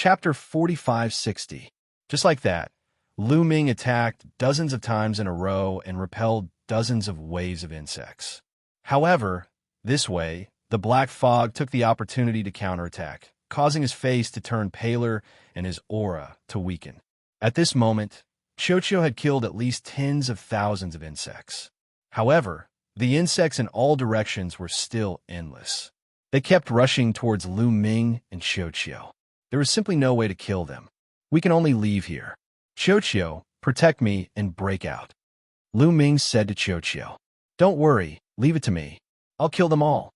Chapter 4560. Just like that, Lu Ming attacked dozens of times in a row and repelled dozens of waves of insects. However, this way, the black fog took the opportunity to counterattack, causing his face to turn paler and his aura to weaken. At this moment, Xianxia had killed at least tens of thousands of insects. However, the insects in all directions were still endless. They kept rushing towards Lu Ming and Xianxia. There was simply no way to kill them. We can only leave here. Xianxia, protect me and break out. Lu Ming said to Xianxia. Don't worry, leave it to me. I'll kill them all.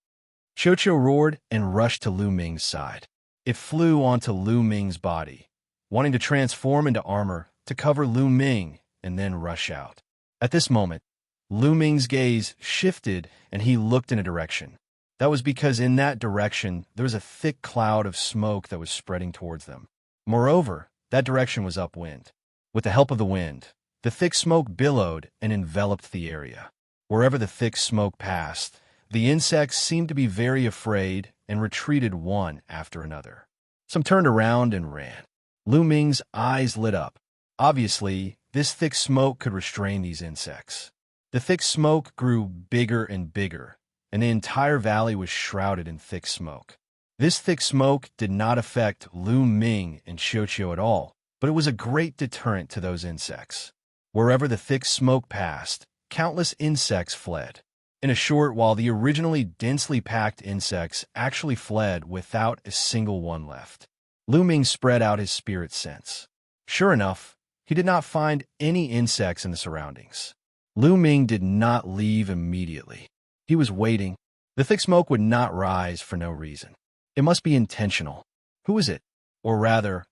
Xianxia roared and rushed to Lu Ming's side. It flew onto Lu Ming's body, wanting to transform into armor to cover Lu Ming and then rush out. At this moment, Lu Ming's gaze shifted and he looked in a direction. That was because in that direction, there was a thick cloud of smoke that was spreading towards them. Moreover, that direction was upwind. With the help of the wind, the thick smoke billowed and enveloped the area. Wherever the thick smoke passed, the insects seemed to be very afraid and retreated one after another. Some turned around and ran. Lu Ming's eyes lit up. Obviously, this thick smoke could restrain these insects. The thick smoke grew bigger and bigger, and the entire valley was shrouded in thick smoke. This thick smoke did not affect Lu Ming and Xianxia at all, but it was a great deterrent to those insects. Wherever the thick smoke passed, countless insects fled. In a short while, the originally densely packed insects actually fled without a single one left. Lu Ming spread out his spirit sense. Sure enough, he did not find any insects in the surroundings. Lu Ming did not leave immediately. He was waiting. The thick smoke would not rise for no reason. It must be intentional. Who was it? Or rather,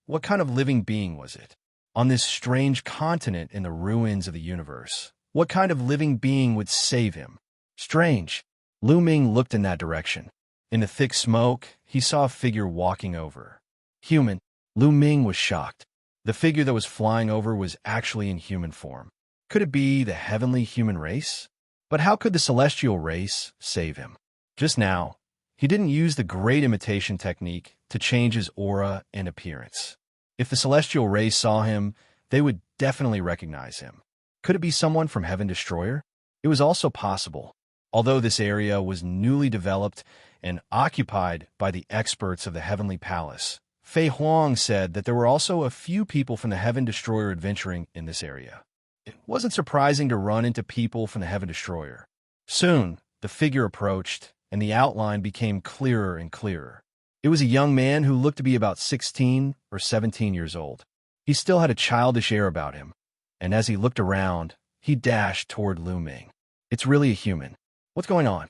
what kind of living being was it? On this strange continent in the ruins of the universe, what kind of living being would save him? Strange. Lu Ming looked in that direction. In the thick smoke, he saw a figure walking over. Human. Lu Ming was shocked. The figure that was flying over was actually in human form. Could it be the heavenly human race? But how could the celestial race save him? Just now, he didn't use the great imitation technique to change his aura and appearance. If the celestial race saw him, they would definitely recognize him. Could it be someone from Heaven Destroyer? It was also possible. Although this area was newly developed and occupied by the experts of the Heavenly Palace, Fei Huang said that there were also a few people from the Heaven Destroyer adventuring in this area. It wasn't surprising to run into people from the Heaven Destroyer. Soon, the figure approached, and the outline became clearer and clearer. It was a young man who looked to be about 16 or 17 years old. He still had a childish air about him, and as he looked around, he dashed toward Lu Ming. It's really a human. What's going on?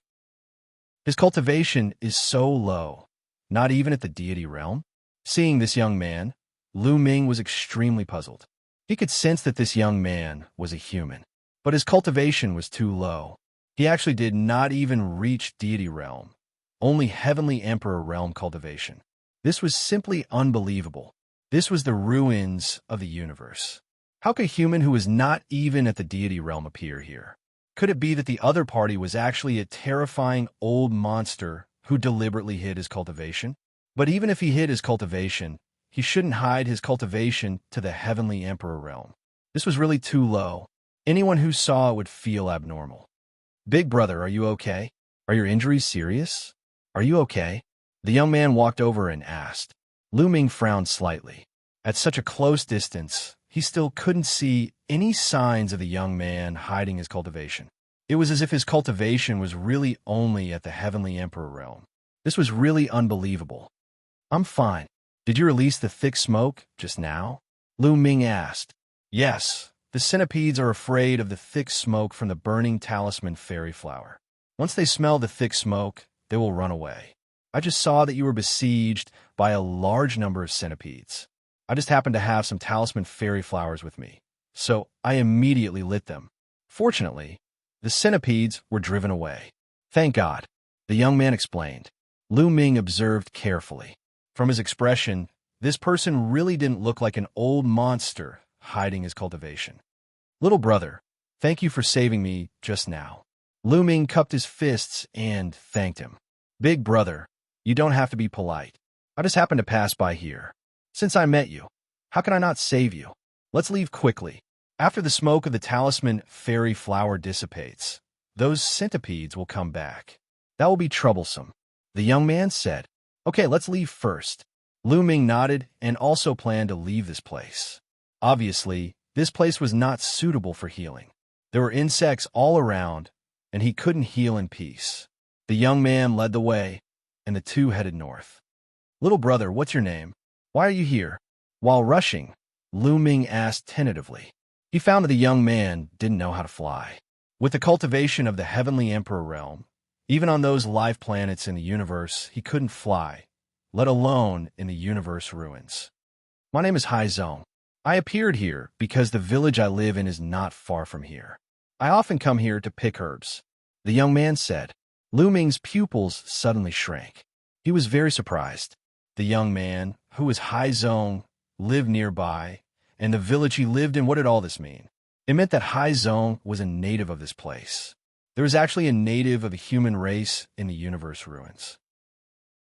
His cultivation is so low, not even at the deity realm. Seeing this young man, Lu Ming was extremely puzzled. He could sense that this young man was a human, but his cultivation was too low. He actually did not even reach deity realm, only heavenly emperor realm cultivation. This was simply unbelievable. This was the ruins of the universe. How could a human who was not even at the deity realm appear here? Could it be that the other party was actually a terrifying old monster who deliberately hid his cultivation? But even if he hid his cultivation, he shouldn't hide his cultivation to the heavenly emperor realm. This was really too low. Anyone who saw it would feel abnormal. Big brother, are you okay? Are your injuries serious? Are you okay? The young man walked over and asked. Lu Ming frowned slightly. At such a close distance, he still couldn't see any signs of the young man hiding his cultivation. It was as if his cultivation was really only at the heavenly emperor realm. This was really unbelievable. I'm fine. Did you release the thick smoke just now? Lu Ming asked. Yes, the centipedes are afraid of the thick smoke from the burning talisman fairy flower. Once they smell the thick smoke, they will run away. I just saw that you were besieged by a large number of centipedes. I just happened to have some talisman fairy flowers with me, so I immediately lit them. Fortunately, the centipedes were driven away. Thank God, the young man explained. Lu Ming observed carefully. From his expression, this person really didn't look like an old monster hiding his cultivation. Little brother, thank you for saving me just now. Lu Ming cupped his fists and thanked him. Big brother, you don't have to be polite. I just happened to pass by here. Since I met you, how can I not save you? Let's leave quickly. After the smoke of the talisman fairy flower dissipates, those centipedes will come back. That will be troublesome. The young man said, Okay, let's leave first. Lu Ming nodded and also planned to leave this place. Obviously, this place was not suitable for healing. There were insects all around, and he couldn't heal in peace. The young man led the way, and the two headed north. Little brother, what's your name? Why are you here? While rushing, Lu Ming asked tentatively. He found that the young man didn't know how to fly. With the cultivation of the heavenly emperor realm, even on those life planets in the universe, he couldn't fly, let alone in the universe ruins. My name is Hai Zong. I appeared here because the village I live in is not far from here. I often come here to pick herbs. The young man said. Lu Ming's pupils suddenly shrank. He was very surprised. The young man, who was Hai Zong, lived nearby, and the village he lived in, what did all this mean? It meant that Hai Zong was a native of this place. There was actually a native of the human race in the universe ruins.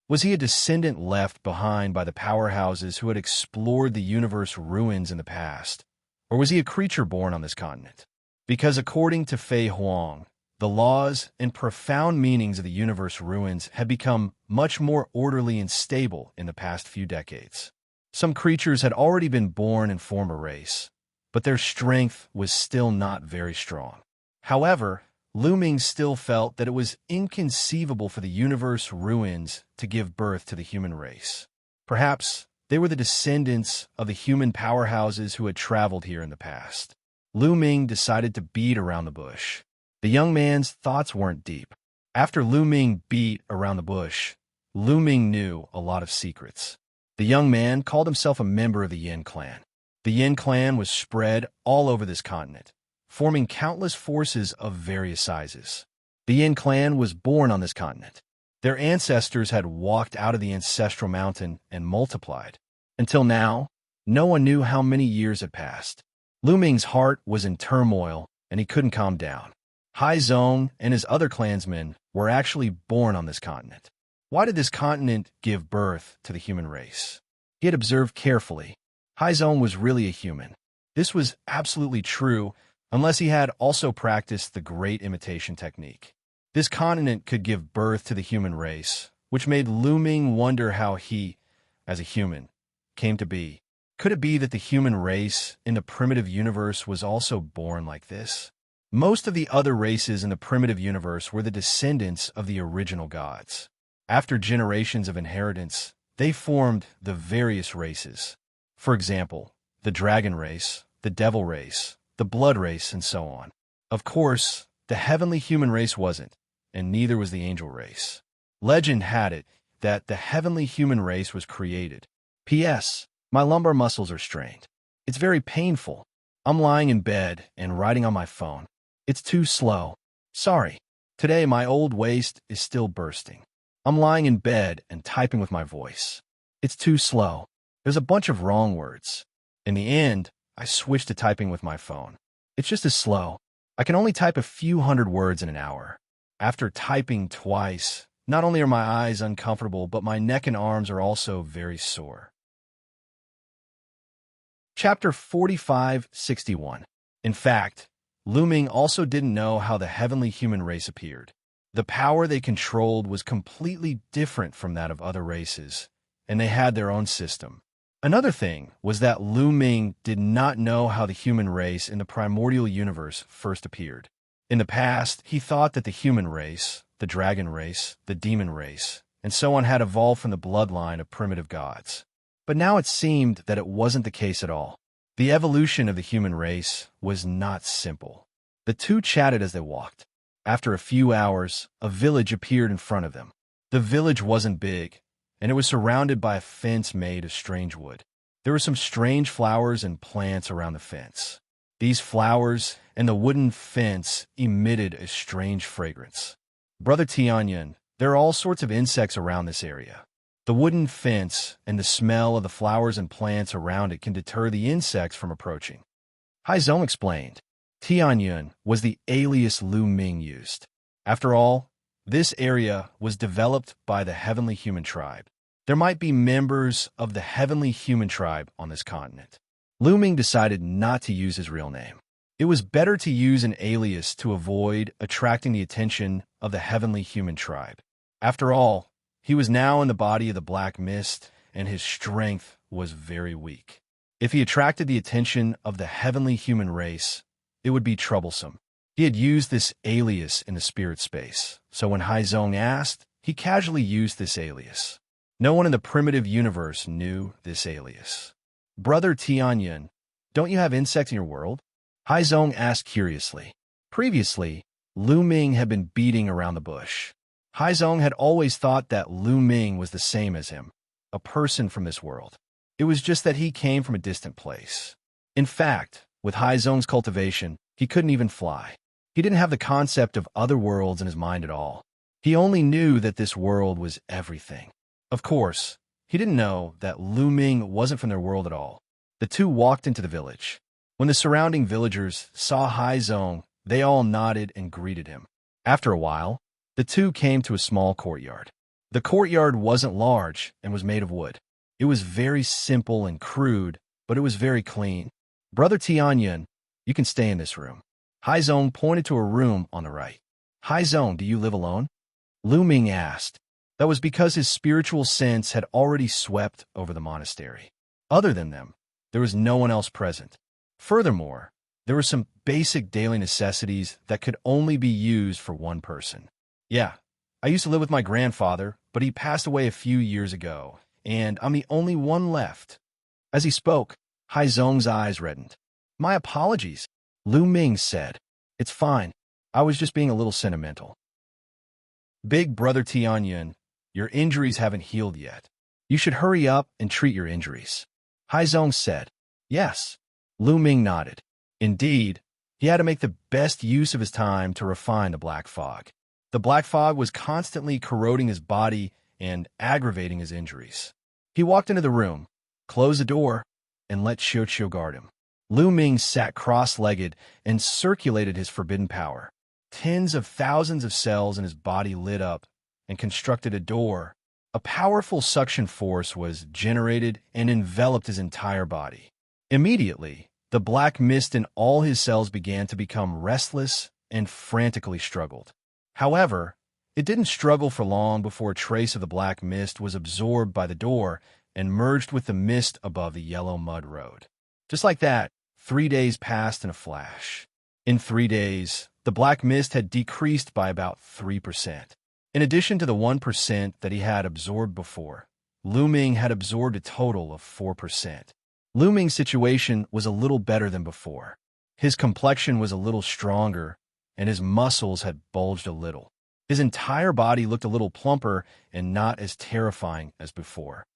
Was he a descendant left behind by the powerhouses who had explored the universe ruins in the past? Or was he a creature born on this continent? Because according to Fei Huang, the laws and profound meanings of the universe ruins had become much more orderly and stable in the past few decades. Some creatures had already been born and form a race, but their strength was still not very strong. However, Lu Ming still felt that it was inconceivable for the universe ruins to give birth to the human race. Perhaps they were the descendants of the human powerhouses who had traveled here in the past. Lu Ming decided to beat around the bush. The young man's thoughts weren't deep. After Lu Ming beat around the bush, Lu Ming knew a lot of secrets. The young man called himself a member of the Yin clan. The Yin clan was spread all over this continent, forming countless forces of various sizes. The Yin clan was born on this continent. Their ancestors had walked out of the ancestral mountain and multiplied. Until now, no one knew how many years had passed. Lu Ming's heart was in turmoil, and he couldn't calm down. Hai Zong and his other clansmen were actually born on this continent. Why did this continent give birth to the human race? He had observed carefully. Hai Zong was really a human. This was absolutely true, unless he had also practiced the great imitation technique. This continent could give birth to the human race, which made Lu Ming wonder how he, as a human, came to be. Could it be that the human race in the primitive universe was also born like this? Most of the other races in the primitive universe were the descendants of the original gods. After generations of inheritance, they formed the various races. For example, the dragon race, the devil race, the blood race, and so on. Of course, the heavenly human race wasn't, and neither was the angel race. Legend had it that the heavenly human race was created. P.S. My lumbar muscles are strained. It's very painful. I'm lying in bed and writing on my phone. It's too slow. Sorry. Today my old waist is still bursting. I'm lying in bed and typing with my voice. It's too slow. There's a bunch of wrong words. In the end, I switched to typing with my phone. It's just as slow. I can only type a few hundred words in an hour. After typing twice, not only are my eyes uncomfortable, but my neck and arms are also very sore. Chapter 4561. In fact, Lu Ming also didn't know how the heavenly human race appeared. The power they controlled was completely different from that of other races, and they had their own system. Another thing was that Lu Ming did not know how the human race in the primordial universe first appeared. In the past, he thought that the human race, the dragon race, the demon race, and so on had evolved from the bloodline of primitive gods. But now it seemed that it wasn't the case at all. The evolution of the human race was not simple. The two chatted as they walked. After a few hours, a village appeared in front of them. The village wasn't big, and it was surrounded by a fence made of strange wood. There were some strange flowers and plants around the fence. These flowers and the wooden fence emitted a strange fragrance. Brother Tianyun, there are all sorts of insects around this area. The wooden fence and the smell of the flowers and plants around it can deter the insects from approaching. Hai Zong explained. Tianyun was the alias Lu Ming used. After all, this area was developed by the heavenly human tribe. there might be members of the heavenly human tribe on this continent. Lu Ming decided not to use his real name. It was better to use an alias to avoid attracting the attention of the heavenly human tribe. After all, he was now in the body of the Black Mist, and his strength was very weak. If he attracted the attention of the heavenly human race, it would be troublesome. He had used this alias in the spirit space, so when Haizong asked, he casually used this alias. No one in the primitive universe knew this alias. "Brother Tianyun, don't you have insects in your world?" Haizong asked curiously. Previously, Lu Ming had been beating around the bush. Haizong had always thought that Lu Ming was the same as him, a person from this world. It was just that he came from a distant place. In fact, with Haizong's cultivation, he couldn't even fly. He didn't have the concept of other worlds in his mind at all. He only knew that this world was everything. Of course, he didn't know that Lu Ming wasn't from their world at all. The two walked into the village. When the surrounding villagers saw Haizong, they all nodded and greeted him. After a while, the two came to a small courtyard. The courtyard wasn't large and was made of wood. It was very simple and crude, but it was very clean. "Brother Tianyun, you can stay in this room." Haizong pointed to a room on the right. "Haizong, do you live alone?" Lu Ming asked. That was because his spiritual sense had already swept over the monastery. Other than them, there was no one else present. Furthermore, there were some basic daily necessities that could only be used for one person. "Yeah, I used to live with my grandfather, but he passed away a few years ago, and I'm the only one left." As he spoke, Haizong's eyes reddened. "My apologies," Lu Ming said. "It's fine. I was just being a little sentimental." "Big brother Tianyun, your injuries haven't healed yet. You should hurry up and treat your injuries," Haizong said. "Yes." Lu Ming nodded. Indeed, he had to make the best use of his time to refine the black fog. The black fog was constantly corroding his body and aggravating his injuries. He walked into the room, closed the door, and let Xianxia guard him. Lu Ming sat cross-legged and circulated his forbidden power. Tens of thousands of cells in his body lit up and constructed a door. A powerful suction force was generated and enveloped his entire body. Immediately, the black mist in all his cells began to become restless and frantically struggled. However, it didn't struggle for long before a trace of the black mist was absorbed by the door and merged with the mist above the yellow mud road. Just like that, 3 days passed in a flash. In 3 days, the black mist had decreased by about 3%. In addition to the 1% that he had absorbed before, Lu Ming had absorbed a total of 4%. Lu Ming's situation was a little better than before. His complexion was a little stronger, and his muscles had bulged a little. His entire body looked a little plumper and not as terrifying as before.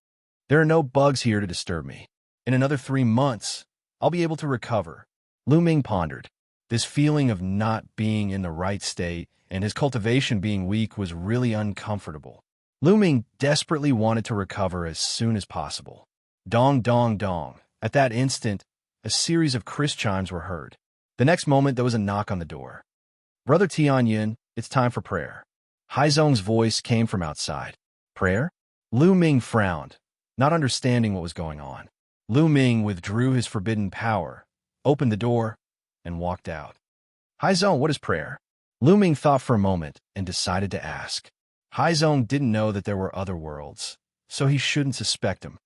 "There are no bugs here to disturb me. In another 3 months, I'll be able to recover," Lu Ming pondered. This feeling of not being in the right state and his cultivation being weak was really uncomfortable. Lu Ming desperately wanted to recover as soon as possible. Dong, dong, dong. At that instant, a series of Chris chimes were heard. The next moment, there was a knock on the door. "Brother Tianyun, it's time for prayer." Haizong's voice came from outside. "Prayer?" Lu Ming frowned, not understanding what was going on. Lu Ming withdrew his forbidden power, opened the door, and walked out. "Haizong, what is prayer?" Lu Ming thought for a moment and decided to ask. Haizong didn't know that there were other worlds, so he shouldn't suspect him.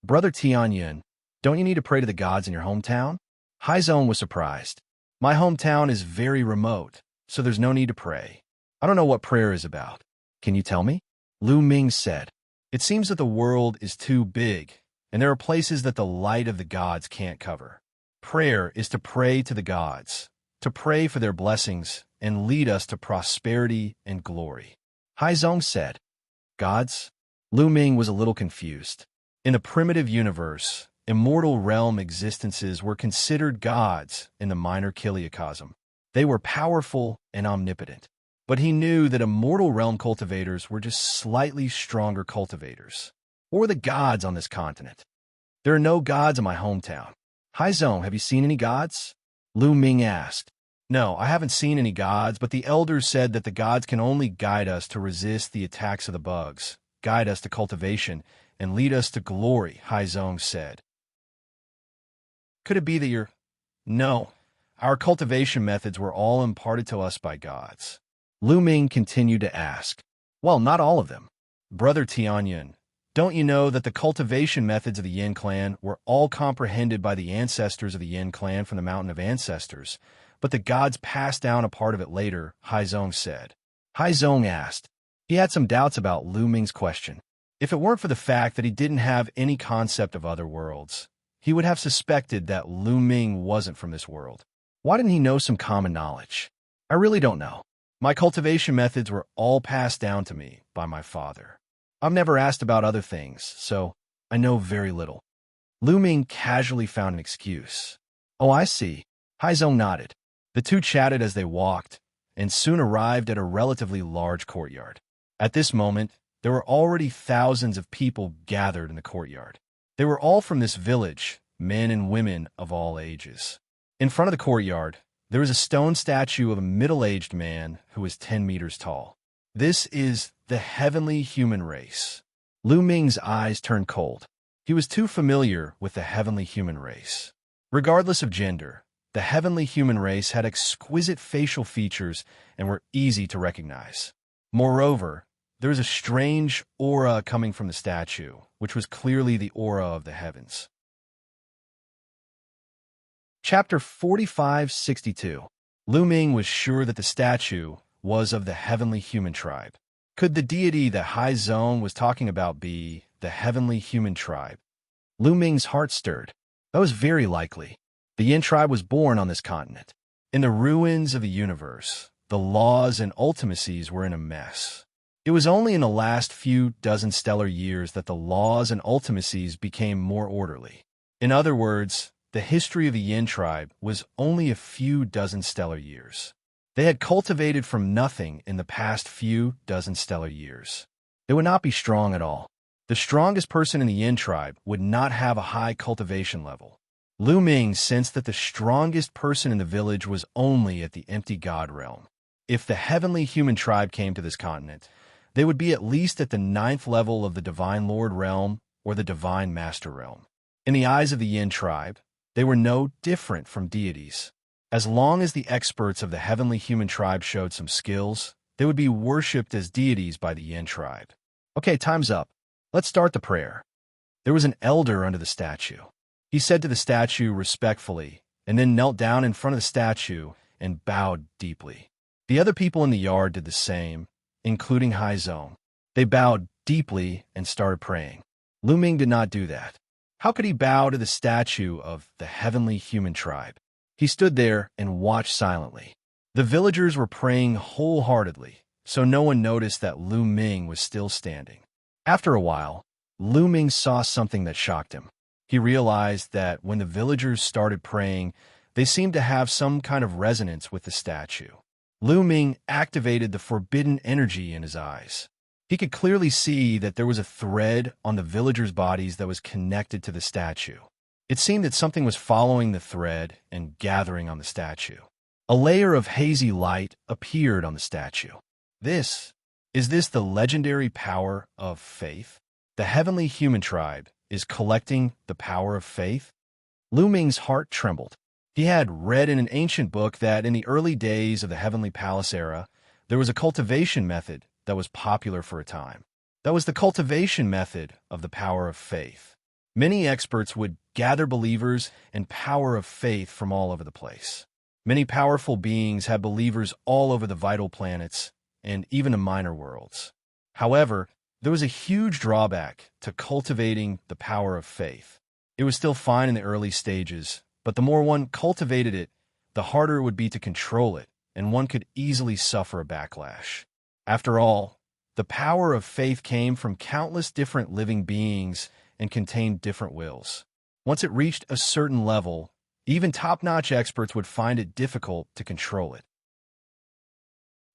"Brother Tianyun, don't you need to pray to the gods in your hometown?" Haizong was surprised. "My hometown is very remote, so there's no need to pray. I don't know what prayer is about. Can you tell me?" Lu Ming said. "It seems that the world is too big, and there are places that the light of the gods can't cover. Prayer is to pray to the gods, to pray for their blessings and lead us to prosperity and glory." Haizong said. "Gods?" Lu Ming was a little confused. In the primitive universe, immortal realm existences were considered gods in the minor kiliacosm. They were powerful and omnipotent. But he knew that immortal realm cultivators were just slightly stronger cultivators. What were the gods on this continent? "There are no gods in my hometown." "Haizong, have you seen any gods?" Lu Ming asked. "No, I haven't seen any gods, but the elders said that the gods can only guide us to resist the attacks of the bugs, guide us to cultivation, and lead us to glory, Haizong said. Could it be that you're... No, our cultivation methods were all imparted to us by gods. Lu Ming continued to ask. Well, not all of them. Brother Tianyun, don't you know that the cultivation methods of the Yin clan were all comprehended by the ancestors of the Yin clan from the Mountain of Ancestors, but the gods passed down a part of it later, Haizong said. Haizong asked. He had some doubts about Lu Ming's question. If it weren't for the fact that he didn't have any concept of other worlds, he would have suspected that Lu Ming wasn't from this world. Why didn't he know some common knowledge? I really don't know. My cultivation methods were all passed down to me by my father. I've never asked about other things, so I know very little. Lu Ming casually found an excuse. Oh, I see. Haizong nodded. The two chatted as they walked, and soon arrived at a relatively large courtyard. At this moment, there were already thousands of people gathered in the courtyard. They were all from this village, men and women of all ages. In front of the courtyard, there was a stone statue of a middle-aged man who was 10 meters tall. This is the heavenly human race. Lu Ming's eyes turned cold. He was too familiar with the heavenly human race. Regardless of gender, the heavenly human race had exquisite facial features and were easy to recognize. Moreover, there was a strange aura coming from the statue, which was clearly the aura of the heavens. Chapter 4562. Lu Ming was sure that the statue was of the heavenly human tribe. Could the deity that Haizong was talking about be the heavenly human tribe? Lu Ming's heart stirred. That was very likely. The Yin tribe was born on this continent. In the ruins of the universe, the laws and ultimacies were in a mess. It was only in the last few dozen stellar years that the laws and ultimacies became more orderly. In other words, the history of the Yin tribe was only a few dozen stellar years. They had cultivated from nothing in the past few dozen stellar years. They would not be strong at all. The strongest person in the Yin tribe would not have a high cultivation level. Lu Ming sensed that the strongest person in the village was only at the empty god realm. If the heavenly human tribe came to this continent, they would be at least at the 9th level of the Divine Lord realm or the Divine Master realm. In the eyes of the Yin tribe, they were no different from deities. As long as the experts of the heavenly human tribe showed some skills, they would be worshipped as deities by the Yin tribe. Okay, time's up. Let's start the prayer. There was an elder under the statue. He said to the statue respectfully, and then knelt down in front of the statue and bowed deeply. The other people in the yard did the same, including Haizong. They bowed deeply and started praying. Lu Ming did not do that. How could he bow to the statue of the heavenly human tribe? He stood there and watched silently. The villagers were praying wholeheartedly, so no one noticed that Lu Ming was still standing. After a while, Lu Ming saw something that shocked him. He realized that when the villagers started praying, they seemed to have some kind of resonance with the statue. Lu Ming activated the forbidden energy in his eyes. He could clearly see that there was a thread on the villagers' bodies that was connected to the statue. It seemed that something was following the thread and gathering on the statue. A layer of hazy light appeared on the statue. Is this the legendary power of faith? The heavenly human tribe is collecting the power of faith? Lu Ming's heart trembled. He had read in an ancient book that in the early days of the Heavenly Palace era, there was a cultivation method that was popular for a time. That was the cultivation method of the power of faith. Many experts would gather believers and power of faith from all over the place. Many powerful beings had believers all over the vital planets and even the minor worlds. However, there was a huge drawback to cultivating the power of faith. It was still fine in the early stages, but the more one cultivated it, the harder it would be to control it, and one could easily suffer a backlash. After all, the power of faith came from countless different living beings and contained different wills. Once it reached a certain level, even top-notch experts would find it difficult to control it.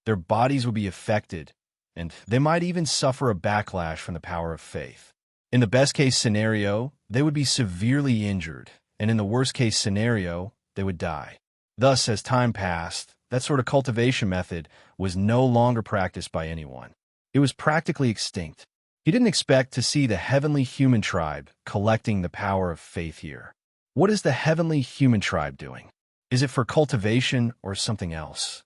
Their bodies would be affected, and they might even suffer a backlash from the power of faith. In the best-case scenario, they would be severely injured, and in the worst-case scenario, they would die. Thus, as time passed, that sort of cultivation method was no longer practiced by anyone. It was practically extinct. He didn't expect to see the heavenly human tribe collecting the power of faith here. What is the heavenly human tribe doing? Is it for cultivation or something else?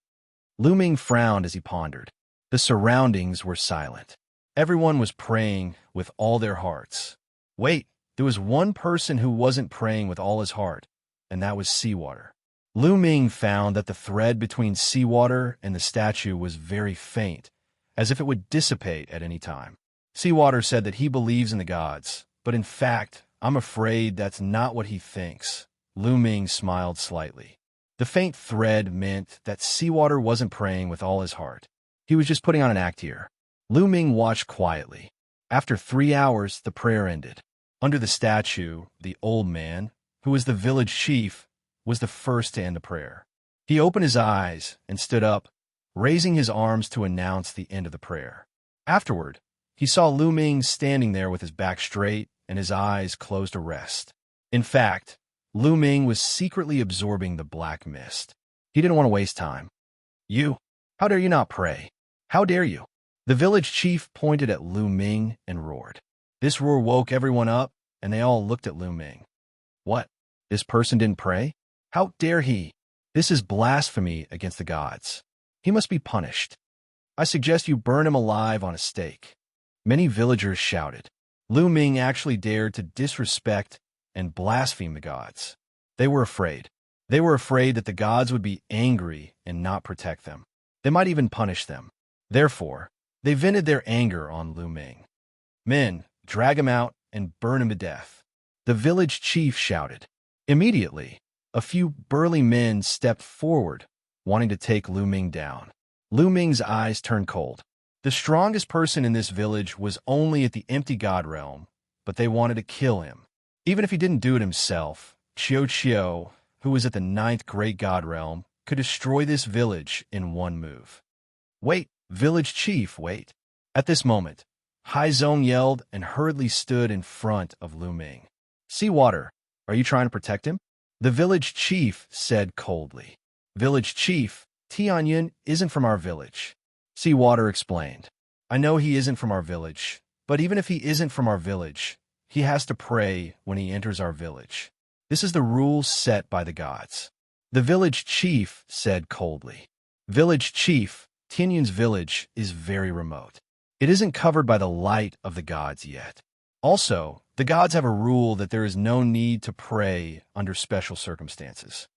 Lu Ming frowned as he pondered. The surroundings were silent. Everyone was praying with all their hearts. Wait, there was one person who wasn't praying with all his heart, and that was Seawater. Lu Ming found that the thread between Seawater and the statue was very faint, as if it would dissipate at any time. Seawater said that he believes in the gods, but in fact, I'm afraid that's not what he thinks. Lu Ming smiled slightly. The faint thread meant that Seawater wasn't praying with all his heart. He was just putting on an act here. Lu Ming watched quietly. After 3 hours, the prayer ended. Under the statue, the old man, who was the village chief, was the first to end the prayer. He opened his eyes and stood up, raising his arms to announce the end of the prayer. Afterward, he saw Lu Ming standing there with his back straight and his eyes closed to rest. In fact, Lu Ming was secretly absorbing the black mist. He didn't want to waste time. You, how dare you not pray? How dare you? The village chief pointed at Lu Ming and roared. This roar woke everyone up, and they all looked at Lu Ming. What? This person didn't pray? How dare he? This is blasphemy against the gods. He must be punished. I suggest you burn him alive on a stake. Many villagers shouted. Lu Ming actually dared to disrespect and blaspheme the gods. They were afraid. They were afraid that the gods would be angry and not protect them. They might even punish them. Therefore, they vented their anger on Lu Ming. Men, drag him out and burn him to death. The village chief shouted. Immediately, a few burly men stepped forward, wanting to take Lu Ming down. Lu Ming's eyes turned cold. The strongest person in this village was only at the empty god realm, but they wanted to kill him. Even if he didn't do it himself, Xianxia, who was at the 9th great god realm, could destroy this village in one move. Wait, village chief, wait. At this moment, Haizong yelled and hurriedly stood in front of Lu Ming. Seawater, are you trying to protect him? The village chief said coldly. Village chief, Tianyin isn't from our village. Seawater explained. I know he isn't from our village, but even if he isn't from our village, he has to pray when he enters our village. This is the rules set by the gods. The village chief said coldly. Village chief, Tianyin's village is very remote. It isn't covered by the light of the gods yet. Also, the gods have a rule that there is no need to pray under special circumstances.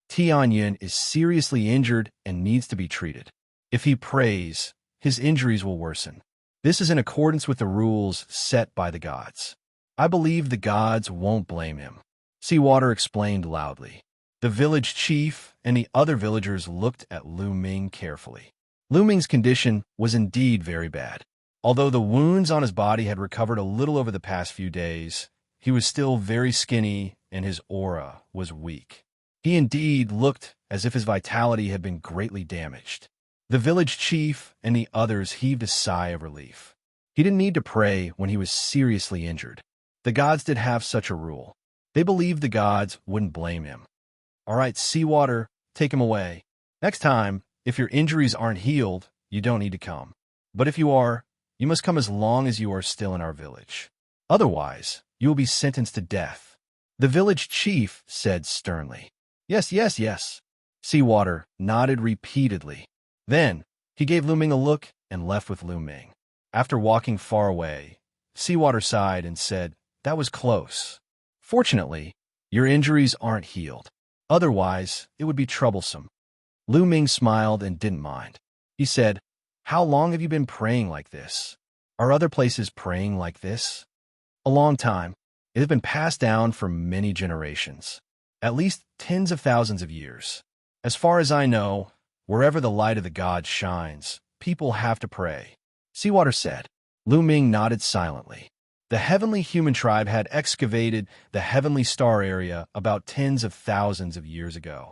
Tianyin is seriously injured and needs to be treated. If he prays, his injuries will worsen. This is in accordance with the rules set by the gods. I believe the gods won't blame him. Seawater explained loudly. The village chief and the other villagers looked at Lu Ming carefully. Lu Ming's condition was indeed very bad. Although the wounds on his body had recovered a little over the past few days, he was still very skinny and his aura was weak. He indeed looked as if his vitality had been greatly damaged. The village chief and the others heaved a sigh of relief. He didn't need to pray when he was seriously injured. The gods did have such a rule. They believed the gods wouldn't blame him. All right, Seawater, take him away. Next time, if your injuries aren't healed, you don't need to come. But if you are, you must come as long as you are still in our village. Otherwise, you will be sentenced to death. The village chief said sternly. Yes, yes, yes. Seawater nodded repeatedly. Then, he gave Lu Ming a look and left with Lu Ming. After walking far away, Seawater sighed and said, That was close. Fortunately, your injuries aren't healed. Otherwise, it would be troublesome. Lu Ming smiled and didn't mind. He said, How long have you been praying like this? Are other places praying like this? A long time. It has been passed down for many generations. At least tens of thousands of years. As far as I know, wherever the light of the gods shines, people have to pray. Seawater said. Lu Ming nodded silently. The heavenly human tribe had excavated the heavenly star area about tens of thousands of years ago.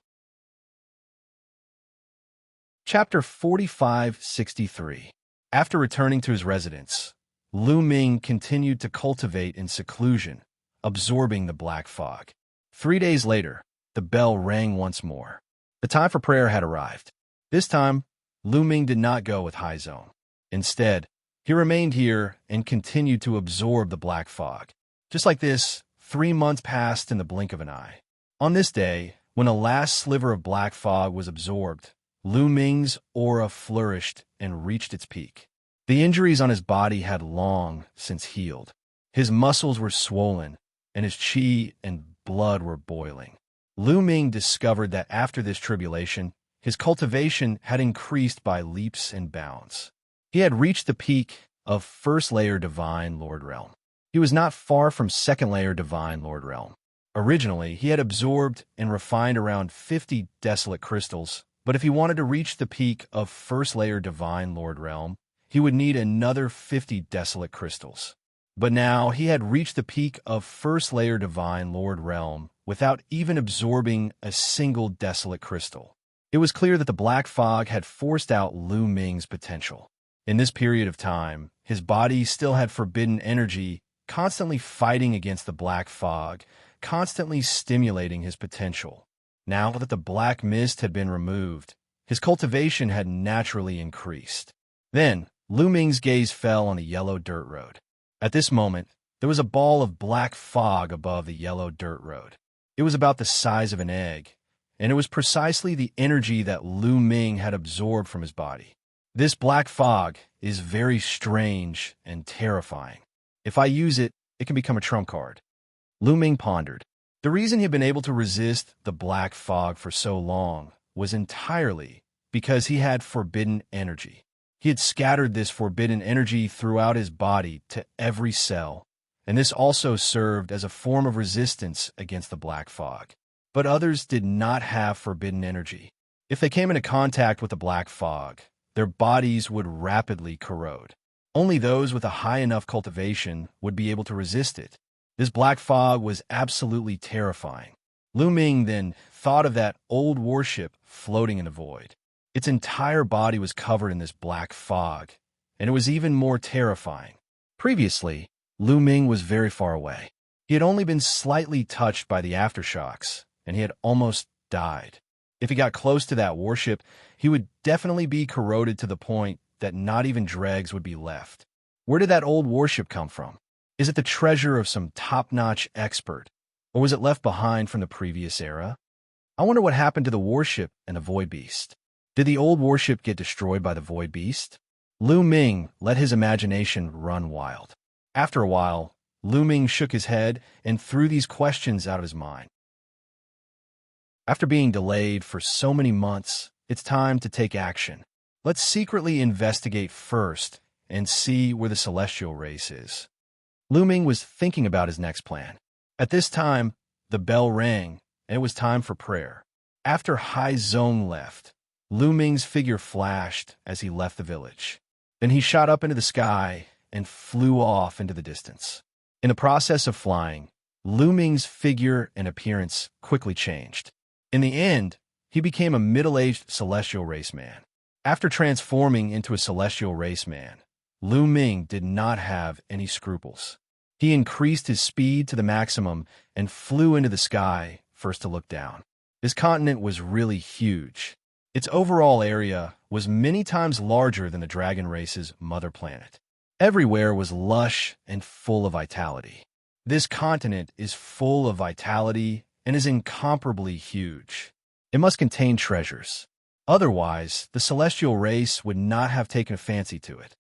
Chapter 4563. After returning to his residence, Lu Ming continued to cultivate in seclusion, absorbing the black fog. 3 days later, the bell rang once more. The time for prayer had arrived. This time, Lu Ming did not go with Haizong. Instead, he He remained here and continued to absorb the black fog. Just like this, 3 months passed in the blink of an eye. On this day, when a last sliver of black fog was absorbed, Lu Ming's aura flourished and reached its peak. The injuries on his body had long since healed. His muscles were swollen, and his qi and blood were boiling. Lu Ming discovered that after this tribulation, his cultivation had increased by leaps and bounds. He had reached the peak of first-layer Divine Lord Realm. He was not far from second-layer Divine Lord Realm. Originally, he had absorbed and refined around 50 desolate crystals, but if he wanted to reach the peak of first-layer Divine Lord Realm, he would need another 50 desolate crystals. But now he had reached the peak of first-layer Divine Lord Realm without even absorbing a single desolate crystal. It was clear that the black fog had forced out Lu Ming's potential. In this period of time, his body still had forbidden energy, constantly fighting against the black fog, constantly stimulating his potential. Now that the black mist had been removed, his cultivation had naturally increased. Then, Lu Ming's gaze fell on the yellow dirt road. At this moment, there was a ball of black fog above the yellow dirt road. It was about the size of an egg, and it was precisely the energy that Lu Ming had absorbed from his body. This black fog is very strange and terrifying. If I use it, it can become a trump card. Lu Ming pondered. The reason he had been able to resist the black fog for so long was entirely because he had forbidden energy. He had scattered this forbidden energy throughout his body to every cell, and this also served as a form of resistance against the black fog. But others did not have forbidden energy. If they came into contact with the black fog, their bodies would rapidly corrode. Only those with a high enough cultivation would be able to resist it. This black fog was absolutely terrifying. Lu Ming then thought of that old warship floating in the void. Its entire body was covered in this black fog, and it was even more terrifying. Previously, Lu Ming was very far away. He had only been slightly touched by the aftershocks, and he had almost died. If he got close to that warship, he would definitely be corroded to the point that not even dregs would be left. Where did that old warship come from? Is it the treasure of some top-notch expert, or was it left behind from the previous era? I wonder what happened to the warship and the Void Beast. Did the old warship get destroyed by the Void Beast? Lu Ming let his imagination run wild. After a while, Lu Ming shook his head and threw these questions out of his mind. After being delayed for so many months, it's time to take action. Let's secretly investigate first and see where the celestial race is. Lu Ming was thinking about his next plan. At this time, the bell rang, and it was time for prayer. After Hai Zong left, Lu Ming's figure flashed as he left the village. Then he shot up into the sky and flew off into the distance. In the process of flying, Lu Ming's figure and appearance quickly changed. In the end, he became a middle-aged celestial race man. After transforming into a celestial race man, Lu Ming did not have any scruples. He increased his speed to the maximum and flew into the sky, first to look down. This continent was really huge. Its overall area was many times larger than the dragon race's mother planet. Everywhere was lush and full of vitality. This continent is full of vitality and is incomparably huge. It must contain treasures. Otherwise, the celestial race would not have taken a fancy to it.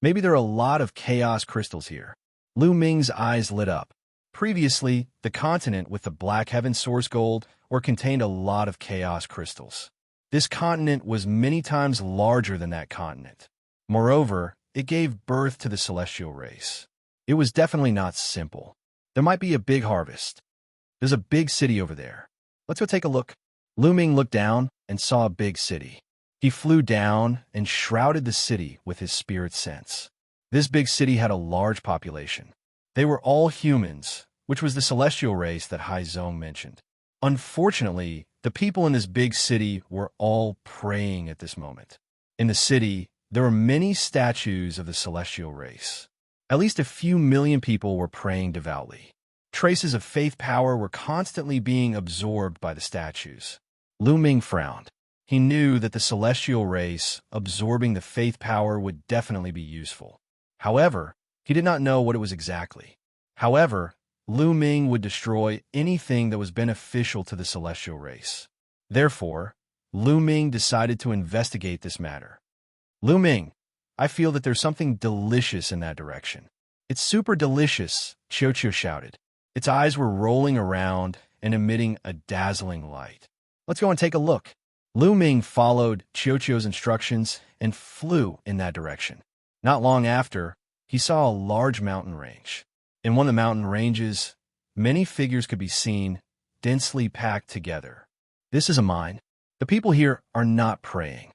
Maybe there are a lot of chaos crystals here. Lu Ming's eyes lit up. Previously, the continent with the Black Heaven source gold contained a lot of chaos crystals. This continent was many times larger than that continent. Moreover, it gave birth to the celestial race. It was definitely not simple. There might be a big harvest. There's a big city over there. Let's go take a look. Lu Ming looked down and saw a big city. He flew down and shrouded the city with his spirit sense. This big city had a large population. They were all humans, which was the celestial race that Hai Zong mentioned. Unfortunately, the people in this big city were all praying at this moment. In the city, there were many statues of the celestial race. At least a few million people were praying devoutly. Traces of faith power were constantly being absorbed by the statues. Lu Ming frowned. He knew that the celestial race absorbing the faith power would definitely be useful. However, he did not know what it was exactly. However, Lu Ming would destroy anything that was beneficial to the celestial race. Therefore, Lu Ming decided to investigate this matter. Lu Ming, I feel that there's something delicious in that direction. It's super delicious, Xianxia shouted. Its eyes were rolling around and emitting a dazzling light. Let's go and take a look. Lu Ming followed Xianxia's instructions and flew in that direction. Not long after, he saw a large mountain range. In one of the mountain ranges, many figures could be seen, densely packed together. This is a mine. The people here are not praying.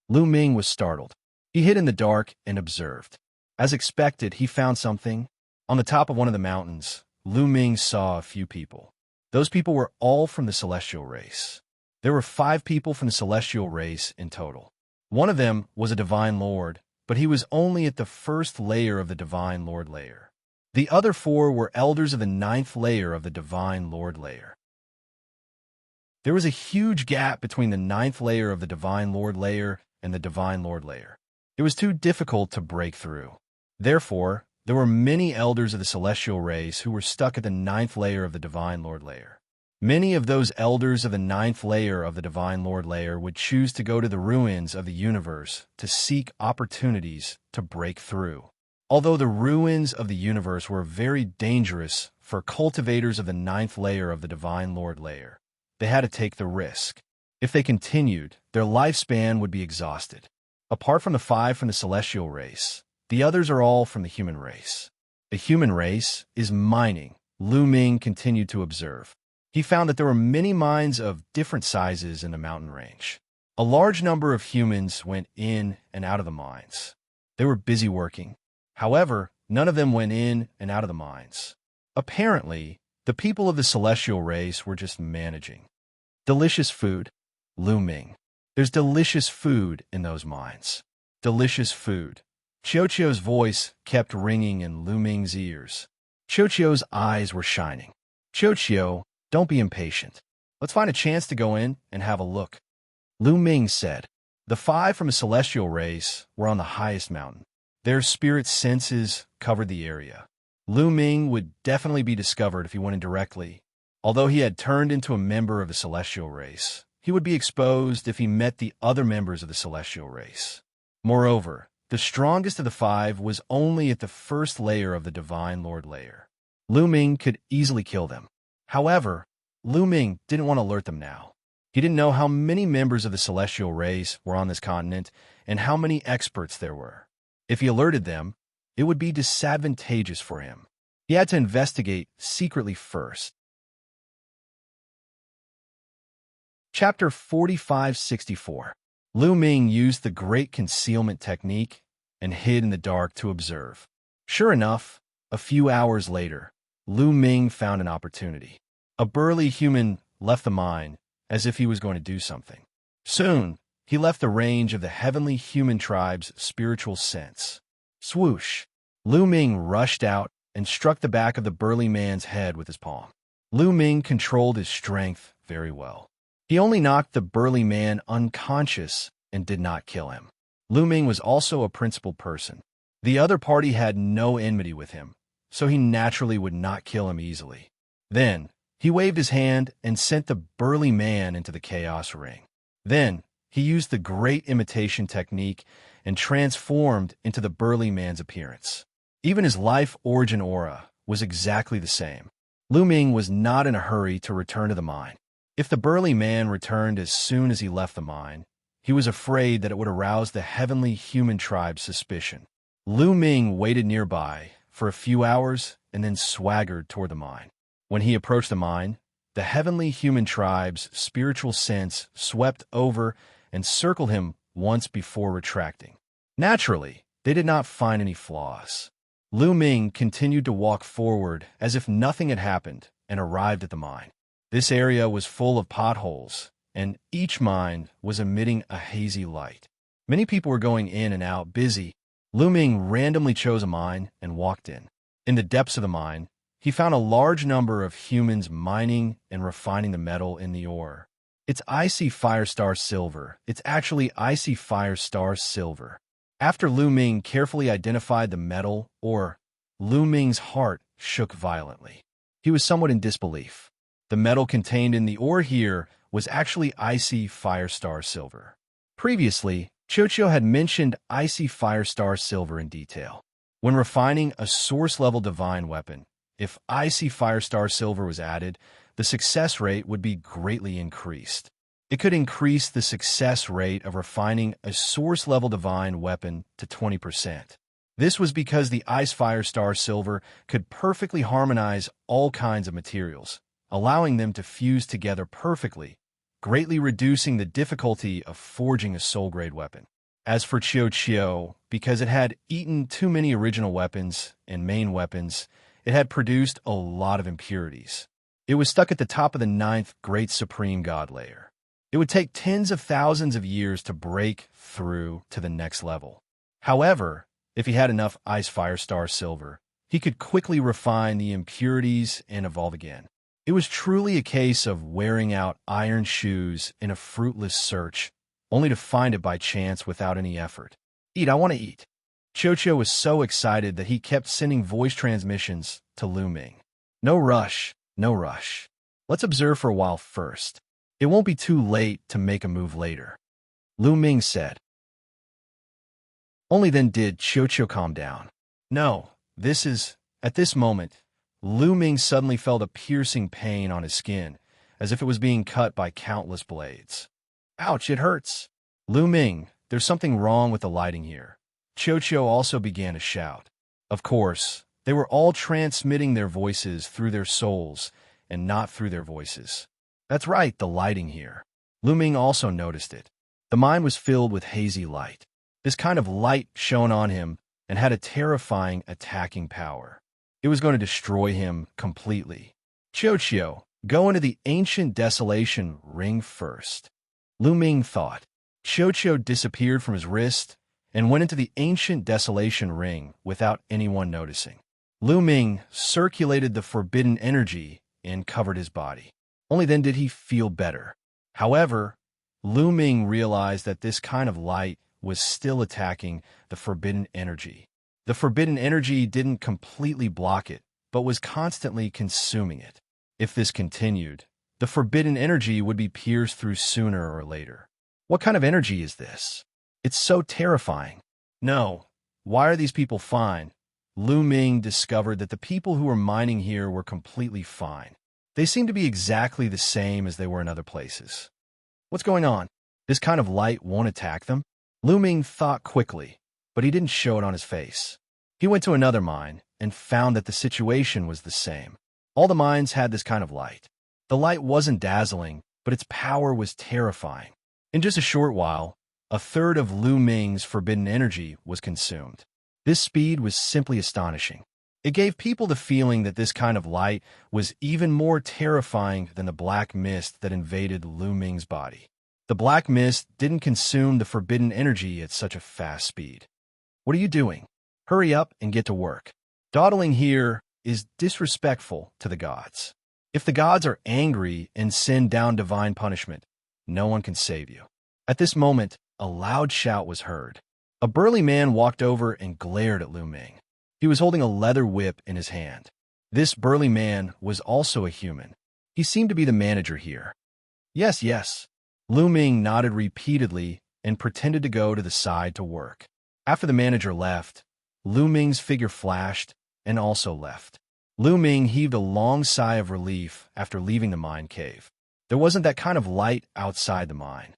Lu Ming was startled. He hid in the dark and observed. As expected, he found something. On the top of one of the mountains, Lu Ming saw a few people. Those people were all from the celestial race. There were 5 people from the celestial race in total. One of them was a divine lord, but he was only at the first layer of the divine lord layer. The other 4 were elders of the 9th layer of the divine lord layer. There was a huge gap between the 9th layer of the divine lord layer and the divine lord layer. It was too difficult to break through. Therefore, there were many elders of the celestial race who were stuck at the 9th layer of the divine lord layer. Many of those elders of the 9th layer of the divine lord layer would choose to go to the ruins of the universe to seek opportunities to break through. Although the ruins of the universe were very dangerous for cultivators of the 9th layer of the divine lord layer, they had to take the risk. If they continued, their lifespan would be exhausted. Apart from the 5 from the celestial race, the others are all from the human race. The human race is mining, Lu Ming continued to observe. He found that there were many mines of different sizes in the mountain range. A large number of humans went in and out of the mines. They were busy working. However, none of them went in and out of the mines. Apparently, the people of the celestial race were just managing. Delicious food, Lu Ming. There's delicious food in those mines. Delicious food. Xiaoqiu's voice kept ringing in Lu Ming's ears. Xiaoqiu's eyes were shining. Xiaoqiu, don't be impatient. Let's find a chance to go in and have a look. Lu Ming said. The 5 from a celestial race were on the highest mountain. Their spirit senses covered the area. Lu Ming would definitely be discovered if he went in directly. Although he had turned into a member of the celestial race, he would be exposed if he met the other members of the celestial race. Moreover, the strongest of the 5 was only at the first layer of the divine lord layer. Lu Ming could easily kill them. However, Lu Ming didn't want to alert them now. He didn't know how many members of the celestial race were on this continent and how many experts there were. If he alerted them, it would be disadvantageous for him. He had to investigate secretly first. Chapter 4564. Lu Ming used the great concealment technique and hid in the dark to observe. Sure enough, a few hours later, Lu Ming found an opportunity. A burly human left the mine as if he was going to do something. Soon, he left the range of the heavenly human tribe's spiritual sense. Swoosh! Lu Ming rushed out and struck the back of the burly man's head with his palm. Lu Ming controlled his strength very well. He only knocked the burly man unconscious and did not kill him. Lu Ming was also a principled person. The other party had no enmity with him, so he naturally would not kill him easily. Then, he waved his hand and sent the burly man into the chaos ring. Then, he used the great imitation technique and transformed into the burly man's appearance. Even his life origin aura was exactly the same. Lu Ming was not in a hurry to return to the mine. If the burly man returned as soon as he left the mine, he was afraid that it would arouse the heavenly human tribe's suspicion. Lu Ming waited nearby for a few hours and then swaggered toward the mine. When he approached the mine, the heavenly human tribe's spiritual sense swept over and circled him once before retracting. Naturally, they did not find any flaws. Lu Ming continued to walk forward as if nothing had happened and arrived at the mine. This area was full of potholes, and each mine was emitting a hazy light. Many people were going in and out, busy. Lu Ming randomly chose a mine and walked in. In the depths of the mine, he found a large number of humans mining and refining the metal in the ore. It's icy fire star silver. It's actually icy fire star silver. After Lu Ming carefully identified the metal, Lu Ming's heart shook violently. He was somewhat in disbelief. The metal contained in the ore here was actually icy Firestar silver. Previously, Xianxia had mentioned icy Firestar silver in detail. When refining a source-level divine weapon, if icy Firestar silver was added, the success rate would be greatly increased. It could increase the success rate of refining a source-level divine weapon to 20%. This was because the Ice Firestar Silver could perfectly harmonize all kinds of materials, allowing them to fuse together perfectly, greatly reducing the difficulty of forging a soul-grade weapon. As for Xianxia, because it had eaten too many original weapons and main weapons, it had produced a lot of impurities. It was stuck at the top of the 9th Great Supreme God layer. It would take tens of thousands of years to break through to the next level. However, if he had enough Ice Firestar Silver, he could quickly refine the impurities and evolve again. It was truly a case of wearing out iron shoes in a fruitless search, only to find it by chance without any effort. Eat, I want to eat. Xianxia was so excited that he kept sending voice transmissions to Lu Ming. No rush, no rush. Let's observe for a while first. It won't be too late to make a move later, Lu Ming said. Only then did Xianxia calm down. No, at this moment, Lu Ming suddenly felt a piercing pain on his skin, as if it was being cut by countless blades. Ouch, it hurts. Lu Ming, there's something wrong with the lighting here. Xianxia also began to shout. Of course, they were all transmitting their voices through their souls and not through their voices. That's right, the lighting here. Lu Ming also noticed it. The mine was filled with hazy light. This kind of light shone on him and had a terrifying attacking power. It was going to destroy him completely. Xianxia, go into the ancient desolation ring first, Lu Ming thought. Xianxia disappeared from his wrist and went into the ancient desolation ring without anyone noticing. Lu Ming circulated the forbidden energy and covered his body. Only then did he feel better. However, Lu Ming realized that this kind of light was still attacking the forbidden energy. The forbidden energy didn't completely block it, but was constantly consuming it. If this continued, the forbidden energy would be pierced through sooner or later. What kind of energy is this? It's so terrifying. No, why are these people fine? Lu Ming discovered that the people who were mining here were completely fine. They seemed to be exactly the same as they were in other places. What's going on? This kind of light won't attack them? Lu Ming thought quickly, but he didn't show it on his face. He went to another mine and found that the situation was the same. All the mines had this kind of light. The light wasn't dazzling, but its power was terrifying. In just a short while, a third of Lu Ming's forbidden energy was consumed. This speed was simply astonishing. It gave people the feeling that this kind of light was even more terrifying than the black mist that invaded Lu Ming's body. The black mist didn't consume the forbidden energy at such a fast speed. What are you doing? Hurry up and get to work. Dawdling here is disrespectful to the gods. If the gods are angry and send down divine punishment, no one can save you. At this moment, a loud shout was heard. A burly man walked over and glared at Lu Ming. He was holding a leather whip in his hand. This burly man was also a human. He seemed to be the manager here. Yes, yes. Lu Ming nodded repeatedly and pretended to go to the side to work. After the manager left, Lu Ming's figure flashed and also left. Lu Ming heaved a long sigh of relief after leaving the mine cave. There wasn't that kind of light outside the mine.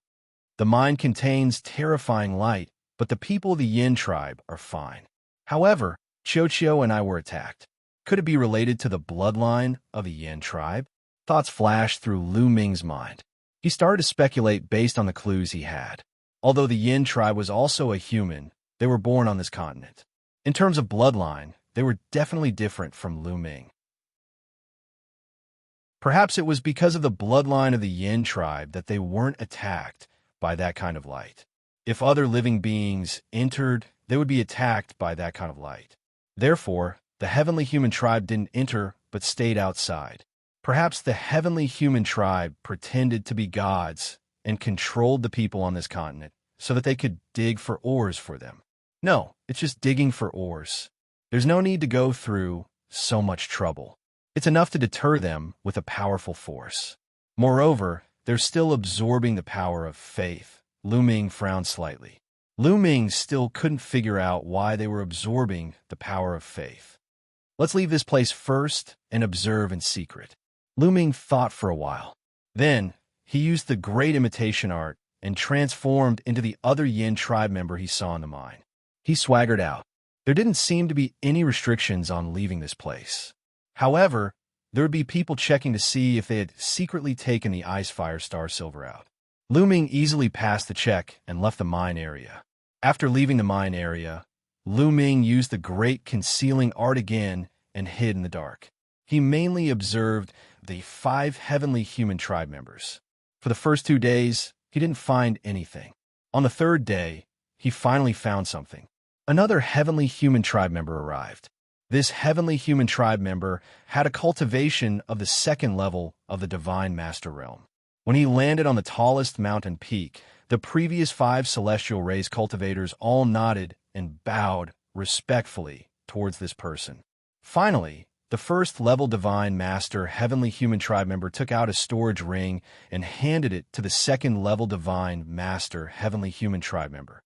The mine contains terrifying light, but the people of the Yin tribe are fine. However, Xianxia and I were attacked. Could it be related to the bloodline of the Yin tribe? Thoughts flashed through Lu Ming's mind. He started to speculate based on the clues he had. Although the Yin tribe was also a human, they were born on this continent. In terms of bloodline, they were definitely different from Lu Ming. Perhaps it was because of the bloodline of the Yin tribe that they weren't attacked by that kind of light. If other living beings entered, they would be attacked by that kind of light. Therefore, the heavenly human tribe didn't enter but stayed outside. Perhaps the heavenly human tribe pretended to be gods and controlled the people on this continent so that they could dig for ores for them. No, it's just digging for ores. There's no need to go through so much trouble. It's enough to deter them with a powerful force. Moreover, they're still absorbing the power of faith. Lu Ming frowned slightly. Lu Ming still couldn't figure out why they were absorbing the power of faith. Let's leave this place first and observe in secret. Lu Ming thought for a while. Then, he used the great imitation art and transformed into the other Yin tribe member he saw in the mine. He swaggered out. There didn't seem to be any restrictions on leaving this place. However, there would be people checking to see if they had secretly taken the Ice Fire Star Silver out. Lu Ming easily passed the check and left the mine area. After leaving the mine area, Lu Ming used the great concealing art again and hid in the dark. He mainly observed the 5 heavenly human tribe members. For the first 2 days, he didn't find anything. On the 3rd day, he finally found something. Another heavenly human tribe member arrived. This heavenly human tribe member had a cultivation of the 2nd level of the Divine Master Realm. When he landed on the tallest mountain peak, the previous 5 celestial race cultivators all nodded and bowed respectfully towards this person. Finally, the 1st level Divine Master Heavenly Human Tribe member took out a storage ring and handed it to the 2nd level Divine Master Heavenly Human Tribe member.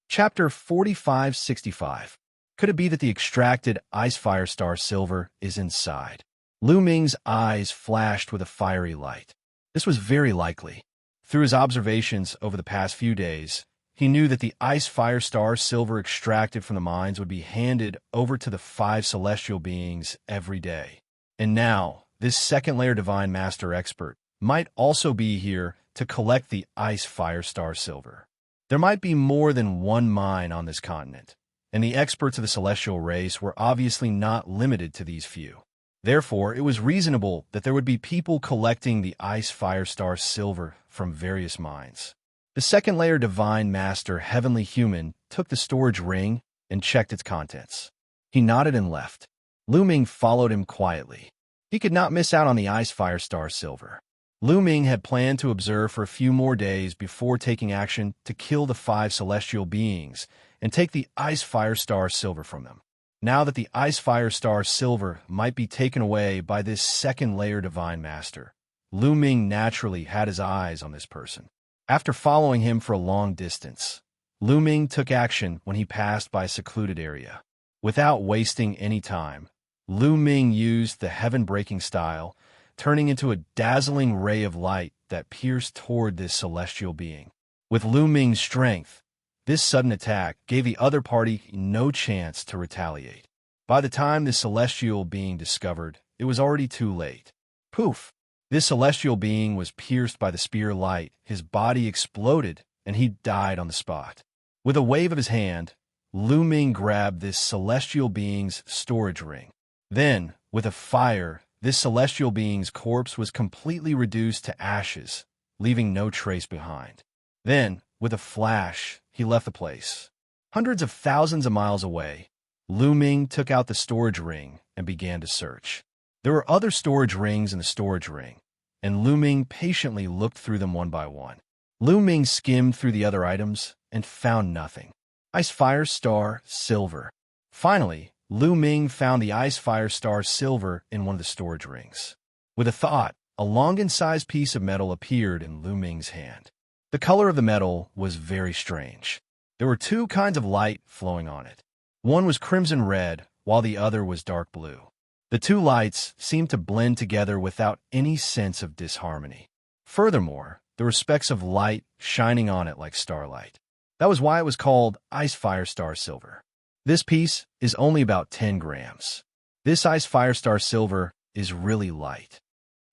Chapter 4565. Could it be that the extracted Ice Fire Star Silver is inside? Lu Ming's eyes flashed with a fiery light. This was very likely. Through his observations over the past few days, he knew that the Ice Fire Star Silver extracted from the mines would be handed over to the 5 celestial beings every day. And now, this 2nd layer Divine Master expert might also be here to collect the Ice Fire Star Silver. There might be more than one mine on this continent, and the experts of the celestial race were obviously not limited to these few. Therefore, it was reasonable that there would be people collecting the Ice Fire Star Silver from various mines. The 2nd layer Divine Master Heavenly Human took the storage ring and checked its contents. He nodded and left. Lu Ming followed him quietly. He could not miss out on the Ice Fire Star Silver. Lu Ming had planned to observe for a few more days before taking action to kill the 5 celestial beings and take the Ice Fire Star Silver from them. Now that the Ice Fire Star Silver might be taken away by this 2nd layer Divine Master, Lu Ming naturally had his eyes on this person. After following him for a long distance, Lu Ming took action when he passed by a secluded area. Without wasting any time, Lu Ming used the heaven-breaking style, turning into a dazzling ray of light that pierced toward this celestial being. With Lu Ming's strength, this sudden attack gave the other party no chance to retaliate. By the time the celestial being discovered, it was already too late. Poof! This celestial being was pierced by the spear light, his body exploded, and he died on the spot. With a wave of his hand, Lu Ming grabbed this celestial being's storage ring. Then, with a fire, this celestial being's corpse was completely reduced to ashes, leaving no trace behind. Then, with a flash, he left the place. Hundreds of thousands of miles away, Lu Ming took out the storage ring and began to search. There were other storage rings in the storage ring, and Lu Ming patiently looked through them one by one. Lu Ming skimmed through the other items and found nothing. Ice Fire Star Silver. Finally, Lu Ming found the Ice Fire Star Silver in one of the storage rings. With a thought, a longan-sized piece of metal appeared in Lu Ming's hand. The color of the metal was very strange. There were 2 kinds of light flowing on it. One was crimson red, while the other was dark blue. The 2 lights seemed to blend together without any sense of disharmony. Furthermore, there were specks of light shining on it like starlight. That was why it was called Ice Fire Star Silver. This piece is only about 10 grams. This Ice Fire Star Silver is really light.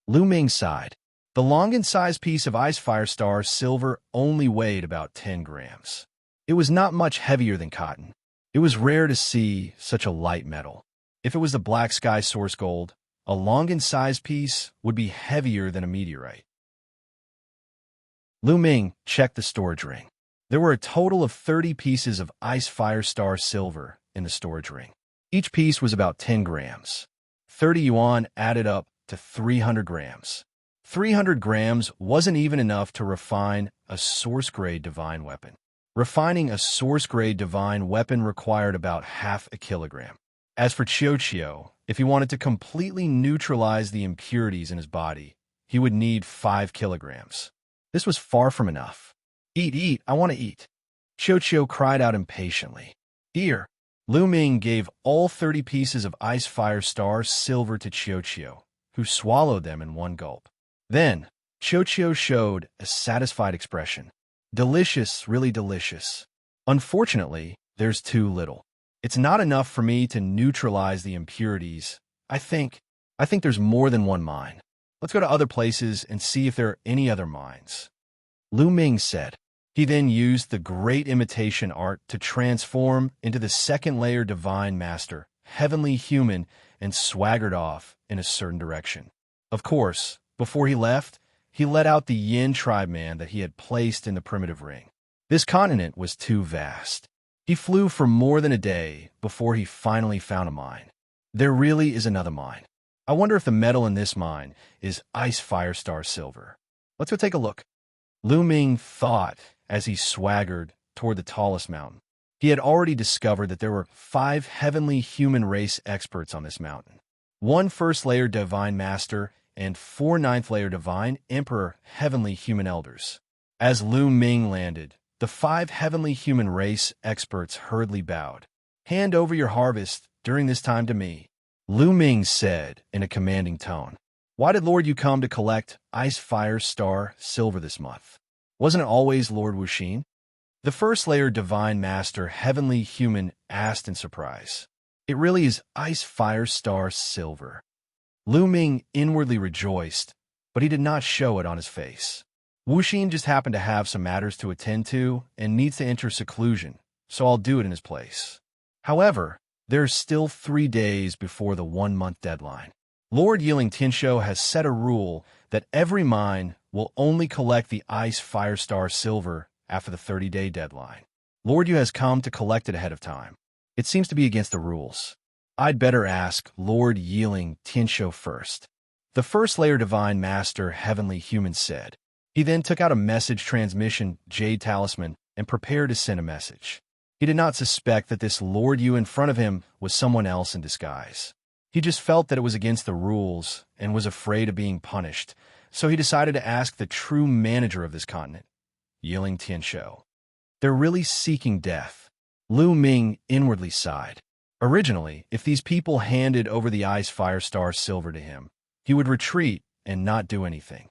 Lu Ming sighed. The longan-sized piece of Ice Fire Star Silver only weighed about 10 grams. It was not much heavier than cotton. It was rare to see such a light metal. If it was the Black Sky Source Gold, a longan-sized piece would be heavier than a meteorite. Lu Ming checked the storage ring. There were a total of 30 pieces of Ice Fire Star Silver in the storage ring. Each piece was about 10 grams. 30 yuan added up to 300 grams. 300 grams wasn't even enough to refine a source-grade divine weapon. Refining a source-grade divine weapon required about half a kilogram. As for Xianxia, if he wanted to completely neutralize the impurities in his body, he would need 5 kilograms. This was far from enough. Eat, I want to eat. Xianxia cried out impatiently. Here, Lu Ming gave all 30 pieces of ice fire star silver to Xianxia, who swallowed them in one gulp. Then, Xianxia showed a satisfied expression. Delicious, really delicious. Unfortunately, there's too little. It's not enough for me to neutralize the impurities. I think there's more than one mine. Let's go to other places and see if there are any other mines. Lu Ming said. He then used the great imitation art to transform into the second layer divine master, heavenly human, and swaggered off in a certain direction. Of course, before he left, he let out the Yin tribe man that he had placed in the primitive ring. This continent was too vast. He flew for more than a day before he finally found a mine. There really is another mine. I wonder if the metal in this mine is ice fire star silver. Let's go take a look. Lu Ming thought as he swaggered toward the tallest mountain. He had already discovered that there were 5 heavenly human race experts on this mountain. 1 first-layer divine master and 4 ninth-layer divine emperor heavenly human elders. As Lu Ming landed, the 5 heavenly human race experts hurriedly bowed. Hand over your harvest during this time to me, Lu Ming said in a commanding tone. Why did Lord Yu come to collect ice fire star silver this month? Wasn't it always Lord Wuxia? The first-layer divine master heavenly human asked in surprise. It really is ice fire star silver. Lu Ming inwardly rejoiced, but he did not show it on his face. Wuxia just happened to have some matters to attend to and needs to enter seclusion, so I'll do it in his place. However, there's still 3 days before the 1-month deadline. Lord Yiling Tianshou has set a rule that every mine will only collect the ice fire star silver after the 30-day deadline. Lord Yu has come to collect it ahead of time. It seems to be against the rules. I'd better ask Lord Yiling Tianshou first. The first-layer divine master heavenly human said. He then took out a message transmission jade talisman and prepared to send a message. He did not suspect that this Lord Yu in front of him was someone else in disguise. He just felt that it was against the rules and was afraid of being punished, so he decided to ask the true manager of this continent, Yiling Tianshou. They're really seeking death. Lu Ming inwardly sighed. Originally, if these people handed over the ice fire star silver to him, he would retreat and not do anything.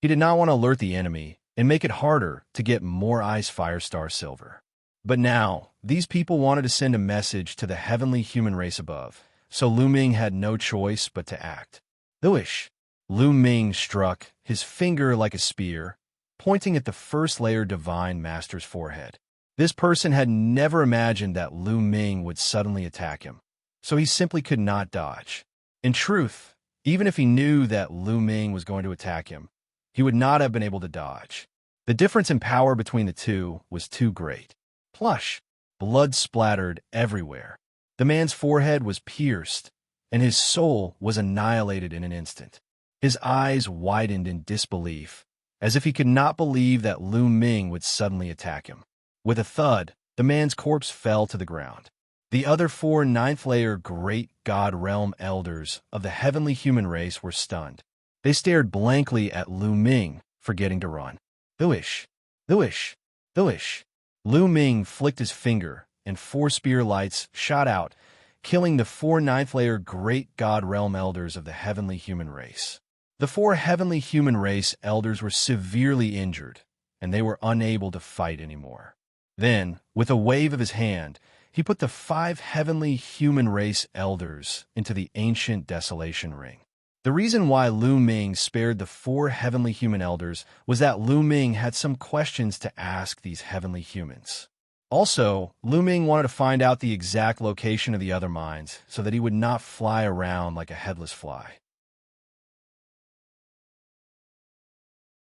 He did not want to alert the enemy and make it harder to get more ice fire star silver. But now, these people wanted to send a message to the heavenly human race above, so Lu Ming had no choice but to act. Luish. Lu Ming struck, his finger like a spear, pointing at the first-layer divine master's forehead. This person had never imagined that Lu Ming would suddenly attack him, so he simply could not dodge. In truth, even if he knew that Lu Ming was going to attack him, he would not have been able to dodge. The difference in power between the two was too great. Plush. Blood splattered everywhere. The man's forehead was pierced, and his soul was annihilated in an instant. His eyes widened in disbelief, as if he could not believe that Lu Ming would suddenly attack him. With a thud, the man's corpse fell to the ground. The other 4 ninth-layer great god realm elders of the heavenly human race were stunned. They stared blankly at Lu Ming, forgetting to run. Luish. Luish. Luish. Lu Ming flicked his finger, and 4 spear lights shot out, killing the 4 ninth-layer great god realm elders of the heavenly human race. The 4 heavenly human race elders were severely injured, and they were unable to fight anymore. Then, with a wave of his hand, he put the 5 heavenly human race elders into the ancient desolation ring. The reason why Lu Ming spared the 4 heavenly human elders was that Lu Ming had some questions to ask these heavenly humans. Also, Lu Ming wanted to find out the exact location of the other mines so that he would not fly around like a headless fly.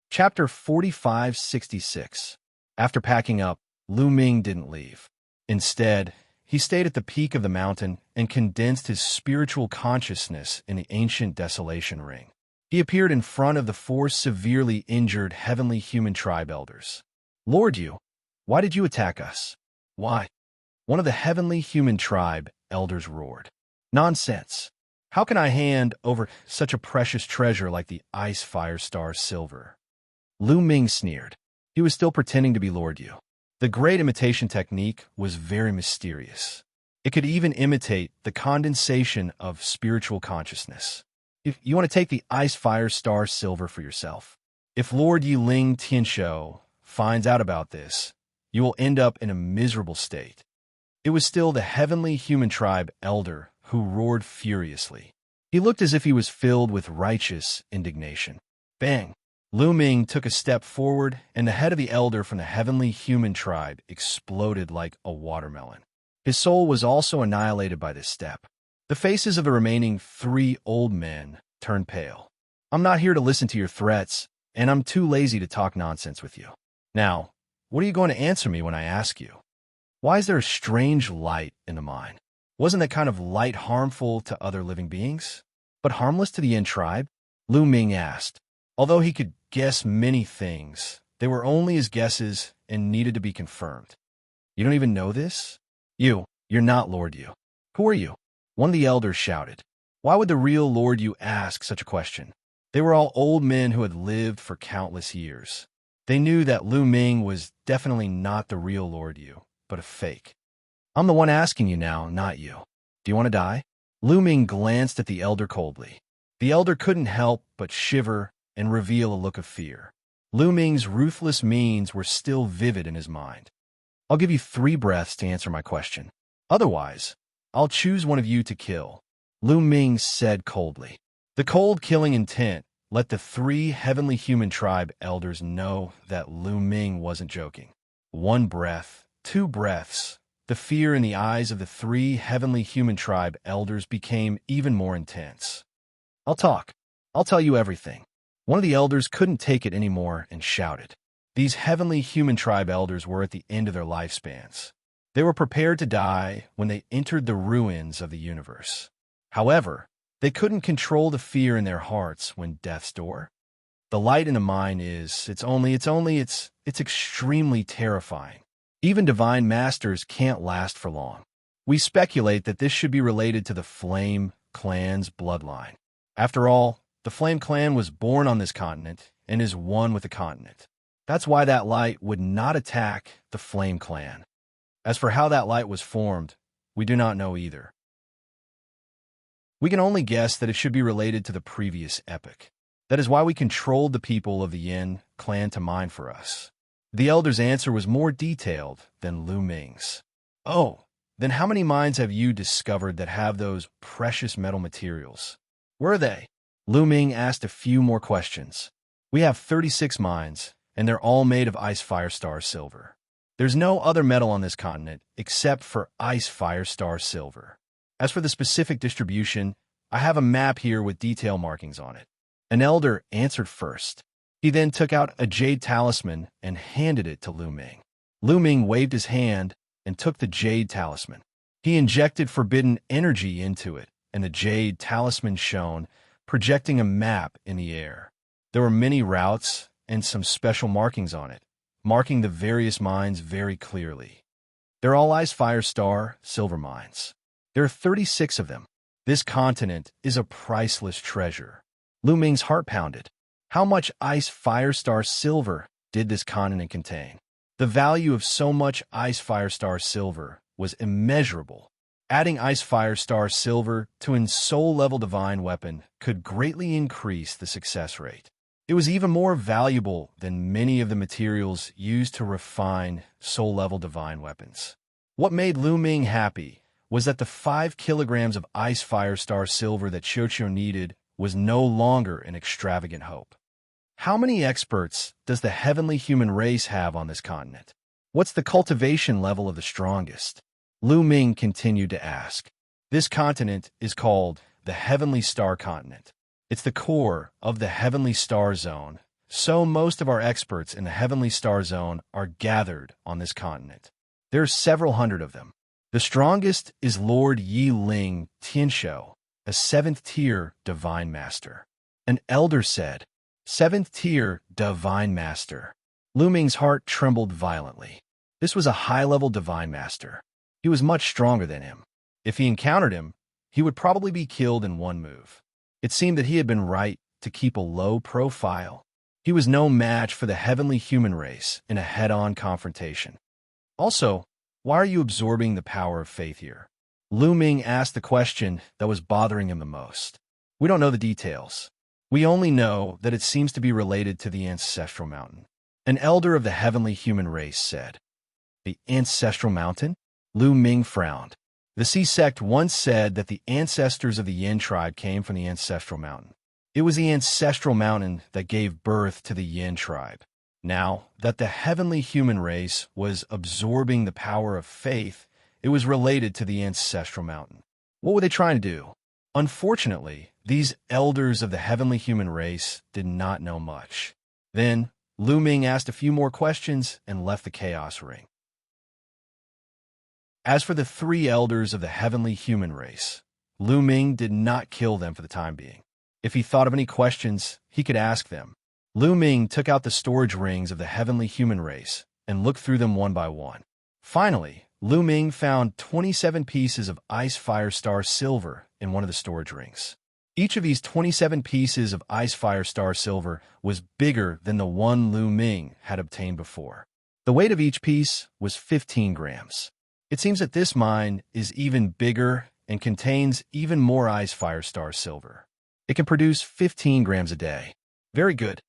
Chapter 4566. After packing up, Lu Ming didn't leave. Instead, he stayed at the peak of the mountain and condensed his spiritual consciousness in the ancient desolation ring. He appeared in front of the four severely injured heavenly human tribe elders. "Lord Yu, why did you attack us?" "Why?" One of the heavenly human tribe elders roared. "Nonsense! How can I hand over such a precious treasure like the ice fire star silver?" Lu Ming sneered. He was still pretending to be Lord Yu. The great imitation technique was very mysterious. It could even imitate the condensation of spiritual consciousness. If you want to take the ice fire star silver for yourself, if Lord Yiling Tianshou finds out about this, you will end up in a miserable state. It was still the heavenly human tribe elder who roared furiously. He looked as if he was filled with righteous indignation. Bang! Lu Ming took a step forward, and the head of the elder from the heavenly human tribe exploded like a watermelon. His soul was also annihilated by this step. The faces of the remaining 3 old men turned pale. "I'm not here to listen to your threats, and I'm too lazy to talk nonsense with you. Now, what are you going to answer me when I ask you? Why is there a strange light in the mine? Wasn't that kind of light harmful to other living beings, but harmless to the Yin tribe?" Lu Ming asked. Although he could guess many things, they were only his guesses and needed to be confirmed. "You don't even know this? You're not Lord Yu. Who are you?" One of the elders shouted. Why would the real Lord Yu ask such a question? They were all old men who had lived for countless years. They knew that Lu Ming was definitely not the real Lord Yu, but a fake. "I'm the one asking you now, not you. Do you want to die?" Lu Ming glanced at the elder coldly. The elder couldn't help but shiver and reveal a look of fear. Lu Ming's ruthless means were still vivid in his mind. "I'll give you 3 breaths to answer my question. Otherwise, I'll choose one of you to kill," Lu Ming said coldly. The cold killing intent let the 3 heavenly human tribe elders know that Lu Ming wasn't joking. 1 breath, 2 breaths. The fear in the eyes of the 3 heavenly human tribe elders became even more intense. "I'll talk. I'll tell you everything." One of the elders couldn't take it anymore and shouted. These heavenly human tribe elders were at the end of their lifespans. They were prepared to die when they entered the ruins of the universe. However, they couldn't control the fear in their hearts when death's door. The light in the mind it's extremely terrifying. Even divine masters can't last for long. We speculate that this should be related to the Flame clan's bloodline. After all, the Flame clan was born on this continent and is one with the continent. That's why that light would not attack the Flame clan. As for how that light was formed, we do not know either. We can only guess that it should be related to the previous epoch. That is why we controlled the people of the Yin clan to mine for us. The elder's answer was more detailed than Lu Ming's. "Oh, then how many mines have you discovered that have those precious metal materials? Where are they?" Lu Ming asked a few more questions. "We have 36 mines, and they're all made of ice fire star silver. There's no other metal on this continent except for ice fire star silver. As for the specific distribution, I have a map here with detail markings on it." An elder answered first. He then took out a jade talisman and handed it to Lu Ming. Lu Ming waved his hand and took the jade talisman. He injected forbidden energy into it, and the jade talisman shone, projecting a map in the air. There were many routes and some special markings on it, marking the various mines very clearly. They're all ice fire star silver mines. There are 36 of them. This continent is a priceless treasure. Lu Ming's heart pounded. How much ice fire star silver did this continent contain? The value of so much ice fire star silver was immeasurable. Adding ice fire star silver to a soul-level divine weapon could greatly increase the success rate. It was even more valuable than many of the materials used to refine soul-level divine weapons. What made Lu Ming happy was that the 5 kilograms of ice fire star silver that Xianxia needed was no longer an extravagant hope. How many experts does the heavenly human race have on this continent? What's the cultivation level of the strongest? Lu Ming continued to ask. This continent is called the Heavenly Star Continent. It's the core of the Heavenly Star Zone, so most of our experts in the Heavenly Star Zone are gathered on this continent. There are several hundred of them. The strongest is Lord Yiling Tianshou, a 7th-tier divine master. An elder said, "Seventh tier, Divine Master." Lu Ming's heart trembled violently. This was a high-level Divine Master. He was much stronger than him. If he encountered him, he would probably be killed in one move. It seemed that he had been right to keep a low profile. He was no match for the heavenly human race in a head-on confrontation. Also, why are you absorbing the power of faith here? Lu Ming asked the question that was bothering him the most. We don't know the details. We only know that it seems to be related to the Ancestral Mountain. An elder of the heavenly human race said, "The Ancestral Mountain?" Lu Ming frowned. The Sea sect once said that the ancestors of the Yin tribe came from the Ancestral Mountain. It was the Ancestral Mountain that gave birth to the Yin tribe. Now that the heavenly human race was absorbing the power of faith, it was related to the Ancestral Mountain. What were they trying to do? Unfortunately, these elders of the heavenly human race did not know much. Then, Lu Ming asked a few more questions and left the chaos ring. As for the three elders of the heavenly human race, Lu Ming did not kill them for the time being. If he thought of any questions, he could ask them. Lu Ming took out the storage rings of the heavenly human race and looked through them one by one. Finally, Lu Ming found 27 pieces of Ice Fire Star silver in one of the storage rings. Each of these 27 pieces of Ice Fire Star silver was bigger than the one Lu Ming had obtained before. The weight of each piece was 15 grams. It seems that this mine is even bigger and contains even more Ice Fire Star silver. It can produce 15 grams a day. Very good.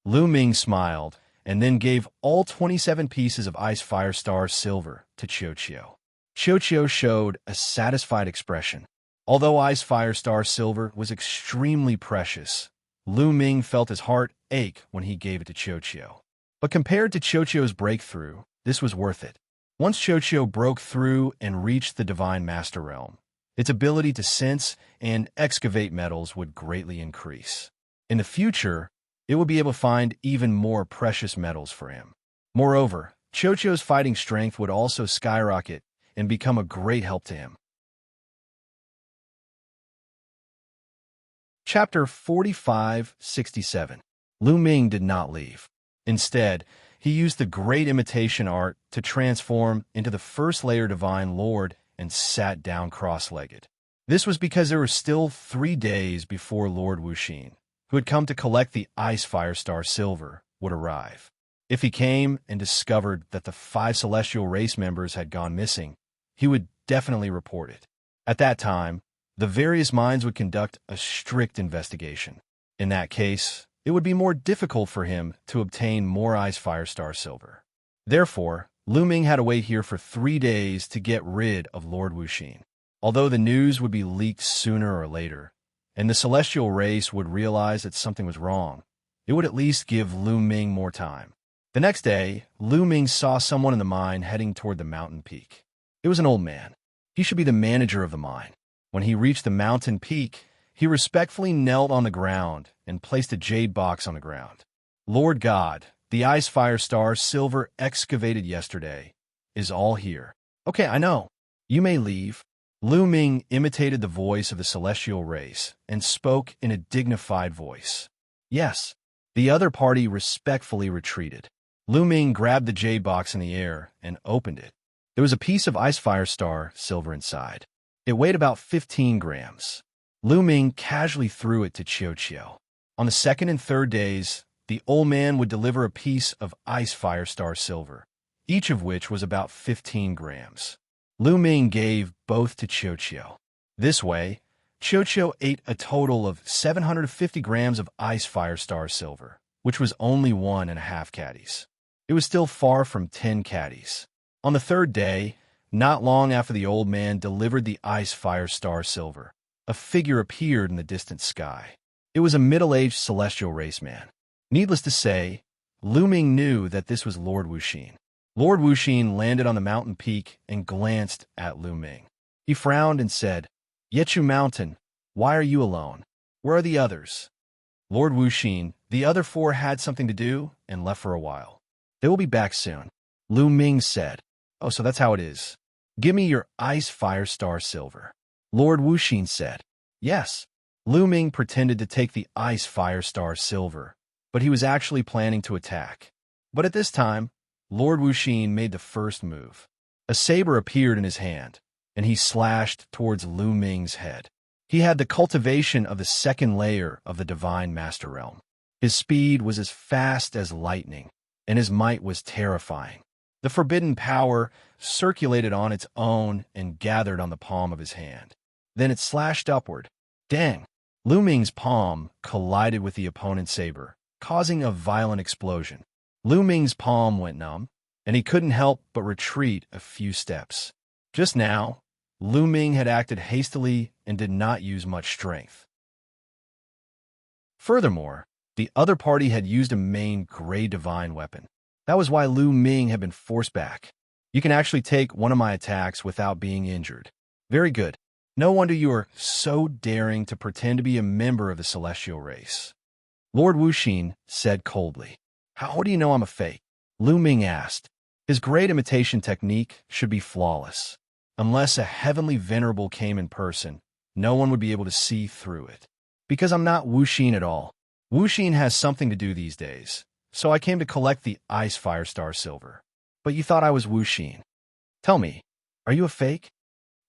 Lu Ming smiled and then gave all 27 pieces of Ice Fire Star silver to Xianxia. Xianxia showed a satisfied expression. Although Ice Fire Star silver was extremely precious, Lu Ming felt his heart ache when he gave it to Xianxia. But compared to Xianxia's breakthrough, this was worth it. Once Xianxia broke through and reached the Divine Master Realm, its ability to sense and excavate metals would greatly increase. In the future, it would be able to find even more precious metals for him. Moreover, Xianxia's fighting strength would also skyrocket and become a great help to him. Chapter 45-67. Lu Ming did not leave. Instead, he used the great imitation art to transform into the first layer Divine Lord and sat down cross-legged. This was because there were still 3 days before Lord Wuxia, who had come to collect the Ice Fire Star silver, would arrive. If he came and discovered that the 5 celestial race members had gone missing, he would definitely report it. At that time, the various mines would conduct a strict investigation. In that case, it would be more difficult for him to obtain more Ice Fire Star silver. Therefore, Lu Ming had to wait here for 3 days to get rid of Lord Wuxia. Although the news would be leaked sooner or later, and the celestial race would realize that something was wrong, it would at least give Lu Ming more time. The next day, Lu Ming saw someone in the mine heading toward the mountain peak. It was an old man. He should be the manager of the mine. When he reached the mountain peak, he respectfully knelt on the ground and placed a jade box on the ground. "Lord God, the Ice Fire Star silver excavated yesterday is all here." "Okay, I know. You may leave." Lu Ming imitated the voice of the celestial race and spoke in a dignified voice. "Yes." The other party respectfully retreated. Lu Ming grabbed the jade box in the air and opened it. There was a piece of Ice Fire Star silver inside. It weighed about 15 grams. Lu Ming casually threw it to Xianxia. On the second and third days, the old man would deliver a piece of Ice Fire Star silver, each of which was about 15 grams. Lu Ming gave both to Xianxia. This way, Xianxia ate a total of 750 grams of Ice Fire Star silver, which was only 1.5 caddies. It was still far from 10 caddies. On the third day, not long after the old man delivered the Ice Fire Star silver, a figure appeared in the distant sky. It was a middle-aged celestial race man. Needless to say, Lu Ming knew that this was Lord Wuxia. Lord Wuxia landed on the mountain peak and glanced at Lu Ming. He frowned and said, "Yechu Mountain, why are you alone? Where are the others?" Lord Wuxia, "The other 4 had something to do and left for a while. They will be back soon." Lu Ming said, "Oh, so that's how it is. Give me your Ice Fire Star silver." Lord Wuxia said, "Yes." Lu Ming pretended to take the Ice Firestar Silver, but he was actually planning to attack. But at this time, Lord Wuxia made the first move. A saber appeared in his hand, and he slashed towards Lu Ming's head. He had the cultivation of the second layer of the Divine Master Realm. His speed was as fast as lightning, and his might was terrifying. The forbidden power circulated on its own and gathered on the palm of his hand. Then it slashed upward. Dang! Lu Ming's palm collided with the opponent's saber, causing a violent explosion. Lu Ming's palm went numb, and he couldn't help but retreat a few steps. Just now, Lu Ming had acted hastily and did not use much strength. Furthermore, the other party had used a main gray divine weapon. That was why Lu Ming had been forced back. You can actually take one of my attacks without being injured. Very good. No wonder you are so daring to pretend to be a member of the celestial race. Lord Wuxia said coldly. How do you know I'm a fake? Lu Ming asked. His great imitation technique should be flawless. Unless a heavenly venerable came in person, no one would be able to see through it. Because I'm not Wuxia at all. Wuxia has something to do these days, so I came to collect the Ice Firestar Silver. But you thought I was Wuxia. Tell me, are you a fake?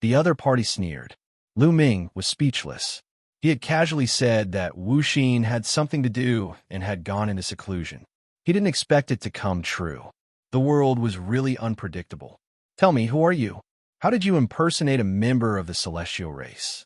The other party sneered. Lu Ming was speechless. He had casually said that Wuxia had something to do and had gone into seclusion. He didn't expect it to come true. The world was really unpredictable. Tell me, who are you? How did you impersonate a member of the celestial race?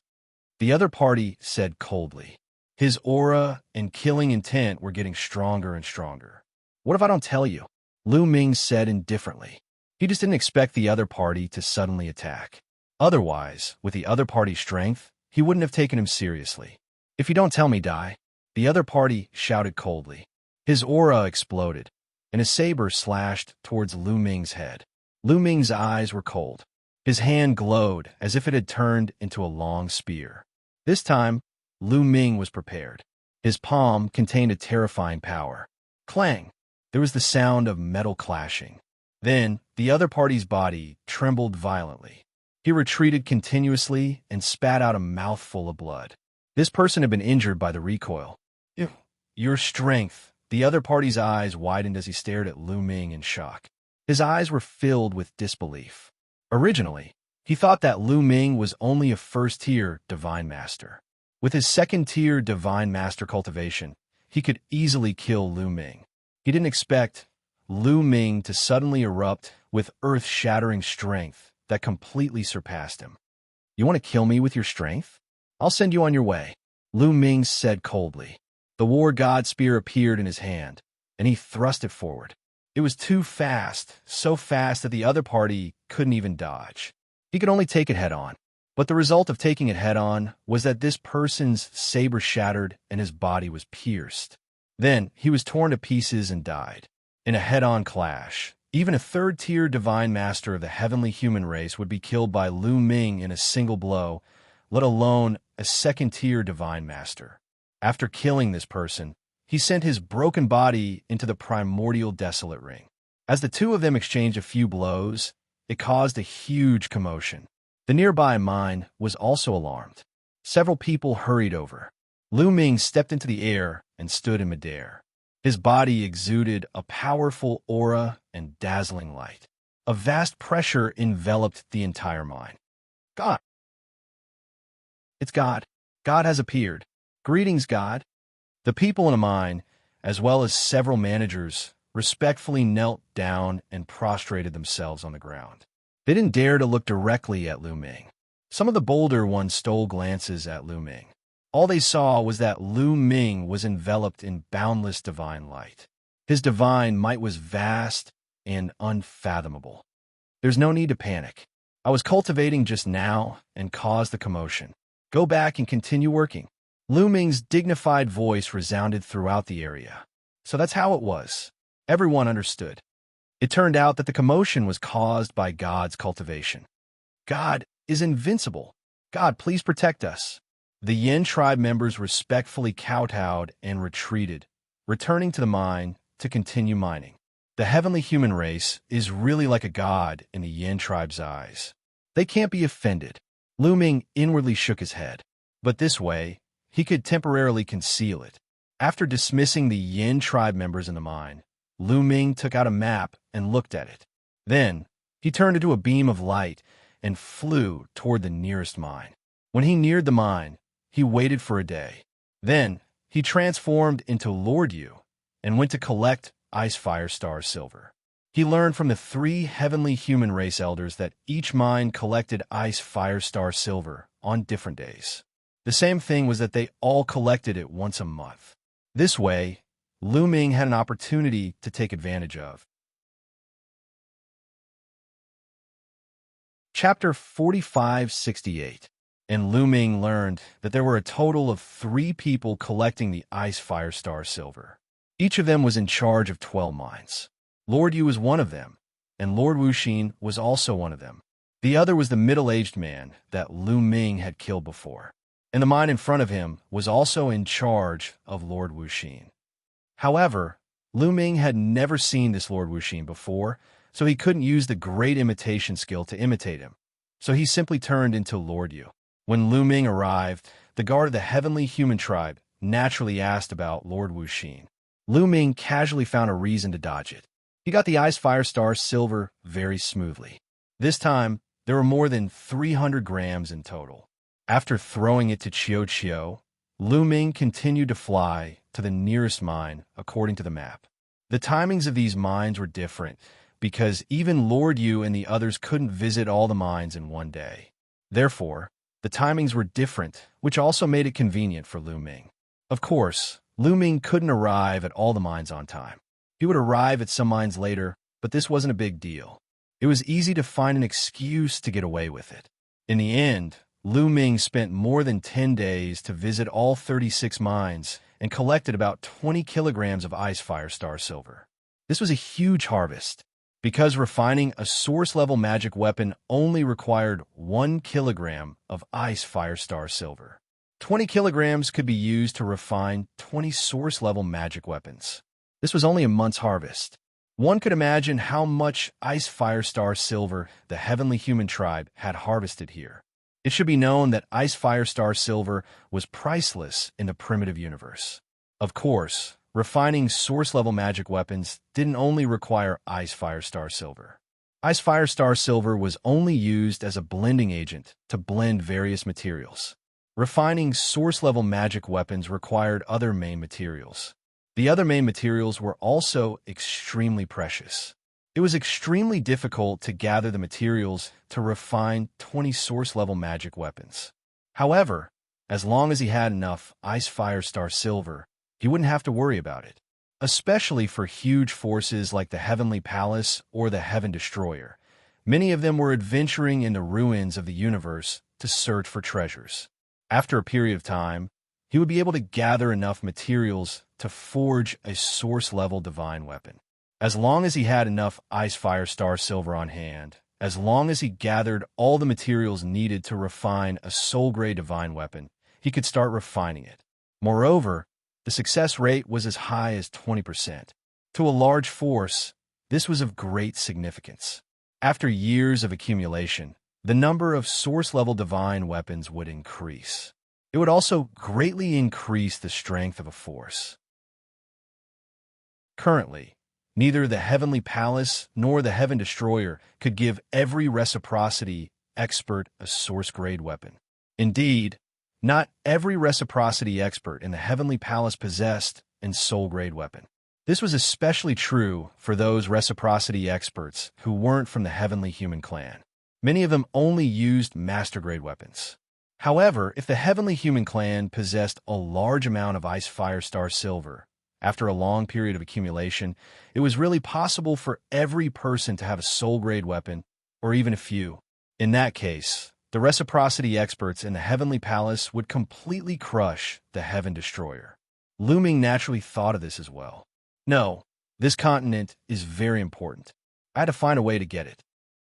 The other party said coldly. His aura and killing intent were getting stronger and stronger. What if I don't tell you? Lu Ming said indifferently. He just didn't expect the other party to suddenly attack. Otherwise, with the other party's strength, he wouldn't have taken him seriously. If you don't tell me, die. The other party shouted coldly. His aura exploded, and his saber slashed towards Lu Ming's head. Lu Ming's eyes were cold. His hand glowed as if it had turned into a long spear. This time, Lu Ming was prepared. His palm contained a terrifying power. Clang! There was the sound of metal clashing. Then, the other party's body trembled violently. He retreated continuously and spat out a mouthful of blood. This person had been injured by the recoil. Your strength. The other party's eyes widened as he stared at Lu Ming in shock. His eyes were filled with disbelief. Originally, he thought that Lu Ming was only a first-tier Divine Master. With his second-tier Divine Master cultivation, he could easily kill Lu Ming. He didn't expect Lu Ming to suddenly erupt with earth-shattering strength that completely surpassed him. You want to kill me with your strength? I'll send you on your way, Lu Ming said coldly. The war god spear appeared in his hand, and he thrust it forward. It was too fast, so fast that the other party couldn't even dodge. He could only take it head-on. But the result of taking it head-on was that this person's saber shattered and his body was pierced. Then he was torn to pieces and died. In a head-on clash, even a third-tier Divine Master of the heavenly human race would be killed by Lu Ming in a single blow, let alone a second-tier Divine Master. After killing this person, he sent his broken body into the primordial desolate ring. As the two of them exchanged a few blows, it caused a huge commotion. The nearby mine was also alarmed. Several people hurried over. Lu Ming stepped into the air and stood in midair. His body exuded a powerful aura and dazzling light. A vast pressure enveloped the entire mine. God! It's God. God has appeared. Greetings, God. The people in the mine, as well as several managers, respectfully knelt down and prostrated themselves on the ground. They didn't dare to look directly at Lu Ming. Some of the bolder ones stole glances at Lu Ming. All they saw was that Lu Ming was enveloped in boundless divine light. His divine might was vast and unfathomable. There's no need to panic. I was cultivating just now and caused the commotion. Go back and continue working. Lu Ming's dignified voice resounded throughout the area. So that's how it was. Everyone understood. It turned out that the commotion was caused by God's cultivation. God is invincible. God, please protect us. The Yin tribe members respectfully kowtowed and retreated, returning to the mine to continue mining. The heavenly human race is really like a god in the Yin tribe's eyes. They can't be offended. Lu Ming inwardly shook his head. But this way, he could temporarily conceal it. After dismissing the Yin tribe members in the mine, Lu Ming took out a map and looked at it. Then, he turned into a beam of light and flew toward the nearest mine. When he neared the mine, he waited for a day. Then, he transformed into Lord Yu and went to collect Ice Fire Star Silver. He learned from the 3 heavenly human race elders that each mine collected Ice Fire Star Silver on different days. The same thing was that they all collected it once a month. This way, Lu Ming had an opportunity to take advantage of. Chapter 4568. And Lu Ming learned that there were a total of 3 people collecting the Ice Fire Star Silver. Each of them was in charge of 12 mines. Lord Yu was one of them, and Lord Wuxia was also one of them. The other was the middle-aged man that Lu Ming had killed before, and the mine in front of him was also in charge of Lord Wuxia. However, Lu Ming had never seen this Lord Wuxia before, so he couldn't use the great imitation skill to imitate him. So he simply turned into Lord Yu. When Lu Ming arrived, the guard of the heavenly human tribe naturally asked about Lord Wuxia. Lu Ming casually found a reason to dodge it. He got the Ice Fire Star Silver very smoothly. This time, there were more than 300 grams in total. After throwing it to Xianxia, Lu Ming continued to fly to the nearest mine according to the map. The timings of these mines were different because even Lord Yu and the others couldn't visit all the mines in one day. Therefore, the timings were different, which also made it convenient for Lu Ming. Of course, Lu Ming couldn't arrive at all the mines on time. He would arrive at some mines later, but this wasn't a big deal. It was easy to find an excuse to get away with it. In the end, Lu Ming spent more than 10 days to visit all 36 mines and collected about 20 kilograms of Ice Fire Star Silver. This was a huge harvest, because refining a source-level magic weapon only required 1 kilogram of Ice Fire Star Silver. 20 kilograms could be used to refine 20 source-level magic weapons. This was only a month's harvest. One could imagine how much Ice Fire Star Silver the heavenly human tribe had harvested here. It should be known that Ice Fire Star Silver was priceless in the primitive universe. Of course, refining source-level magic weapons didn't only require Ice Fire Star Silver. Ice Fire Star Silver was only used as a blending agent to blend various materials. Refining source-level magic weapons required other main materials. The other main materials were also extremely precious. It was extremely difficult to gather the materials to refine 20 source-level magic weapons. However, as long as he had enough Ice Fire Star Silver, he wouldn't have to worry about it, especially for huge forces like the Heavenly Palace or the Heaven Destroyer. Many of them were adventuring in the ruins of the universe to search for treasures. After a period of time, he would be able to gather enough materials to forge a source-level divine weapon. As long as he had enough Ice Fire Star Silver on hand, as long as he gathered all the materials needed to refine a soul-grade divine weapon, he could start refining it. Moreover, the success rate was as high as 20%. To a large force, this was of great significance. After years of accumulation, the number of source-level divine weapons would increase. It would also greatly increase the strength of a force. Currently, neither the Heavenly Palace nor the Heaven Destroyer could give every reciprocity expert a source-grade weapon. Indeed, not every reciprocity expert in the Heavenly Palace possessed a soul-grade weapon. This was especially true for those reciprocity experts who weren't from the Heavenly Human Clan. Many of them only used master-grade weapons. However, if the Heavenly Human Clan possessed a large amount of Ice Fire Star Silver, after a long period of accumulation, it was really possible for every person to have a soul-grade weapon, or even a few. In that case, the reciprocity experts in the Heavenly Palace would completely crush the Heaven Destroyer. Lu Ming naturally thought of this as well. No, this continent is very important. I had to find a way to get it.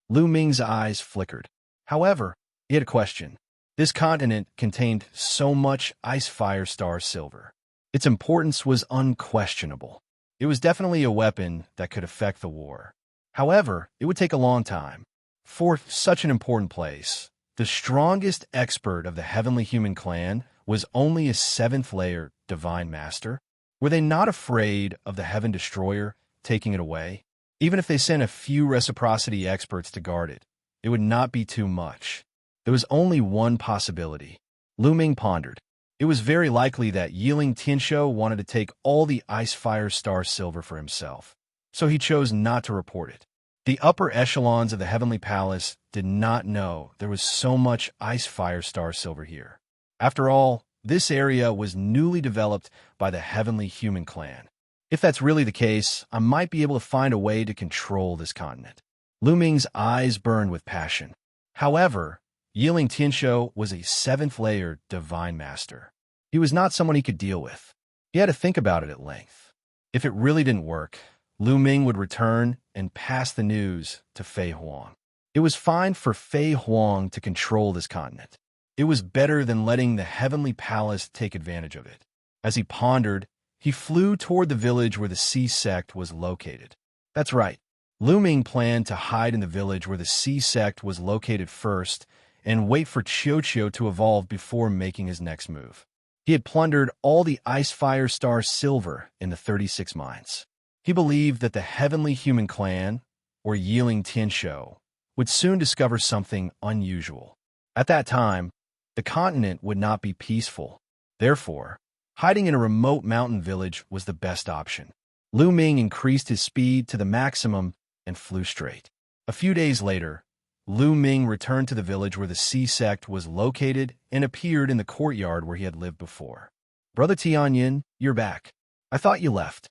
Lu Ming's eyes flickered. However, he had a question. This continent contained so much Ice Fire Star Silver. Its importance was unquestionable. It was definitely a weapon that could affect the war. However, it would take a long time. For such an important place, the strongest expert of the Heavenly Human Clan was only a seventh-layer divine master? Were they not afraid of the Heaven Destroyer taking it away? Even if they sent a few reciprocity experts to guard it, it would not be too much. There was only one possibility. Lu Ming pondered. It was very likely that Yiling Tianshou wanted to take all the Ice Fire Star Silver for himself, so he chose not to report it. The upper echelons of the Heavenly Palace did not know there was so much Ice Fire Star Silver here. After all, this area was newly developed by the Heavenly Human Clan. If that's really the case, I might be able to find a way to control this continent. Lu Ming's eyes burned with passion. However, Yiling Tianshou was a seventh-layer divine master. He was not someone he could deal with. He had to think about it at length. If it really didn't work, Lu Ming would return and pass the news to Fei Huang. It was fine for Fei Huang to control this continent. It was better than letting the Heavenly Palace take advantage of it. As he pondered, he flew toward the village where the Sea Sect was located. That's right. Lu Ming planned to hide in the village where the Sea Sect was located first and wait for Xianxia to evolve before making his next move. He had plundered all the Ice Fire Star Silver in the 36 mines. He believed that the Heavenly Human Clan, or Yiling Tianshou, would soon discover something unusual. At that time, the continent would not be peaceful. Therefore, hiding in a remote mountain village was the best option. Lu Ming increased his speed to the maximum and flew straight. A few days later, Lu Ming returned to the village where the Sea Sect was located and appeared in the courtyard where he had lived before. "Brother Tianyin, you're back. I thought you left."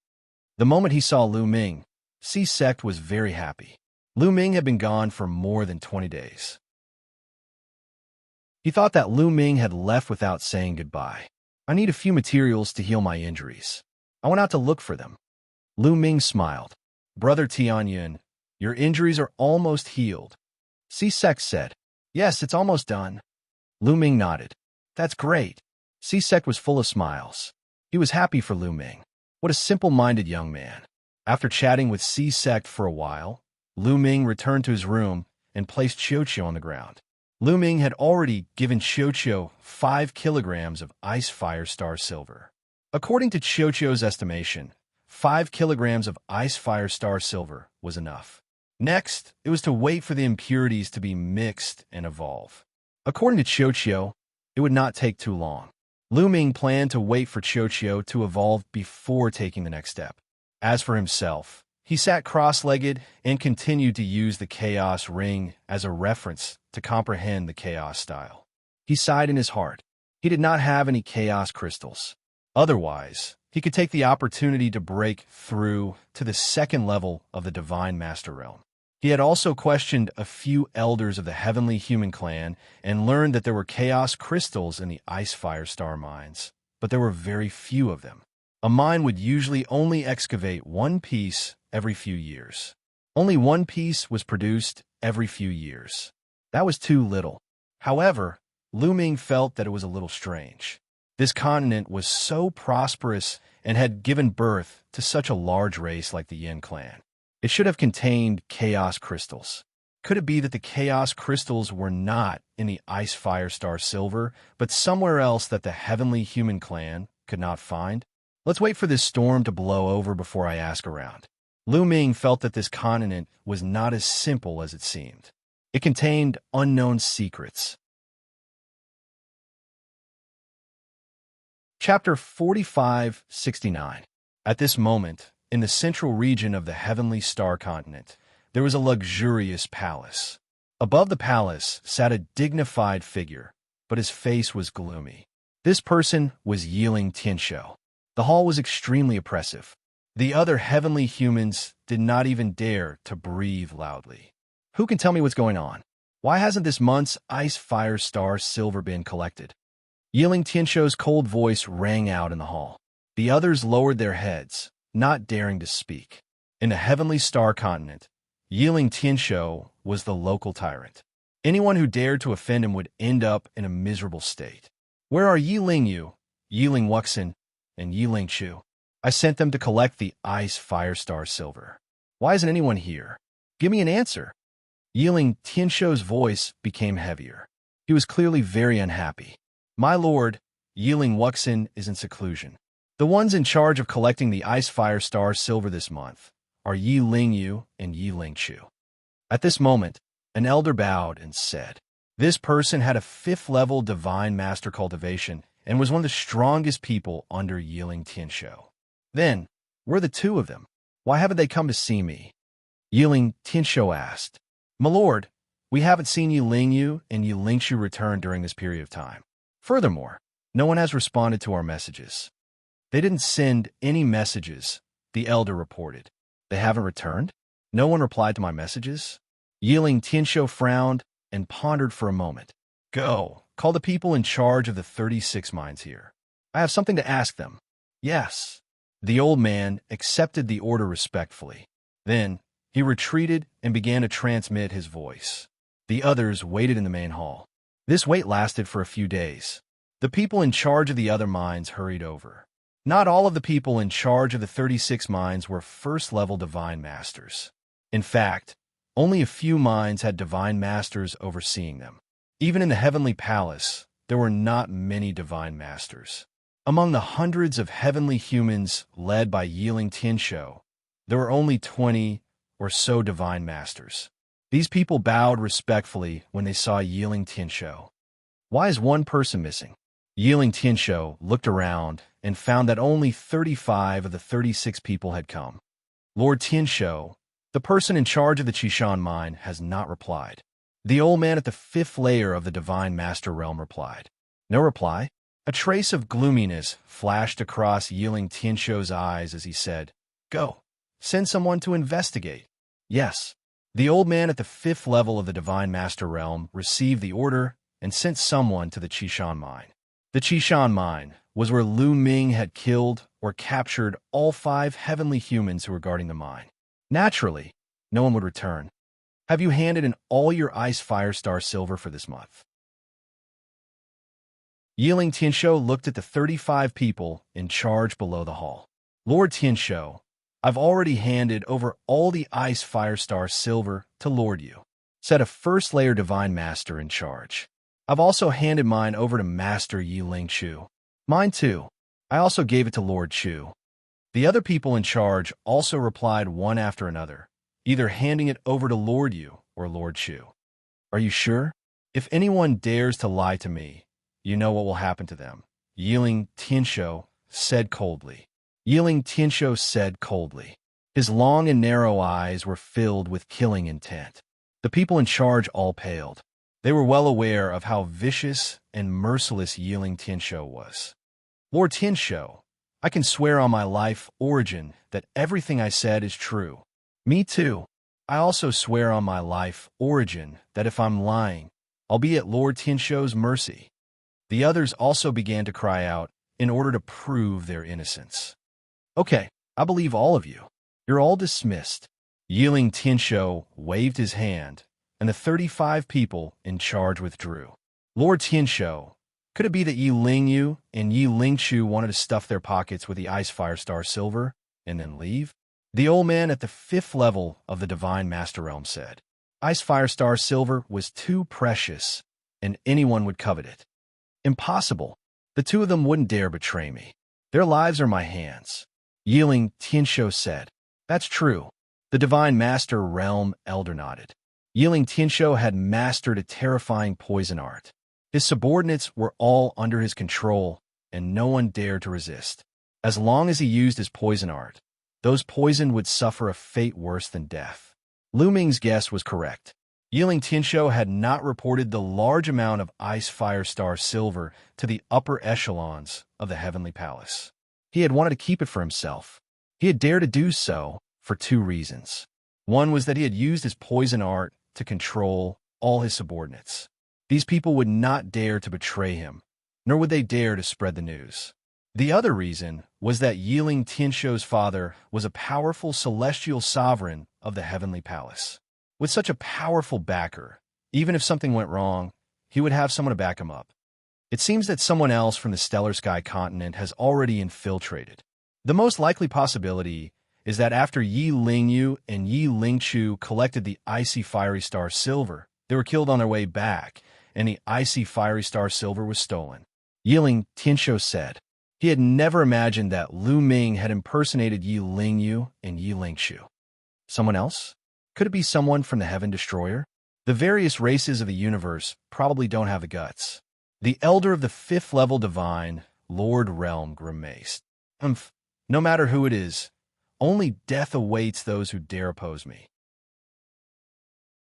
The moment he saw Lu Ming, Sea Sect was very happy. Lu Ming had been gone for more than 20 days. He thought that Lu Ming had left without saying goodbye. "I need a few materials to heal my injuries. I went out to look for them." Lu Ming smiled. "Brother Tianyin, your injuries are almost healed." Sea Sect said, "Yes, it's almost done." Lu Ming nodded. "That's great." Sea Sect was full of smiles. He was happy for Lu Ming. What a simple-minded young man. After chatting with Sea Sect for a while, Lu Ming returned to his room and placed Xianxia on the ground. Lu Ming had already given Xianxia 5 kilograms of Ice Fire Star Silver. According to Xianxia's estimation, 5 kilograms of Ice Fire Star Silver was enough. Next, it was to wait for the impurities to be mixed and evolve. According to Xianxia, it would not take too long. Lu Ming planned to wait for Xianxia to evolve before taking the next step. As for himself, he sat cross-legged and continued to use the Chaos Ring as a reference to comprehend the Chaos style. He sighed in his heart. He did not have any Chaos crystals. Otherwise, he could take the opportunity to break through to the second level of the Divine Master Realm. He had also questioned a few elders of the Heavenly Human Clan and learned that there were Chaos crystals in the Ice Fire Star mines, but there were very few of them. A mine would usually only excavate one piece every few years. Only one piece was produced every few years. That was too little. However, Lu Ming felt that it was a little strange. This continent was so prosperous and had given birth to such a large race like the Yin clan. It should have contained Chaos crystals. Could it be that the Chaos crystals were not in the Ice Fire Star Silver, but somewhere else that the Heavenly Human Clan could not find? Let's wait for this storm to blow over before I ask around. Lu Ming felt that this continent was not as simple as it seemed. It contained unknown secrets. Chapter 4569. At this moment, in the central region of the Heavenly Star Continent, there was a luxurious palace. Above the palace sat a dignified figure, but his face was gloomy. This person was Yiling Tianshou. The hall was extremely oppressive. The other heavenly humans did not even dare to breathe loudly. Who can tell me what's going on? Why hasn't this month's Ice Fire Star Silver been collected? Yiling Tianshou's cold voice rang out in the hall. The others lowered their heads, not daring to speak. In the Heavenly Star Continent, Yiling Tianshou was the local tyrant. Anyone who dared to offend him would end up in a miserable state. Where are Yiling Yu, Yiling Wuxia, and Yiling Chu? I sent them to collect the Ice Fire Star Silver. Why isn't anyone here? Give me an answer. Yiling Tianshou's voice became heavier. He was clearly very unhappy. My lord, Yiling Wuxia is in seclusion. The ones in charge of collecting the Ice Fire Star silver this month are Yi Lingyu and Yi Lingchu. At this moment, an elder bowed and said, "This person had a 5th-level Divine Master cultivation and was one of the strongest people under Yiling Tianshou. Then, where are the two of them? Why haven't they come to see me?" Yiling Tianshou asked, "My lord, we haven't seen Yi Lingyu and Yi Lingchu return during this period of time. Furthermore, no one has responded to our messages." "They didn't send any messages," the elder reported. "They haven't returned? No one replied to my messages?" Yiling Tianshou frowned and pondered for a moment. "Go, call the people in charge of the 36 mines here. I have something to ask them." "Yes." The old man accepted the order respectfully. Then, he retreated and began to transmit his voice. The others waited in the main hall. This wait lasted for a few days. The people in charge of the other mines hurried over. Not all of the people in charge of the 36 mines were 1st-level Divine Masters. In fact, only a few mines had Divine Masters overseeing them. Even in the Heavenly Palace, there were not many Divine Masters. Among the hundreds of heavenly humans led by Yiling Tianshou, there were only 20 or so Divine Masters. These people bowed respectfully when they saw Yiling Tianshou. "Why is one person missing?" Yiling Tianshou looked around and found that only 35 of the 36 people had come. "Lord Tianshou, the person in charge of the Qishan mine, has not replied." The old man at the 5th layer of the Divine Master realm replied. "No reply?" A trace of gloominess flashed across Yiling Tianshou's eyes as he said, "Go, send someone to investigate." "Yes." The old man at the 5th level of the Divine Master realm received the order and sent someone to the Qishan mine. The Qishan mine was where Lu Ming had killed or captured all 5 heavenly humans who were guarding the mine. Naturally, no one would return. "Have you handed in all your Ice Fire Star silver for this month?" Yiling Tianshou looked at the 35 people in charge below the hall. "Lord Tianshou, I've already handed over all the Ice Fire Star silver to Lord Yu," said a 1st-layer Divine Master in charge. "I've also handed mine over to Master Yi Lingchu." "Mine too. I also gave it to Lord Chu." The other people in charge also replied one after another, either handing it over to Lord Yu or Lord Chu. "Are you sure? If anyone dares to lie to me, you know what will happen to them," Yiling Tianshou said coldly. Yiling Tianshou said coldly. His long and narrow eyes were filled with killing intent. The people in charge all paled. They were well aware of how vicious and merciless Yiling Tianshou was. "Lord Tianshou, I can swear on my life origin that everything I said is true." "Me too. I also swear on my life origin that if I'm lying, I'll be at Lord Tianshou's mercy." The others also began to cry out in order to prove their innocence. "Okay, I believe all of you. You're all dismissed." Yiling Tianshou waved his hand, and the 35 people in charge withdrew. "Lord Tianshou, could it be that Yi Lingyu and Yi Lingchu wanted to stuff their pockets with the Ice Fire Star silver and then leave?" The old man at the 5th level of the Divine Master Realm said. "Ice Fire Star silver was too precious, and anyone would covet it." "Impossible. The two of them wouldn't dare betray me. Their lives are my hands." Yiling Tianshou said. "That's true." The Divine Master Realm elder nodded. Yiling Tianshou had mastered a terrifying poison art. His subordinates were all under his control, and no one dared to resist. As long as he used his poison art, those poisoned would suffer a fate worse than death. Lu Ming's guess was correct. Yiling Tianshou had not reported the large amount of Ice Fire Star silver to the upper echelons of the Heavenly Palace. He had wanted to keep it for himself. He had dared to do so for 2 reasons. One was that he had used his poison art to control all his subordinates. These people would not dare to betray him, nor would they dare to spread the news. The other reason was that Yiling Tianshou's father was a powerful celestial sovereign of the Heavenly Palace. With such a powerful backer, even if something went wrong, he would have someone to back him up. It seems that someone else from the Stellar Sky continent has already infiltrated. The most likely possibility is that after Yi Lingyu and Yi Lingchu collected the Icy Fiery Star silver, they were killed on their way back, and the Icy Fiery Star silver was stolen. Yiling Tianshou said. He had never imagined that Lu Ming had impersonated Yi Lingyu and Yi Lingshu. Someone else? Could it be someone from the Heaven Destroyer? The various races of the universe probably don't have the guts. The elder of the fifth-level divine, Lord Realm, grimaced. No matter who it is, only death awaits those who dare oppose me.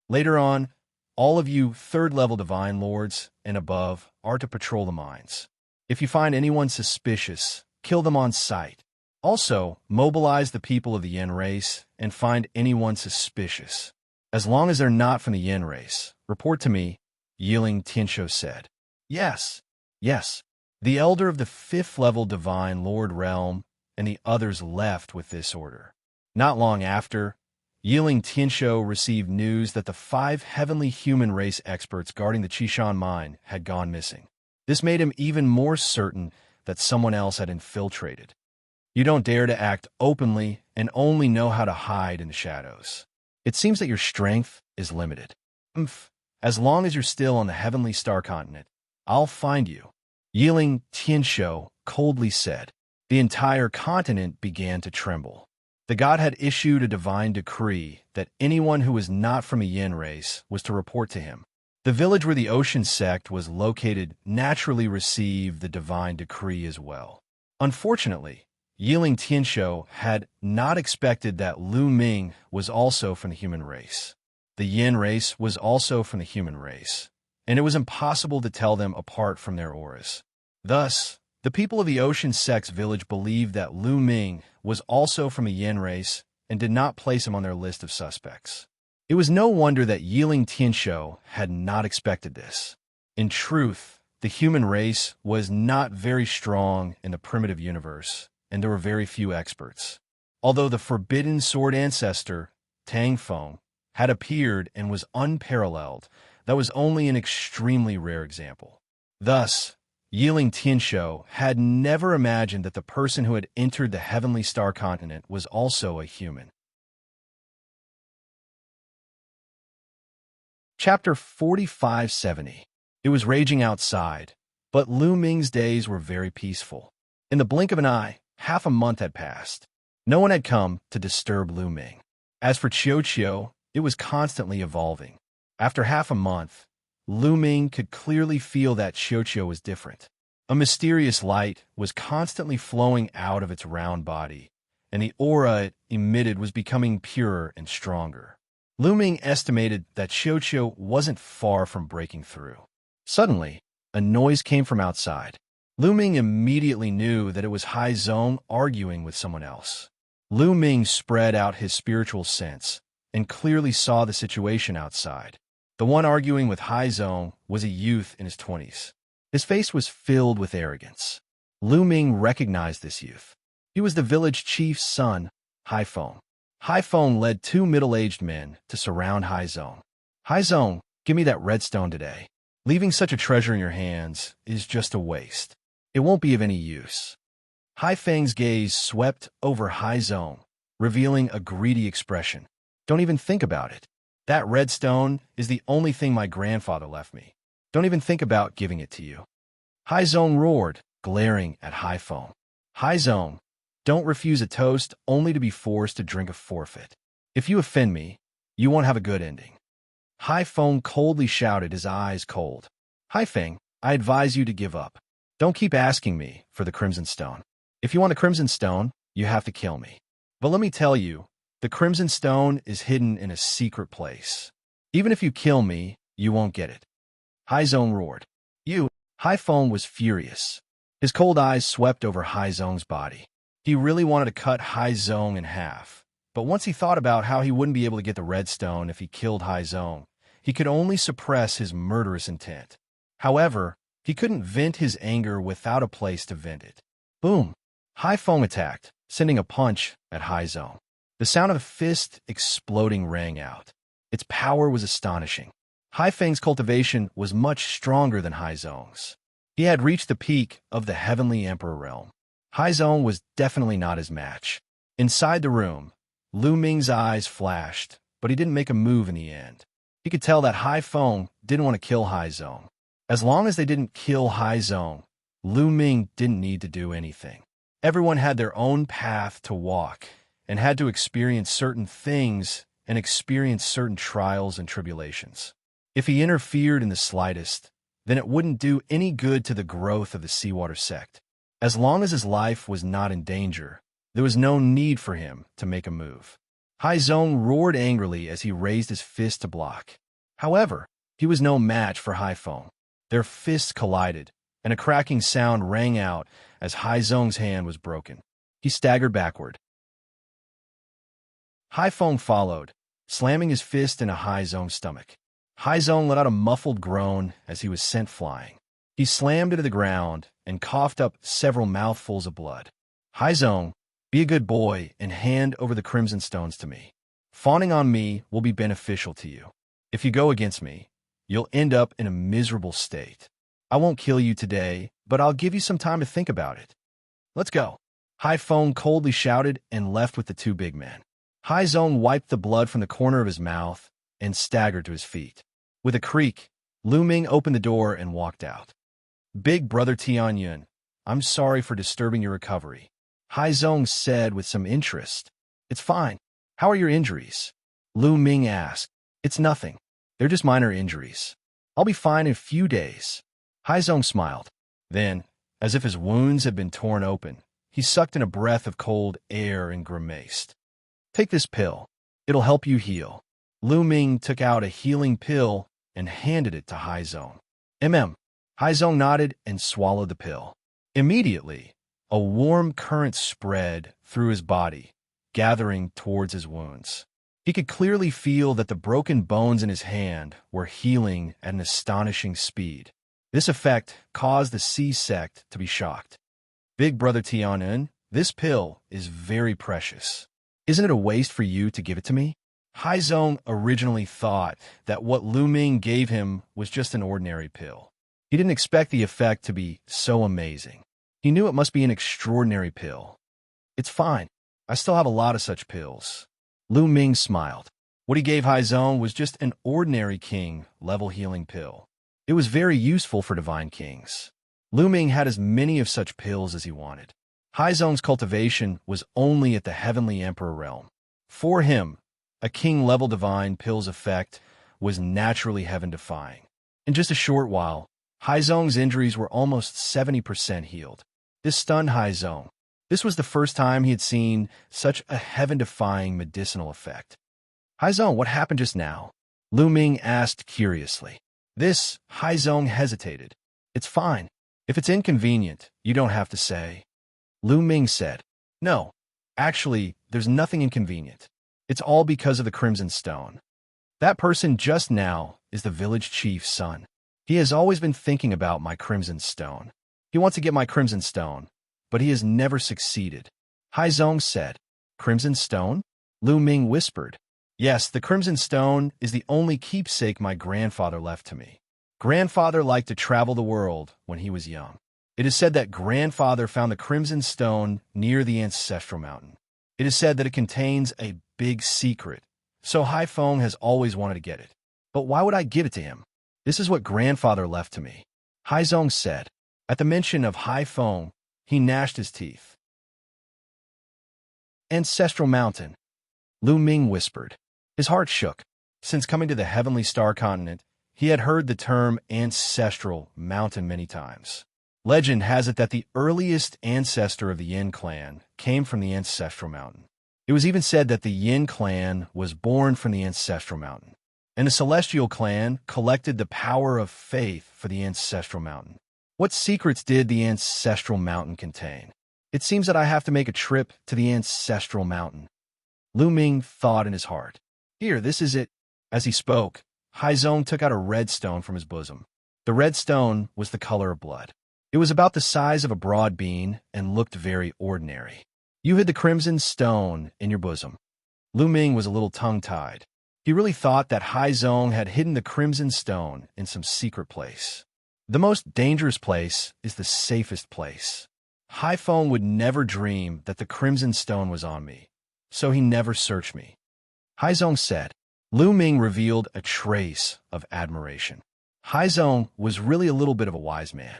Later on, all of you third-level divine lords and above are to patrol the mines. If you find anyone suspicious, kill them on sight. Also, mobilize the people of the Yin race and find anyone suspicious. As long as they're not from the Yin race, report to me, Yiling Tianshou said. Yes, yes. The elder of the fifth-level divine Lord Realm and the others left with this order. Not long after, Yiling Tianshou received news that the 5 heavenly human race experts guarding the Qishan mine had gone missing. This made him even more certain that someone else had infiltrated. You don't dare to act openly and only know how to hide in the shadows. It seems that your strength is limited. As long as you're still on the heavenly star continent, I'll find you. Yiling Tianshou coldly said. The entire continent began to tremble. The god had issued a divine decree that anyone who was not from a Yin race was to report to him. The village where the Ocean sect was located naturally received the divine decree as well. Unfortunately, Yiling Tianshou had not expected that Lu Ming was also from the human race. The Yin race was also from the human race, and it was impossible to tell them apart from their auras. Thus, the people of the Ocean sect's village believed that Lu Ming was also from a Yin race and did not place him on their list of suspects. It was no wonder that Yiling Tianshou had not expected this. In truth, the human race was not very strong in the primitive universe, and there were very few experts. Although the forbidden sword ancestor, Tang Feng, had appeared and was unparalleled, that was only an extremely rare example. Thus, Yiling Tianshou had never imagined that the person who had entered the heavenly star continent was also a human. Chapter 4570. It was raging outside, but Lu Ming's days were very peaceful. In the blink of an eye, half a month had passed. No one had come to disturb Lu Ming. As for Xianxia, it was constantly evolving. After half a month, Lu Ming could clearly feel that Xianxia was different. A mysterious light was constantly flowing out of its round body, and the aura it emitted was becoming purer and stronger. Lu Ming estimated that Xianxia wasn't far from breaking through. Suddenly, a noise came from outside. Lu Ming immediately knew that it was Hai Zong arguing with someone else. Lu Ming spread out his spiritual sense and clearly saw the situation outside. The one arguing with Hai Zong was a youth in his 20s. His face was filled with arrogance. Lu Ming recognized this youth. He was the village chief's son, Hai Feng. Hai Feng led 2 middle-aged men to surround Hai Zong. Hai Zong, give me that redstone today. Leaving such a treasure in your hands is just a waste. It won't be of any use. Hai Feng's gaze swept over Hai Zong, revealing a greedy expression. Don't even think about it. That redstone is the only thing my grandfather left me. Don't even think about giving it to you. Hai Zong roared, glaring at Hai Feng. Hai Zong, don't refuse a toast only to be forced to drink a forfeit. If you offend me, you won't have a good ending. Hai Feng coldly shouted, his eyes cold. Hai Feng, I advise you to give up. Don't keep asking me for the Crimson Stone. If you want the Crimson Stone, you have to kill me. But let me tell you, the Crimson Stone is hidden in a secret place. Even if you kill me, you won't get it. Hai Zong roared. You! Hai Feng was furious. His cold eyes swept over Hai Zong's body. He really wanted to cut Hai Zong in half, but once he thought about how he wouldn't be able to get the redstone if he killed Hai Zong, he could only suppress his murderous intent. However, he couldn't vent his anger without a place to vent it. Boom! Hai Feng attacked, sending a punch at Hai Zong. The sound of a fist exploding rang out. Its power was astonishing. Hai Feng's cultivation was much stronger than Hai Zong's. He had reached the peak of the Heavenly Emperor realm. Hai Zong was definitely not his match. Inside the room, Lu Ming's eyes flashed, but he didn't make a move in the end. He could tell that Hai Feng didn't want to kill Hai Zong. As long as they didn't kill Hai Zong, Lu Ming didn't need to do anything. Everyone had their own path to walk and had to experience certain things and experience certain trials and tribulations. If he interfered in the slightest, then it wouldn't do any good to the growth of the Seawater sect. As long as his life was not in danger, there was no need for him to make a move. Haizong roared angrily as he raised his fist to block. However, he was no match for Haifeng. Their fists collided, and a cracking sound rang out as Haizong's hand was broken. He staggered backward. Haifeng followed, slamming his fist into Haizong's stomach. Haizong let out a muffled groan as he was sent flying. He slammed into the ground and coughed up several mouthfuls of blood. Haizong, be a good boy and hand over the crimson stones to me. Fawning on me will be beneficial to you. If you go against me, you'll end up in a miserable state. I won't kill you today, but I'll give you some time to think about it. Let's go. Haifeng coldly shouted and left with the two big men. Haizong wiped the blood from the corner of his mouth and staggered to his feet. With a creak, Lu Ming opened the door and walked out. Big brother Tianyun, I'm sorry for disturbing your recovery. Haizong said with some interest. It's fine. How are your injuries? Lu Ming asked. It's nothing. They're just minor injuries. I'll be fine in a few days. Haizong smiled. Then, as if his wounds had been torn open, he sucked in a breath of cold air and grimaced. Take this pill. It'll help you heal. Lu Ming took out a healing pill and handed it to Haizong. Haizong nodded and swallowed the pill. Immediately, a warm current spread through his body, gathering towards his wounds. He could clearly feel that the broken bones in his hand were healing at an astonishing speed. This effect caused the Sea sect to be shocked. Big brother Tianyun, this pill is very precious. Isn't it a waste for you to give it to me? Haizong originally thought that what Lu Ming gave him was just an ordinary pill. He didn't expect the effect to be so amazing. He knew it must be an extraordinary pill. It's fine. I still have a lot of such pills. Lu Ming smiled. What he gave Haizong was just an ordinary king-level healing pill. It was very useful for divine kings. Lu Ming had as many of such pills as he wanted. Haizong's cultivation was only at the Heavenly Emperor realm. For him, a king-level divine pill's effect was naturally heaven-defying. In just a short while, Haizong's injuries were almost 70% healed. This stunned Haizong. This was the first time he had seen such a heaven-defying medicinal effect. Haizong, what happened just now? Lu Ming asked curiously. Haizong hesitated. It's fine. If it's inconvenient, you don't have to say. Lu Ming said. No, actually, there's nothing inconvenient. It's all because of the Crimson Stone. That person just now is the village chief's son. He has always been thinking about my Crimson Stone. He wants to get my Crimson Stone, but he has never succeeded. Haizong said. Crimson Stone? Lu Ming whispered. Yes, the Crimson Stone is the only keepsake my grandfather left to me. Grandfather liked to travel the world when he was young. It is said that grandfather found the Crimson Stone near the Ancestral Mountain. It is said that it contains a big secret, so Haifeng has always wanted to get it. But why would I give it to him? This is what grandfather left to me, Haizong said. At the mention of Haifeng, he gnashed his teeth. Ancestral Mountain, Lu Ming whispered. His heart shook. Since coming to the Heavenly Star Continent, he had heard the term Ancestral Mountain many times. Legend has it that the earliest ancestor of the Yin clan came from the Ancestral Mountain. It was even said that the Yin clan was born from the Ancestral Mountain, and the Celestial clan collected the power of faith for the Ancestral Mountain. What secrets did the Ancestral Mountain contain? It seems that I have to make a trip to the Ancestral Mountain. Lu Ming thought in his heart. Here, this is it. As he spoke, Haizong took out a red stone from his bosom. The red stone was the color of blood. It was about the size of a broad bean and looked very ordinary. You hid the Crimson Stone in your bosom. Lu Ming was a little tongue-tied. He really thought that Haizong had hidden the Crimson Stone in some secret place. The most dangerous place is the safest place. Haifeng would never dream that the Crimson Stone was on me, so he never searched me. Haizong said. Lu Ming revealed a trace of admiration. Haizong was really a little bit of a wise man.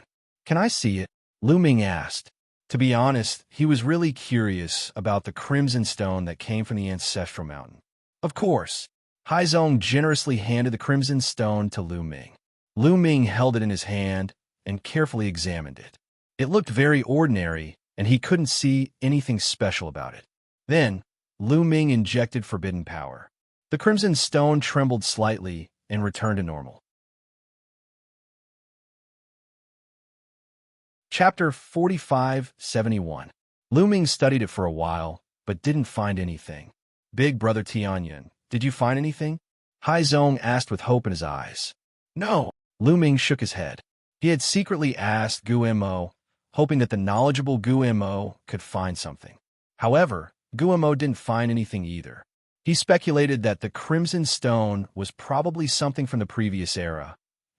Can I see it? Lu Ming asked. To be honest, he was really curious about the crimson stone that came from the ancestral mountain. Of course, Haizong generously handed the crimson stone to Lu Ming. Lu Ming held it in his hand and carefully examined it. It looked very ordinary, and he couldn't see anything special about it. Then, Lu Ming injected forbidden power. The crimson stone trembled slightly and returned to normal. Chapter 45-71. Lu Ming studied it for a while, but didn't find anything. Big brother Tianyan, did you find anything? Haizong asked with hope in his eyes. No. Lu Ming shook his head. He had secretly asked Gu Mo, hoping that the knowledgeable Gu Mo could find something. However, Gu Mo didn't find anything either. He speculated that the crimson stone was probably something from the previous era,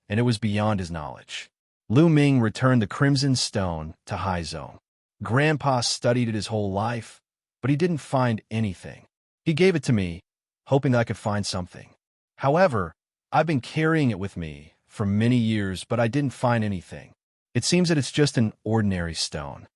and it was beyond his knowledge. Lu Ming returned the crimson stone to Haizong. Grandpa studied it his whole life, but he didn't find anything. He gave it to me, hoping that I could find something. However, I've been carrying it with me for many years, but I didn't find anything. It seems that it's just an ordinary stone.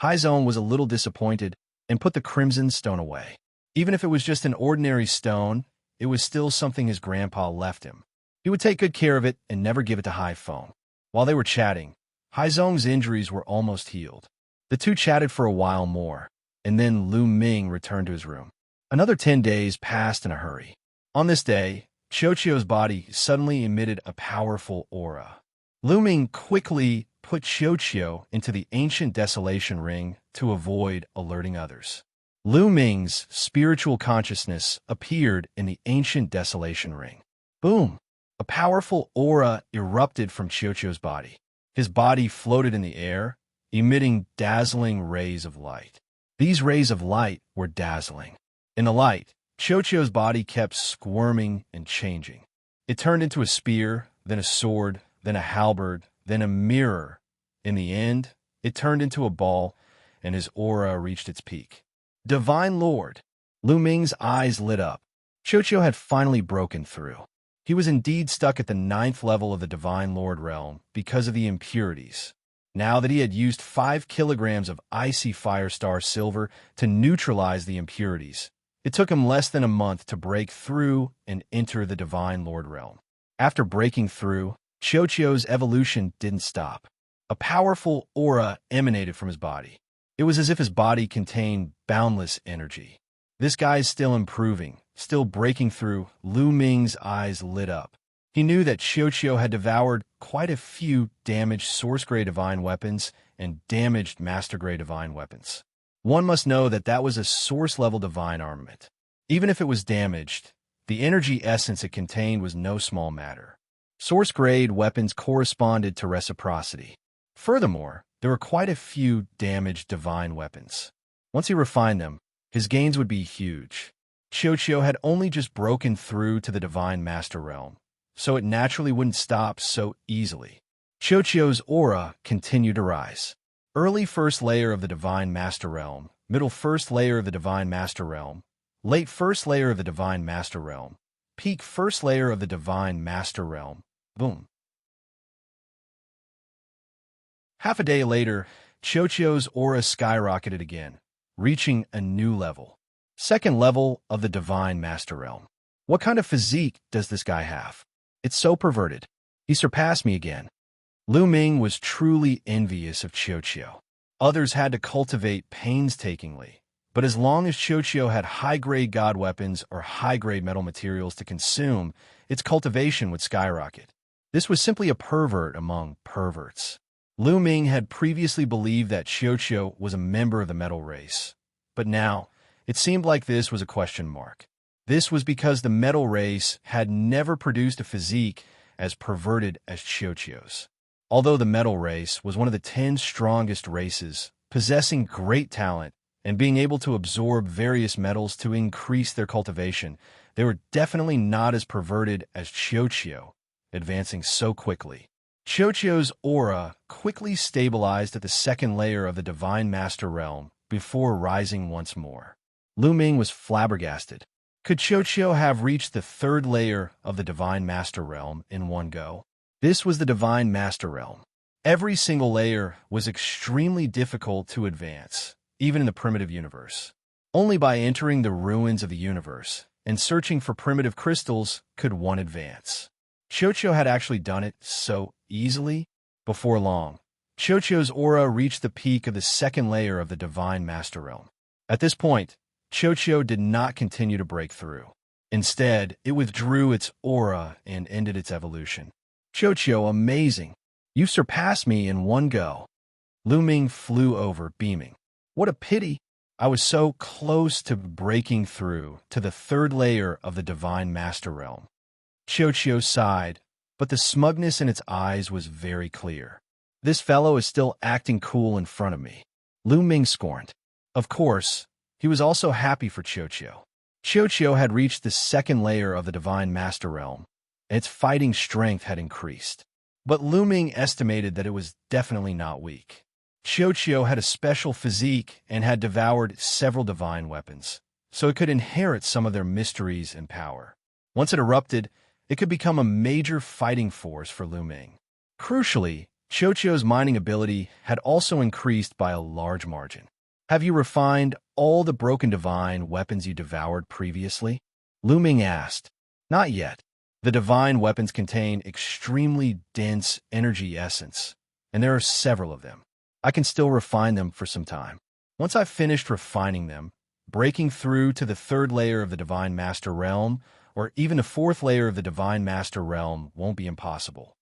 Haizong was a little disappointed and put the crimson stone away. Even if it was just an ordinary stone, it was still something his grandpa left him. He would take good care of it and never give it to Haifeng. While they were chatting, Haizong's injuries were almost healed. The two chatted for a while more, and then Lu Ming returned to his room. Another 10 days passed in a hurry. On this day, Xiaoqiu's body suddenly emitted a powerful aura. Lu Ming quickly put Xiaoqiu into the ancient desolation ring to avoid alerting others. Lu Ming's spiritual consciousness appeared in the ancient desolation ring. Boom! A powerful aura erupted from Xiaoqiu's body. His body floated in the air, emitting dazzling rays of light. These rays of light were dazzling. In the light, Xiaoqiu's body kept squirming and changing. It turned into a spear, then a sword, then a halberd, then a mirror. In the end, it turned into a ball, and his aura reached its peak. Divine Lord! Lu Ming's eyes lit up. Xiaoqiu had finally broken through. He was indeed stuck at the 9th level of the Divine Lord realm because of the impurities. Now that he had used 5 kilograms of icy firestar silver to neutralize the impurities, it took him less than a month to break through and enter the Divine Lord realm. After breaking through, Xiaoqiu's evolution didn't stop. A powerful aura emanated from his body. It was as if his body contained boundless energy. This guy's still improving, still breaking through. Lu Ming's eyes lit up. He knew that Xiaoqiu had devoured quite a few damaged source-grade divine weapons and damaged master-grade divine weapons. One must know that that was a source-level divine armament. Even if it was damaged, the energy essence it contained was no small matter. Source-grade weapons corresponded to reciprocity. Furthermore, there were quite a few damaged divine weapons. Once he refined them, his gains would be huge. Xiaoqiu had only just broken through to the Divine Master Realm, so it naturally wouldn't stop so easily. Xiaoqiu's aura continued to rise. Early first layer of the Divine Master Realm, middle first layer of the Divine Master Realm, late first layer of the Divine Master Realm, peak first layer of the Divine Master Realm. Boom. Half a day later, Xiaoqiu's aura skyrocketed again, reaching a new level. Second level of the Divine Master Realm. What kind of physique does this guy have? It's so perverted. He surpassed me again. Lu Ming was truly envious of Xiaoqiu. Others had to cultivate painstakingly, but as long as Xiaoqiu had high-grade god weapons or high-grade metal materials to consume, its cultivation would skyrocket. This was simply a pervert among perverts. Lu Ming had previously believed that Xiaoqiu was a member of the metal race, but now it seemed like this was a question mark. This was because the metal race had never produced a physique as perverted as Xiaoqiu's. Although the metal race was one of the 10 strongest races, possessing great talent and being able to absorb various metals to increase their cultivation, they were definitely not as perverted as Xiaoqiu, advancing so quickly. Xiaoqiu's aura quickly stabilized at the second layer of the Divine Master Realm before rising once more. Lu Ming was flabbergasted. Could Xiaoqiu have reached the third layer of the Divine Master Realm in one go? This was the Divine Master Realm. Every single layer was extremely difficult to advance, even in the primitive universe. Only by entering the ruins of the universe and searching for primitive crystals could one advance. Xianxia had actually done it so easily. Before long, Xianxia's aura reached the peak of the second layer of the Divine Master Realm. At this point, Xianxia did not continue to break through. Instead, it withdrew its aura and ended its evolution. Xianxia, amazing! You surpassed me in one go. Lu Ming flew over, beaming. What a pity! I was so close to breaking through to the third layer of the Divine Master Realm. Xianxia sighed, but the smugness in its eyes was very clear. This fellow is still acting cool in front of me. Lu Ming scorned. Of course, he was also happy for Xianxia. Xianxia had reached the second layer of the Divine Master Realm, and its fighting strength had increased. But Lu Ming estimated that it was definitely not weak. Xianxia had a special physique and had devoured several divine weapons, so it could inherit some of their mysteries and power. Once it erupted, it could become a major fighting force for Lu Ming. Crucially, Xianxia's mining ability had also increased by a large margin. Have you refined all the broken divine weapons you devoured previously? Lu Ming asked. Not yet. The divine weapons contain extremely dense energy essence, and there are several of them. I can still refine them for some time. Once I've finished refining them, breaking through to the third layer of the Divine Master Realm, or even the fourth layer of the Divine Master Realm, won't be impossible.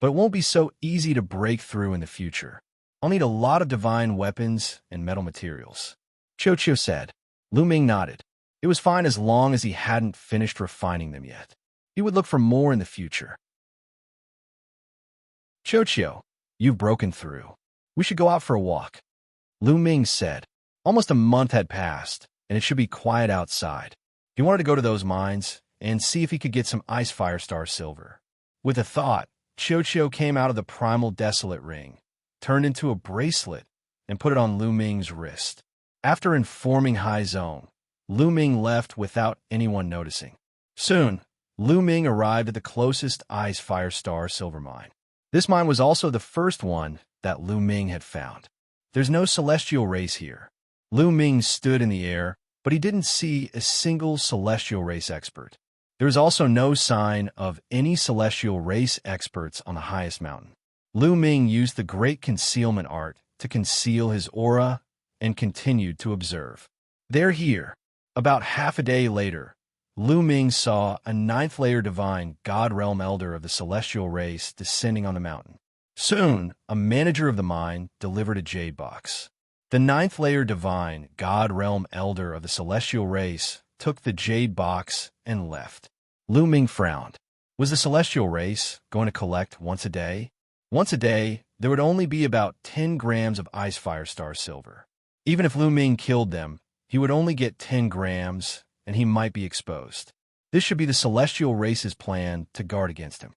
But it won't be so easy to break through in the future. I'll need a lot of divine weapons and metal materials. Xianxia said. Lu Ming nodded. It was fine as long as he hadn't finished refining them yet. He would look for more in the future. Xianxia, you've broken through. We should go out for a walk. Lu Ming said. Almost a month had passed, and it should be quiet outside. He wanted to go to those mines and see if he could get some ice fire star silver. With a thought, Xianxia came out of the primal desolate ring, turned into a bracelet, and put it on Lu Ming's wrist. After informing Hai Zong, Lu Ming left without anyone noticing. Soon, Lu Ming arrived at the closest ice fire star silver mine. This mine was also the first one that Lu Ming had found. There's no celestial race here. Lu Ming stood in the air, but he didn't see a single celestial race expert. There was also no sign of any celestial race experts on the highest mountain. Lu Ming used the great concealment art to conceal his aura and continued to observe. They're here. About half a day later, Lu Ming saw a ninth-layer divine God Realm Elder of the celestial race descending on the mountain. Soon, a manager of the mine delivered a jade box. The ninth-layer divine God Realm Elder of the celestial race took the jade box and left. Lu Ming frowned. Was the celestial race going to collect once a day? Once a day, there would only be about 10 grams of ice fire star silver. Even if Lu Ming killed them, he would only get 10 grams, and he might be exposed. This should be the celestial race's plan to guard against him.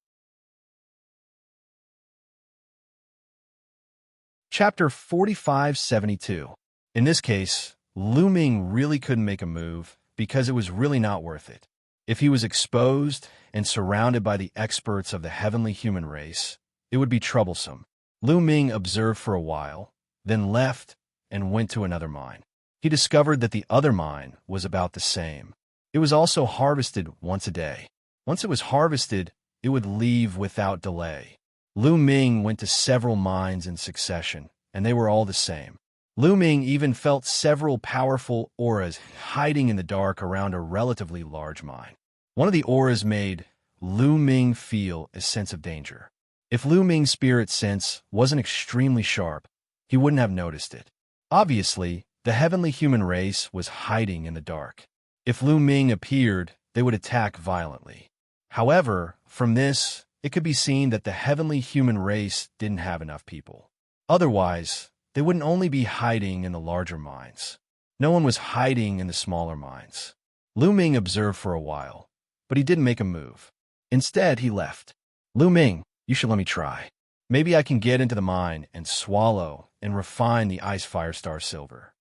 Chapter 4572. In this case, Lu Ming really couldn't make a move because it was really not worth it. If he was exposed and surrounded by the experts of the heavenly human race, it would be troublesome. Lu Ming observed for a while, then left and went to another mine. He discovered that the other mine was about the same. It was also harvested once a day. Once it was harvested, it would leave without delay. Lu Ming went to several mines in succession, and they were all the same. Lu Ming even felt several powerful auras hiding in the dark around a relatively large mine. One of the auras made Lu Ming feel a sense of danger. If Lu Ming's spirit sense wasn't extremely sharp, he wouldn't have noticed it. Obviously, the heavenly human race was hiding in the dark. If Lu Ming appeared, they would attack violently. However, from this, it could be seen that the heavenly human race didn't have enough people. Otherwise, they wouldn't only be hiding in the larger mines. No one was hiding in the smaller mines. Lu Ming observed for a while, but he didn't make a move. Instead, he left. Lu Ming, you should let me try. Maybe I can get into the mine and swallow and refine the ice fire star silver.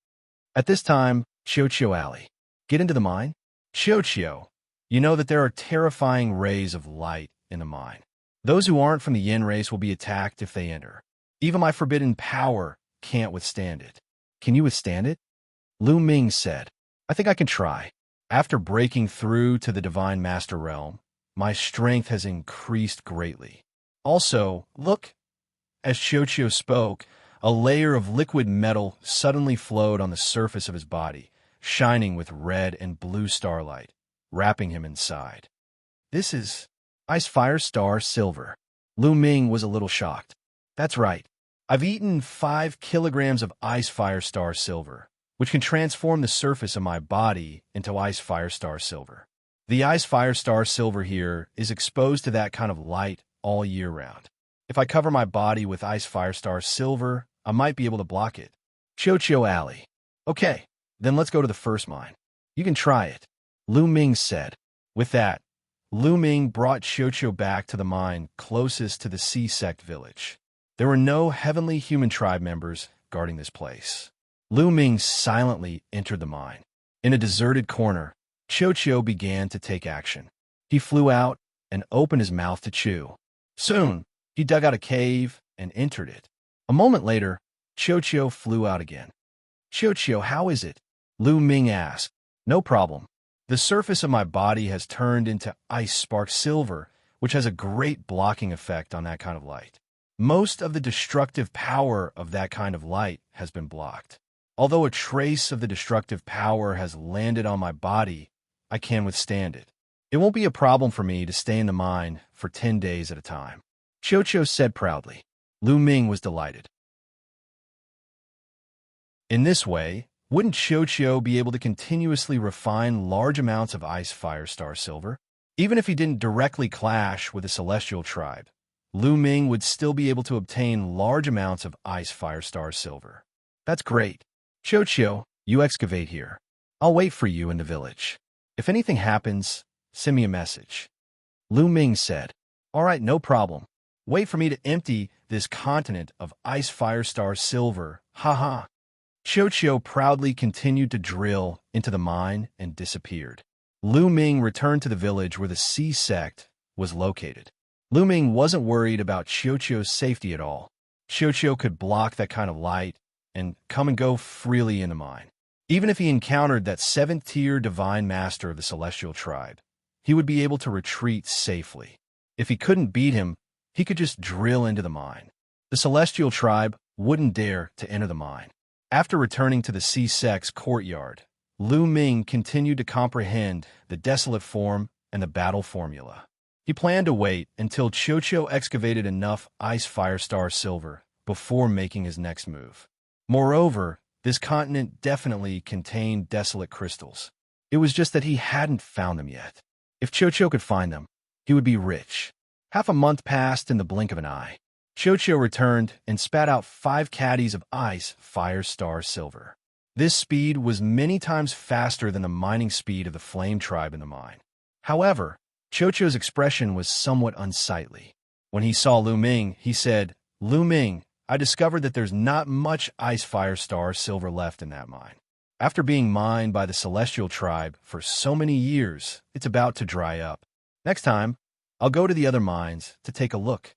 At this time, Xianxia alley. Get into the mine? Xianxia, you know that there are terrifying rays of light in the mine. Those who aren't from the yin race will be attacked if they enter. Even my forbidden power can't withstand it. Can you withstand it? Lu Ming said. I think I can try. After breaking through to the Divine Master Realm, my strength has increased greatly. Also, look, as Xianxia spoke, a layer of liquid metal suddenly flowed on the surface of his body, shining with red and blue starlight, wrapping him inside. This is Ice Fire Star Silver. Lu Ming was a little shocked. That's right. I've eaten 5 kilograms of Ice Fire Star Silver, which can transform the surface of my body into Ice Fire Star Silver. The Ice Fire Star Silver here is exposed to that kind of light all year round. If I cover my body with Ice Fire Star Silver, I might be able to block it. Xianxia Alley. Okay, then let's go to the first mine. You can try it, Lu Ming said. With that, Lu Ming brought Xianxia back to the mine closest to the Sea Sect village. There were no heavenly human tribe members guarding this place. Lu Ming silently entered the mine. In a deserted corner, Xianxia began to take action. He flew out and opened his mouth to chew. Soon, he dug out a cave and entered it. A moment later, Xianxia flew out again. Xianxia, how is it? Lu Ming asked. No problem. The surface of my body has turned into ice spark silver, which has a great blocking effect on that kind of light. Most of the destructive power of that kind of light has been blocked. Although a trace of the destructive power has landed on my body, I can withstand it. It won't be a problem for me to stay in the mine for 10 days at a time, Xianxia said proudly. Lu Ming was delighted. In this way, wouldn't Xianxia be able to continuously refine large amounts of Ice Fire Star Silver? Even if he didn't directly clash with a celestial tribe, Lu Ming would still be able to obtain large amounts of Ice Fire Star Silver. That's great. Xianxia, you excavate here. I'll wait for you in the village. If anything happens, send me a message. Lu Ming said. All right, no problem. Wait for me to empty this continent of Ice Fire Star Silver. Ha. Xianxia proudly continued to drill into the mine and disappeared. Lu Ming returned to the village where the Sea Sect was located. Lu Ming wasn't worried about Xianxia's safety at all. Xianxia could block that kind of light and come and go freely in the mine. Even if he encountered that 7th-tier Divine Master of the Celestial Tribe, he would be able to retreat safely. If he couldn't beat him, he could just drill into the mine. The Celestial Tribe wouldn't dare to enter the mine. After returning to the Sea Sect's courtyard, Lu Ming continued to comprehend the desolate form and the battle formula. He planned to wait until Xianxia excavated enough Ice Fire Star Silver before making his next move. Moreover, this continent definitely contained desolate crystals. It was just that he hadn't found them yet. If Xianxia could find them, he would be rich. Half a month passed in the blink of an eye. Xianxia returned and spat out 5 caddies of Ice Fire Star Silver. This speed was many times faster than the mining speed of the Flame Tribe in the mine. However, Xianxia's expression was somewhat unsightly. When he saw Lu Ming, he said, Lu Ming, I discovered that there's not much Ice Fire Star Silver left in that mine. After being mined by the Celestial Tribe for so many years, it's about to dry up. Next time, I'll go to the other mines to take a look.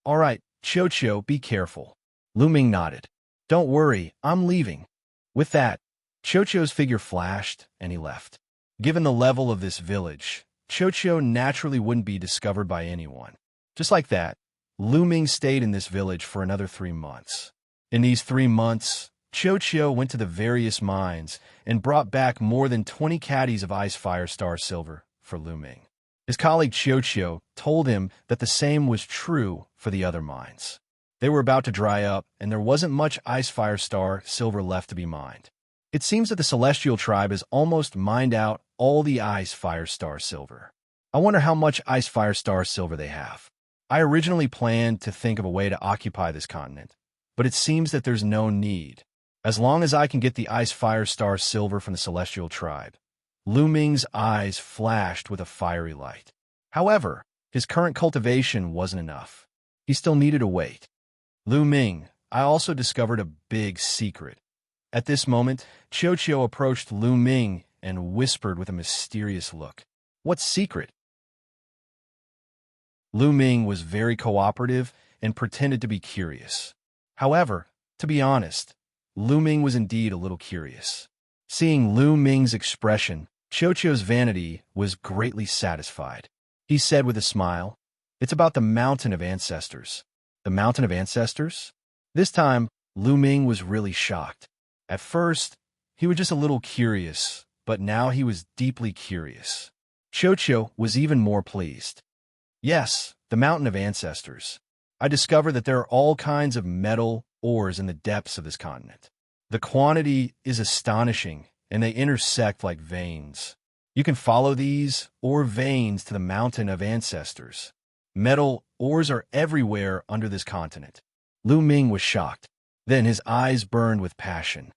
All right, Xianxia, be careful. Lu Ming nodded. Don't worry, I'm leaving. With that, Xianxia's figure flashed, and he left. Given the level of this village, Xianxia naturally wouldn't be discovered by anyone. Just like that, Lu Ming stayed in this village for another 3 months. In these 3 months, Xianxia went to the various mines and brought back more than 20 caddies of Ice Fire Star Silver for Lu Ming. His colleague Xianxia told him that the same was true for the other mines. They were about to dry up, and there wasn't much Ice Fire Star Silver left to be mined. It seems that the Celestial Tribe has almost mined out all the Ice Fire Star Silver. I wonder how much Ice Fire Star Silver they have. I originally planned to think of a way to occupy this continent, but it seems that there's no need. As long as I can get the Ice Fire Star Silver from the Celestial Tribe. Lu Ming's eyes flashed with a fiery light. However, his current cultivation wasn't enough. He still needed to wait. Lu Ming, I also discovered a big secret. At this moment, Xianxia approached Lu Ming and whispered with a mysterious look. What secret? Lu Ming was very cooperative and pretended to be curious. However, to be honest, Lu Ming was indeed a little curious. Seeing Lu Ming's expression, Qiuqiu's vanity was greatly satisfied. He said with a smile, "It's about the Mountain of Ancestors." The Mountain of Ancestors? This time, Lu Ming was really shocked. At first, he was just a little curious, but now he was deeply curious. Qiuqiu was even more pleased. "Yes, the Mountain of Ancestors. I discovered that there are all kinds of metal ores in the depths of this continent. The quantity is astonishing, and they intersect like veins. You can follow these ore veins to the Mountain of Ancestors. Metal ores are everywhere under this continent." Lu Ming was shocked. Then his eyes burned with passion.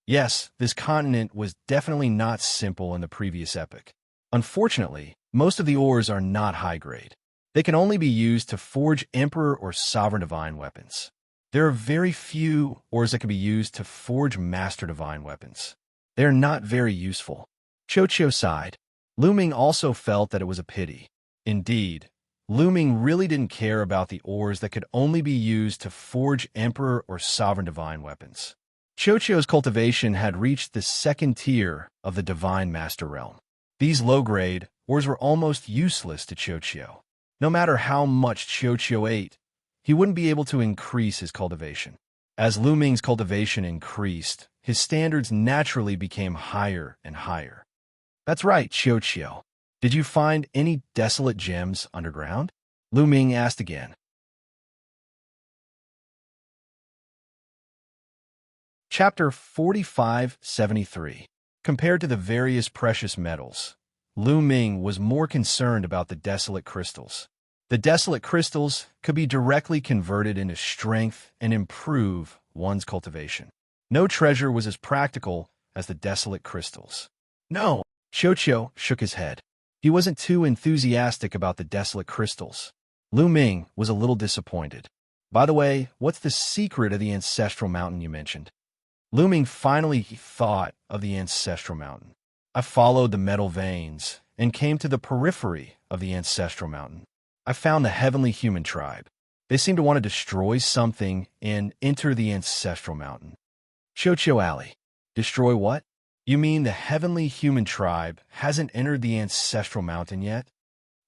Yes, this continent was definitely not simple in the previous epoch. Unfortunately, most of the ores are not high-grade. They can only be used to forge Emperor or Sovereign Divine weapons. There are very few ores that can be used to forge Master Divine weapons. They are not very useful. Qiuqiu sighed. Lu Ming also felt that it was a pity. Indeed, Lu Ming really didn't care about the ores that could only be used to forge Emperor or Sovereign Divine weapons. Qiuqiu's cultivation had reached the second tier of the Divine Master Realm. These low-grade ores were almost useless to Qiuqiu. No matter how much Qiuqiu ate, he wouldn't be able to increase his cultivation. As Lu Ming's cultivation increased, his standards naturally became higher and higher. "That's right, Qiuqiu. Did you find any desolate gems underground?" Lu Ming asked again. Chapter 4573. Compared to the various precious metals, Lu Ming was more concerned about the desolate crystals. The desolate crystals could be directly converted into strength and improve one's cultivation. No treasure was as practical as the desolate crystals. "No," Qiuqiu shook his head. He wasn't too enthusiastic about the desolate crystals. Lu Ming was a little disappointed. "By the way, what's the secret of the ancestral mountain you mentioned?" Lu Ming finally thought of the ancestral mountain. "I followed the metal veins and came to the periphery of the ancestral mountain. I found the heavenly human tribe. They seem to want to destroy something and enter the ancestral mountain." Qiuqiu Ali. "Destroy what? You mean the heavenly human tribe hasn't entered the ancestral mountain yet?"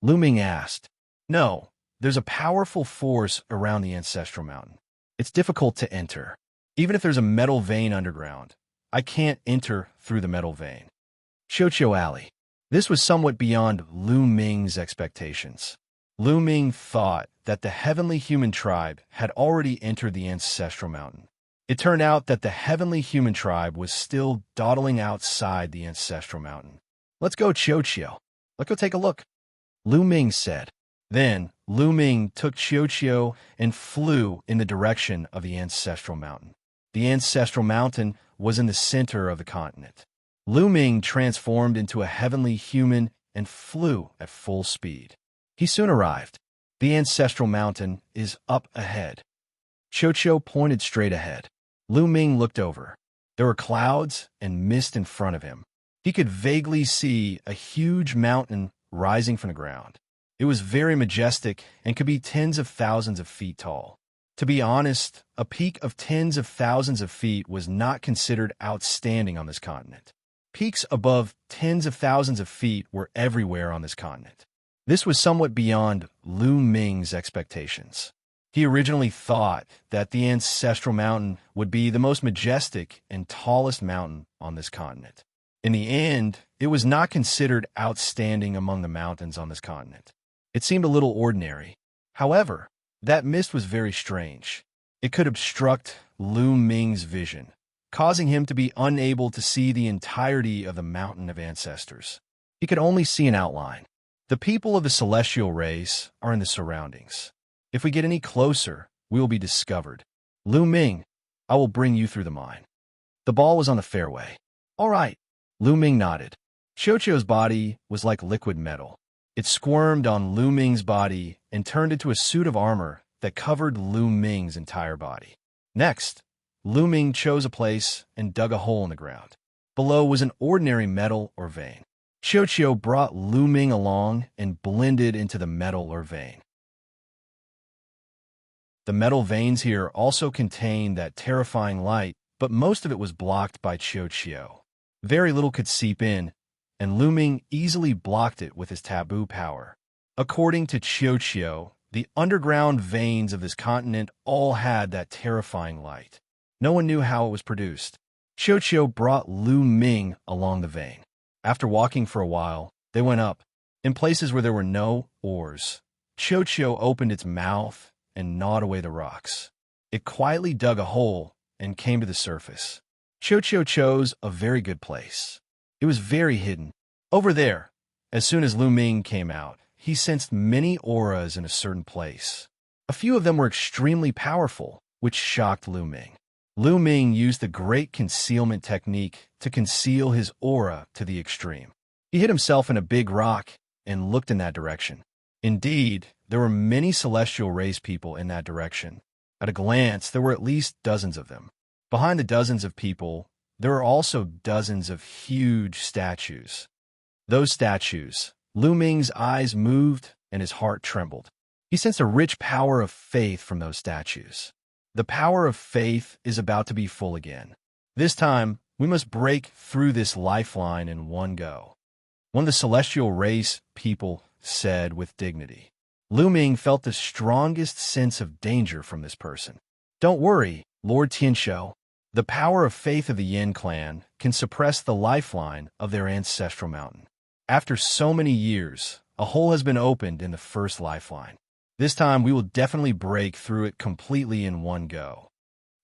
Lu Ming asked. "No, there's a powerful force around the ancestral mountain. It's difficult to enter. Even if there's a metal vein underground, I can't enter through the metal vein." Qiuqiu Ali. This was somewhat beyond Lu Ming's expectations. Lu Ming thought that the heavenly human tribe had already entered the ancestral mountain. It turned out that the heavenly human tribe was still dawdling outside the ancestral mountain. "Let's go, Qiuqiu. Let's go take a look," Lu Ming said. Then Lu Ming took Qiuqiu and flew in the direction of the ancestral mountain. The ancestral mountain was in the center of the continent. Lu Ming transformed into a heavenly human and flew at full speed. He soon arrived. "The ancestral mountain is up ahead." Qiuqiu pointed straight ahead. Lu Ming looked over. There were clouds and mist in front of him. He could vaguely see a huge mountain rising from the ground. It was very majestic and could be tens of thousands of feet tall. To be honest, a peak of tens of thousands of feet was not considered outstanding on this continent. Peaks above tens of thousands of feet were everywhere on this continent. This was somewhat beyond Lu Ming's expectations. He originally thought that the ancestral mountain would be the most majestic and tallest mountain on this continent. In the end, it was not considered outstanding among the mountains on this continent. It seemed a little ordinary. However, that mist was very strange. It could obstruct Lu Ming's vision, causing him to be unable to see the entirety of the Mountain of Ancestors. He could only see an outline. The people of the celestial race are in the surroundings. If we get any closer, we will be discovered. Lu Ming, I will bring you through the mine. The ball was on the fairway. All right. Lu Ming nodded. Qiuqiu's body was like liquid metal. It squirmed on Lu Ming's body and turned into a suit of armor that covered Lu Ming's entire body. Next, Lu Ming chose a place and dug a hole in the ground. Below was an ordinary metal or vein. Qiuqiu brought Lu Ming along and blended into the metal or vein. The metal veins here also contained that terrifying light, but most of it was blocked by Xianxia. Very little could seep in, and Lu Ming easily blocked it with his taboo power. According to Xianxia, the underground veins of this continent all had that terrifying light. No one knew how it was produced. Xianxia brought Lu Ming along the vein. After walking for a while, they went up. In places where there were no oars, Xianxia opened its mouth and gnawed away the rocks. It quietly dug a hole and came to the surface. Xianxia chose a very good place. It was very hidden. Over there, as soon as Lu Ming came out, he sensed many auras in a certain place. A few of them were extremely powerful, which shocked Lu Ming. Lu Ming used the great concealment technique to conceal his aura to the extreme. He hid himself in a big rock and looked in that direction. Indeed, there were many celestial race people in that direction. At a glance, there were at least dozens of them. Behind the dozens of people, there were also dozens of huge statues. Those statues, Lu Ming's eyes moved and his heart trembled. He sensed a rich power of faith from those statues. The power of faith is about to be full again. This time, we must break through this lifeline in one go. One of the celestial race people said with dignity. Lu Ming felt the strongest sense of danger from this person. Don't worry, Lord Xianxia. The power of faith of the Yin clan can suppress the lifeline of their ancestral mountain. After so many years, a hole has been opened in the first lifeline. This time, we will definitely break through it completely in one go.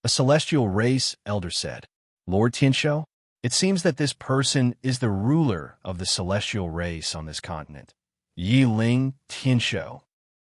A celestial race elder said, Lord Xianxia, it seems that this person is the ruler of the celestial race on this continent. Yi Ling Xianxia.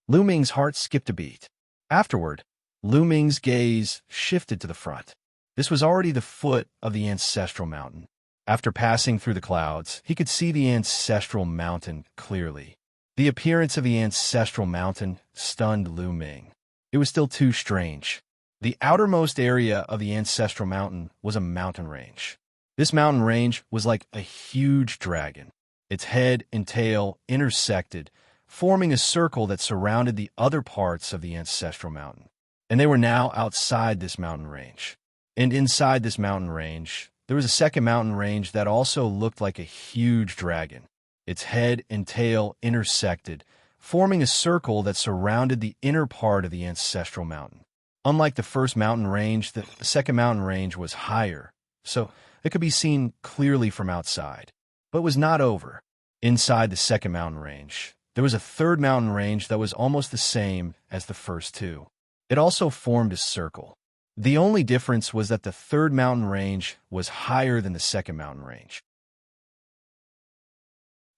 Lu Ming's heart skipped a beat. Afterward, Lu Ming's gaze shifted to the front. This was already the foot of the ancestral mountain. After passing through the clouds, he could see the ancestral mountain clearly. The appearance of the ancestral mountain stunned Lu Ming. It was still too strange. The outermost area of the ancestral mountain was a mountain range. This mountain range was like a huge dragon. Its head and tail intersected, forming a circle that surrounded the other parts of the ancestral mountain. And they were now outside this mountain range. And inside this mountain range, there was a second mountain range that also looked like a huge dragon. Its head and tail intersected, forming a circle that surrounded the inner part of the ancestral mountain. Unlike the first mountain range, the second mountain range was higher, so it could be seen clearly from outside. But it was not over. Inside the second mountain range, there was a third mountain range that was almost the same as the first two. It also formed a circle. The only difference was that the third mountain range was higher than the second mountain range.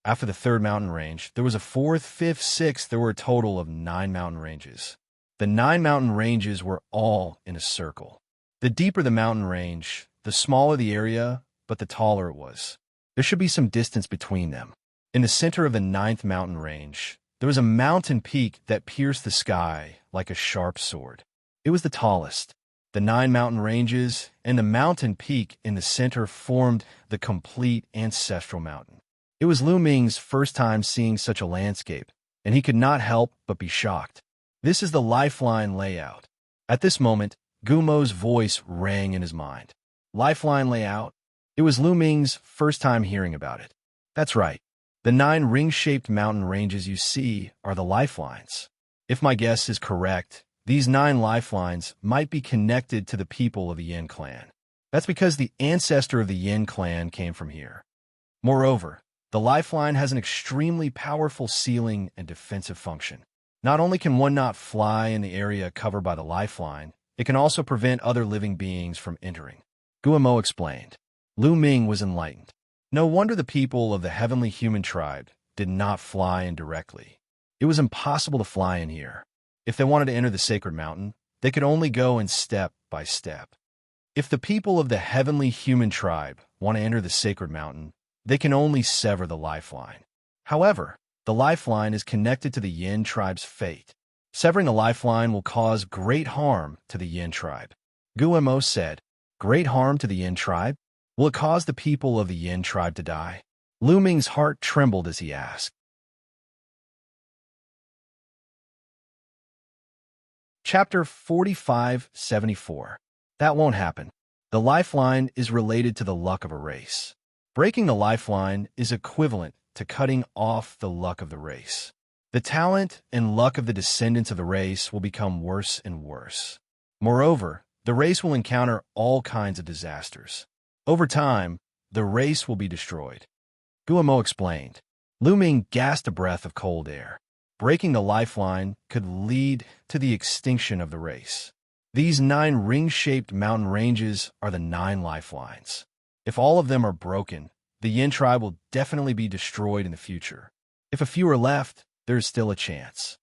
After the third mountain range, there was a fourth, fifth, sixth. There were a total of 9 mountain ranges. The 9 mountain ranges were all in a circle. The deeper the mountain range, the smaller the area, but the taller it was. There should be some distance between them. In the center of the 9th mountain range, there was a mountain peak that pierced the sky like a sharp sword. It was the tallest. The 9 mountain ranges and the mountain peak in the center formed the complete ancestral mountain. It was Lu Ming's first time seeing such a landscape, and he could not help but be shocked. This is the lifeline layout. At this moment, Gumo's voice rang in his mind. Lifeline layout? It was Lu Ming's first time hearing about it. That's right. The 9 ring-shaped mountain ranges you see are the lifelines. If my guess is correct, these 9 lifelines might be connected to the people of the Yin clan. That's because the ancestor of the Yin clan came from here. Moreover, the lifeline has an extremely powerful sealing and defensive function. Not only can one not fly in the area covered by the lifeline, it can also prevent other living beings from entering. Guillemot explained. Lu Ming was enlightened. No wonder the people of the heavenly human tribe did not fly in directly. It was impossible to fly in here. If they wanted to enter the sacred mountain, they could only go in step by step. If the people of the heavenly human tribe want to enter the sacred mountain, they can only sever the lifeline. However, the lifeline is connected to the Yin tribe's fate. Severing the lifeline will cause great harm to the Yin tribe. Guillemot said, Great harm to the Yin tribe? Will it cause the people of the Yin tribe to die? Lu Ming's heart trembled as he asked. Chapter 4574. That won't happen. The lifeline is related to the luck of a race. Breaking the lifeline is equivalent to cutting off the luck of the race. The talent and luck of the descendants of the race will become worse and worse. Moreover, the race will encounter all kinds of disasters. Over time, the race will be destroyed. Guillemot explained. Lu Ming gasped a breath of cold air. Breaking the lifeline could lead to the extinction of the race. These 9 ring-shaped mountain ranges are the 9 lifelines. If all of them are broken, the Yin tribe will definitely be destroyed in the future. If a few are left, there is still a chance.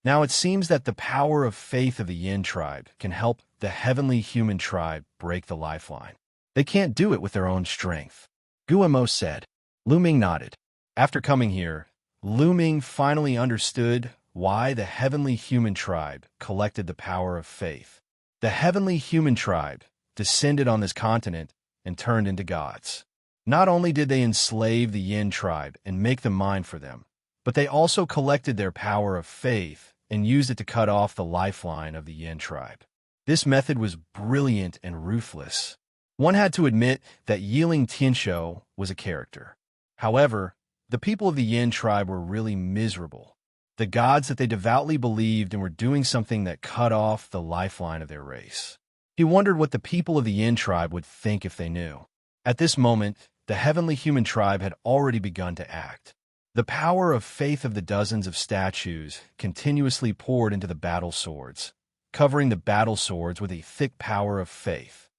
Now it seems that the power of faith of the Yin tribe can help the heavenly human tribe break the lifeline. They can't do it with their own strength. Guillemot said. Lu Ming nodded. After coming here, Lu Ming finally understood why the heavenly human tribe collected the power of faith. The heavenly human tribe descended on this continent and turned into gods. Not only did they enslave the Yin tribe and make them mine for them, but they also collected their power of faith and used it to cut off the lifeline of the Yin tribe. This method was brilliant and ruthless. One had to admit that Yiling Tianshou was a character. However, the people of the Yin tribe were really miserable. The gods that they devoutly believed in were doing something that cut off the lifeline of their race. He wondered what the people of the Yin tribe would think if they knew. At this moment, the heavenly human tribe had already begun to act. The power of faith of the dozens of statues continuously poured into the battle swords, covering the battle swords with a thick power of faith.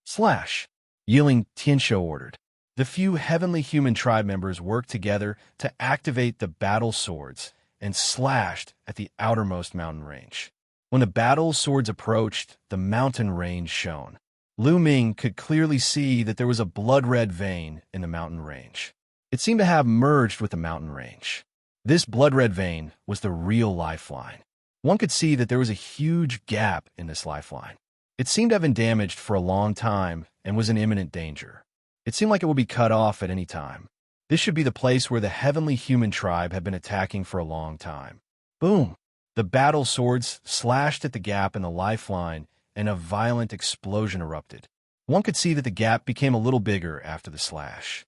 Slash! Yiling Tianshou ordered. The few heavenly human tribe members worked together to activate the battle swords and slashed at the outermost mountain range. When the battle swords approached, the mountain range shone. Lu Ming could clearly see that there was a blood-red vein in the mountain range. It seemed to have merged with the mountain range. This blood-red vein was the real lifeline. One could see that there was a huge gap in this lifeline. It seemed to have been damaged for a long time and was in imminent danger. It seemed like it would be cut off at any time. This should be the place where the heavenly human tribe had been attacking for a long time. Boom! The battle swords slashed at the gap in the lifeline, and a violent explosion erupted. One could see that the gap became a little bigger after the slash.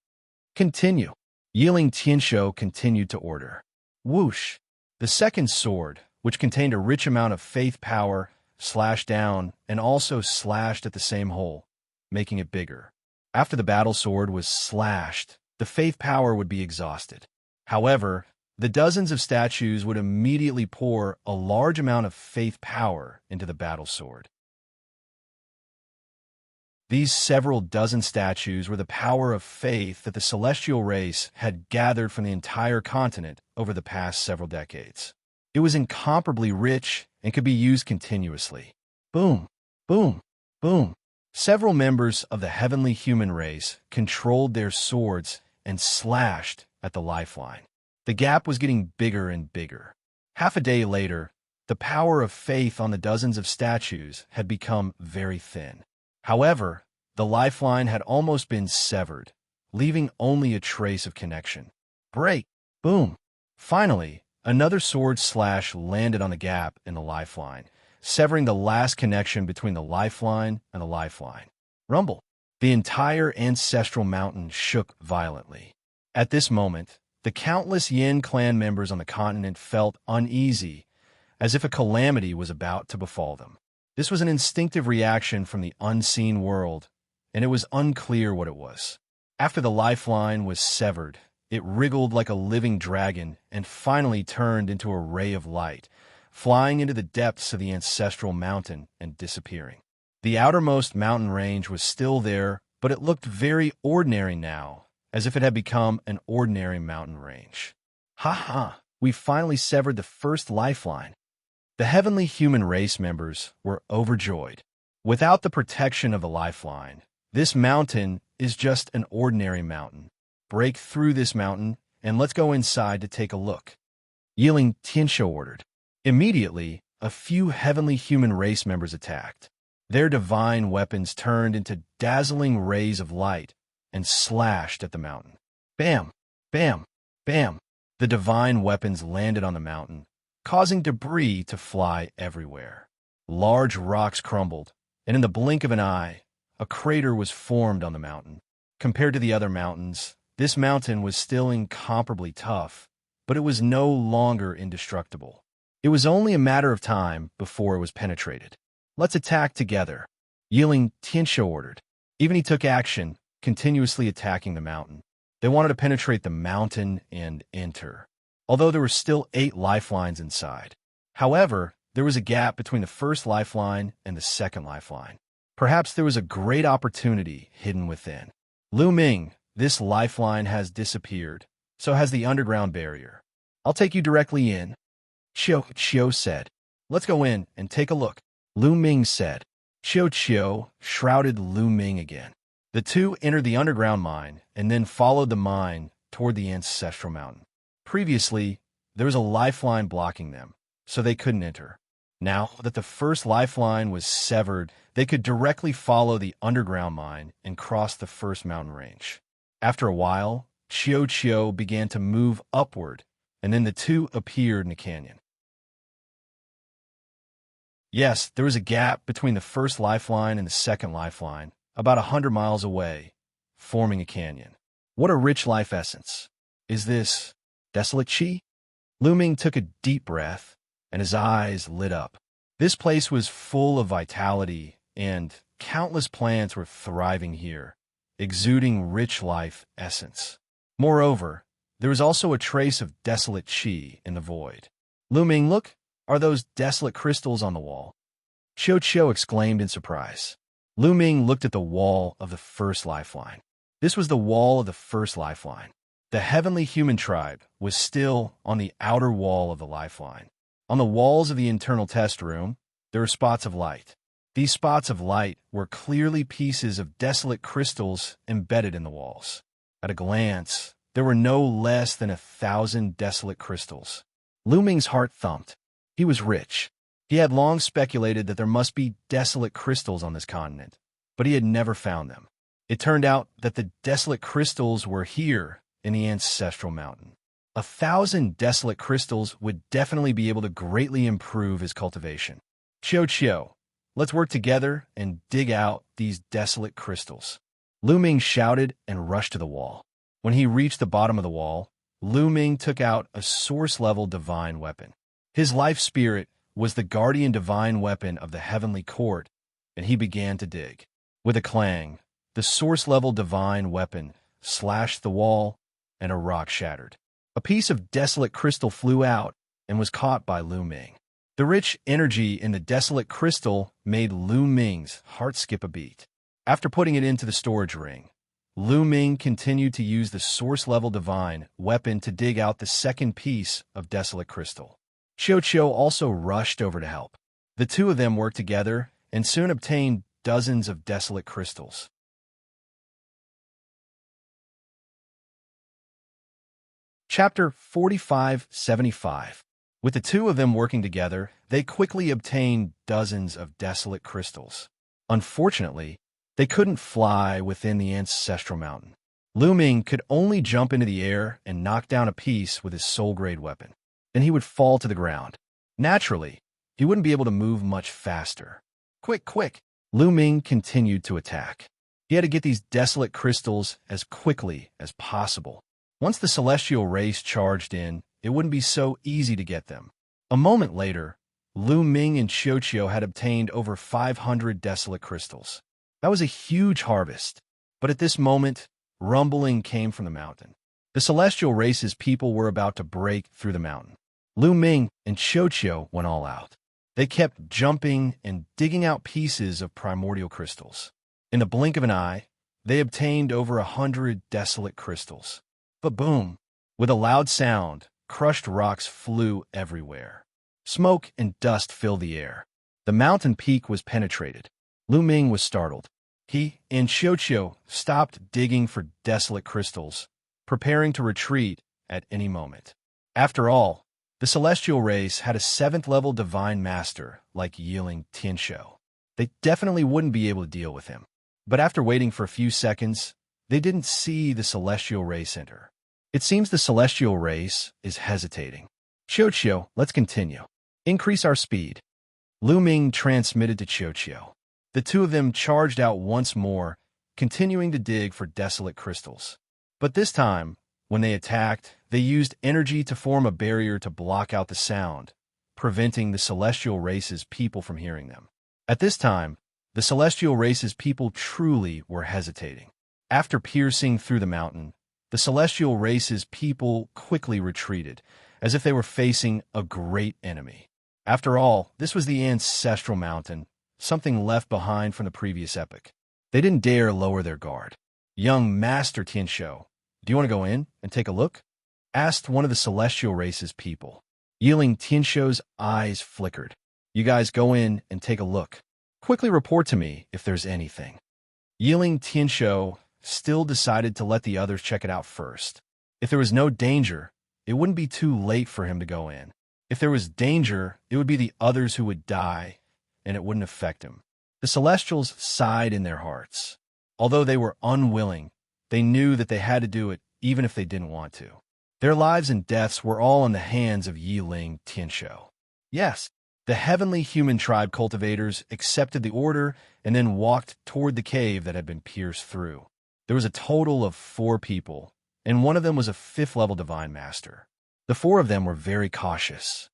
Continue. Yiling Tianshou continued to order. Whoosh! The second sword, which contained a rich amount of faith power, slashed down and also slashed at the same hole, making it bigger. After the battle sword was slashed, the faith power would be exhausted. However, the dozens of statues would immediately pour a large amount of faith power into the battle sword. These several dozen statues were the power of faith that the celestial race had gathered from the entire continent over the past several decades. It was incomparably rich and could be used continuously. Boom, boom, boom. Several members of the heavenly human race controlled their swords and slashed at the lifeline. The gap was getting bigger and bigger. Half a day later, the power of faith on the dozens of statues had become very thin. However, the lifeline had almost been severed, leaving only a trace of connection. Break! Boom! Finally, another sword slash landed on the gap in the lifeline, severing the last connection between the lifeline and the lifeline. Rumble! The entire ancestral mountain shook violently. At this moment, the countless Yin clan members on the continent felt uneasy, as if a calamity was about to befall them. This was an instinctive reaction from the unseen world, and it was unclear what it was. After the lifeline was severed, it wriggled like a living dragon and finally turned into a ray of light, flying into the depths of the ancestral mountain and disappearing. The outermost mountain range was still there, but it looked very ordinary now, as if it had become an ordinary mountain range. Ha ha! We finally severed the first lifeline. The heavenly human race members were overjoyed. Without the protection of the lifeline, this mountain is just an ordinary mountain. Break through this mountain, and let's go inside to take a look. Yiling Tianshou ordered. Immediately, a few heavenly human race members attacked. Their divine weapons turned into dazzling rays of light and slashed at the mountain. Bam! Bam! Bam! The divine weapons landed on the mountain, causing debris to fly everywhere. Large rocks crumbled, and in the blink of an eye, a crater was formed on the mountain. Compared to the other mountains, this mountain was still incomparably tough, but it was no longer indestructible. It was only a matter of time before it was penetrated. "Let's attack together," Xianxia ordered. Even he took action, continuously attacking the mountain. They wanted to penetrate the mountain and enter, although there were still 8 lifelines inside. However, there was a gap between the first lifeline and the second lifeline. Perhaps there was a great opportunity hidden within. "Lu Ming, this lifeline has disappeared. So has the underground barrier. I'll take you directly in," Xiao said. "Let's go in and take a look," Lu Ming said. Xiao shrouded Lu Ming again. The two entered the underground mine and then followed the mine toward the ancestral mountain. Previously, there was a lifeline blocking them, so they couldn't enter. Now that the first lifeline was severed, they could directly follow the underground mine and cross the first mountain range. After a while, Xiao began to move upward, and then the two appeared in a canyon. Yes, there was a gap between the first lifeline and the second lifeline, about 100 miles away, forming a canyon. What a rich life essence. Is this desolate chi? Lu Ming took a deep breath, and his eyes lit up. This place was full of vitality, and countless plants were thriving here, exuding rich life essence. Moreover, there was also a trace of desolate chi in the void. "Lu Ming, look, are those desolate crystals on the wall?" Xiao exclaimed in surprise. Lu Ming looked at the wall of the first lifeline. This was the wall of the first lifeline. The heavenly human tribe was still on the outer wall of the lifeline. On the walls of the internal test room, there were spots of light. These spots of light were clearly pieces of desolate crystals embedded in the walls. At a glance, there were no less than 1,000 desolate crystals. Lu Ming's heart thumped. He was rich. He had long speculated that there must be desolate crystals on this continent, but he had never found them. It turned out that the desolate crystals were here in the ancestral mountain. 1,000 desolate crystals would definitely be able to greatly improve his cultivation. Xiao, let's work together and dig out these desolate crystals." Lu Ming shouted and rushed to the wall. When he reached the bottom of the wall, Lu Ming took out a source-level divine weapon. His life spirit was the guardian divine weapon of the heavenly court, and he began to dig. With a clang, the source-level divine weapon slashed the wall, and a rock shattered. A piece of desolate crystal flew out and was caught by Lu Ming. The rich energy in the desolate crystal made Lu Ming's heart skip a beat. After putting it into the storage ring, Lu Ming continued to use the source-level divine weapon to dig out the second piece of desolate crystal. Xiao also rushed over to help. The two of them worked together and soon obtained dozens of desolate crystals. Chapter 4575. With the two of them working together, they quickly obtained dozens of desolate crystals. Unfortunately, they couldn't fly within the ancestral mountain. Lu Ming could only jump into the air and knock down a piece with his soul-grade weapon. Then he would fall to the ground. Naturally, he wouldn't be able to move much faster. Quick! Lu Ming continued to attack. He had to get these desolate crystals as quickly as possible. Once the celestial race charged in, it wouldn't be so easy to get them. A moment later, Lu Ming and Xiao had obtained over 500 desolate crystals. That was a huge harvest, but at this moment, rumbling came from the mountain. The celestial race's people were about to break through the mountain. Lu Ming and Xiao went all out. They kept jumping and digging out pieces of primordial crystals. In the blink of an eye, they obtained over 100 desolate crystals. But boom! With a loud sound, crushed rocks flew everywhere. Smoke and dust filled the air. The mountain peak was penetrated. Lu Ming was startled. He and Xiao stopped digging for desolate crystals, preparing to retreat at any moment. After all, the celestial race had a 7th-level divine master like Xianxia. They definitely wouldn't be able to deal with him. But after waiting for a few seconds, they didn't see the celestial race enter. It seems the celestial race is hesitating. Xiao, let's continue. Increase our speed. Lu Ming transmitted to Xianxia. The two of them charged out once more, continuing to dig for desolate crystals. But this time, when they attacked, they used energy to form a barrier to block out the sound, preventing the celestial race's people from hearing them. At this time, the celestial race's people truly were hesitating. After piercing through the mountain, the celestial race's people quickly retreated, as if they were facing a great enemy. After all, this was the ancestral mountain, something left behind from the previous epoch. They didn't dare lower their guard. "Young Master Xianxia, do you want to go in and take a look?" asked one of the celestial race's people. Yiling Xianxia's eyes flickered. "You guys go in and take a look. Quickly report to me if there's anything." Yiling Xianxia still decided to let the others check it out first. If there was no danger, it wouldn't be too late for him to go in. If there was danger, it would be the others who would die, and it wouldn't affect him. The Celestials sighed in their hearts. Although they were unwilling, they knew that they had to do it even if they didn't want to. Their lives and deaths were all in the hands of Yiling Xianxia. Yes, the heavenly human tribe cultivators accepted the order and then walked toward the cave that had been pierced through. There was a total of 4 people, and one of them was a 5th-level Divine Master. The 4 of them were very cautious.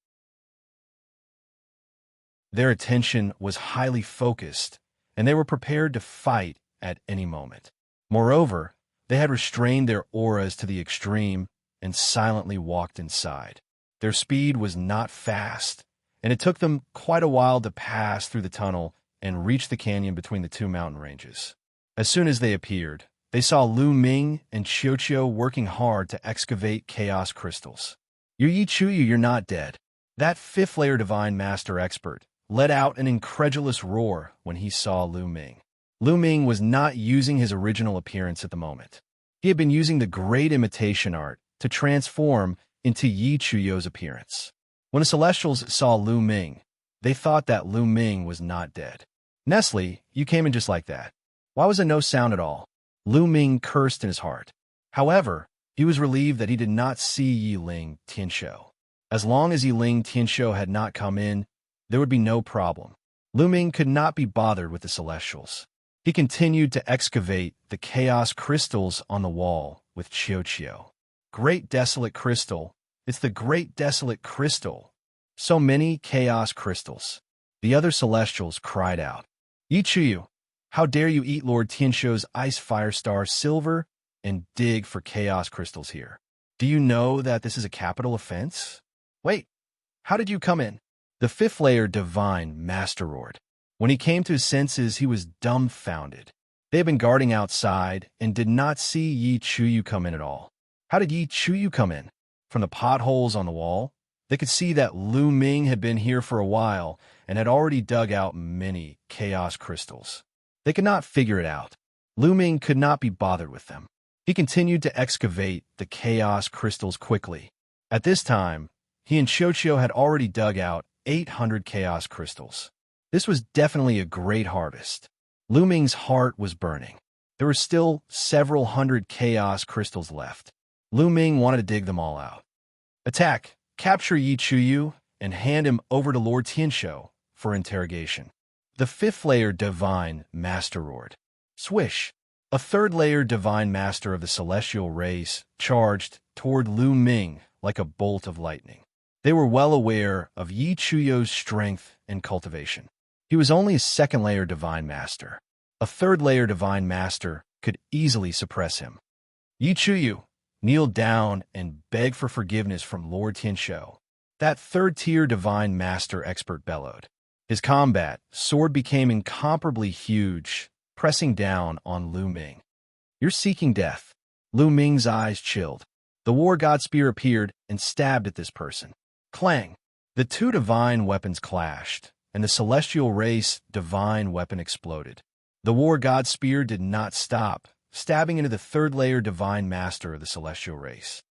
Their attention was highly focused, and they were prepared to fight at any moment. Moreover, they had restrained their auras to the extreme and silently walked inside. Their speed was not fast, and it took them quite a while to pass through the tunnel and reach the canyon between the 2 mountain ranges. As soon as they appeared, they saw Lu Ming and Xianxia working hard to excavate chaos crystals. "Yi Chuyu, you're not dead." That 5th-layer Divine Master expert let out an incredulous roar when he saw Lu Ming. Lu Ming was not using his original appearance at the moment. He had been using the great imitation art to transform into Yi Chuyu's appearance. When the Celestials saw Lu Ming, they thought that Lu Ming was not dead. "Nestle, you came in just like that. Why was there no sound at all?" Lu Ming cursed in his heart. However, he was relieved that he did not see Yiling Xianxia. As long as Yiling Xianxia had not come in, there would be no problem. Lu Ming could not be bothered with the Celestials. He continued to excavate the chaos crystals on the wall with Xianxia. "Great desolate crystal. It's the great desolate crystal. So many chaos crystals." The other Celestials cried out. "Yi Chuyu, how dare you eat Lord Xianxia's ice fire star silver and dig for chaos crystals here? Do you know that this is a capital offense? Wait, how did you come in?" The 5th-layer Divine Master roared. When he came to his senses, he was dumbfounded. They had been guarding outside and did not see Yi Chuyu come in at all. How did Yi Chuyu come in? From the potholes on the wall, they could see that Lu Ming had been here for a while and had already dug out many chaos crystals. They could not figure it out. Lu Ming could not be bothered with them. He continued to excavate the chaos crystals quickly. At this time, he and Xianxia had already dug out 800 chaos crystals. This was definitely a great harvest. Lu Ming's heart was burning. There were still several hundred chaos crystals left. Lu Ming wanted to dig them all out. "Attack! Capture Yi Chuyu and hand him over to Lord Xianxia for interrogation." The 5th-layer Divine Master roared. Swish! A 3rd-layer Divine Master of the Celestial race charged toward Lu Ming like a bolt of lightning. They were well aware of Yi Chuyu's strength and cultivation. He was only a 2nd-layer Divine Master. A 3rd-layer Divine Master could easily suppress him. "Yi Chuyu, kneel down and beg for forgiveness from Lord Xianxia." That 3rd-tier Divine Master expert bellowed. His combat sword became incomparably huge, pressing down on Lu Ming. "You're seeking death." Lu Ming's eyes chilled. The War God Spear appeared and stabbed at this person. Clang! The 2 divine weapons clashed, and the Celestial race divine weapon exploded. The War God Spear did not stop, stabbing into the 3rd-layer Divine Master of the Celestial race.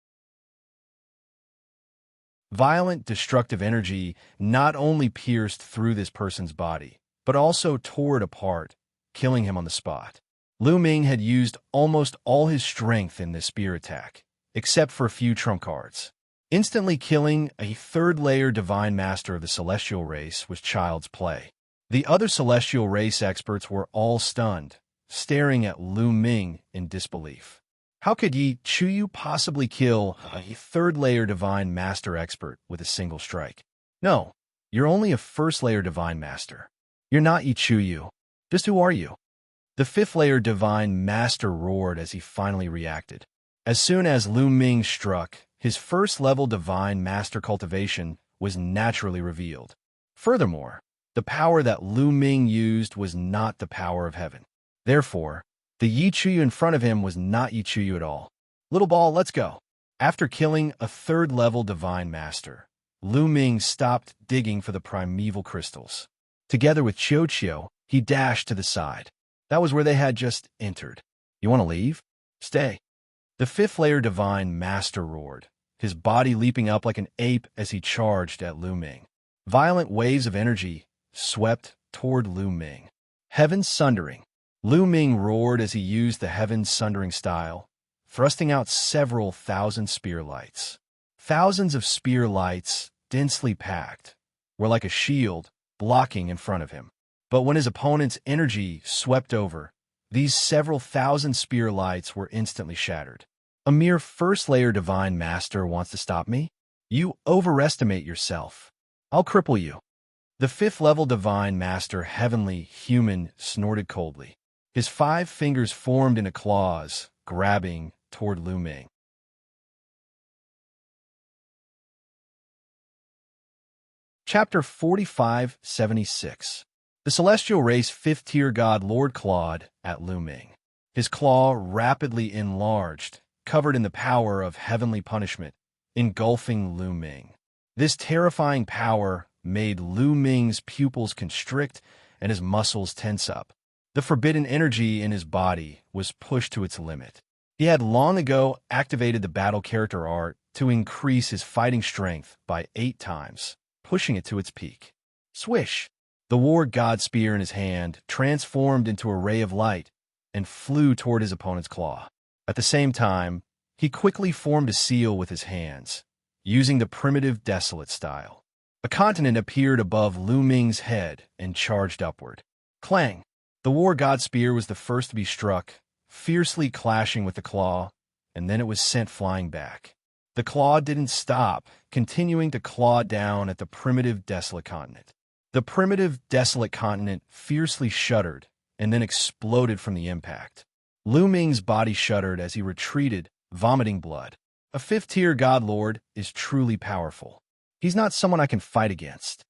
Violent, destructive energy not only pierced through this person's body, but also tore it apart, killing him on the spot. Lu Ming had used almost all his strength in this spear attack, except for a few trump cards. Instantly killing a third-layer divine master of the celestial race was child's play. The other celestial race experts were all stunned, staring at Lu Ming in disbelief. How could Yi Chuyu possibly kill a third-layer divine master expert with a single strike? No, you're only a first-layer divine master. You're not Yi Chuyu. Just who are you? The fifth-layer divine master roared as he finally reacted. As soon as Lu Ming struck, his first-level divine master cultivation was naturally revealed. Furthermore, the power that Lu Ming used was not the power of heaven. Therefore, the Yi Chuyu in front of him was not Yi Chuyu at all. Little ball, let's go. After killing a third-level divine master, Lu Ming stopped digging for the primeval crystals. Together with Xianxia, he dashed to the side. That was where they had just entered. You want to leave? Stay. The fifth-layer divine master roared, his body leaping up like an ape as he charged at Lu Ming. Violent waves of energy swept toward Lu Ming. Heaven sundering. Lu Ming roared as he used the heaven sundering style, thrusting out several thousand spear lights. Thousands of spear lights, densely packed, were like a shield blocking in front of him. But when his opponent's energy swept over, these several thousand spear lights were instantly shattered. A mere first-layer divine master wants to stop me? You overestimate yourself. I'll cripple you. The fifth-level divine master, heavenly human, snorted coldly. His 5 fingers formed into claws, grabbing toward Lu Ming. Chapter 45-76. The celestial race 5th-tier god Lord clawed at Lu Ming. His claw rapidly enlarged, covered in the power of heavenly punishment, engulfing Lu Ming. This terrifying power made Lu Ming's pupils constrict and his muscles tense up. The forbidden energy in his body was pushed to its limit. He had long ago activated the battle character art to increase his fighting strength by 8 times, pushing it to its peak. Swish! The war god spear in his hand transformed into a ray of light and flew toward his opponent's claw. At the same time, he quickly formed a seal with his hands, using the primitive desolate style. A continent appeared above Lu Ming's head and charged upward. Clang! The war god spear was the first to be struck, fiercely clashing with the claw, and then it was sent flying back. The claw didn't stop, continuing to claw down at the primitive desolate continent. The primitive desolate continent fiercely shuddered and then exploded from the impact. Lu Ming's body shuddered as he retreated, vomiting blood. A 5th-tier god lord is truly powerful. He's not someone I can fight against.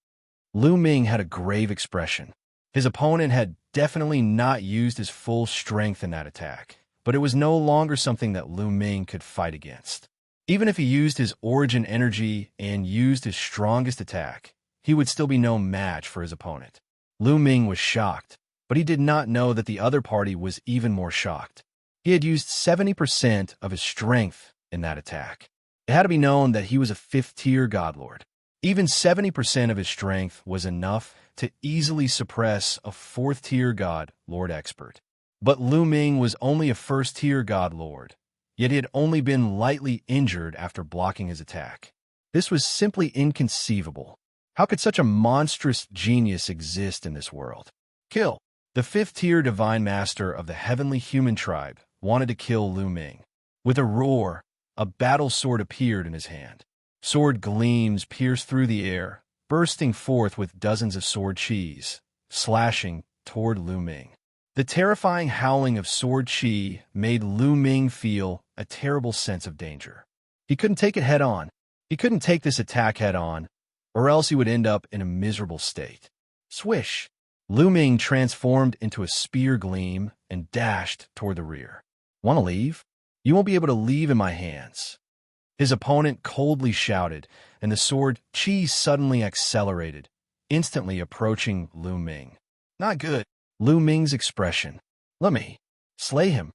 Lu Ming had a grave expression. His opponent had definitely not used his full strength in that attack, but it was no longer something that Lu Ming could fight against. Even if he used his origin energy and used his strongest attack, he would still be no match for his opponent. Lu Ming was shocked, but he did not know that the other party was even more shocked. He had used 70% of his strength in that attack. It had to be known that he was a 5th-tier godlord. Even 70% of his strength was enough to easily suppress a 4th-tier god lord expert. But Lu Ming was only a 1st-tier god lord, yet he had only been lightly injured after blocking his attack. This was simply inconceivable. How could such a monstrous genius exist in this world? Kill! The 5th-tier divine master of the heavenly human tribe wanted to kill Lu Ming. With a roar, a battle sword appeared in his hand. Sword gleams pierced through the air, bursting forth with dozens of sword qis, slashing toward Lu Ming. The terrifying howling of sword qi made Lu Ming feel a terrible sense of danger. He couldn't take it head on. He couldn't take this attack head on, or else he would end up in a miserable state. Swish! Lu Ming transformed into a spear gleam and dashed toward the rear. Want to leave? You won't be able to leave in my hands. His opponent coldly shouted, and the sword qi suddenly accelerated, instantly approaching Lu Ming. Not good. Lu Ming's expression. Let me slay him.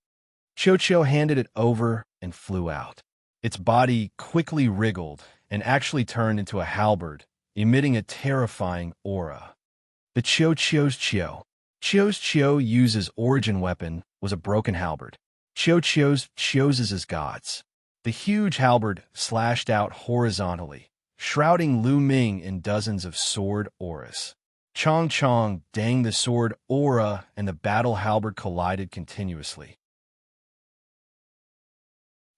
Xianxia handed it over and flew out. Its body quickly wriggled and actually turned into a halberd, emitting a terrifying aura. The Xiao's uses origin weapon was a broken halberd. Xiao's as gods. The huge halberd slashed out horizontally, shrouding Lu Ming in dozens of sword auras. Chong Chong, dang, the sword aura and the battle halberd collided continuously.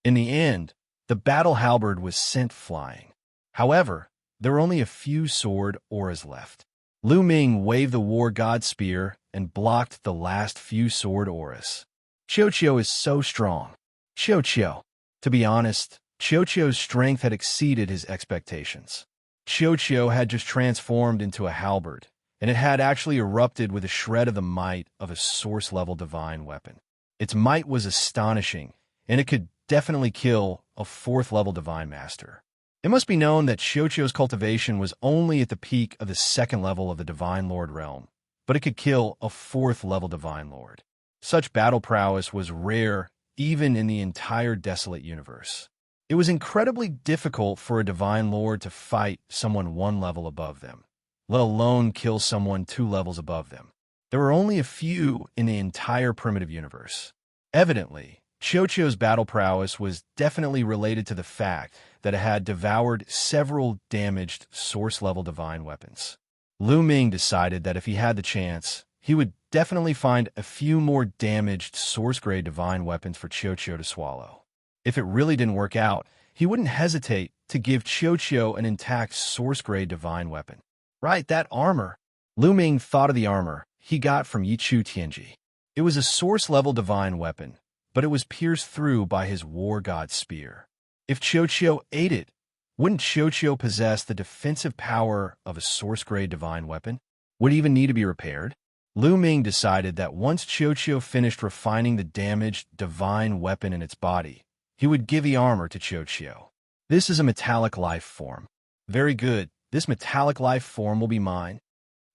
In the end, the battle halberd was sent flying. However, there were only a few sword auras left. Lu Ming waved the war god spear and blocked the last few sword auras. Xiao is so strong. Xiao. To be honest, Xiao's strength had exceeded his expectations. Xiao had just transformed into a halberd, and it had actually erupted with a shred of the might of a source-level divine weapon. Its might was astonishing, and it could definitely kill a 4th-level divine master. It must be known that Xiao's cultivation was only at the peak of the 2nd level of the Divine Lord realm, but it could kill a 4th-level divine lord. Such battle prowess was rare even in the entire desolate universe. It was incredibly difficult for a divine lord to fight someone 1 level above them, let alone kill someone 2 levels above them. There were only a few in the entire primitive universe. Evidently, Xiao's battle prowess was definitely related to the fact that it had devoured several damaged source-level divine weapons. Lu Ming decided that if he had the chance, he would definitely find a few more damaged source-grade divine weapons for Xiao to swallow. If it really didn't work out, he wouldn't hesitate to give Xiao an intact source-grade divine weapon. Right, that armor. Lu Ming thought of the armor he got from Yichu Tianji. It was a source-level divine weapon, but it was pierced through by his war god spear. If Xiao ate it, wouldn't Xiao possess the defensive power of a source-grade divine weapon? Would it even need to be repaired? Lu Ming decided that once Xiao finished refining the damaged divine weapon in its body, he would give the armor to Xiao. This is a metallic life form. Very good, this metallic life form will be mine.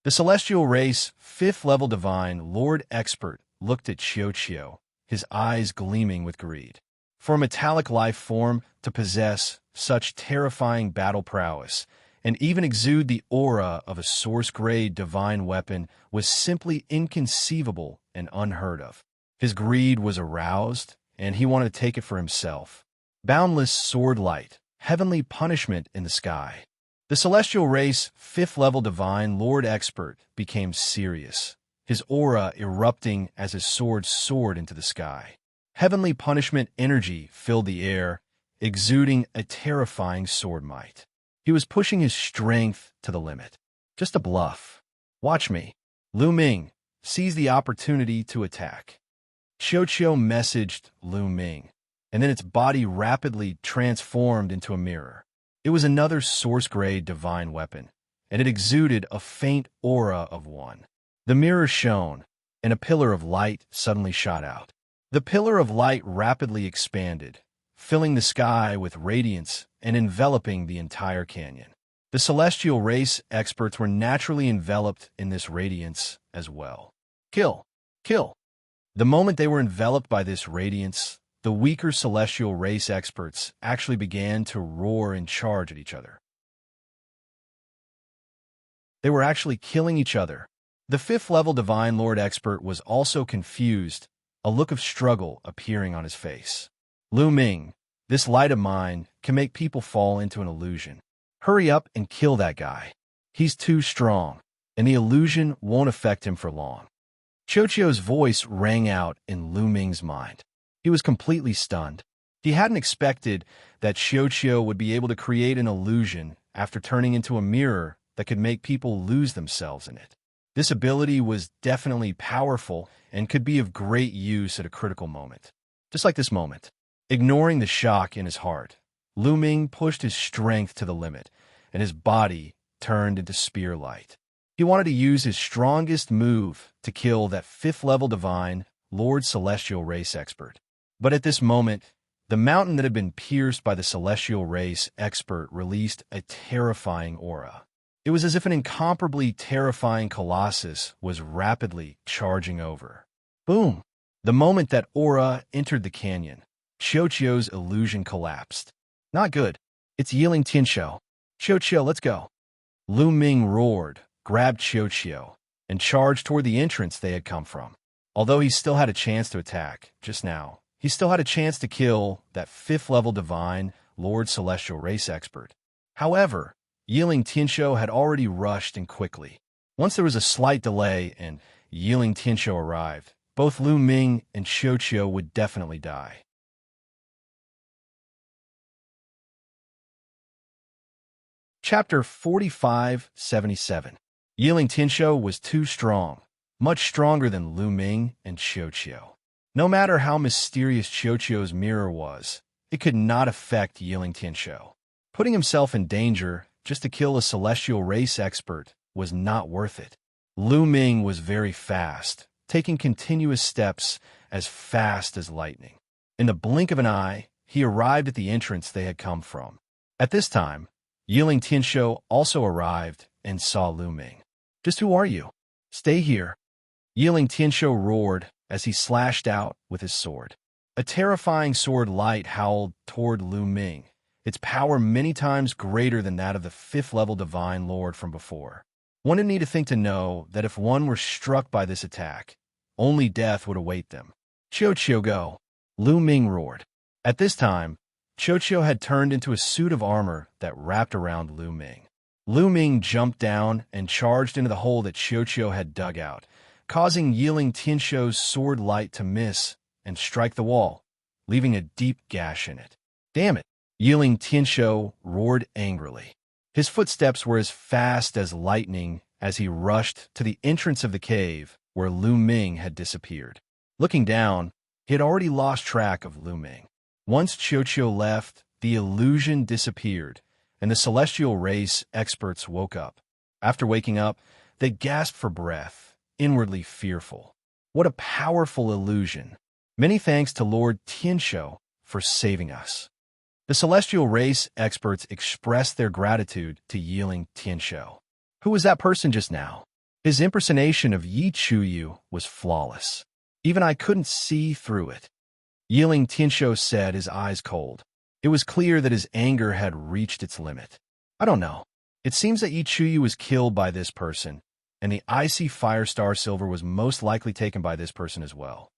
The celestial race, 5th-level divine Lord Expert looked at Xiao, his eyes gleaming with greed. For a metallic life form to possess such terrifying battle prowess and even exude the aura of a source-grade divine weapon was simply inconceivable and unheard of. His greed was aroused, and he wanted to take it for himself. Boundless sword light, heavenly punishment in the sky. The celestial race, 5th-level divine Lord Expert became serious, his aura erupting as his sword soared into the sky. Heavenly punishment energy filled the air, exuding a terrifying sword might. He was pushing his strength to the limit. Just a bluff. Watch me. Lu Ming seized the opportunity to attack. Xiao messaged Lu Ming, and then its body rapidly transformed into a mirror. It was another source-grade divine weapon, and it exuded a faint aura of one. The mirror shone, and a pillar of light suddenly shot out. The pillar of light rapidly expanded, filling the sky with radiance and enveloping the entire canyon. The celestial race experts were naturally enveloped in this radiance as well. Kill! Kill! The moment they were enveloped by this radiance, the weaker celestial race experts actually began to roar and charge at each other. They were actually killing each other. The 5th-level Divine Lord expert was also confused, a look of struggle appearing on his face. Lu Ming, this light of mine can make people fall into an illusion. Hurry up and kill that guy. He's too strong, and the illusion won't affect him for long. Xiao's voice rang out in Lu Ming's mind. He was completely stunned. He hadn't expected that Xiao would be able to create an illusion after turning into a mirror that could make people lose themselves in it. This ability was definitely powerful and could be of great use at a critical moment. Just like this moment. Ignoring the shock in his heart, Lu Ming pushed his strength to the limit, and his body turned into spear light. He wanted to use his strongest move to kill that 5th-level divine, Lord Celestial Race expert. But at this moment, the mountain that had been pierced by the Celestial Race expert released a terrifying aura. It was as if an incomparably terrifying colossus was rapidly charging over. Boom! The moment that aura entered the canyon, Xiao's illusion collapsed. Not good. It's Yiling Tianxiao. Xiao, let's go. Lu Ming roared, grabbed Xiao, and charged toward the entrance they had come from. Although he still had a chance to attack, just now, he still had a chance to kill that 5th-level divine Lord Celestial Race expert. However, Yiling Tianshou had already rushed in quickly. Once there was a slight delay and Yiling Tianshou arrived, both Lu Ming and Xianxia would definitely die. Chapter 45-77. Yiling Tianshou was too strong, much stronger than Lu Ming and Xianxia. No matter how mysterious Xianxia's mirror was, it could not affect Yiling Tianshou. Putting himself in danger just to kill a celestial race expert was not worth it. Lu Ming was very fast, taking continuous steps as fast as lightning. In the blink of an eye, he arrived at the entrance they had come from. At this time, Yiling Tianshou also arrived and saw Lu Ming. "Just who are you? Stay here." Yiling Tianshou roared as he slashed out with his sword. A terrifying sword light howled toward Lu Ming, its power many times greater than that of the 5th-level Divine Lord from before. One didn't need to think to know that if one were struck by this attack, only death would await them. "Xiao go!" Lu Ming roared. At this time, Xiao had turned into a suit of armor that wrapped around Lu Ming. Lu Ming jumped down and charged into the hole that Xiao had dug out, causing Yiling Tianshou's sword light to miss and strike the wall, leaving a deep gash in it. "Damn it!" Yiling Tianshou roared angrily. His footsteps were as fast as lightning as he rushed to the entrance of the cave where Lu Ming had disappeared. Looking down, he had already lost track of Lu Ming. Once Xiao left, the illusion disappeared, and the celestial race experts woke up. After waking up, they gasped for breath, inwardly fearful. What a powerful illusion! Many thanks to Lord Tianshou for saving us. The celestial race experts expressed their gratitude to Yiling Tianshou. Who was that person just now? His impersonation of Yi Chuyu was flawless. Even I couldn't see through it. Yiling Tianshou said, his eyes cold. It was clear that his anger had reached its limit. "I don't know. It seems that Yi Chuyu was killed by this person, and the icy Firestar Silver was most likely taken by this person as well."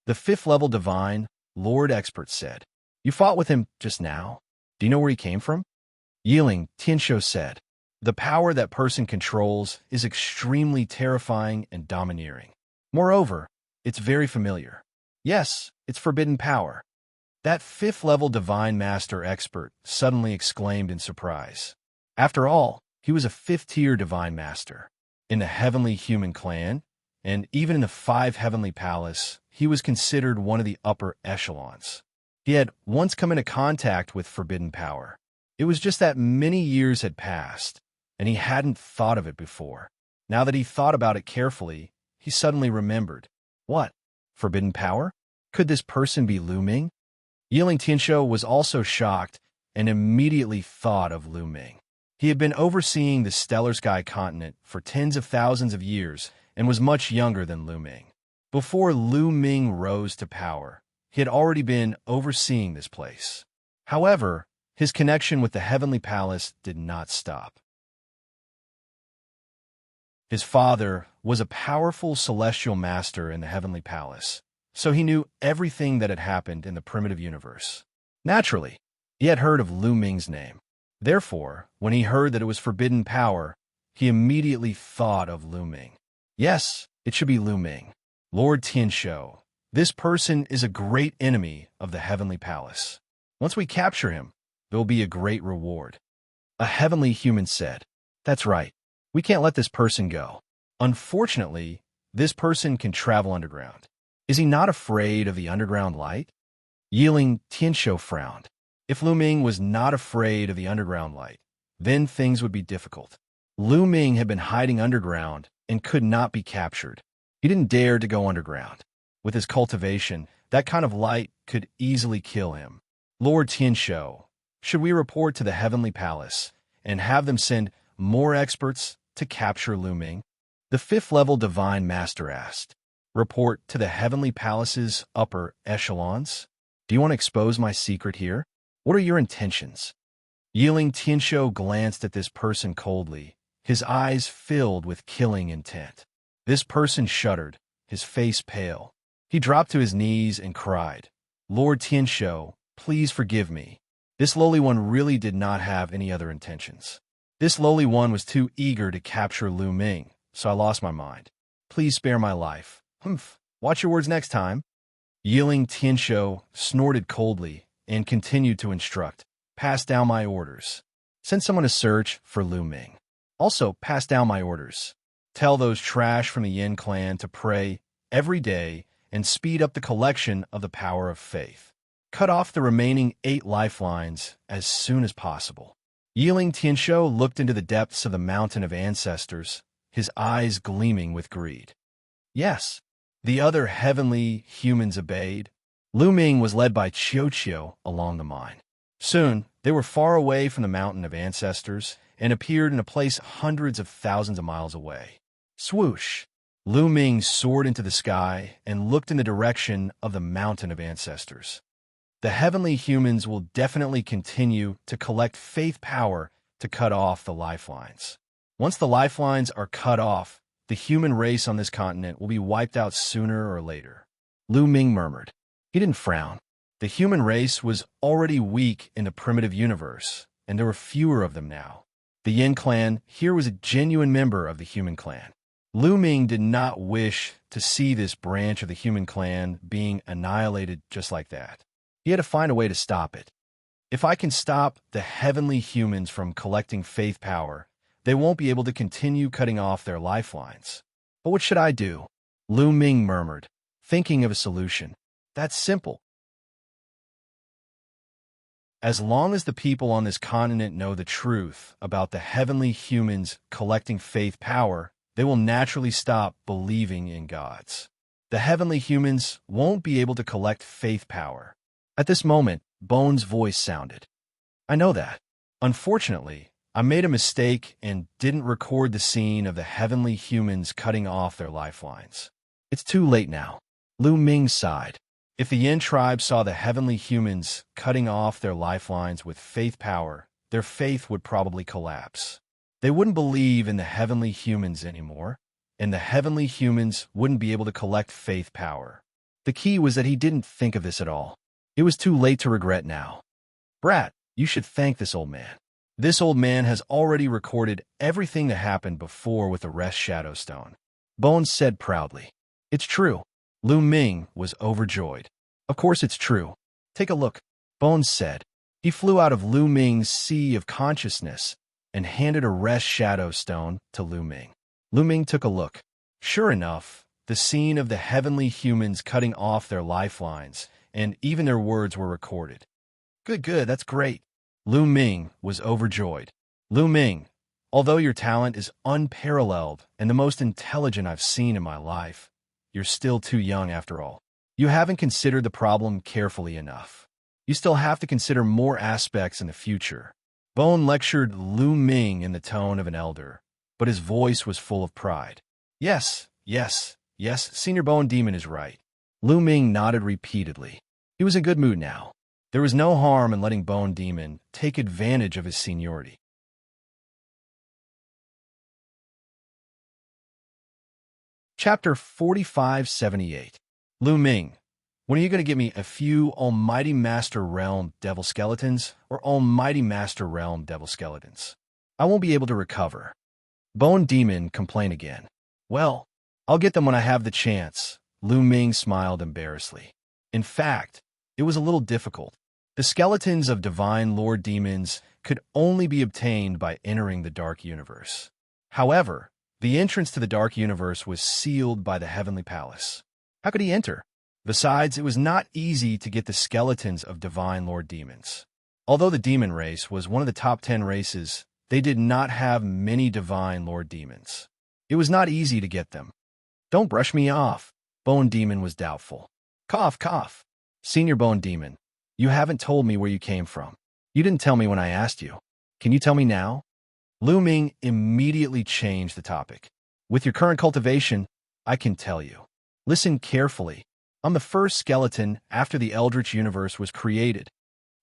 The 5th-level divine Lord expert said. "You fought with him just now? Do you know where he came from?" Yiling Tianshou said. "The power that person controls is extremely terrifying and domineering. Moreover, it's very familiar. Yes, it's forbidden power." That 5th-level divine master expert suddenly exclaimed in surprise. After all, he was a 5th-tier divine master. In the heavenly human clan, and even in the 5 heavenly palace, he was considered one of the upper echelons. He had once come into contact with forbidden power. It was just that many years had passed, and he hadn't thought of it before. Now that he thought about it carefully, he suddenly remembered. What? Forbidden power? Could this person be Lu Ming? Yiling Tianshou was also shocked and immediately thought of Lu Ming. He had been overseeing the Stellar Sky continent for tens of thousands of years and was much younger than Lu Ming. Before Lu Ming rose to power, he had already been overseeing this place. However, his connection with the Heavenly Palace did not stop. His father was a powerful celestial master in the Heavenly Palace, so he knew everything that had happened in the primitive universe. Naturally, he had heard of Lu Ming's name. Therefore, when he heard that it was forbidden power, he immediately thought of Lu Ming. Yes, it should be Lu Ming. Lord Tianshou, this person is a great enemy of the Heavenly Palace. Once we capture him, there will be a great reward. A heavenly human said, "That's right. We can't let this person go. Unfortunately, this person can travel underground. Is he not afraid of the underground light?" Yiling Tianshou frowned. If Lu Ming was not afraid of the underground light, then things would be difficult. Lu Ming had been hiding underground and could not be captured. He didn't dare to go underground. With his cultivation, that kind of light could easily kill him. Lord Tianshou, should we report to the Heavenly Palace and have them send more experts to capture Lu Ming? The 5th-level Divine Master asked. Report to the Heavenly Palace's upper echelons? Do you want to expose my secret here? What are your intentions? Yiling Tianshou glanced at this person coldly, his eyes filled with killing intent. This person shuddered, his face pale. He dropped to his knees and cried, Lord Tianshou, please forgive me. This lowly one really did not have any other intentions. This lowly one was too eager to capture Lu Ming, so I lost my mind. Please spare my life. Humph. Watch your words next time. Yiling Tianshou snorted coldly and continued to instruct. Pass down my orders. Send someone to search for Lu Ming. Also, pass down my orders. Tell those trash from the Yin clan to pray every day and speed up the collection of the power of faith. Cut off the remaining 8 lifelines as soon as possible. Yiling Tianshou looked into the depths of the mountain of ancestors, his eyes gleaming with greed. Yes, the other heavenly humans obeyed. Lu Ming was led by Xianxia along the mine. Soon, they were far away from the mountain of ancestors and appeared in a place hundreds of thousands of miles away. Swoosh! Lu Ming soared into the sky and looked in the direction of the mountain of ancestors. The heavenly humans will definitely continue to collect faith power to cut off the lifelines. Once the lifelines are cut off, the human race on this continent will be wiped out sooner or later. Lu Ming murmured. He didn't frown. The human race was already weak in the primitive universe, and there were fewer of them now. The Yin clan here was a genuine member of the human clan. Lu Ming did not wish to see this branch of the human clan being annihilated just like that. He had to find a way to stop it. If I can stop the heavenly humans from collecting faith power, they won't be able to continue cutting off their lifelines. But what should I do? Lu Ming murmured, thinking of a solution. That's simple. As long as the people on this continent know the truth about the heavenly humans collecting faith power, they will naturally stop believing in gods. The heavenly humans won't be able to collect faith power. At this moment, Bone's voice sounded. I know that. Unfortunately, I made a mistake and didn't record the scene of the heavenly humans cutting off their lifelines. It's too late now. Lu Ming sighed. If the Yin tribe saw the heavenly humans cutting off their lifelines with faith power, their faith would probably collapse. They wouldn't believe in the heavenly humans anymore, and the heavenly humans wouldn't be able to collect faith power. The key was that he didn't think of this at all. It was too late to regret now. Brat, you should thank this old man. This old man has already recorded everything that happened before with the Rest Shadow Stone. Bones said proudly. It's true. Lu Ming was overjoyed. Of course it's true. Take a look, Bones said. He flew out of Lu Ming's sea of consciousness and handed a Rest Shadow Stone to Lu Ming. Lu Ming took a look. Sure enough, the scene of the heavenly humans cutting off their lifelines, and even their words were recorded. Good, that's great. Lu Ming was overjoyed. Lu Ming, although your talent is unparalleled and the most intelligent I've seen in my life, you're still too young after all. You haven't considered the problem carefully enough. You still have to consider more aspects in the future. Bone lectured Lu Ming in the tone of an elder, but his voice was full of pride. Yes, Senior Bone Demon is right. Lu Ming nodded repeatedly. He was in good mood now. There was no harm in letting Bone Demon take advantage of his seniority. Chapter 4578. Lu Ming, when are you going to get me a few Almighty Master Realm Devil Skeletons or Almighty Master Realm Devil Skeletons? I won't be able to recover. Bone Demon complained again. Well, I'll get them when I have the chance. Lu Ming smiled embarrassedly. In fact, it was a little difficult. The skeletons of Divine Lord Demons could only be obtained by entering the Dark Universe. However, the entrance to the Dark Universe was sealed by the Heavenly Palace. How could he enter? Besides, it was not easy to get the skeletons of Divine Lord Demons. Although the demon race was one of the top 10 races, they did not have many Divine Lord Demons. It was not easy to get them. Don't brush me off. Bone Demon was doubtful. Cough. Senior Bone Demon, you haven't told me where you came from. You didn't tell me when I asked you. Can you tell me now? Lu Ming immediately changed the topic. With your current cultivation, I can tell you. Listen carefully. I'm the first skeleton after the Eldritch Universe was created.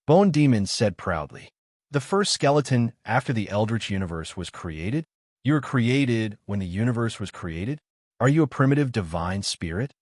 Bone Demon said proudly. The first skeleton after the Eldritch Universe was created? You were created when the universe was created? Are you a primitive divine spirit?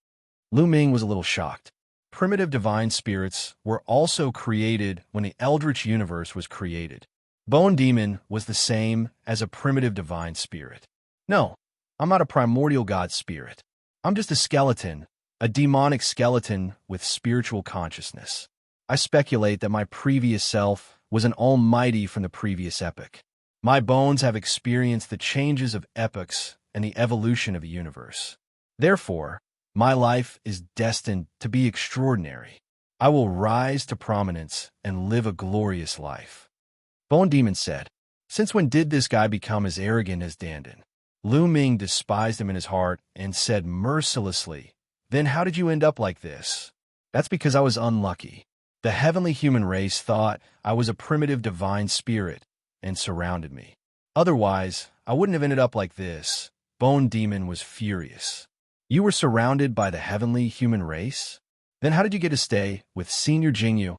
Lu Ming was a little shocked. Primitive divine spirits were also created when the Eldritch universe was created. Bone Demon was the same as a primitive divine spirit. No, I'm not a primordial god spirit. I'm just a skeleton, a demonic skeleton with spiritual consciousness. I speculate that my previous self was an almighty from the previous epoch. My bones have experienced the changes of epochs and the evolution of a universe. Therefore, my life is destined to be extraordinary. I will rise to prominence and live a glorious life. Bone Demon said, "Since when did this guy become as arrogant as Dandin?" Lu Ming despised him in his heart and said mercilessly, "Then how did you end up like this?" "That's because I was unlucky. The heavenly human race thought I was a primitive divine spirit and surrounded me. Otherwise, I wouldn't have ended up like this." Bone Demon was furious. "You were surrounded by the heavenly human race? Then how did you get to stay with Senior Jingyu?"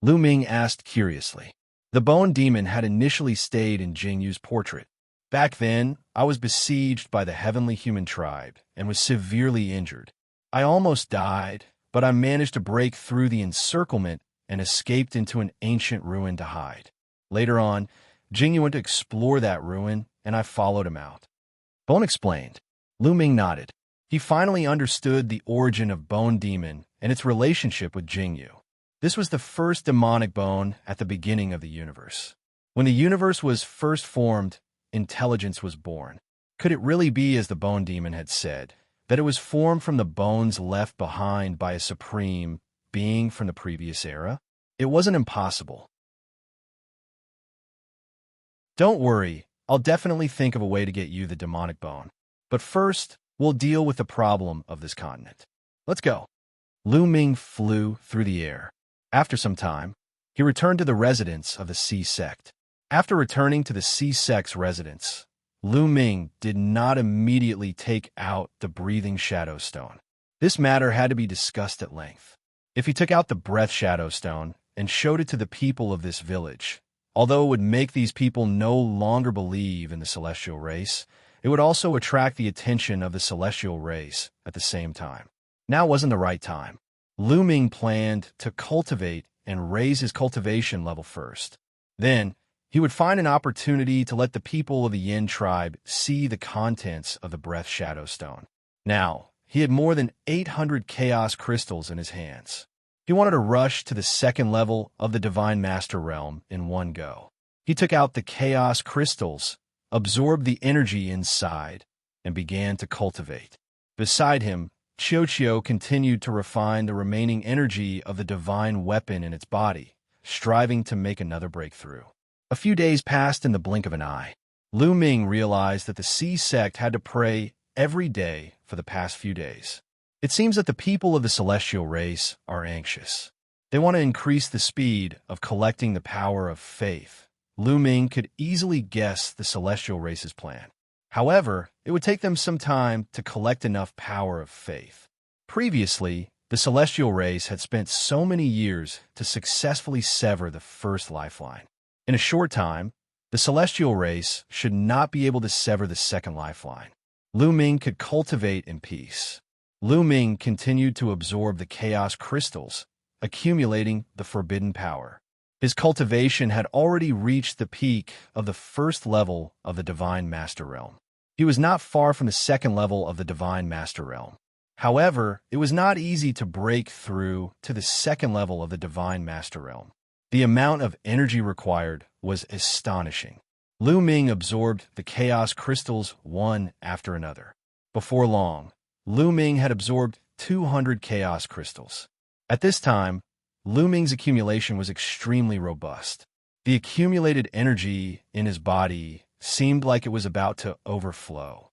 Lu Ming asked curiously. The Bone Demon had initially stayed in Jingyu's portrait. "Back then, I was besieged by the heavenly human tribe and was severely injured. I almost died, but I managed to break through the encirclement and escaped into an ancient ruin to hide. Later on, Jingyu went to explore that ruin, and I followed him out." Bone explained. Lu Ming nodded. He finally understood the origin of Bone Demon and its relationship with Jingyu. This was the first demonic bone at the beginning of the universe. When the universe was first formed, intelligence was born. Could it really be, as the Bone Demon had said, that it was formed from the bones left behind by a supreme being from the previous era? It wasn't impossible. "Don't worry, I'll definitely think of a way to get you the demonic bone. But first, we'll deal with the problem of this continent. Let's go." Lu Ming flew through the air. After some time, he returned to the residence of the Sea Sect. After returning to the Sea Sect's residence, Lu Ming did not immediately take out the breathing shadow stone. This matter had to be discussed at length. If he took out the breath shadow stone and showed it to the people of this village, although it would make these people no longer believe in the celestial race, it would also attract the attention of the celestial race at the same time. Now wasn't the right time. Lu Ming planned to cultivate and raise his cultivation level first. Then, he would find an opportunity to let the people of the Yin tribe see the contents of the breath shadow stone. Now, he had more than 800 chaos crystals in his hands. He wanted to rush to the second level of the Divine Master Realm in one go. He took out the chaos crystals, absorbed the energy inside, and began to cultivate. Beside him, Xianxia continued to refine the remaining energy of the divine weapon in its body, striving to make another breakthrough. A few days passed in the blink of an eye. Lu Ming realized that the Sea Sect had to pray every day for the past few days. It seems that the people of the celestial race are anxious. They want to increase the speed of collecting the power of faith. Lu Ming could easily guess the celestial race's plan. However, it would take them some time to collect enough power of faith. Previously, the celestial race had spent so many years to successfully sever the first lifeline. In a short time, the celestial race should not be able to sever the second lifeline. Lu Ming could cultivate in peace. Lu Ming continued to absorb the chaos crystals, accumulating the forbidden power. His cultivation had already reached the peak of the first level of the Divine Master Realm. He was not far from the second level of the Divine Master Realm. However, it was not easy to break through to the second level of the Divine Master Realm. The amount of energy required was astonishing. Lu Ming absorbed the chaos crystals one after another. Before long, Lu Ming had absorbed 200 chaos crystals. At this time, Lu Ming's accumulation was extremely robust. The accumulated energy in his body seemed like it was about to overflow.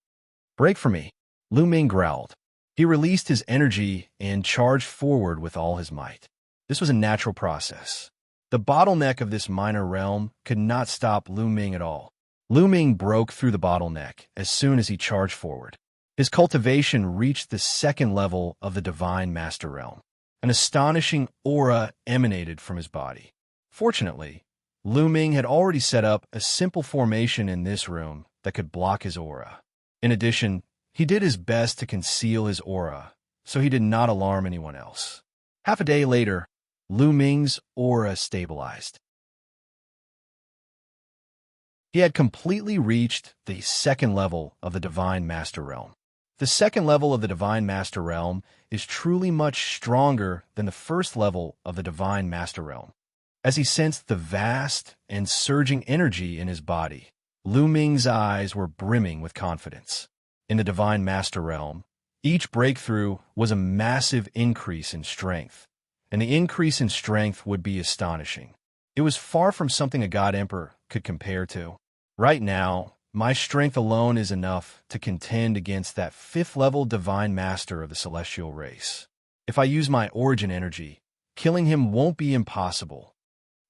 "Break for me," Lu Ming growled. He released his energy and charged forward with all his might. This was a natural process. The bottleneck of this minor realm could not stop Lu Ming at all. Lu Ming broke through the bottleneck as soon as he charged forward. His cultivation reached the second level of the Divine Master Realm. An astonishing aura emanated from his body. Fortunately, Lu Ming had already set up a simple formation in this room that could block his aura. In addition, he did his best to conceal his aura, so he did not alarm anyone else. Half a day later, Lu Ming's aura stabilized. He had completely reached the second level of the Divine Master Realm. The second level of the Divine Master Realm is truly much stronger than the first level of the Divine Master Realm. As he sensed the vast and surging energy in his body, Lu Ming's eyes were brimming with confidence. In the Divine Master Realm, each breakthrough was a massive increase in strength, and the increase in strength would be astonishing. It was far from something a God Emperor could compare to. Right now, my strength alone is enough to contend against that fifth-level Divine Master of the Celestial race. If I use my origin energy, killing him won't be impossible.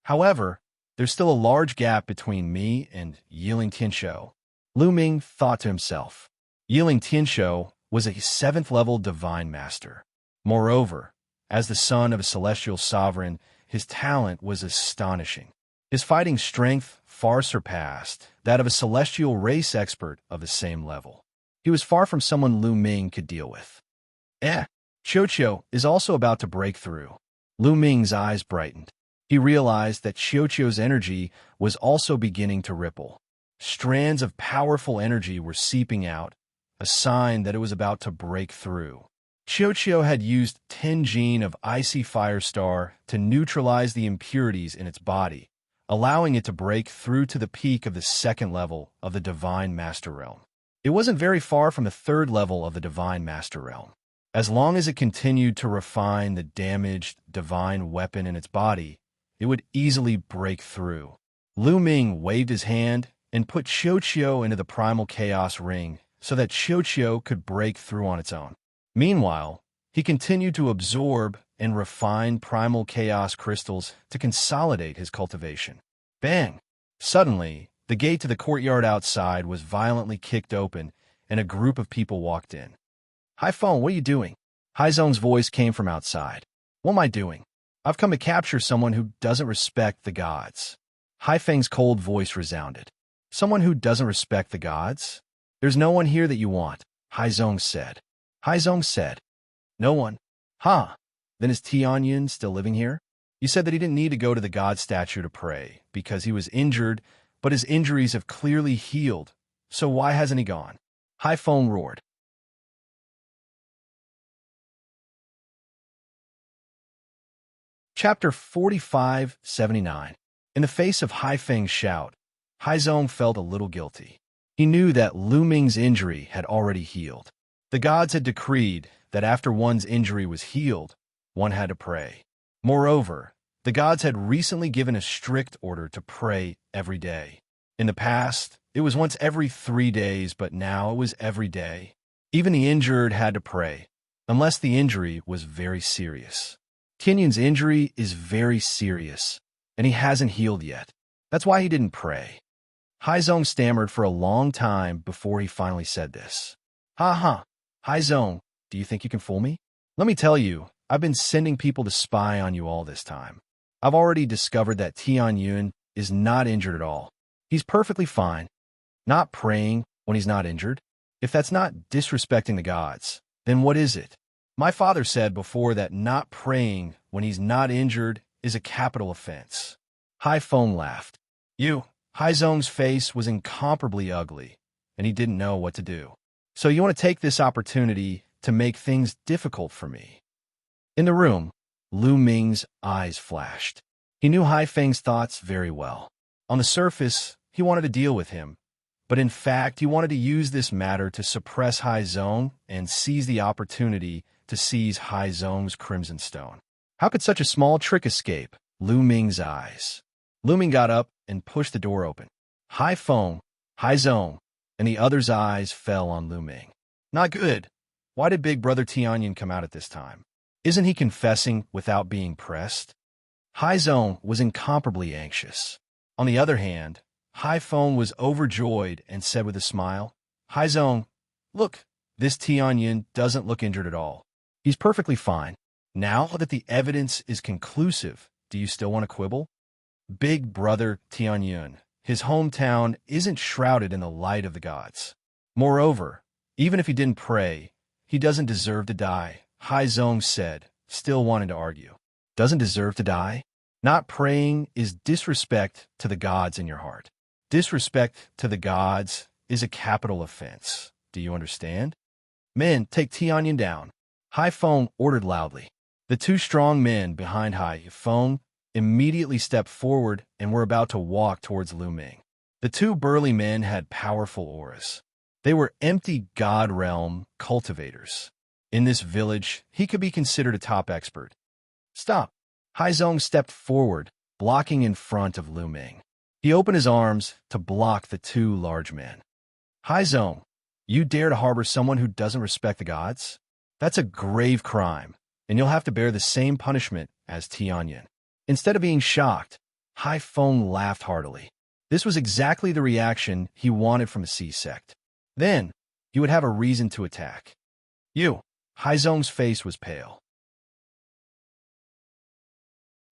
However, there's still a large gap between me and Yiling Tianshou. Lu Ming thought to himself. Yiling Tianshou was a seventh-level Divine Master. Moreover, as the son of a celestial sovereign, his talent was astonishing. His fighting strength far surpassed that of a celestial race expert of the same level. He was far from someone Lu Ming could deal with. Xianxia is also about to break through. Lu Ming's eyes brightened. He realized that Xianxia's energy was also beginning to ripple. Strands of powerful energy were seeping out, a sign that it was about to break through. Xianxia had used 10 gene of Icy Firestar to neutralize the impurities in its body, allowing it to break through to the peak of the second level of the Divine Master Realm. It wasn't very far from the third level of the Divine Master Realm. As long as it continued to refine the damaged divine weapon in its body, it would easily break through. Lu Ming waved his hand and put Xianxia into the primal chaos ring so that Xianxia could break through on its own. Meanwhile, he continued to absorb and refine primal chaos crystals to consolidate his cultivation. Bang! Suddenly, the gate to the courtyard outside was violently kicked open, and a group of people walked in. "Hi Feng, what are you doing?" Haizong's voice came from outside. "What am I doing? I've come to capture someone who doesn't respect the gods." Hai Feng's cold voice resounded. "Someone who doesn't respect the gods? There's no one here that you want," Haizong said. Haizong said, "No one? Huh? Then is Tianyun still living here? You said that he didn't need to go to the god statue to pray because he was injured, but his injuries have clearly healed, so why hasn't he gone?" Hai Feng roared. Chapter 45-79. In the face of Hai Feng's shout, Haizong felt a little guilty. He knew that Lu Ming's injury had already healed. The gods had decreed that after one's injury was healed, one had to pray. Moreover, the gods had recently given a strict order to pray every day. In the past, it was once every 3 days, but now it was every day. Even the injured had to pray, unless the injury was very serious. Tianyun's injury is very serious, and he hasn't healed yet. That's why he didn't pray. Haizong stammered for a long time before he finally said this. "Ha. Haizong, do you think you can fool me? Let me tell you, I've been sending people to spy on you all this time. I've already discovered that Tianyun is not injured at all. He's perfectly fine. Not praying when he's not injured. If that's not disrespecting the gods, then what is it? My father said before that not praying when he's not injured is a capital offense." Hai Feng laughed. Haizong's face was incomparably ugly, and he didn't know what to do. "So you want to take this opportunity to make things difficult for me?" In the room, Lu Ming's eyes flashed. He knew Hai Feng's thoughts very well. On the surface, he wanted to deal with him, but in fact, he wanted to use this matter to suppress Haizong and seize the opportunity to seize Haizong's Crimson Stone. How could such a small trick escape Lu Ming's eyes? Lu Ming got up and pushed the door open. Hai Feng, Haizong, and the other's eyes fell on Lu Ming. Not good. Why did Big Brother Tianyun come out at this time? Isn't he confessing without being pressed? Haizong was incomparably anxious. On the other hand, Hai Feng was overjoyed and said with a smile, "Haizong, look, this Tianyun doesn't look injured at all. He's perfectly fine. Now that the evidence is conclusive, do you still want to quibble? Big Brother Tianyun, his hometown isn't shrouded in the light of the gods. Moreover, even if he didn't pray, he doesn't deserve to die," Haizong said still wanting to argue. Doesn't deserve to die? Not praying is disrespect to the gods in your heart. Disrespect to the gods is a capital offense. Do you understand? Men, take Tianyin down. Hai Feng ordered loudly. The two strong men behind Hai Feng immediately stepped forward and were about to walk towards Lu Ming. The two burly men had powerful auras. They were empty god realm cultivators. In this village, he could be considered a top expert. Stop! Hai Zong stepped forward, blocking in front of Lu Ming. He opened his arms to block the two large men. Hai Zong, you dare to harbor someone who doesn't respect the gods? That's a grave crime, and you'll have to bear the same punishment as Tianyin. Instead of being shocked, Hai Feng laughed heartily. This was exactly the reaction he wanted from a sea sect. Then, he would have a reason to attack. You! Hai Zong's face was pale.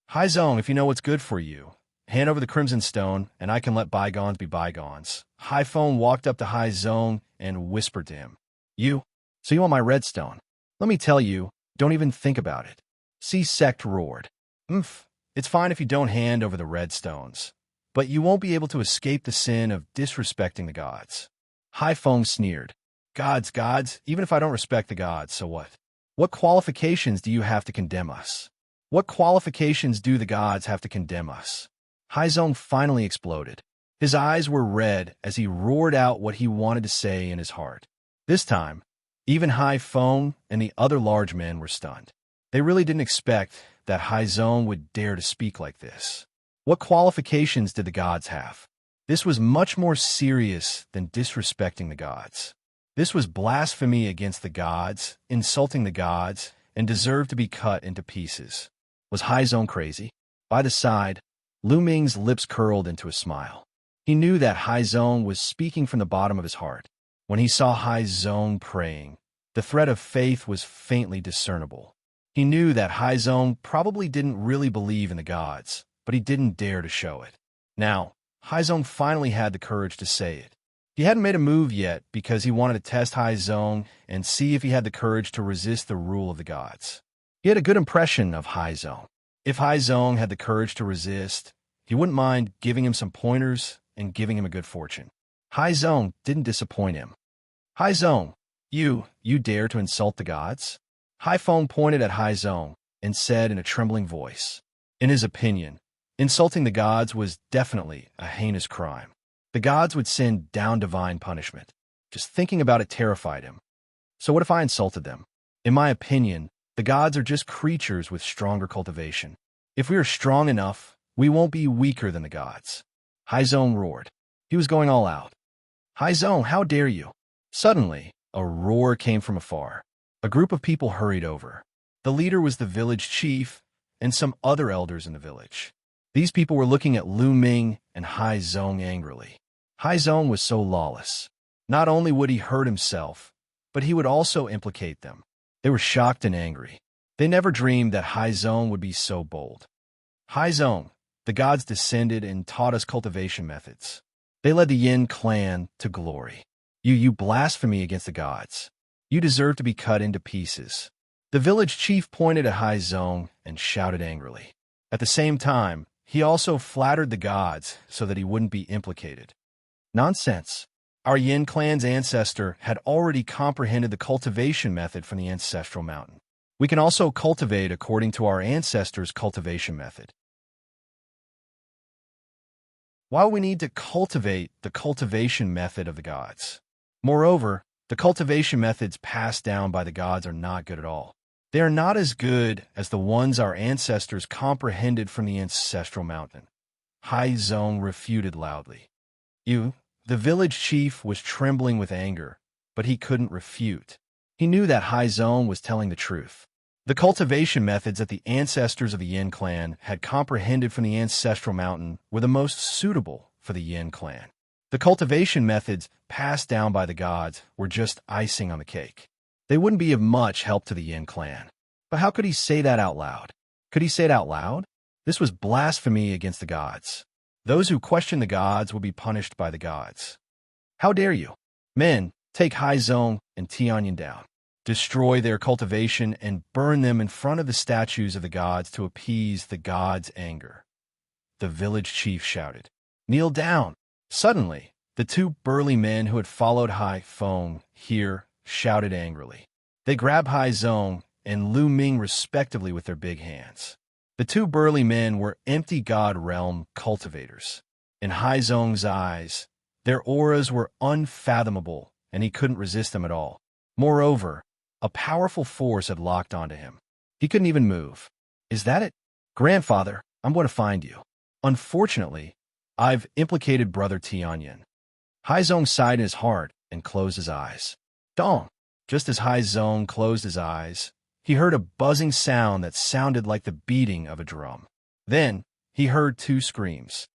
Hai Zong, if you know what's good for you, hand over the Crimson Stone, and I can let bygones be bygones. Hai Feng walked up to Hai Zong and whispered to him. So you want my redstone? Let me tell you, don't even think about it. Sea sect roared. It's fine if you don't hand over the redstones, but you won't be able to escape the sin of disrespecting the gods. Hai Feng sneered. Gods, even if I don't respect the gods, so what? What qualifications do you have to condemn us? What qualifications do the gods have to condemn us? Hai Zong finally exploded. His eyes were red as he roared out what he wanted to say in his heart. This time, even Hai Feng and the other large men were stunned. They really didn't expect that Hai Zong would dare to speak like this. What qualifications did the gods have? This was much more serious than disrespecting the gods. This was blasphemy against the gods, insulting the gods, and deserved to be cut into pieces. Was Hai Zong crazy? By the side, Lu Ming's lips curled into a smile. He knew that Hai Zong was speaking from the bottom of his heart. When he saw Hai Zong praying, the thread of faith was faintly discernible. He knew that Hai Zong probably didn't really believe in the gods, but he didn't dare to show it. Now, Hai Zong finally had the courage to say it. He hadn't made a move yet because he wanted to test Hai Zong and see if he had the courage to resist the rule of the gods. He had a good impression of Hai Zong. If Hai Zong had the courage to resist, he wouldn't mind giving him some pointers and giving him a good fortune. Hai Zong didn't disappoint him. Hai Zong, you dare to insult the gods? Hai Feng pointed at Hai Zong and said in a trembling voice. In his opinion, insulting the gods was definitely a heinous crime. The gods would send down divine punishment. Just thinking about it terrified him. So what if I insulted them? In my opinion, the gods are just creatures with stronger cultivation. If we are strong enough, we won't be weaker than the gods. Hai Zong roared. He was going all out. Hai Zong, how dare you? Suddenly, a roar came from afar. A group of people hurried over. The leader was the village chief and some other elders in the village. These people were looking at Lu Ming and Hai Zong angrily. Hai Zong was so lawless. Not only would he hurt himself, but he would also implicate them. They were shocked and angry. They never dreamed that Hai Zong would be so bold. Hai Zong, the gods descended and taught us cultivation methods. They led the Yin clan to glory. You blasphemy against the gods. You deserve to be cut into pieces. The village chief pointed at Hai Zong and shouted angrily. At the same time, he also flattered the gods so that he wouldn't be implicated. Nonsense. Our Yin clan's ancestor had already comprehended the cultivation method from the ancestral mountain. We can also cultivate according to our ancestors' cultivation method. Why would we need to cultivate the cultivation method of the gods? Moreover, the cultivation methods passed down by the gods are not good at all. They are not as good as the ones our ancestors comprehended from the ancestral mountain. Hai Zong refuted loudly. The village chief was trembling with anger, but he couldn't refute. He knew that Hai Zong was telling the truth. The cultivation methods that the ancestors of the Yin clan had comprehended from the ancestral mountain were the most suitable for the Yin clan. The cultivation methods passed down by the gods were just icing on the cake. They wouldn't be of much help to the Yin clan. But how could he say that out loud? Could he say it out loud? This was blasphemy against the gods. Those who question the gods will be punished by the gods. How dare you? Men, take Hai Zong and Tianyin down. destroy their cultivation, and burn them in front of the statues of the gods to appease the gods' anger. The village chief shouted, "Kneel down!" Suddenly, the two burly men who had followed Hai Feng here shouted angrily. They grabbed Hai Zong and Lu Ming respectively with their big hands. The two burly men were empty god realm cultivators. In Hai Zong's eyes, their auras were unfathomable, and he couldn't resist them at all. Moreover, a powerful force had locked onto him. He couldn't even move. "Is that it? Grandfather, I'm going to find you. Unfortunately, I've implicated Brother Tianyin." Hai Zong sighed in his heart and closed his eyes. Dong! Just as Hai Zong closed his eyes, he heard a buzzing sound that sounded like the beating of a drum. Then, he heard two screams.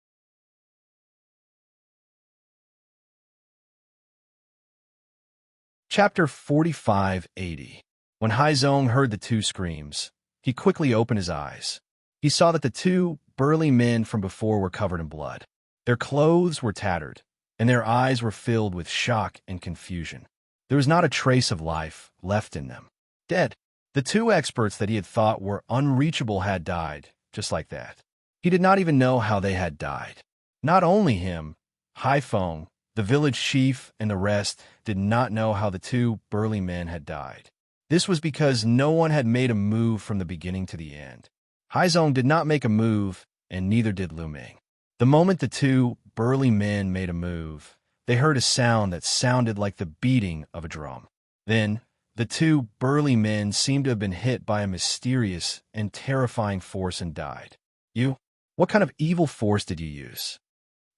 Chapter 4580. When Hai Zong heard the two screams, he quickly opened his eyes. He saw that the two burly men from before were covered in blood. Their clothes were tattered, and their eyes were filled with shock and confusion. There was not a trace of life left in them. Dead. The two experts that he had thought were unreachable had died, just like that. He did not even know how they had died. Not only him, Hai Feng, the village chief, and the rest did not know how the two burly men had died. This was because no one had made a move from the beginning to the end. Hai Zong did not make a move, and neither did Lu Ming. The moment the two burly men made a move, they heard a sound that sounded like the beating of a drum. Then, the two burly men seemed to have been hit by a mysterious and terrifying force and died. "You? What kind of evil force did you use?"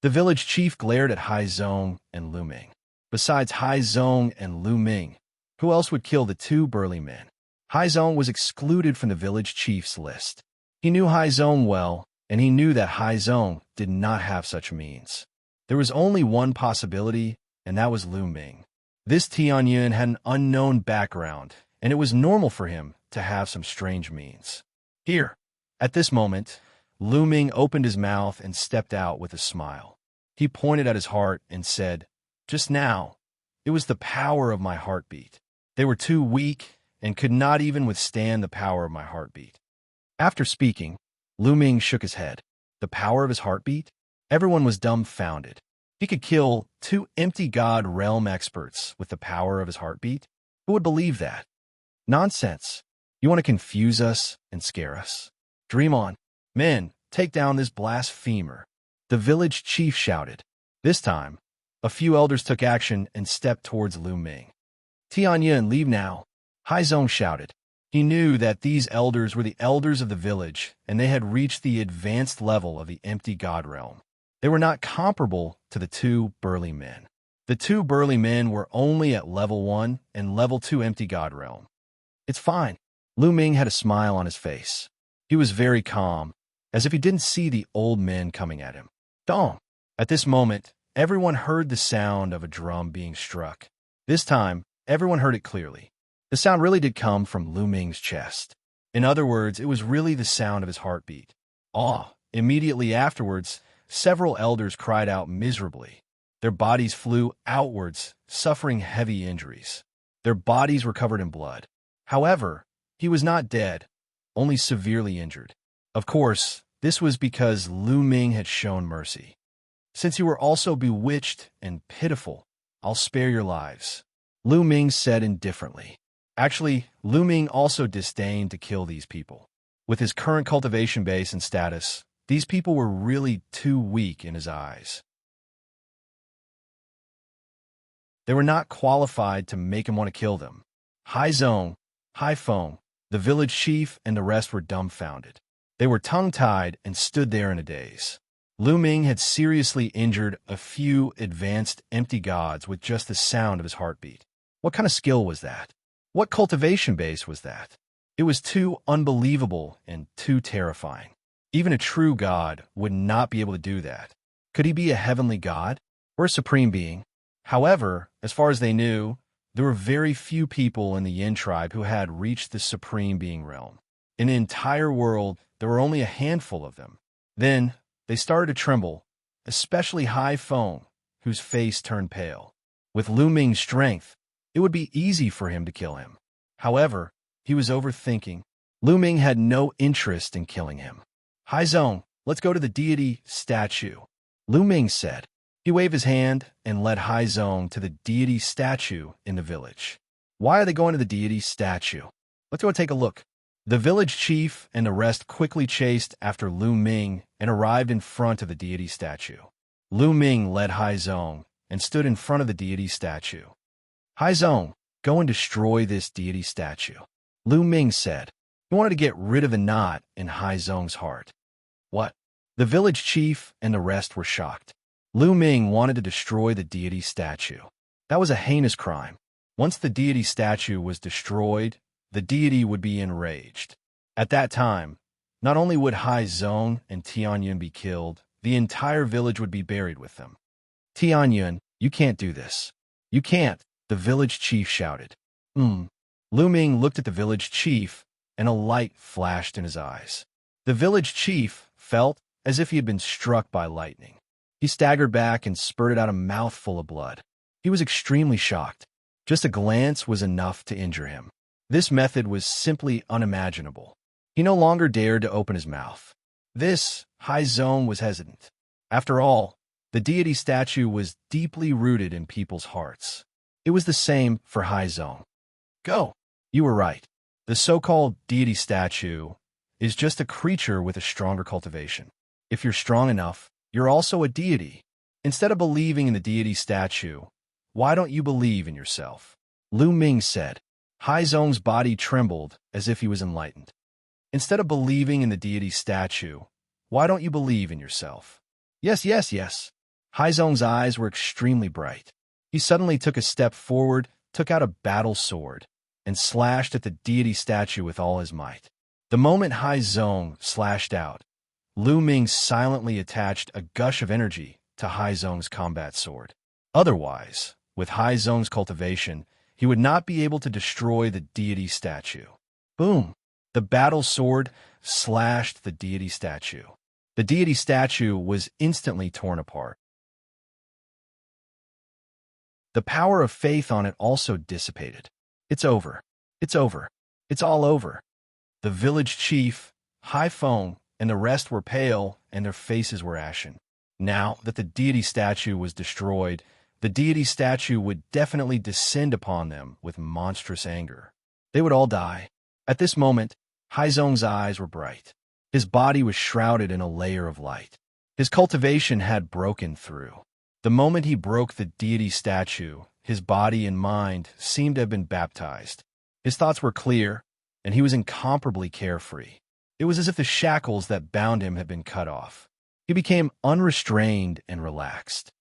The village chief glared at Hai Zong and Lu Ming. Besides Hai Zong and Lu Ming, who else would kill the two burly men? Hai Zong was excluded from the village chief's list. He knew Hai Zong well, and he knew that Hai Zong did not have such means. There was only one possibility, and that was Lu Ming. This Tianyin had an unknown background, and it was normal for him to have some strange means. Here, at this moment, Lu Ming opened his mouth and stepped out with a smile. He pointed at his heart and said, "Just now, it was the power of my heartbeat. They were too weak and could not even withstand the power of my heartbeat." After speaking, Lu Ming shook his head. The power of his heartbeat? Everyone was dumbfounded. He could kill two empty god realm experts with the power of his heartbeat? Who would believe that? Nonsense. You want to confuse us and scare us? Dream on. Men, take down this blasphemer. The village chief shouted. This time, a few elders took action and stepped towards Lu Ming. "Tianyin, leave now," Hai Zong shouted. He knew that these elders were the elders of the village, and they had reached the advanced level of the empty god realm. They were not comparable to the two burly men. The two burly men were only at level 1 and level 2 empty god realm. "It's fine." Lu Ming had a smile on his face. He was very calm, as if he didn't see the old men coming at him. Dong! At this moment, everyone heard the sound of a drum being struck. This time, everyone heard it clearly. The sound really did come from Lu Ming's chest. In other words, it was really the sound of his heartbeat. Immediately afterwards, several elders cried out miserably. Their bodies flew outwards, suffering heavy injuries. Their bodies were covered in blood. However, he was not dead, only severely injured. Of course, this was because Lu Ming had shown mercy. "Since you were also bewitched and pitiful, I'll spare your lives," Lu Ming said indifferently. Actually, Lu Ming also disdained to kill these people. With his current cultivation base and status, these people were really too weak in his eyes. They were not qualified to make him want to kill them. Hai Zong, Hai Feng, the village chief, and the rest were dumbfounded. They were tongue-tied and stood there in a daze. Lu Ming had seriously injured a few advanced empty gods with just the sound of his heartbeat. What kind of skill was that? What cultivation base was that? It was too unbelievable and too terrifying. Even a true god would not be able to do that. Could he be a heavenly god or a supreme being? However, as far as they knew, there were very few people in the Yin tribe who had reached the supreme being realm. In the entire world, there were only a handful of them. Then, they started to tremble, especially Hai Feng, whose face turned pale. With Lu Ming's strength, it would be easy for him to kill him. However, he was overthinking. Lu Ming had no interest in killing him. Haizong, let's go to the deity statue, Lu Ming said. He waved his hand and led Haizong to the deity statue in the village. Why are they going to the deity statue? Let's go take a look. The village chief and the rest quickly chased after Lu Ming and arrived in front of the deity statue. Lu Ming led Haizong and stood in front of the deity statue. Haizong, go and destroy this deity statue, Lu Ming said. He wanted to get rid of the knot in Haizong's heart. What? The village chief and the rest were shocked. Lu Ming wanted to destroy the deity statue. That was a heinous crime. Once the deity statue was destroyed, the deity would be enraged. At that time, not only would Haizong and Tianyun be killed, the entire village would be buried with them. Tianyun, you can't do this. You can't, the village chief shouted. Lu Ming looked at the village chief, and a light flashed in his eyes. The village chief felt as if he had been struck by lightning. He staggered back and spurted out a mouthful of blood. He was extremely shocked. Just a glance was enough to injure him. This method was simply unimaginable. He no longer dared to open his mouth. Haizong was hesitant. After all, the deity statue was deeply rooted in people's hearts. It was the same for Haizong. Go. You were right. The so-called deity statue is just a creature with a stronger cultivation. If you're strong enough, you're also a deity. Instead of believing in the deity statue, why don't you believe in yourself? Lu Ming said. Haizong's body trembled as if he was enlightened. Instead of believing in the deity statue, why don't you believe in yourself? Yes. Haizong's eyes were extremely bright. He suddenly took a step forward, took out a battle sword, and slashed at the deity statue with all his might. The moment Haizong slashed out, Lu Ming silently attached a gush of energy to Haizong's combat sword. Otherwise, with Haizong's cultivation, he would not be able to destroy the deity statue. Boom! The battle sword slashed the deity statue. The deity statue was instantly torn apart. The power of faith on it also dissipated. It's over. It's over. It's all over. The village chief, Haifeng, and the rest were pale, and their faces were ashen. Now that the deity statue was destroyed, the deity statue would definitely descend upon them with monstrous anger. They would all die. At this moment, Haizong's eyes were bright. His body was shrouded in a layer of light. His cultivation had broken through. The moment he broke the deity statue, his body and mind seemed to have been baptized. His thoughts were clear, and he was incomparably carefree. It was as if the shackles that bound him had been cut off. He became unrestrained and relaxed.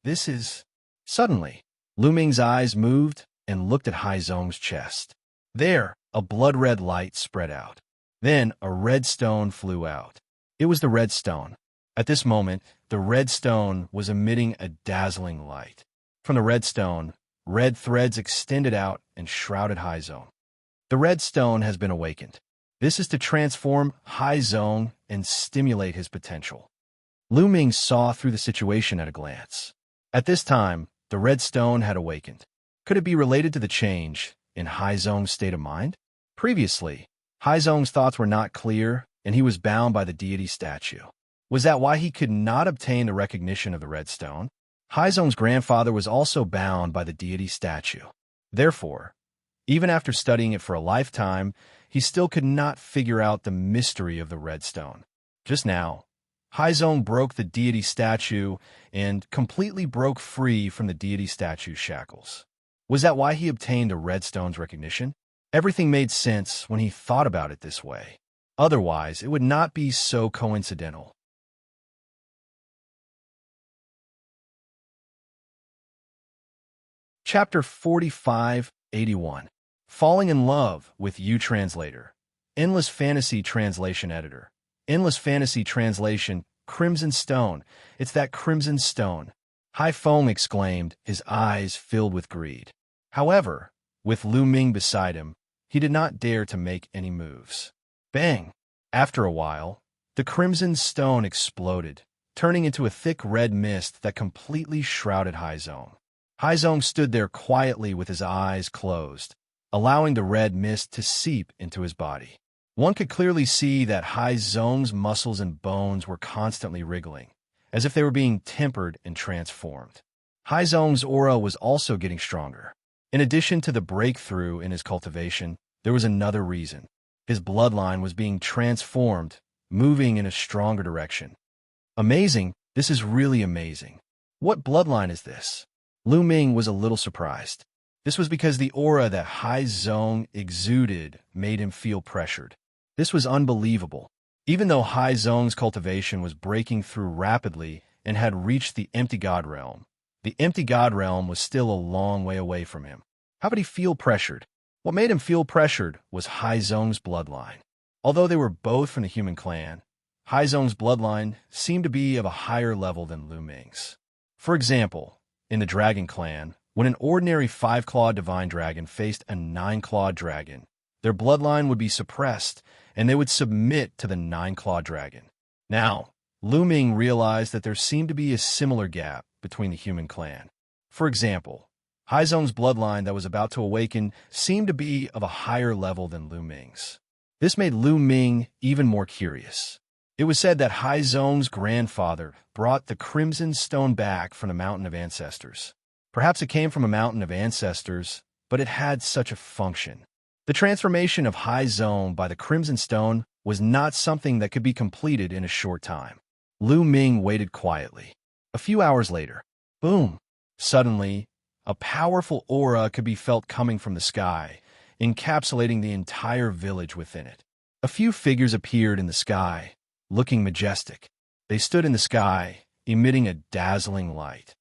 This is... Suddenly, Lu Ming's eyes moved and looked at Haizong's chest. There, a blood-red light spread out. Then a red stone flew out. It was the red stone. At this moment, the red stone was emitting a dazzling light. From the red stone, red threads extended out and shrouded Haizong. The red stone has been awakened. This is to transform Haizong and stimulate his potential. Lu Ming saw through the situation at a glance. At this time, the red stone had awakened. Could it be related to the change in Haizong's state of mind? Previously, Haizong's thoughts were not clear, and he was bound by the deity statue. Was that why he could not obtain the recognition of the red stone? Haizong's grandfather was also bound by the deity statue. Therefore, even after studying it for a lifetime, he still could not figure out the mystery of the red stone. Just now, Haizong broke the deity statue and completely broke free from the deity statue's shackles. Was that why he obtained the red stone's recognition? Everything made sense when he thought about it this way. Otherwise, it would not be so coincidental. Chapter 4581. Falling in Love with You Translator. Endless Fantasy Translation Editor. Endless Fantasy Translation, Crimson Stone. It's that crimson stone. Haifeng exclaimed, his eyes filled with greed. However, with Lu Ming beside him, he did not dare to make any moves. Bang! After a while, the crimson stone exploded, turning into a thick red mist that completely shrouded Haizong. Haizong stood there quietly with his eyes closed. allowing the red mist to seep into his body. One could clearly see that Hai Zong's muscles and bones were constantly wriggling, as if they were being tempered and transformed. Hai Zong's aura was also getting stronger. In addition to the breakthrough in his cultivation, there was another reason. His bloodline was being transformed, moving in a stronger direction. Amazing, this is really amazing. What bloodline is this? Lu Ming was a little surprised. This was because the aura that Hai Zong exuded made him feel pressured. This was unbelievable. Even though Hai Zong's cultivation was breaking through rapidly and had reached the empty god realm, the empty god realm was still a long way away from him. How could he feel pressured? What made him feel pressured was Hai Zong's bloodline. Although they were both from the human clan, Hai Zong's bloodline seemed to be of a higher level than Lu Ming's. For example, in the dragon clan, when an ordinary 5-clawed divine dragon faced a 9-clawed dragon, their bloodline would be suppressed and they would submit to the 9-clawed dragon. Now, Lu Ming realized that there seemed to be a similar gap between the human clan. For example, Hai Zong's bloodline that was about to awaken seemed to be of a higher level than Lu Ming's. This made Lu Ming even more curious. It was said that Hai Zong's grandfather brought the Crimson Stone back from the Mountain of Ancestors. Perhaps it came from a Mountain of Ancestors, but it had such a function. The transformation of Hai Zong by the Crimson Stone was not something that could be completed in a short time. Lu Ming waited quietly. A few hours later, boom! Suddenly, a powerful aura could be felt coming from the sky, encapsulating the entire village within it. A few figures appeared in the sky, looking majestic. They stood in the sky, emitting a dazzling light.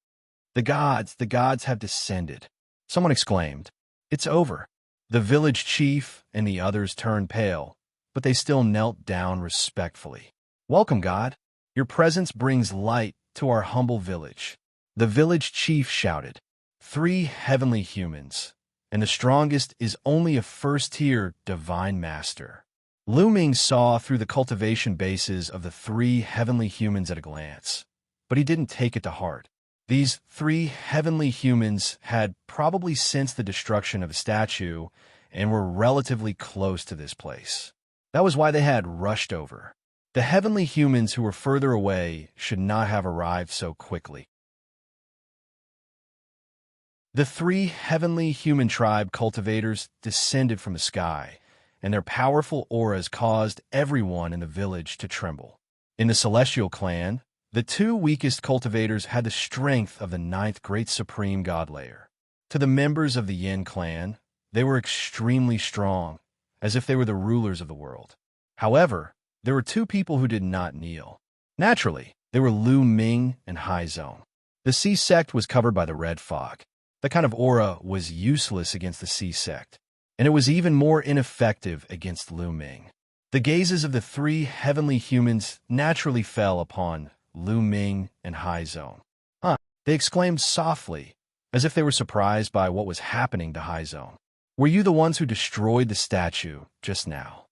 The gods have descended. Someone exclaimed. It's over. The village chief and the others turned pale, but they still knelt down respectfully. Welcome, God. Your presence brings light to our humble village. The village chief shouted. 3 heavenly humans, and the strongest is only a first-tier divine master. Lu Ming saw through the cultivation bases of the 3 heavenly humans at a glance, but he didn't take it to heart. These 3 heavenly humans had probably sensed the destruction of the statue and were relatively close to this place. That was why they had rushed over. The heavenly humans who were further away should not have arrived so quickly. The 3 heavenly human tribe cultivators descended from the sky, and their powerful auras caused everyone in the village to tremble. In the celestial clan, the 2 weakest cultivators had the strength of the 9th great supreme god layer. To the members of the Yin clan, they were extremely strong, as if they were the rulers of the world. However, there were 2 people who did not kneel. Naturally, they were Lu Ming and Hai Zong. The Sea sect was covered by the red fog. That kind of aura was useless against the Sea sect, and it was even more ineffective against Lu Ming. The gazes of the 3 heavenly humans naturally fell upon Lu Ming and Hai Zong. They exclaimed softly, as if they were surprised by what was happening to Hai Zong. Were you the ones who destroyed the statue just now?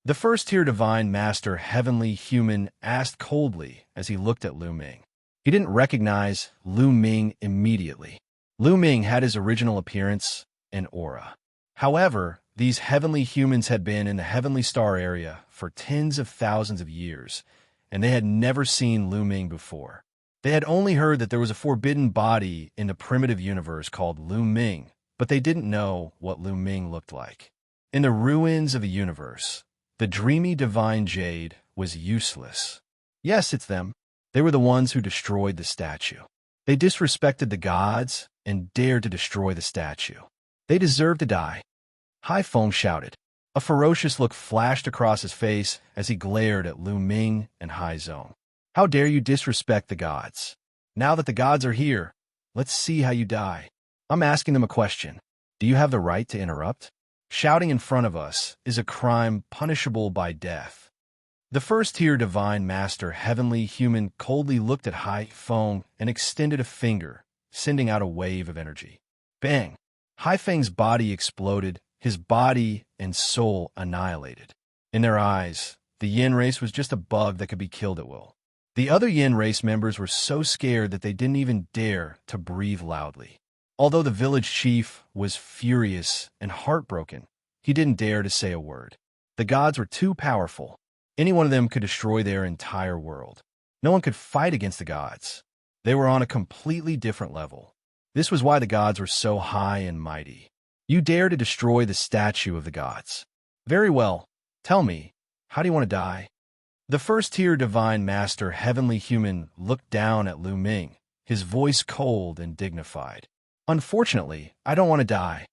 The first-tier divine master heavenly human asked coldly as he looked at Lu Ming. He didn't recognize Lu Ming immediately. Lu Ming had his original appearance and aura. However, these heavenly humans had been in the heavenly star area for tens of thousands of years, and they had never seen Lu Ming before. They had only heard that there was a forbidden body in the primitive universe called Lu Ming, but they didn't know what Lu Ming looked like. In the ruins of the universe, the dreamy divine jade was useless. Yes, it's them. They were the ones who destroyed the statue. They disrespected the gods and dared to destroy the statue. They deserve to die. Hai Feng shouted. A ferocious look flashed across his face as he glared at Lu Ming and Hai Zong. How dare you disrespect the gods? Now that the gods are here, let's see how you die. I'm asking them a question. Do you have the right to interrupt? Shouting in front of us is a crime punishable by death. The first-tier divine master heavenly human coldly looked at Hai Feng and extended a finger, sending out a wave of energy. Bang! Hai Feng's body exploded, his body and soul annihilated. In their eyes, the Yin race was just a bug that could be killed at will. The other Yin race members were so scared that they didn't even dare to breathe loudly. Although the village chief was furious and heartbroken, he didn't dare to say a word. The gods were too powerful. Any one of them could destroy their entire world. No one could fight against the gods. They were on a completely different level. This was why the gods were so high and mighty. You dare to destroy the statue of the gods. Very well. Tell me, how do you want to die? The first-tier divine master, heavenly human, looked down at Lu Ming, his voice cold and dignified. Unfortunately, I don't want to die.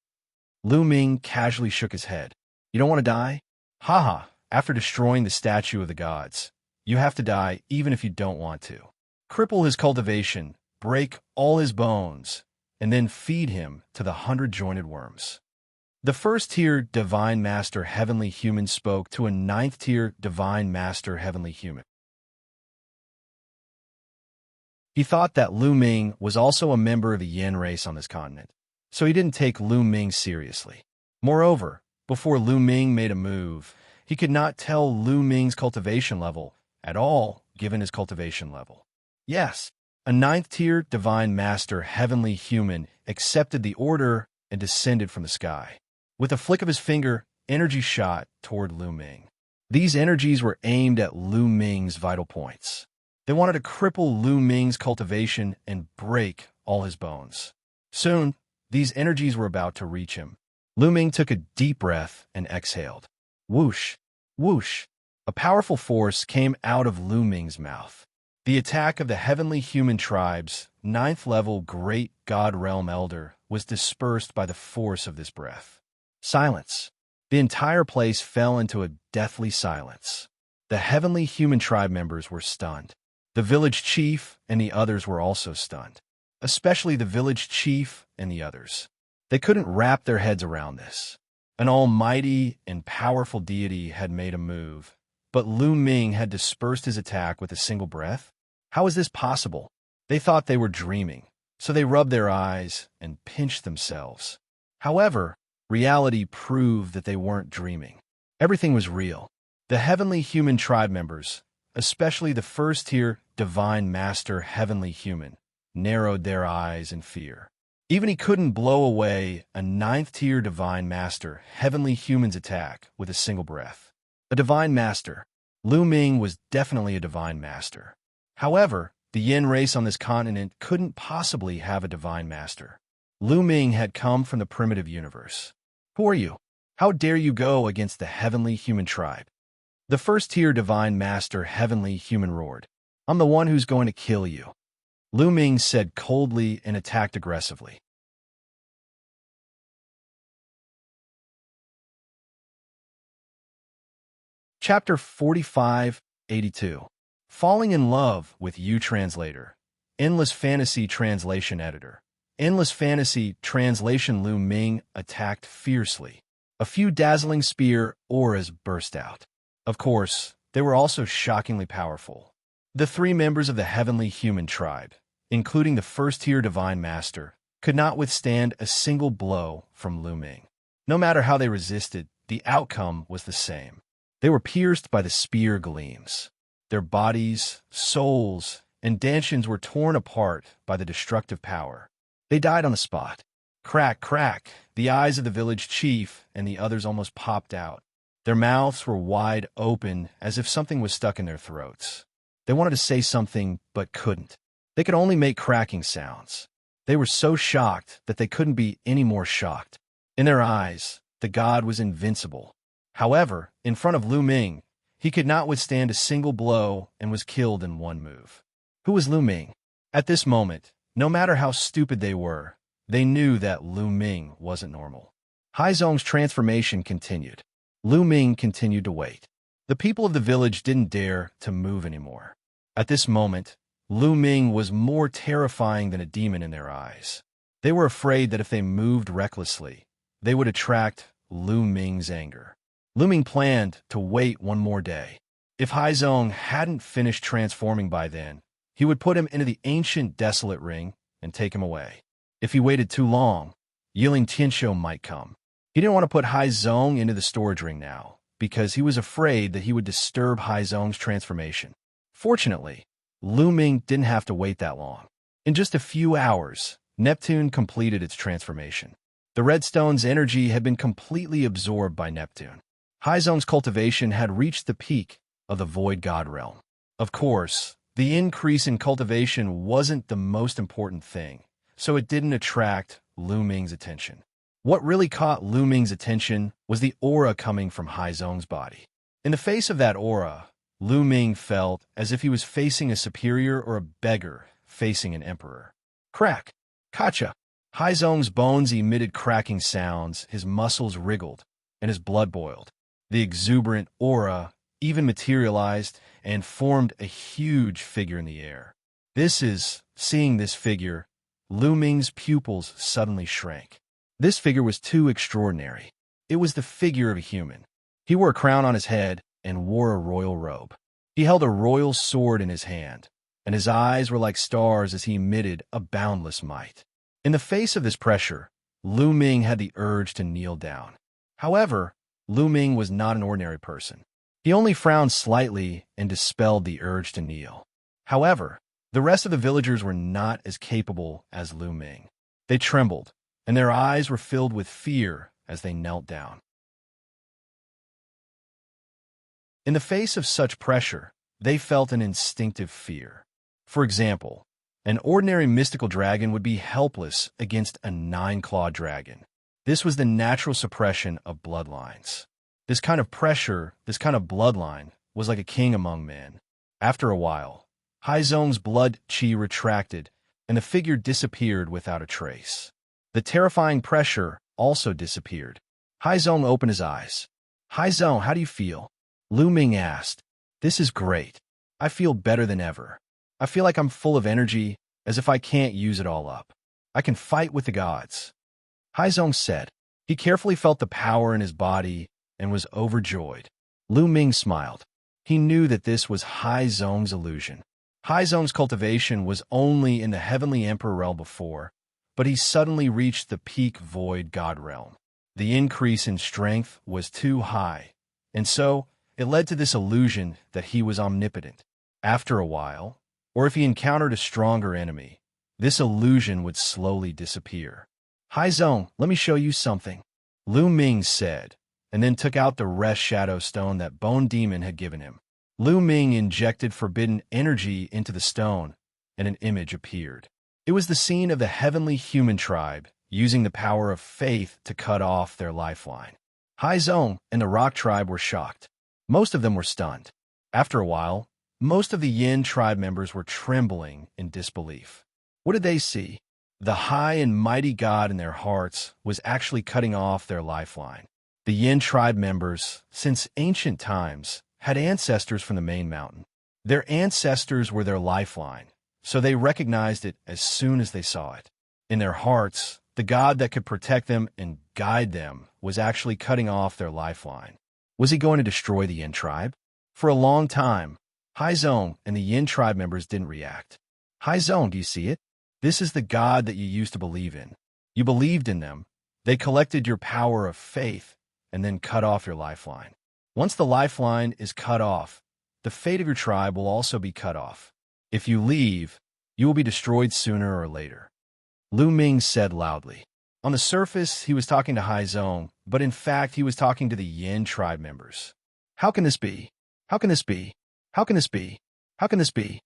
Lu Ming casually shook his head. You don't want to die? Haha, after destroying the statue of the gods, you have to die even if you don't want to. Cripple his cultivation, break all his bones, and then feed him to the 100-jointed worms. The first-tier divine master heavenly human spoke to a ninth-tier divine master heavenly human. He thought that Lu Ming was also a member of the Yin race on this continent, so he didn't take Lu Ming seriously. Moreover, before Lu Ming made a move, he could not tell Lu Ming's cultivation level at all, given his cultivation level. Yes, a ninth-tier divine master heavenly human accepted the order and descended from the sky. With a flick of his finger, energy shot toward Lu Ming. These energies were aimed at Lu Ming's vital points. They wanted to cripple Lu Ming's cultivation and break all his bones. Soon, these energies were about to reach him. Lu Ming took a deep breath and exhaled. Whoosh, whoosh. A powerful force came out of Lu Ming's mouth. The attack of the heavenly human tribe's ninth-level great god realm elder was dispersed by the force of this breath. Silence. The entire place fell into a deathly silence. The heavenly human tribe members were stunned. The village chief and the others were also stunned. Especially the village chief and the others. They couldn't wrap their heads around this. An almighty and powerful deity had made a move, but Lu Ming had dispersed his attack with a single breath? How is this possible? They thought they were dreaming, so they rubbed their eyes and pinched themselves. However, reality proved that they weren't dreaming. Everything was real. The heavenly human tribe members, especially the first-tier divine master heavenly human, narrowed their eyes in fear. Even he couldn't blow away a ninth-tier divine master heavenly human's attack with a single breath. A divine master. Lu Ming was definitely a divine master. However, the Yin race on this continent couldn't possibly have a divine master. Lu Ming had come from the primitive universe. Who are you? How dare you go against the heavenly human tribe? The first-tier divine master heavenly human roared. I'm the one who's going to kill you. Lu Ming said coldly and attacked aggressively. Chapter 4582. Falling in Love with You Translator. Endless Fantasy Translation Editor. Endless Fantasy Translation. Lu Ming attacked fiercely. A few dazzling spear auras burst out. Of course, they were also shockingly powerful. The three members of the heavenly human tribe, including the first-tier divine master, could not withstand a single blow from Lu Ming. No matter how they resisted, the outcome was the same. They were pierced by the spear gleams. Their bodies, souls, and dantians were torn apart by the destructive power. They died on the spot. Crack, crack, the eyes of the village chief and the others almost popped out. Their mouths were wide open as if something was stuck in their throats. They wanted to say something, but couldn't. They could only make cracking sounds. They were so shocked that they couldn't be any more shocked. In their eyes, the god was invincible. However, in front of Lu Ming, he could not withstand a single blow and was killed in one move. Who was Lu Ming? At this moment, no matter how stupid they were, they knew that Lu Ming wasn't normal. Haizong's transformation continued. Lu Ming continued to wait. The people of the village didn't dare to move anymore. At this moment, Lu Ming was more terrifying than a demon in their eyes. They were afraid that if they moved recklessly, they would attract Lu Ming's anger. Lu Ming planned to wait one more day. If Haizong hadn't finished transforming by then, he would put him into the ancient desolate ring and take him away. If he waited too long, Yiling Tianshou might come. He didn't want to put Haizong into the storage ring now, because he was afraid that he would disturb Haizong's transformation. Fortunately, Lu Ming didn't have to wait that long. In just a few hours, Neptune completed its transformation. The red stone's energy had been completely absorbed by Neptune. Haizong's cultivation had reached the peak of the void god realm. Of course, the increase in cultivation wasn't the most important thing, so it didn't attract Lu Ming's attention. What really caught Lu Ming's attention was the aura coming from Haizong's body. In the face of that aura, Lu Ming felt as if he was facing a superior or a beggar facing an emperor. Crack! Kacha! Haizong's bones emitted cracking sounds, his muscles wriggled, and his blood boiled. The exuberant aura even materialized and formed a huge figure in the air. Seeing this figure, Lu Ming's pupils suddenly shrank. This figure was too extraordinary. It was the figure of a human. He wore a crown on his head and wore a royal robe. He held a royal sword in his hand, and his eyes were like stars as he emitted a boundless might. In the face of this pressure, Lu Ming had the urge to kneel down. However, Lu Ming was not an ordinary person. He only frowned slightly and dispelled the urge to kneel. However, the rest of the villagers were not as capable as Lu Ming. They trembled, and their eyes were filled with fear as they knelt down. In the face of such pressure, they felt an instinctive fear. For example, an ordinary mystical dragon would be helpless against a 9-clawed dragon. This was the natural suppression of bloodlines. This kind of pressure, this kind of bloodline, was like a king among men. After a while, Haizong's blood qi retracted, and the figure disappeared without a trace. The terrifying pressure also disappeared. Haizong opened his eyes. "Haizong, how do you feel?" Lu Ming asked. "This is great. I feel better than ever. I feel like I'm full of energy, as if I can't use it all up. I can fight with the gods." Haizong said. He carefully felt the power in his body and was overjoyed. Lu Ming smiled. He knew that this was Haizong's illusion. Haizong's cultivation was only in the heavenly emperor realm before, but he suddenly reached the peak void god realm. The increase in strength was too high, and so it led to this illusion that he was omnipotent. After a while, or if he encountered a stronger enemy, this illusion would slowly disappear. "Haizong, let me show you something," Lu Ming said, and then took out the rest shadow stone that Bone Demon had given him. Lu Ming injected forbidden energy into the stone, and an image appeared. It was the scene of the heavenly human tribe using the power of faith to cut off their lifeline. Haizong and the rock tribe were shocked. Most of them were stunned. After a while, most of the Yin tribe members were trembling in disbelief. What did they see? The high and mighty God in their hearts was actually cutting off their lifeline. The Yin tribe members, since ancient times, had ancestors from the main mountain. Their ancestors were their lifeline, so they recognized it as soon as they saw it. In their hearts, the God that could protect them and guide them was actually cutting off their lifeline. Was he going to destroy the Yin tribe? For a long time, Haizong and the Yin tribe members didn't react. "Haizong, do you see it? This is the God that you used to believe in. You believed in them. They collected your power of faith and then cut off your lifeline. Once the lifeline is cut off, the fate of your tribe will also be cut off. If you leave, you will be destroyed sooner or later," Lu Ming said loudly. On the surface, he was talking to Haizong, but in fact, he was talking to the Yin tribe members. "How can this be? How can this be? How can this be? How can this be?"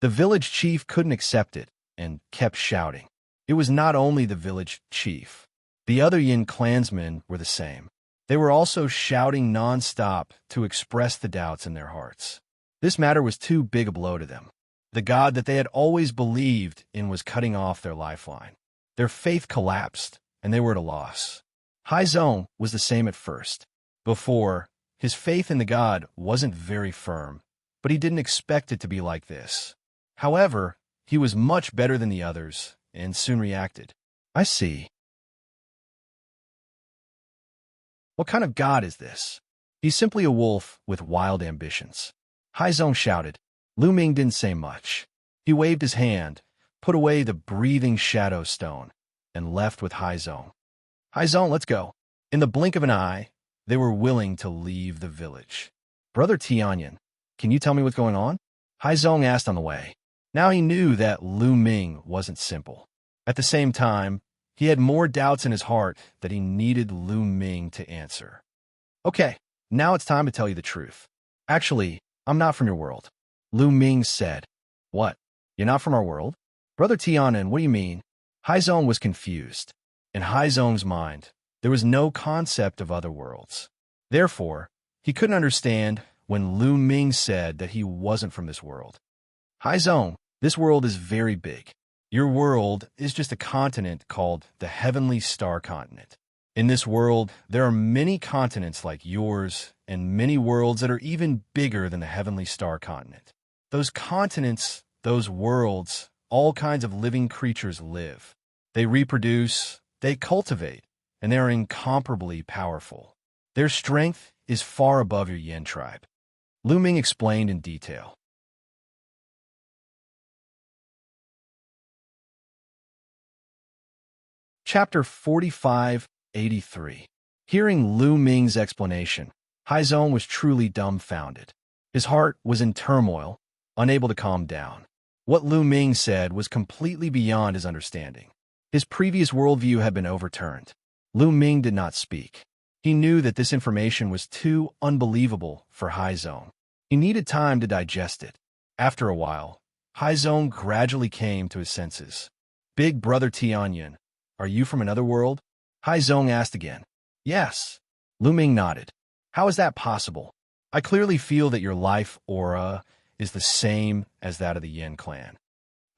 The village chief couldn't accept it and kept shouting. It was not only the village chief. The other Yin clansmen were the same. They were also shouting non-stop to express the doubts in their hearts. This matter was too big a blow to them. The God that they had always believed in was cutting off their lifeline. Their faith collapsed, and they were at a loss. Haizong was the same at first. Before, his faith in the God wasn't very firm, but he didn't expect it to be like this. However, he was much better than the others, and soon reacted. "I see. What kind of God is this? He's simply a wolf with wild ambitions." Haizong shouted. Lu Ming didn't say much. He waved his hand, put away the breathing shadow stone, and left with Haizong. "Haizong, let's go." In the blink of an eye, they were willing to leave the village. "Brother Tianyan, can you tell me what's going on?" Haizong asked on the way. Now he knew that Lu Ming wasn't simple. At the same time, he had more doubts in his heart that he needed Lu Ming to answer. Okay, now it's time to tell you the truth. Actually, I'm not from your world. Lu Ming said. What? You're not from our world? Brother Tianan, what do you mean? Haizong was confused. In Haizong's mind, there was no concept of other worlds. Therefore, he couldn't understand when Lu Ming said that he wasn't from this world. Haizong, this world is very big. Your world is just a continent called the Heavenly Star Continent. In this world, there are many continents like yours and many worlds that are even bigger than the Heavenly Star Continent. Those continents, those worlds, all kinds of living creatures live. They reproduce, they cultivate, and they are incomparably powerful. Their strength is far above your Yin tribe. Lu Ming explained in detail. Chapter 4583. Hearing Lu Ming's explanation, Haizong was truly dumbfounded. His heart was in turmoil, unable to calm down. What Lu Ming said was completely beyond his understanding. His previous worldview had been overturned. Lu Ming did not speak. He knew that this information was too unbelievable for Haizong. He needed time to digest it. After a while, Haizong gradually came to his senses. Big Brother Tianyan, are you from another world? Haizong asked again. Yes. Lu Ming nodded. How is that possible? I clearly feel that your life aura is the same as that of the Yin clan.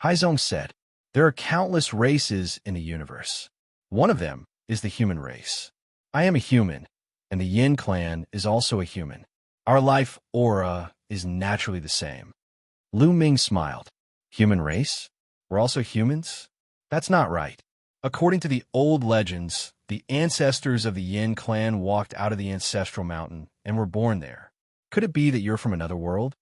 Haizong said, there are countless races in the universe. One of them is the human race. I am a human, and the Yin clan is also a human. Our life aura is naturally the same. Lu Ming smiled. Human race? We're also humans? That's not right. According to the old legends, the ancestors of the Yin clan walked out of the ancestral mountain and were born there. Could it be that you're from another world?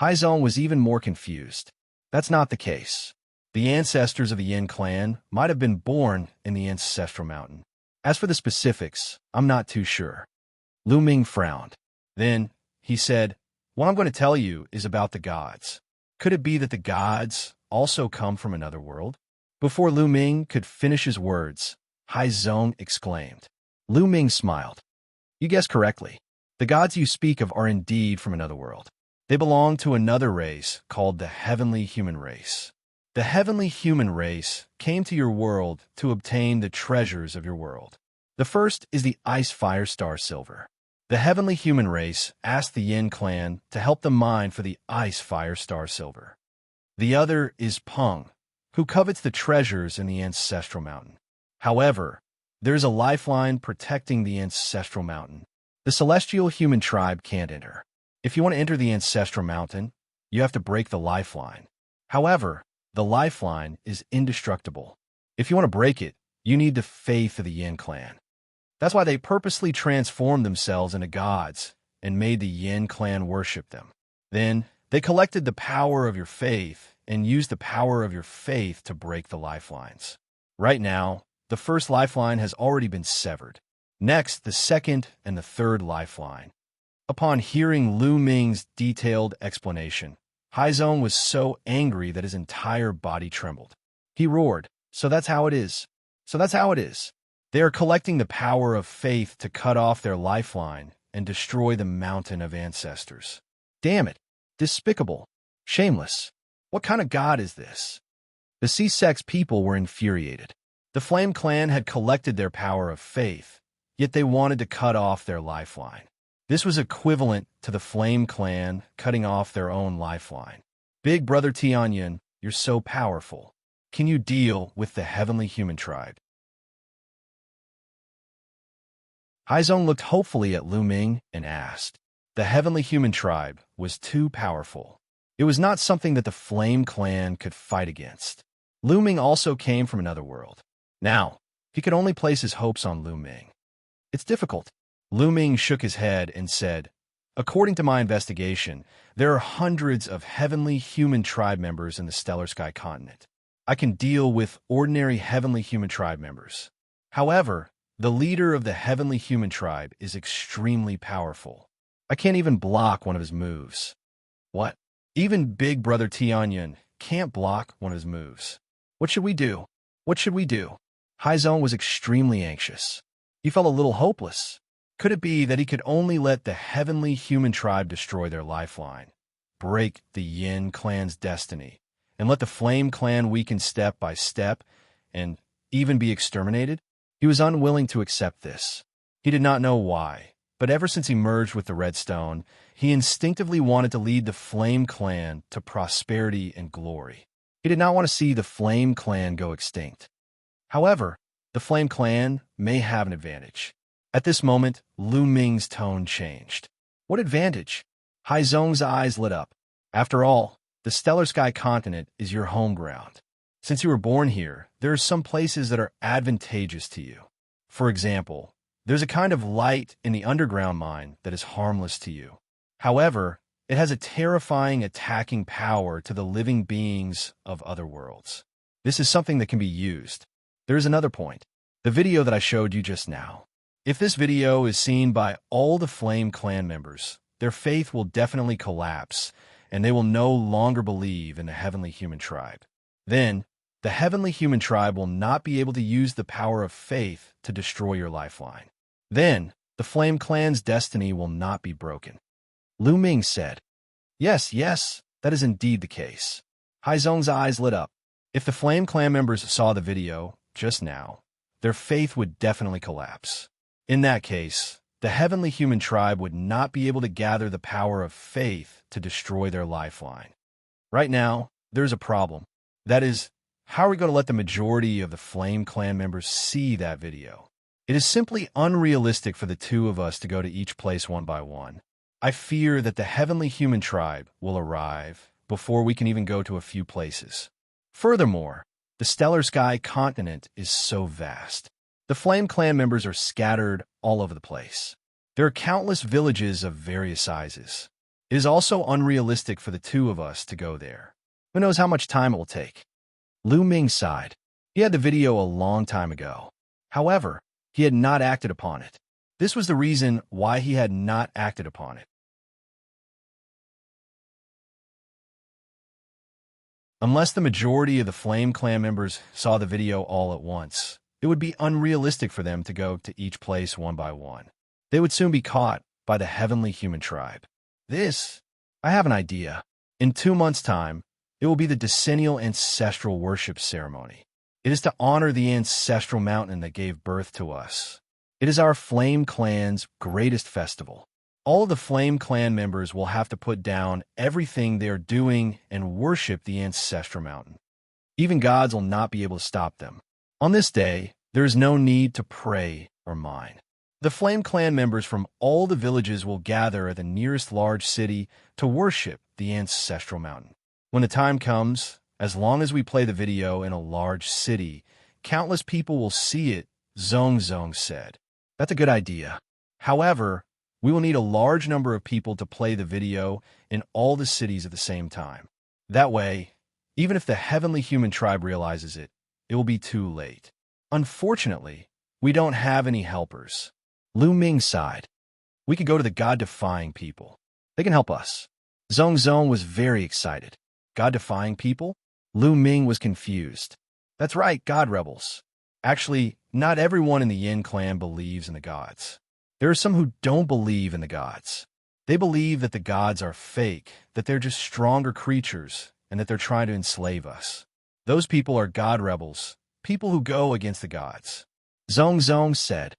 Haizong was even more confused. That's not the case. The ancestors of the Yin clan might have been born in the ancestral mountain. As for the specifics, I'm not too sure. Lu Ming frowned. Then, he said, what I'm going to tell you is about the gods. Could it be that the gods also come from another world? Before Lu Ming could finish his words, Haizong exclaimed. Lu Ming smiled. You guessed correctly. The gods you speak of are indeed from another world. They belong to another race called the Heavenly Human Race. The Heavenly Human Race came to your world to obtain the treasures of your world. The first is the Ice Fire Star Silver. The Heavenly Human Race asked the Yin clan to help them mine for the Ice Fire Star Silver. The other is Peng, who covets the treasures in the Ancestral Mountain. However, there is a lifeline protecting the Ancestral Mountain. The Celestial Human Tribe can't enter. If you want to enter the Ancestral Mountain, you have to break the lifeline. However, the lifeline is indestructible. If you want to break it, you need the faith of the Yin clan. That's why they purposely transformed themselves into gods and made the Yin clan worship them. Then, they collected the power of your faith and used the power of your faith to break the lifelines. Right now, the first lifeline has already been severed. Next, the second and the third lifeline. Upon hearing Lu Ming's detailed explanation, Haizong was so angry that his entire body trembled. He roared, so that's how it is. So that's how it is. They are collecting the power of faith to cut off their lifeline and destroy the mountain of ancestors. Damn it. Despicable. Shameless. What kind of god is this? The C-Sex people were infuriated. The Flame Clan had collected their power of faith, yet they wanted to cut off their lifeline. This was equivalent to the Flame Clan cutting off their own lifeline. Big Brother Tianyan, you're so powerful. Can you deal with the Heavenly Human Tribe? Haizong looked hopefully at Lu Ming and asked. The Heavenly Human Tribe was too powerful. It was not something that the Flame Clan could fight against. Lu Ming also came from another world. Now, he could only place his hopes on Lu Ming. It's difficult. Lu Ming shook his head and said, according to my investigation, there are hundreds of Heavenly Human Tribe members in the Stellar Sky Continent. I can deal with ordinary Heavenly Human Tribe members. However, the leader of the Heavenly Human Tribe is extremely powerful. I can't even block one of his moves. What? Even Big Brother Tianyan can't block one of his moves. What should we do? What should we do? Haizong was extremely anxious. He felt a little hopeless. Could it be that he could only let the heavenly human tribe destroy their lifeline, break the Yin clan's destiny, and let the Flame clan weaken step by step and even be exterminated? He was unwilling to accept this. He did not know why, but ever since he merged with the Redstone, he instinctively wanted to lead the Flame clan to prosperity and glory. He did not want to see the Flame clan go extinct. However, the Flame clan may have an advantage. At this moment, Lu Ming's tone changed. What advantage? Haizong's eyes lit up. After all, the Stellar Sky continent is your home ground. Since you were born here, there are some places that are advantageous to you. For example, there's a kind of light in the underground mine that is harmless to you. However, it has a terrifying attacking power to the living beings of other worlds. This is something that can be used. There is another point. The video that I showed you just now. If this video is seen by all the Flame clan members, their faith will definitely collapse, and they will no longer believe in the heavenly human tribe. Then, the heavenly human tribe will not be able to use the power of faith to destroy your lifeline. Then, the Flame clan's destiny will not be broken. Lu Ming said, Yes, that is indeed the case. Haizong's eyes lit up. If the Flame clan members saw the video just now, their faith would definitely collapse. In that case, the heavenly human tribe would not be able to gather the power of faith to destroy their lifeline. Right now, there's a problem. That is, how are we going to let the majority of the Flame clan members see that video? It is simply unrealistic for the two of us to go to each place one by one. I fear that the heavenly human tribe will arrive before we can even go to a few places. Furthermore, the Stellar Sky continent is so vast. The Flame clan members are scattered all over the place. There are countless villages of various sizes. It is also unrealistic for the two of us to go there. Who knows how much time it will take? Lu Ming sighed. He had the video a long time ago. However, he had not acted upon it. This was the reason why he had not acted upon it. Unless the majority of the Flame clan members saw the video all at once, it would be unrealistic for them to go to each place one by one. They would soon be caught by the heavenly human tribe. I have an idea. In 2 months' time, it will be the decennial ancestral worship ceremony. It is to honor the ancestral mountain that gave birth to us. It is our Flame clan's greatest festival. All of the Flame clan members will have to put down everything they are doing and worship the ancestral mountain. Even gods will not be able to stop them. On this day, there is no need to pray or mine. The Flame clan members from all the villages will gather at the nearest large city to worship the ancestral mountain. When the time comes, as long as we play the video in a large city, countless people will see it, Zong said. That's a good idea. However, we will need a large number of people to play the video in all the cities at the same time. That way, even if the heavenly human tribe realizes it, it will be too late. Unfortunately, we don't have any helpers. Lu Ming sighed. We could go to the God-defying people. They can help us. Zong was very excited. God-defying people? Lu Ming was confused. That's right, God rebels. Actually, not everyone in the Yin clan believes in the gods. There are some who don't believe in the gods. They believe that the gods are fake, that they're just stronger creatures, and that they're trying to enslave us. Those people are God rebels, people who go against the gods. Zong said.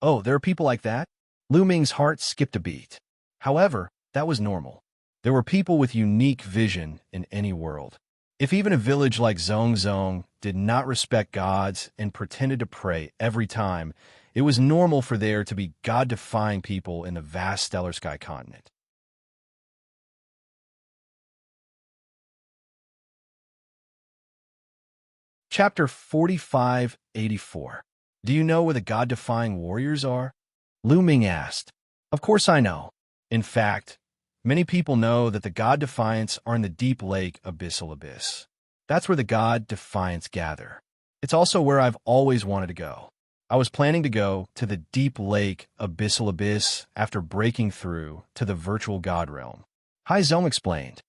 Oh, there are people like that? Lu Ming's heart skipped a beat. However, that was normal. There were people with unique vision in any world. If even a village like Zong did not respect gods and pretended to pray every time, it was normal for there to be God-defying people in the vast Stellar Sky continent. Chapter 4584. Do you know where the God-defying warriors are? Lu Ming asked. Of course I know. In fact, many people know that the God Defiants are in the deep lake Abyssal Abyss. That's where the God Defiants gather. It's also where I've always wanted to go. I was planning to go to the deep lake Abyssal Abyss after breaking through to the virtual God realm. Haizong explained.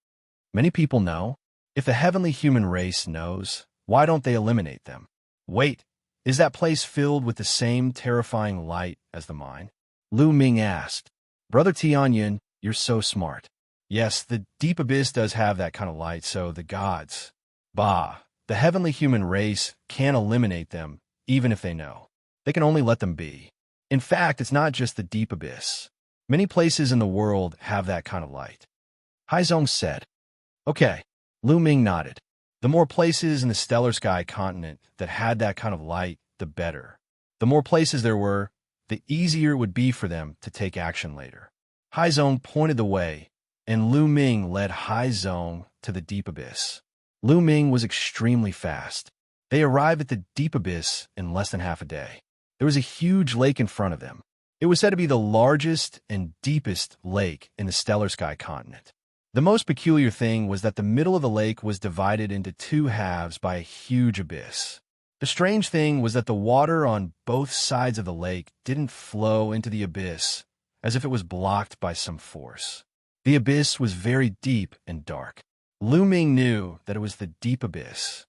Many people know. If the heavenly human race knows, why don't they eliminate them? Wait, is that place filled with the same terrifying light as the mine? Lu Ming asked. Brother Tianyun, you're so smart. Yes, the deep abyss does have that kind of light, so the gods. Bah, the heavenly human race can't eliminate them, even if they know. They can only let them be. In fact, it's not just the deep abyss. Many places in the world have that kind of light. Haizong said. Okay. Lu Ming nodded. The more places in the stellar sky continent that had that kind of light, the better. The more places there were, the easier it would be for them to take action later. Haizong pointed the way, and Lu Ming led Haizong to the deep abyss. Lu Ming was extremely fast. They arrived at the deep abyss in less than half a day. There was a huge lake in front of them. It was said to be the largest and deepest lake in the stellar sky continent. The most peculiar thing was that the middle of the lake was divided into two halves by a huge abyss. The strange thing was that the water on both sides of the lake didn't flow into the abyss, as if it was blocked by some force. The abyss was very deep and dark. Lu Ming knew that it was the deep abyss.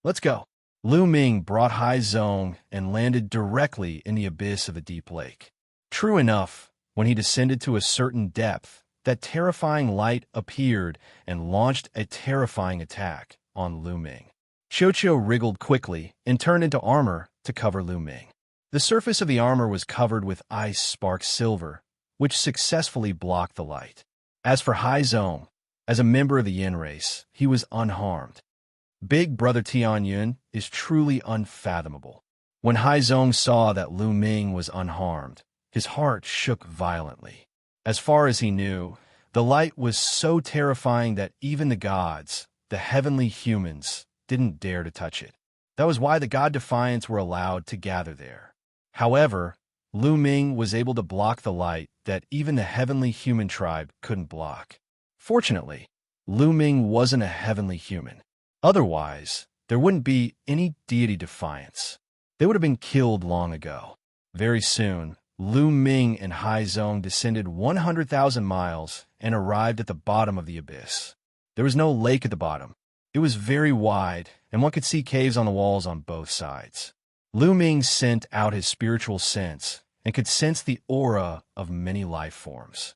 Let's go. Lu Ming brought Haizong and landed directly in the abyss of the deep lake. True enough, when he descended to a certain depth, that terrifying light appeared and launched a terrifying attack on Lu Ming. Xianxia wriggled quickly and turned into armor to cover Lu Ming. The surface of the armor was covered with ice sparked silver, which successfully blocked the light. As for Haizong, as a member of the Yin race, he was unharmed. Big Brother Tianyun is truly unfathomable. When Haizong saw that Lu Ming was unharmed, his heart shook violently. As far as he knew, the light was so terrifying that even the gods, the heavenly humans, didn't dare to touch it. That was why the God Defiants were allowed to gather there. However, Lu Ming was able to block the light that even the heavenly human tribe couldn't block. Fortunately, Lu Ming wasn't a heavenly human. Otherwise, there wouldn't be any deity defiance. They would have been killed long ago. Very soon, Lu Ming and Haizong descended 100,000 miles and arrived at the bottom of the abyss. There was no lake at the bottom. It was very wide, and one could see caves on the walls on both sides. Lu Ming sent out his spiritual sense and could sense the aura of many life forms.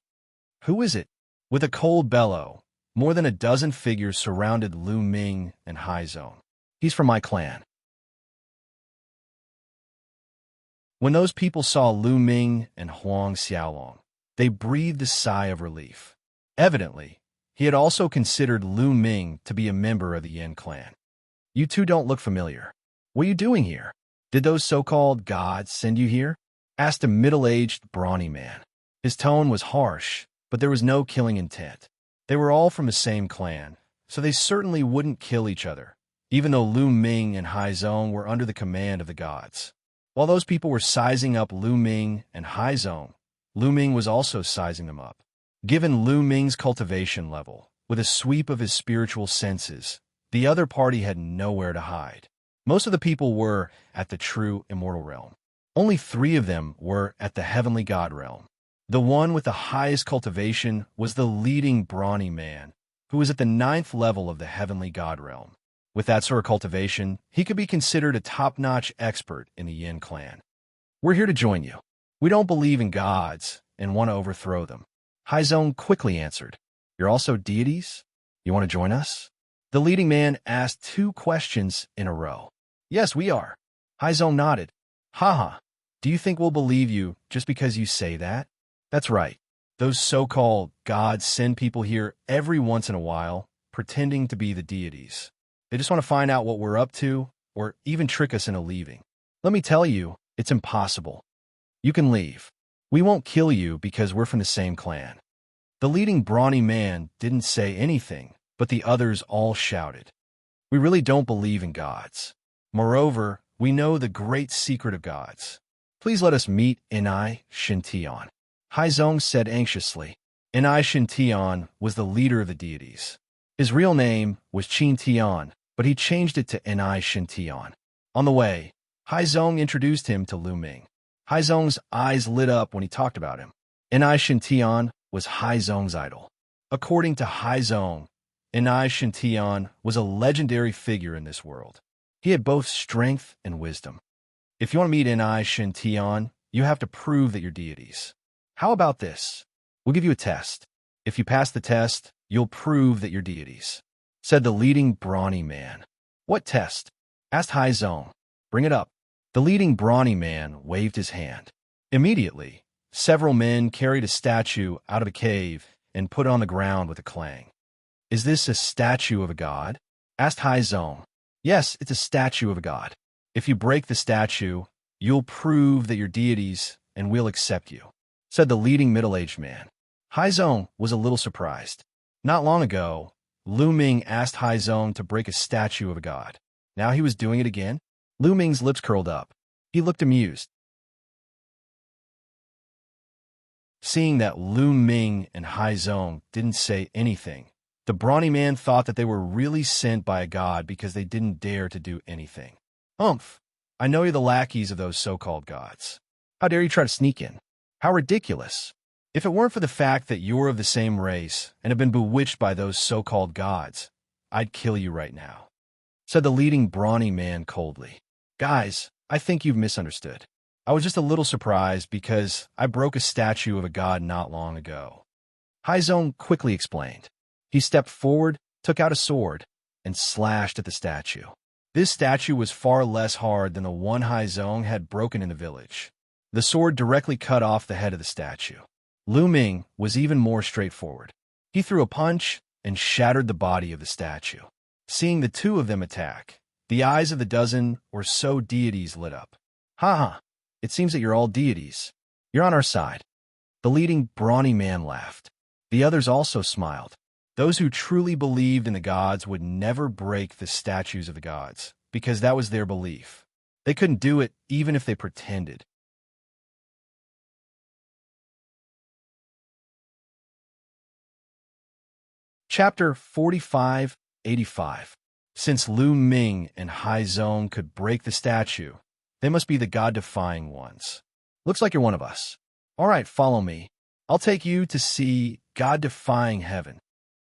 Who is it? With a cold bellow, more than a dozen figures surrounded Lu Ming and Haizong. He's from my clan. When those people saw Lu Ming and Huang Xiaolong, they breathed a sigh of relief. Evidently, he had also considered Lu Ming to be a member of the Yin clan. You two don't look familiar. What are you doing here? Did those so-called gods send you here? Asked a middle-aged, brawny man. His tone was harsh, but there was no killing intent. They were all from the same clan, so they certainly wouldn't kill each other, even though Lu Ming and Haizong were under the command of the gods. While those people were sizing up Lu Ming and Haizong, Lu Ming was also sizing them up. Given Lu Ming's cultivation level, with a sweep of his spiritual senses, the other party had nowhere to hide. Most of the people were at the true immortal realm. Only 3 of them were at the heavenly god realm. The one with the highest cultivation was the leading brawny man, who was at the 9th level of the heavenly god realm. With that sort of cultivation, he could be considered a top-notch expert in the Yin clan. We're here to join you. We don't believe in gods and want to overthrow them. Haizong quickly answered. You're also deities? You want to join us? The leading man asked 2 questions in a row. Yes, we are. Haizong nodded. Haha, do you think we'll believe you just because you say that? That's right. Those so-called gods send people here every once in a while, pretending to be the deities. They just want to find out what we're up to, or even trick us into leaving. Let me tell you, it's impossible. You can leave. We won't kill you because we're from the same clan. The leading brawny man didn't say anything, but the others all shouted. We really don't believe in gods. Moreover, we know the great secret of gods. Please let us meet Inai Shintian. Haizong said anxiously. Inai Shintian was the leader of the deities. His real name was Qin Tian, but he changed it to Inai Shintian. On the way, Haizong introduced him to Lu Ming. Haizong's eyes lit up when he talked about him. Inai Shintian was Haizong's idol. According to Haizong, Inai Shintian was a legendary figure in this world. He had both strength and wisdom. If you want to meet Xianxia, you have to prove that you're deities. How about this? We'll give you a test. If you pass the test, you'll prove that you're deities, said the leading brawny man. What test? Asked Haizong. Bring it up. The leading brawny man waved his hand. Immediately, several men carried a statue out of a cave and put it on the ground with a clang. Is this a statue of a god? Asked Haizong. Yes, it's a statue of a god. If you break the statue, you'll prove that you're deities and we'll accept you, said the leading middle-aged man. Haizong was a little surprised. Not long ago, Lu Ming asked Haizong to break a statue of a god. Now he was doing it again? Lu Ming's lips curled up. He looked amused. Seeing that Lu Ming and Haizong didn't say anything, the brawny man thought that they were really sent by a god because they didn't dare to do anything. Umph, I know you're the lackeys of those so-called gods. How dare you try to sneak in? How ridiculous. If it weren't for the fact that you're of the same race and have been bewitched by those so-called gods, I'd kill you right now, said the leading brawny man coldly. Guys, I think you've misunderstood. I was just a little surprised because I broke a statue of a god not long ago. Haizong quickly explained. He stepped forward, took out a sword, and slashed at the statue. This statue was far less hard than the one Haizong had broken in the village. The sword directly cut off the head of the statue. Lu Ming was even more straightforward. He threw a punch and shattered the body of the statue. Seeing the two of them attack, the eyes of the dozen or so deities lit up. Ha ha, it seems that you're all deities. You're on our side. The leading brawny man laughed. The others also smiled. Those who truly believed in the gods would never break the statues of the gods, because that was their belief. They couldn't do it even if they pretended. Chapter 4585. Since Lu Ming and Haizong could break the statue, they must be the god-defying ones. Looks like you're one of us. All right, follow me. I'll take you to see god-defying heaven,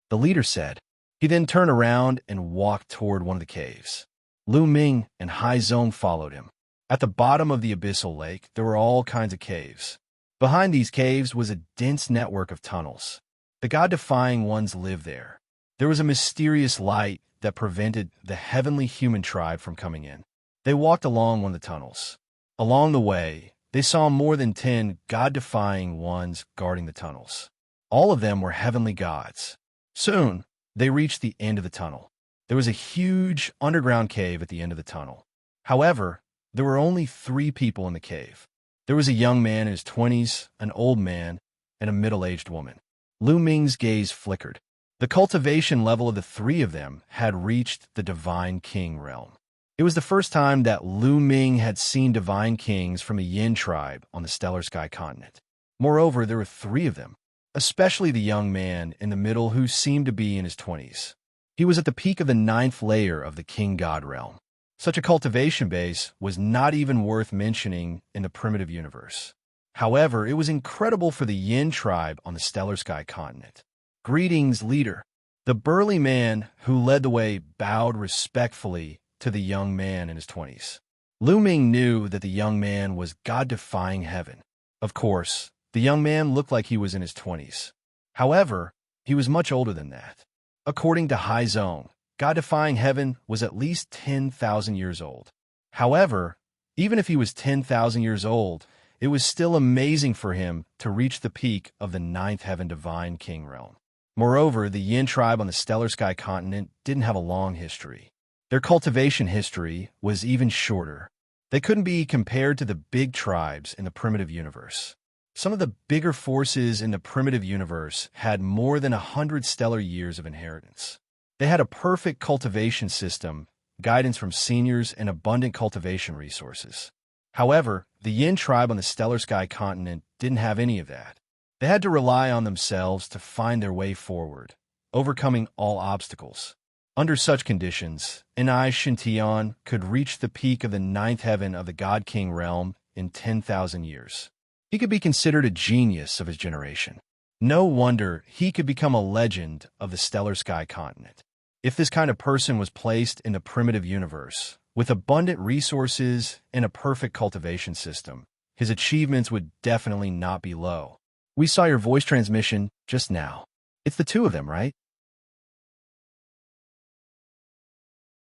the leader said. He then turned around and walked toward one of the caves. Lu Ming and Haizong followed him. At the bottom of the abyssal lake, there were all kinds of caves. Behind these caves was a dense network of tunnels. The god-defying ones lived there. There was a mysterious light that prevented the heavenly human tribe from coming in. They walked along one of the tunnels. Along the way, they saw more than 10 god-defying ones guarding the tunnels. All of them were heavenly gods. Soon, they reached the end of the tunnel. There was a huge underground cave at the end of the tunnel. However, there were only 3 people in the cave. There was a young man in his 20s, an old man, and a middle-aged woman. Lu Ming's gaze flickered. The cultivation level of the 3 of them had reached the Divine King realm. It was the first time that Lu Ming had seen divine kings from a Yin tribe on the Stellar Sky continent. Moreover, there were 3 of them, especially the young man in the middle who seemed to be in his 20s. He was at the peak of the 9th layer of the King God realm. Such a cultivation base was not even worth mentioning in the primitive universe. However, it was incredible for the Yin tribe on the Stellar Sky continent. Greetings, leader. The burly man who led the way bowed respectfully to the young man in his 20s. Lu Ming knew that the young man was god-defying heaven. Of course, the young man looked like he was in his 20s. However, he was much older than that. According to Haizong, god-defying heaven was at least 10,000 years old. However, even if he was 10,000 years old, it was still amazing for him to reach the peak of the 9th heaven divine king realm. Moreover, the Yin tribe on the Stellar Sky continent didn't have a long history. Their cultivation history was even shorter. They couldn't be compared to the big tribes in the primitive universe. Some of the bigger forces in the primitive universe had more than 100 stellar years of inheritance. They had a perfect cultivation system, guidance from seniors, and abundant cultivation resources. However, the Yin tribe on the Stellar Sky continent didn't have any of that. They had to rely on themselves to find their way forward, overcoming all obstacles. Under such conditions, Xianxia could reach the peak of the 9th heaven of the God King realm in 10,000 years. He could be considered a genius of his generation. No wonder he could become a legend of the Stellar Sky continent. If this kind of person was placed in the primitive universe, With abundant resources and a perfect cultivation system, his achievements would definitely not be low. We saw your voice transmission just now. It's the two of them, right?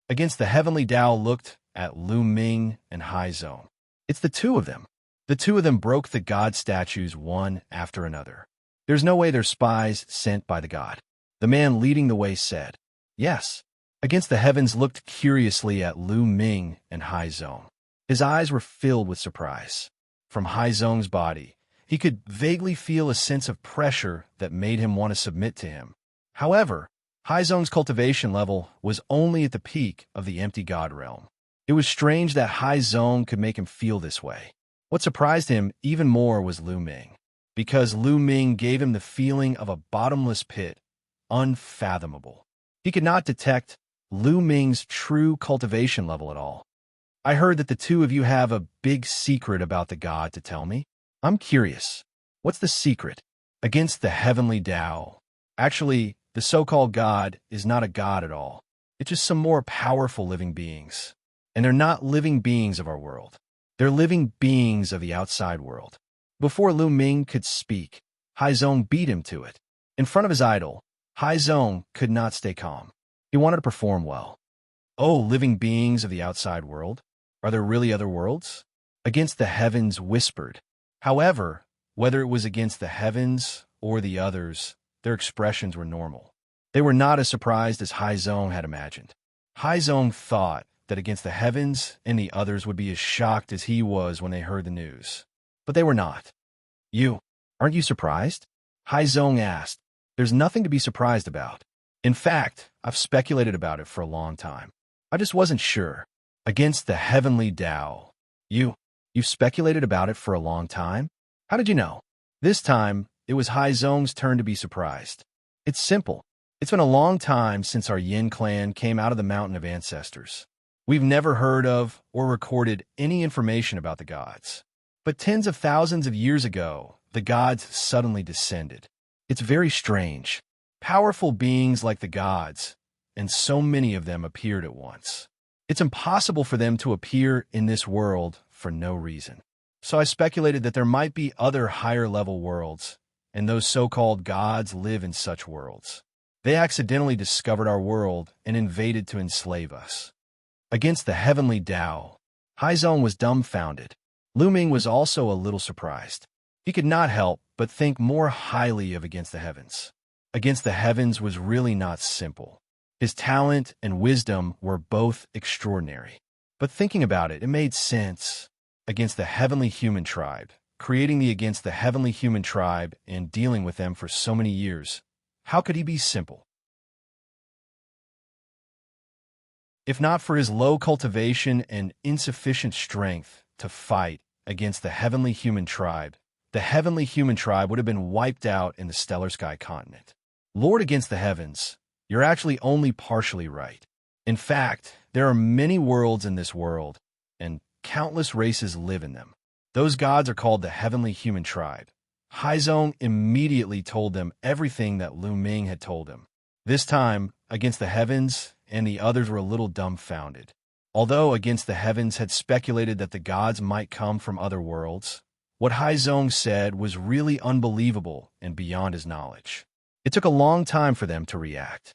Against the heavenly Tao looked at Lu Ming and Haizong. It's the two of them. The two of them broke the god statues one after another. There's no way they're spies sent by the god. The man leading the way said, yes. Against the heavens looked curiously at Lu Ming and Haizong. His eyes were filled with surprise. From Haizong's body, he could vaguely feel a sense of pressure that made him want to submit to him. However, Haizong's cultivation level was only at the peak of the empty god realm. It was strange that Haizong could make him feel this way. What surprised him even more was Lu Ming, because Lu Ming gave him the feeling of a bottomless pit, unfathomable. He could not detect Lu Ming's true cultivation level at all. I heard that the two of you have a big secret about the god to tell me. I'm curious. What's the secret? Against the heavenly Tao. Actually, the so-called god is not a god at all. It's just some more powerful living beings. And they're not living beings of our world. They're living beings of the outside world. Before Lu Ming could speak, Haizong beat him to it. In front of his idol, Haizong could not stay calm. He wanted to perform well. Oh, living beings of the outside world? Are there really other worlds? Against the heavens whispered. However, whether it was against the heavens or the others, their expressions were normal. They were not as surprised as Haizong had imagined. Haizong thought that against the heavens and the others would be as shocked as he was when they heard the news. But they were not. Aren't you surprised? Haizong asked. There's nothing to be surprised about. In fact, I've speculated about it for a long time. I just wasn't sure. Against the heavenly Tao. You've speculated about it for a long time? How did you know? This time, it was Haizong's turn to be surprised. It's simple. It's been a long time since our Yin clan came out of the Mountain of Ancestors. We've never heard of or recorded any information about the gods. But tens of thousands of years ago, the gods suddenly descended. It's very strange. Powerful beings like the gods, and so many of them appeared at once. It's impossible for them to appear in this world for no reason. So I speculated that there might be other higher-level worlds, and those so-called gods live in such worlds. They accidentally discovered our world and invaded to enslave us. Against the heavenly Tao, Haizong was dumbfounded. Lu Ming was also a little surprised. He could not help but think more highly of Against the Heavens. Against the Heavens was really not simple. His talent and wisdom were both extraordinary. But thinking about it, it made sense. Against the heavenly human tribe, creating the Against the heavenly human tribe and dealing with them for so many years, how could he be simple? If not for his low cultivation and insufficient strength to fight against the heavenly human tribe, the heavenly human tribe would have been wiped out in the Stellar Sky continent. Lord Against the Heavens, you're actually only partially right. In fact, there are many worlds in this world, and countless races live in them. Those gods are called the heavenly human tribe. Haizong immediately told them everything that Lu Ming had told him. This time, Against the Heavens and the others were a little dumbfounded. Although Against the Heavens had speculated that the gods might come from other worlds, what Haizong said was really unbelievable and beyond his knowledge. It took a long time for them to react.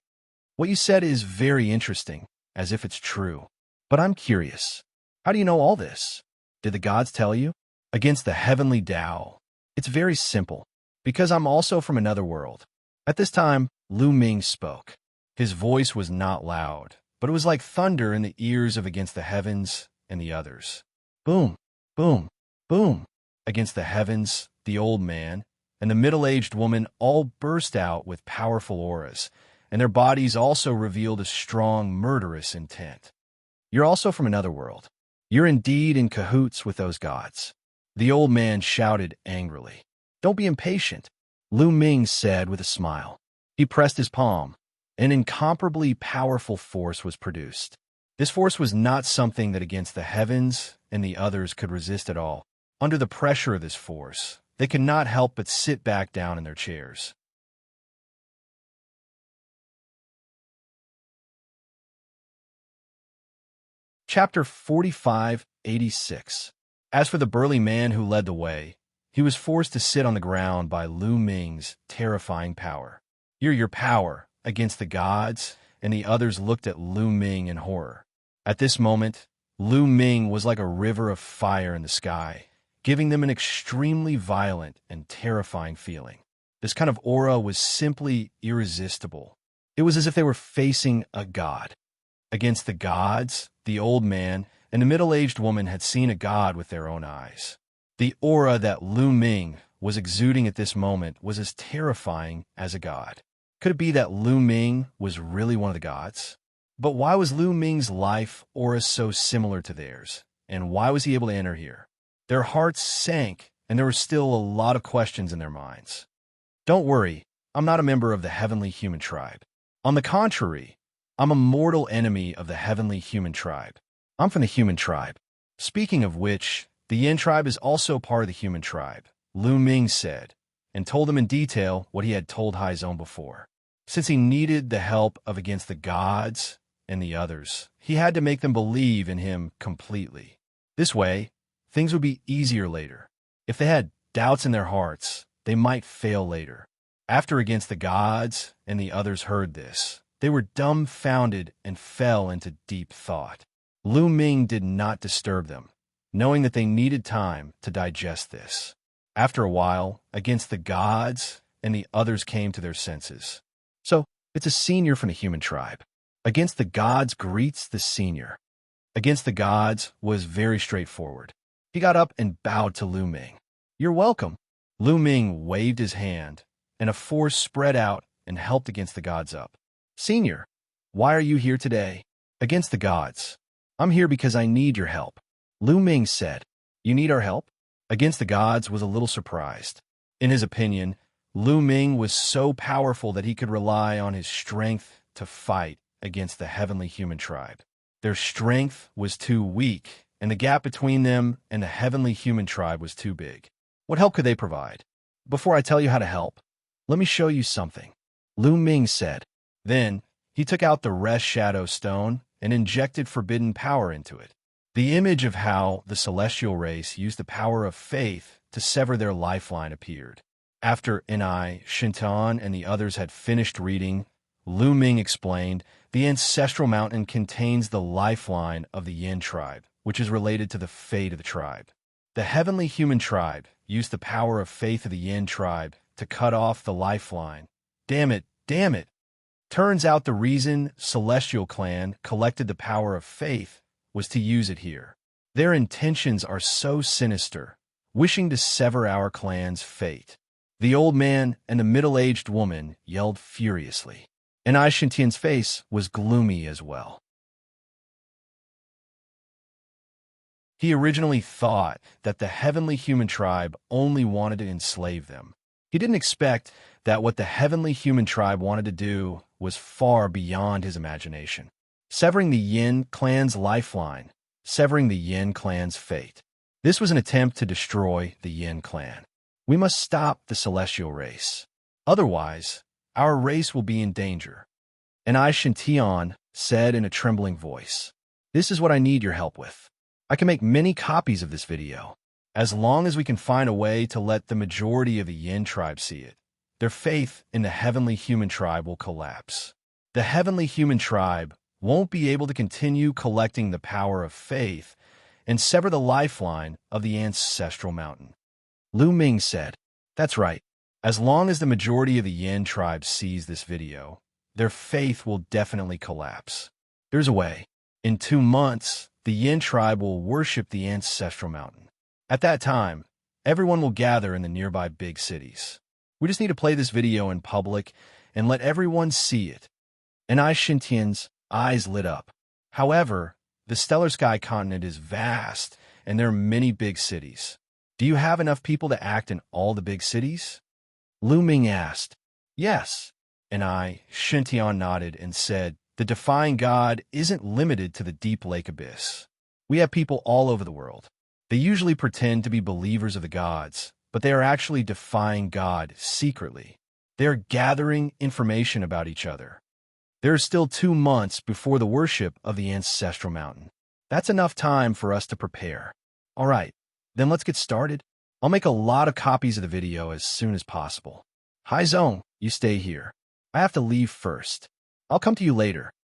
What you said is very interesting, as if it's true. But I'm curious. How do you know all this? Did the gods tell you? Against the heavenly Tao. It's very simple. Because I'm also from another world. At this time, Lu Ming spoke. His voice was not loud, but it was like thunder in the ears of Against the Heavens and the others. Boom, boom, boom. Against the Heavens, the old man, and the middle-aged woman all burst out with powerful auras, and their bodies also revealed a strong, murderous intent. You're also from another world. You're indeed in cahoots with those gods. The old man shouted angrily. Don't be impatient, Lu Ming said with a smile. He pressed his palm. An incomparably powerful force was produced. This force was not something that Against the Heavens and the others could resist at all. Under the pressure of this force, they could not help but sit back down in their chairs. Chapter 4586. As for the burly man who led the way, he was forced to sit on the ground by Lu Ming's terrifying power. Your power against the gods, and the others looked at Lu Ming in horror. At this moment, Lu Ming was like a river of fire in the sky, giving them an extremely violent and terrifying feeling. This kind of aura was simply irresistible. It was as if they were facing a god. Against the gods, the old man and the middle-aged woman had seen a god with their own eyes. The aura that Lu Ming was exuding at this moment was as terrifying as a god. Could it be that Lu Ming was really one of the gods? But why was Lu Ming's life aura so similar to theirs? And why was he able to enter here? Their hearts sank, and there were still a lot of questions in their minds. Don't worry, I'm not a member of the heavenly human tribe. On the contrary, I'm a mortal enemy of the heavenly human tribe. I'm from the human tribe. Speaking of which, the Yin tribe is also part of the human tribe, Lu Ming said, and told him in detail what he had told Haizong before. Since he needed the help of against the gods and the others, he had to make them believe in him completely. This way, things would be easier later. If they had doubts in their hearts, they might fail later. After against the gods and the others heard this, they were dumbfounded and fell into deep thought. Lu Ming did not disturb them, knowing that they needed time to digest this. After a while, against the gods and the others came to their senses. So, it's a senior from the human tribe. Against the gods greets the senior. Against the gods was very straightforward. He got up and bowed to Lu Ming. You're welcome. Lu Ming waved his hand, and a force spread out and helped against the gods up. Senior, why are you here today? Against the gods. I'm here because I need your help. Lu Ming said. You need our help? Against the gods was a little surprised. In his opinion, Lu Ming was so powerful that he could rely on his strength to fight against the heavenly human tribe. Their strength was too weak, and the gap between them and the heavenly human tribe was too big. What help could they provide? Before I tell you how to help, let me show you something, Lu Ming said. Then, he took out the rest shadow stone and injected forbidden power into it. The image of how the celestial race used the power of faith to sever their lifeline appeared. After Xianxia and the others had finished reading, Lu Ming explained, the ancestral mountain contains the lifeline of the Yin tribe, which is related to the fate of the tribe. The heavenly human tribe used the power of faith of the Yin tribe to cut off the lifeline. Damn it. Turns out the reason Celestial Clan collected the power of faith was to use it here. Their intentions are so sinister, wishing to sever our clan's fate. The old man and the middle-aged woman yelled furiously, and Xianxia's face was gloomy as well. He originally thought that the heavenly human tribe only wanted to enslave them. He didn't expect that what the heavenly human tribe wanted to do was far beyond his imagination. Severing the Yin clan's lifeline, severing the Yin clan's fate. This was an attempt to destroy the Yin clan. We must stop the celestial race. Otherwise, our race will be in danger. And Xianxia said in a trembling voice, this is what I need your help with. I can make many copies of this video. As long as we can find a way to let the majority of the Yin tribe see it, their faith in the heavenly human tribe will collapse. The heavenly human tribe won't be able to continue collecting the power of faith and sever the lifeline of the ancestral mountain. Lu Ming said, that's right. As long as the majority of the Yin tribe sees this video, their faith will definitely collapse. There's a way. In 2 months, the Yin tribe will worship the ancestral mountain. At that time, everyone will gather in the nearby big cities. We just need to play this video in public and let everyone see it. And Xianxia's eyes lit up. However, the Stellar Sky continent is vast, and there are many big cities. Do you have enough people to act in all the big cities? Lu Ming asked. Yes. And Xianxia nodded and said, the defying God isn't limited to the deep lake abyss. We have people all over the world. They usually pretend to be believers of the gods, but they are actually defying God secretly. They are gathering information about each other. There are still 2 months before the worship of the ancestral mountain. That's enough time for us to prepare. All right, then let's get started. I'll make a lot of copies of the video as soon as possible. Hi Zong, you stay here. I have to leave first. I'll come to you later.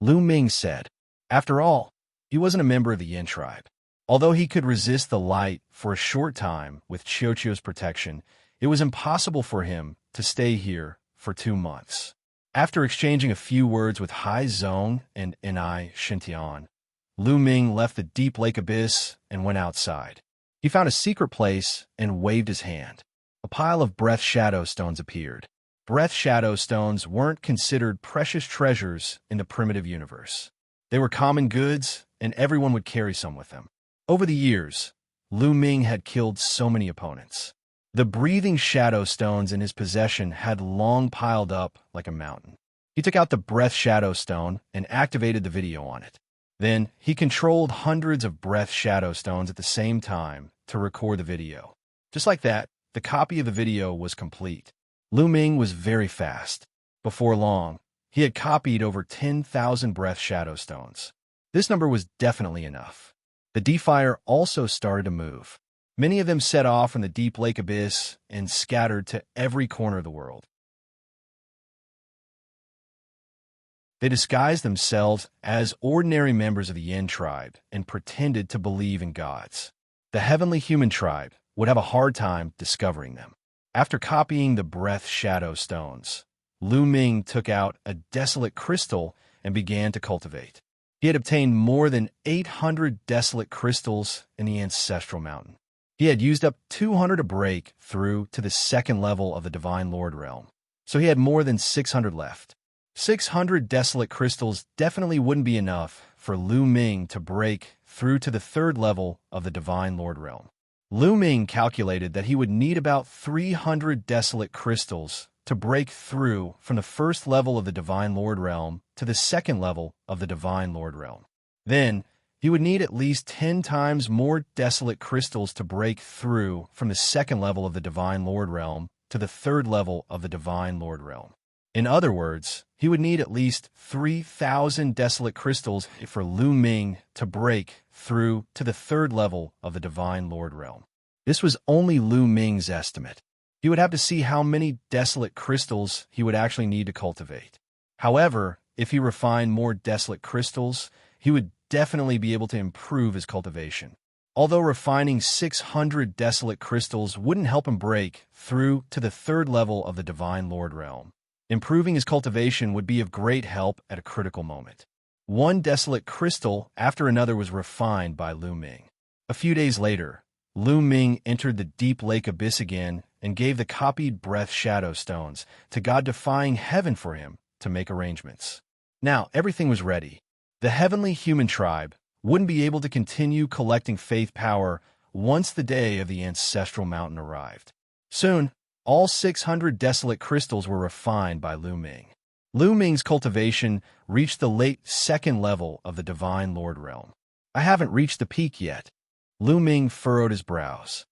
Lu Ming said. After all, he wasn't a member of the Yin tribe. Although he could resist the light for a short time with Xianxia's protection, it was impossible for him to stay here for 2 months. After exchanging a few words with Hai Zong and Ni Xintian, Lu Ming left the deep lake abyss and went outside. He found a secret place and waved his hand. A pile of breath shadow stones appeared. Breath shadow stones weren't considered precious treasures in the primitive universe. They were common goods, and everyone would carry some with them. Over the years, Lu Ming had killed so many opponents. The breathing shadow stones in his possession had long piled up like a mountain. He took out the breath shadow stone and activated the video on it. Then, he controlled hundreds of breath shadow stones at the same time to record the video. Just like that, the copy of the video was complete. Lu Ming was very fast. Before long, he had copied over 10,000 breath shadow stones. This number was definitely enough. The D-Fire also started to move. Many of them set off from the deep lake abyss and scattered to every corner of the world. They disguised themselves as ordinary members of the Yin tribe and pretended to believe in gods. The heavenly human tribe would have a hard time discovering them. After copying the breath shadow stones, Lu Ming took out a desolate crystal and began to cultivate. He had obtained more than 800 desolate crystals in the ancestral mountain. He had used up 200 to break through to the second level of the Divine Lord realm, so he had more than 600 left. 600 desolate crystals definitely wouldn't be enough for Lu Ming to break through to the third level of the Divine Lord realm. Lu Ming calculated that he would need about 300 desolate crystals to break through from the first level of the Divine Lord realm to the second level of the Divine Lord realm. Then, he would need at least 10 times more desolate crystals to break through from the second level of the Divine Lord realm to the third level of the Divine Lord realm. In other words, he would need at least 3,000 desolate crystals for Lu Ming to break through to the third level of the Divine Lord realm. This was only Lu Ming's estimate. He would have to see how many desolate crystals he would actually need to cultivate. However, if he refined more desolate crystals, he would definitely be able to improve his cultivation. Although refining 600 desolate crystals wouldn't help him break through to the third level of the Divine Lord realm, improving his cultivation would be of great help at a critical moment. One desolate crystal after another was refined by Lu Ming. A few days later, Lu Ming entered the deep lake abyss again and gave the copied breath shadow stones to God defying heaven for him to make arrangements. Now, everything was ready. The heavenly human tribe wouldn't be able to continue collecting faith power once the day of the ancestral mountain arrived. Soon, all 600 desolate crystals were refined by Lu Ming. Lu Ming's cultivation reached the late second level of the Divine Lord realm. I haven't reached the peak yet. Lu Ming furrowed his brows.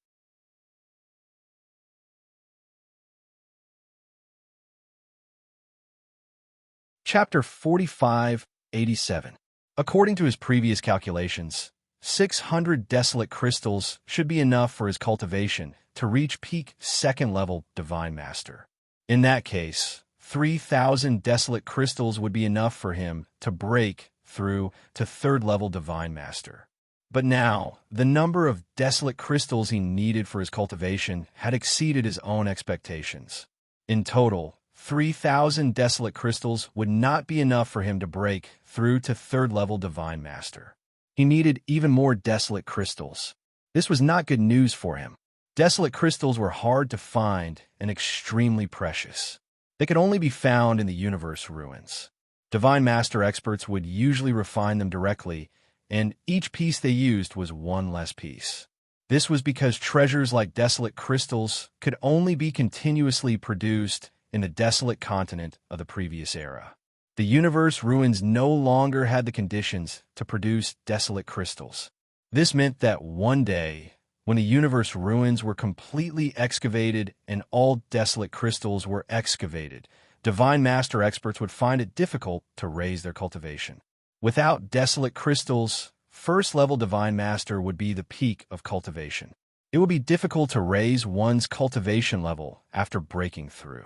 Chapter 4587. According to his previous calculations, 600 desolate crystals should be enough for his cultivation to reach peak second-level Divine Master. In that case, 3,000 desolate crystals would be enough for him to break through to third-level Divine Master. But now, the number of desolate crystals he needed for his cultivation had exceeded his own expectations. In total, 3,000 desolate crystals would not be enough for him to break through to third-level Divine Master. He needed even more desolate crystals. This was not good news for him. Desolate crystals were hard to find and extremely precious. They could only be found in the universe ruins. Divine Master experts would usually refine them directly, and each piece they used was one less piece. This was because treasures like desolate crystals could only be continuously produced in the desolate continent of the previous era. The universe ruins no longer had the conditions to produce desolate crystals. This meant that one day, when the universe ruins were completely excavated and all desolate crystals were excavated, Divine Master experts would find it difficult to raise their cultivation. Without desolate crystals, first level Divine Master would be the peak of cultivation. It would be difficult to raise one's cultivation level after breaking through.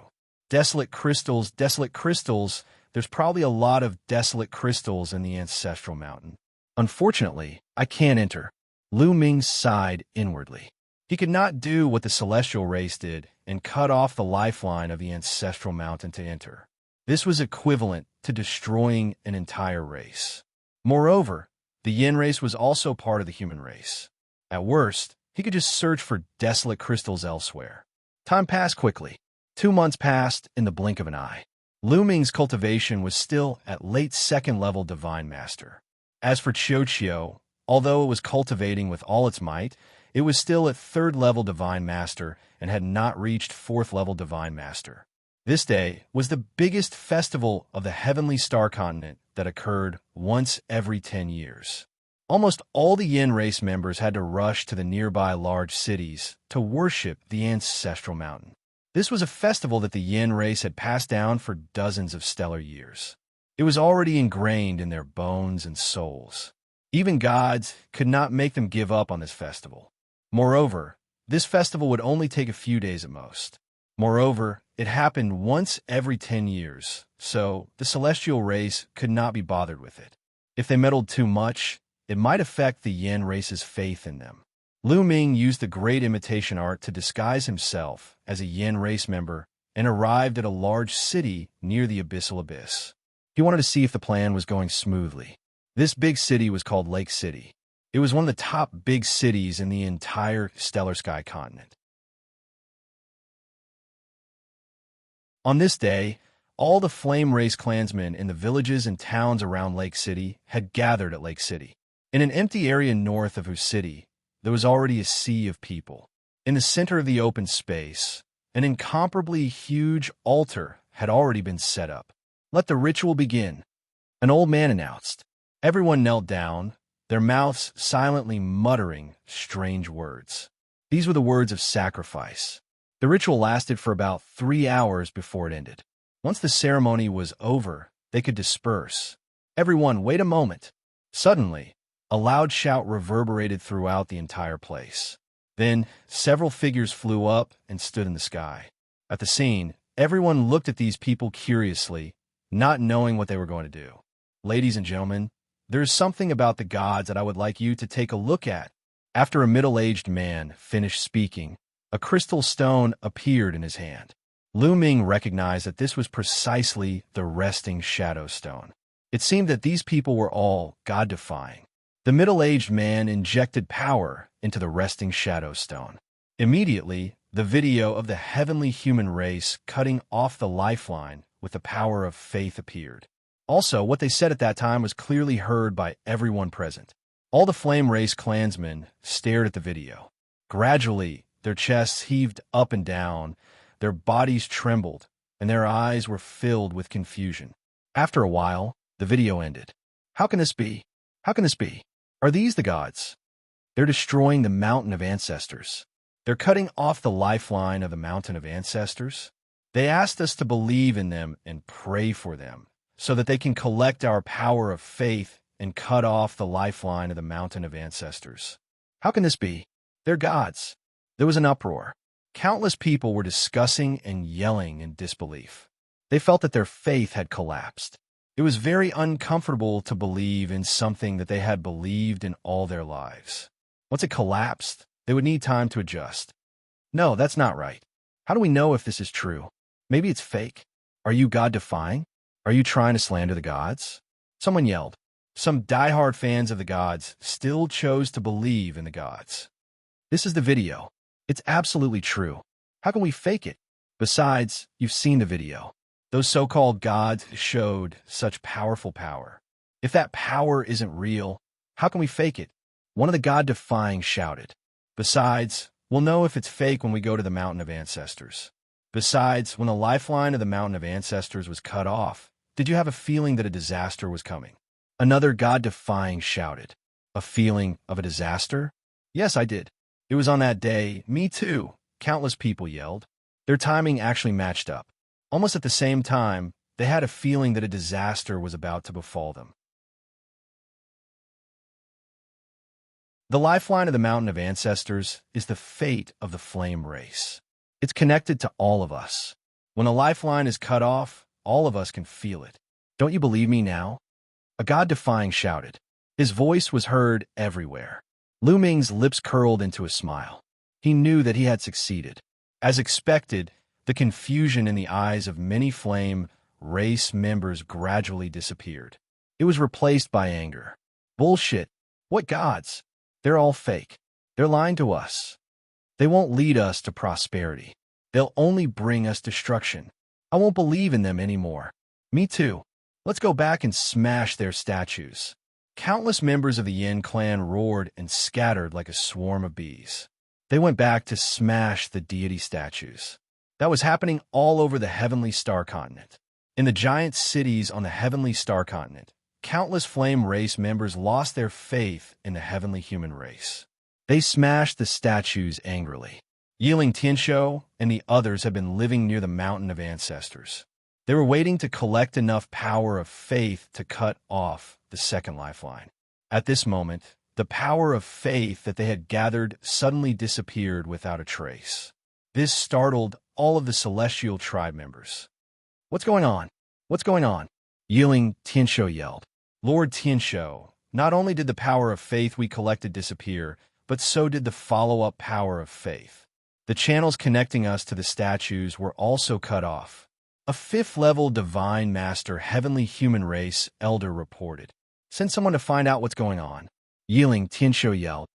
Desolate crystals, there's probably a lot of desolate crystals in the Ancestral Mountain. Unfortunately, I can't enter. Lu Ming sighed inwardly. He could not do what the celestial race did and cut off the lifeline of the Ancestral Mountain to enter. This was equivalent to destroying an entire race. Moreover, the Yin race was also part of the human race. At worst, he could just search for desolate crystals elsewhere. Time passed quickly. 2 months passed in the blink of an eye. Lu Ming's cultivation was still at late second-level Divine Master. As for Xianxia, although it was cultivating with all its might, it was still at third-level Divine Master and had not reached fourth-level Divine Master. This day was the biggest festival of the Heavenly Star Continent that occurred once every 10 years. Almost all the Yin race members had to rush to the nearby large cities to worship the Ancestral Mountain. This was a festival that the Yin race had passed down for dozens of stellar years. It was already ingrained in their bones and souls. Even gods could not make them give up on this festival. Moreover, this festival would only take a few days at most. Moreover, it happened once every 10 years, so the celestial race could not be bothered with it. If they meddled too much, it might affect the Yin race's faith in them. Lu Ming used the great imitation art to disguise himself as a Yin race member and arrived at a large city near the Abyssal Abyss. He wanted to see if the plan was going smoothly. This big city was called Lake City. It was one of the top big cities in the entire Stellar Sky continent. On this day, all the Flame Race clansmen in the villages and towns around Lake City had gathered at Lake City. In an empty area north of Wu City, there was already a sea of people. In the center of the open space, an incomparably huge altar had already been set up. "Let the ritual begin," an old man announced. Everyone knelt down, their mouths silently muttering strange words. These were the words of sacrifice. The ritual lasted for about 3 hours before it ended. Once the ceremony was over, they could disperse. "Everyone, wait a moment." Suddenly, a loud shout reverberated throughout the entire place. Then, several figures flew up and stood in the sky. At the scene, everyone looked at these people curiously, not knowing what they were going to do. "Ladies and gentlemen, there is something about the gods that I would like you to take a look at." After a middle-aged man finished speaking, a crystal stone appeared in his hand. Lu Ming recognized that this was precisely the resting shadow stone. It seemed that these people were all god-defying. The middle-aged man injected power into the resting shadow stone. Immediately, the video of the heavenly human race cutting off the lifeline with the power of faith appeared. Also, what they said at that time was clearly heard by everyone present. All the Flame Race clansmen stared at the video. Gradually, their chests heaved up and down, their bodies trembled, and their eyes were filled with confusion. After a while, the video ended. "How can this be? How can this be? Are these the gods? They're destroying the Mountain of Ancestors. They're cutting off the lifeline of the Mountain of Ancestors. They asked us to believe in them and pray for them, so that they can collect our power of faith and cut off the lifeline of the Mountain of Ancestors. How can this be? They're gods." There was an uproar. Countless people were discussing and yelling in disbelief. They felt that their faith had collapsed. It was very uncomfortable to believe in something that they had believed in all their lives. Once it collapsed, they would need time to adjust. "No, that's not right. How do we know if this is true? Maybe it's fake. Are you god-defying? Are you trying to slander the gods?" Someone yelled. Some diehard fans of the gods still chose to believe in the gods. "This is the video. It's absolutely true. How can we fake it? Besides, you've seen the video. Those so-called gods showed such powerful power. If that power isn't real, how can we fake it?" One of the god-defying shouted. "Besides, we'll know if it's fake when we go to the Mountain of Ancestors. Besides, when the lifeline of the Mountain of Ancestors was cut off, did you have a feeling that a disaster was coming?" Another god-defying shouted. "A feeling of a disaster?" "Yes, I did. It was on that day." "Me too," countless people yelled. Their timing actually matched up. Almost at the same time, they had a feeling that a disaster was about to befall them. The lifeline of the Mountain of Ancestors is the fate of the flame race. It's connected to all of us. When a lifeline is cut off, all of us can feel it. Don't you believe me now? A god-defying shouted. His voice was heard everywhere. Lu Ming's lips curled into a smile. He knew that he had succeeded. As expected, the confusion in the eyes of many flame race members gradually disappeared. It was replaced by anger. Bullshit. What gods? They're all fake. They're lying to us. They won't lead us to prosperity. They'll only bring us destruction. I won't believe in them anymore. Me too. Let's go back and smash their statues. Countless members of the Yin clan roared and scattered like a swarm of bees. They went back to smash the deity statues. That was happening all over the Heavenly Star Continent. In the giant cities on the Heavenly Star Continent, countless flame race members lost their faith in the heavenly human race. They smashed the statues angrily. Yiling Tianshou and the others had been living near the Mountain of Ancestors. They were waiting to collect enough power of faith to cut off the second lifeline. At this moment, the power of faith that they had gathered suddenly disappeared without a trace. This startled all of the celestial tribe members. What's going on? What's going on? Yiling Tianshou yelled. Lord Tianshou, not only did the power of faith we collected disappear, but so did the follow-up power of faith. The channels connecting us to the statues were also cut off. A 5th-level Divine Master Heavenly Human Race Elder reported. Send someone to find out what's going on. Yiling Tianshou yelled.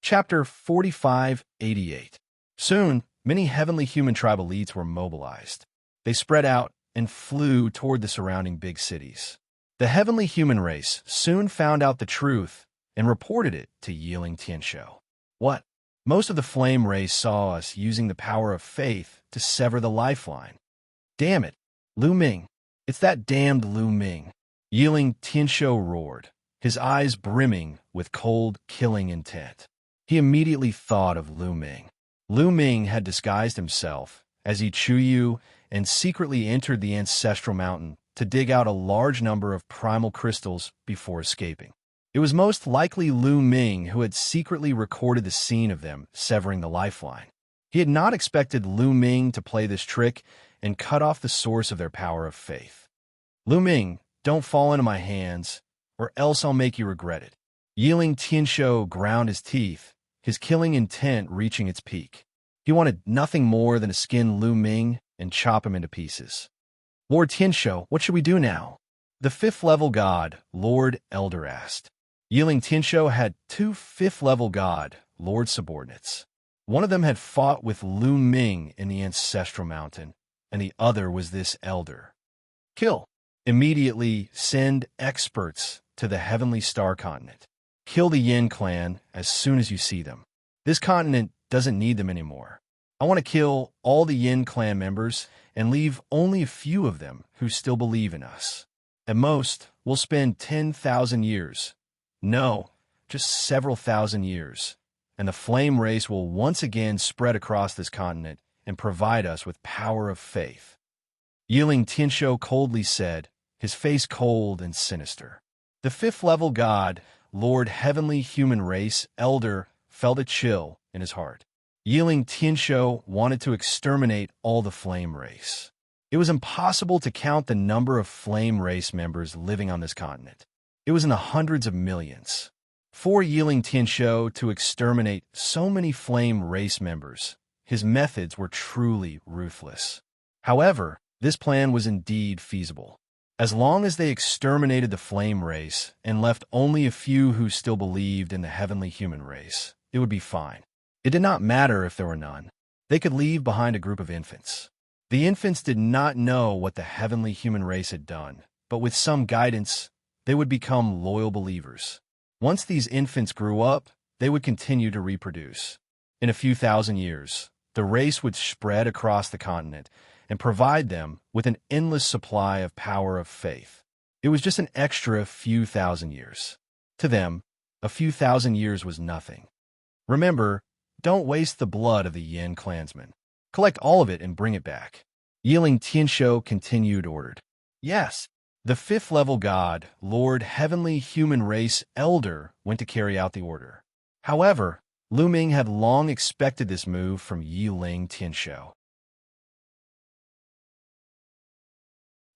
Chapter 4588. Soon, many heavenly human tribe elites were mobilized. They spread out and flew toward the surrounding big cities. The heavenly human race soon found out the truth and reported it to Yiling Tianshou. What? Most of the flame race saw us using the power of faith to sever the lifeline. Damn it, Lu Ming. It's that damned Lu Ming. Yiling Tianshou roared, his eyes brimming with cold, killing intent. He immediately thought of Lu Ming. Lu Ming had disguised himself as Yi Chuyu and secretly entered the ancestral mountain to dig out a large number of primal crystals before escaping. It was most likely Lu Ming who had secretly recorded the scene of them severing the lifeline. He had not expected Lu Ming to play this trick and cut off the source of their power of faith. Lu Ming, don't fall into my hands, or else I'll make you regret it. Yiling Tianshou ground his teeth, his killing intent reaching its peak. He wanted nothing more than to skin Lu Ming and chop him into pieces. Lord Tianshou, what should we do now? The 5th-level god, Lord Elder, asked. Yiling Tianshou had 2 5th-level god, Lord subordinates. One of them had fought with Lu Ming in the ancestral mountain, and the other was this elder. Kill. Immediately send experts to the Heavenly Star Continent. Kill the Yin clan as soon as you see them. This continent doesn't need them anymore. I want to kill all the Yin clan members and leave only a few of them who still believe in us. At most, we'll spend 10,000 years. No, just several thousand years. And the flame race will once again spread across this continent and provide us with power of faith. Yiling Tianshou coldly said, his face cold and sinister. The 5th-level god, Lord Heavenly Human Race Elder, felt a chill in his heart. Yiling Tianshou wanted to exterminate all the flame race. It was impossible to count the number of flame race members living on this continent. It was in the hundreds of millions. For Yiling Tianshou to exterminate so many flame race members, his methods were truly ruthless. However, this plan was indeed feasible. As long as they exterminated the flame race and left only a few who still believed in the heavenly human race, it would be fine. It did not matter if there were none. They could leave behind a group of infants. The infants did not know what the heavenly human race had done, but with some guidance, they would become loyal believers. Once these infants grew up, they would continue to reproduce. In a few thousand years, the race would spread across the continent and provide them with an endless supply of power of faith. It was just an extra few thousand years. To them, a few thousand years was nothing. Remember, don't waste the blood of the Yin clansmen. Collect all of it and bring it back. Yiling Tianshou continued ordered. Yes, the fifth-level god, Lord Heavenly Human Race Elder, went to carry out the order. However, Lu Ming had long expected this move from Yiling Tianshou.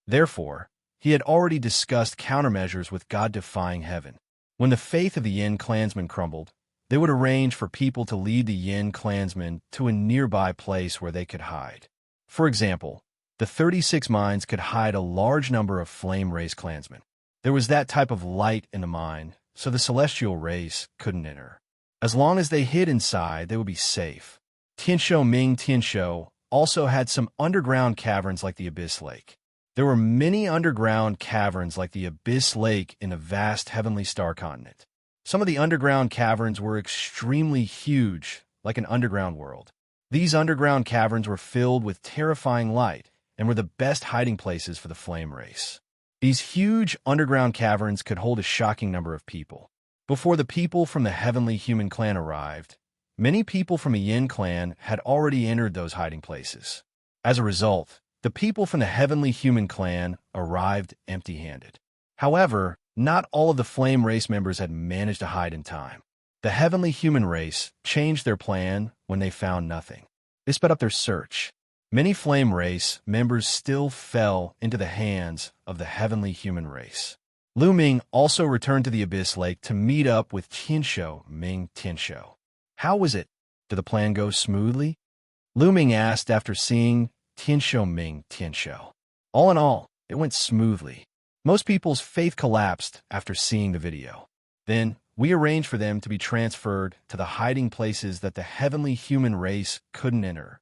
Therefore, he had already discussed countermeasures with God-defying heaven. When the faith of the Yin clansmen crumbled, they would arrange for people to lead the Yin clansmen to a nearby place where they could hide. For example, the 36 mines could hide a large number of flame race clansmen. There was that type of light in the mine, so the celestial race couldn't enter. As long as they hid inside, they would be safe. Tianshou Ming Tianshou also had some underground caverns like the Abyss Lake. There were many underground caverns like the Abyss Lake in a vast heavenly star continent. Some of the underground caverns were extremely huge, like an underground world. These underground caverns were filled with terrifying light and were the best hiding places for the flame race. These huge underground caverns could hold a shocking number of people. Before the people from the Heavenly Human Clan arrived, many people from a Yin clan had already entered those hiding places. As a result, the people from the Heavenly Human Clan arrived empty-handed. However, not all of the Flame Race members had managed to hide in time. The Heavenly Human Race changed their plan when they found nothing. They sped up their search. Many Flame Race members still fell into the hands of the Heavenly Human Race. Lu Ming also returned to the Abyss Lake to meet up with Tianshou Ming Tianshou. How was it? Did the plan go smoothly? Lu Ming asked after seeing Tianshou Ming Tianshou. All in all, it went smoothly. Most people's faith collapsed after seeing the video. Then, we arranged for them to be transferred to the hiding places that the Heavenly Human Race couldn't enter.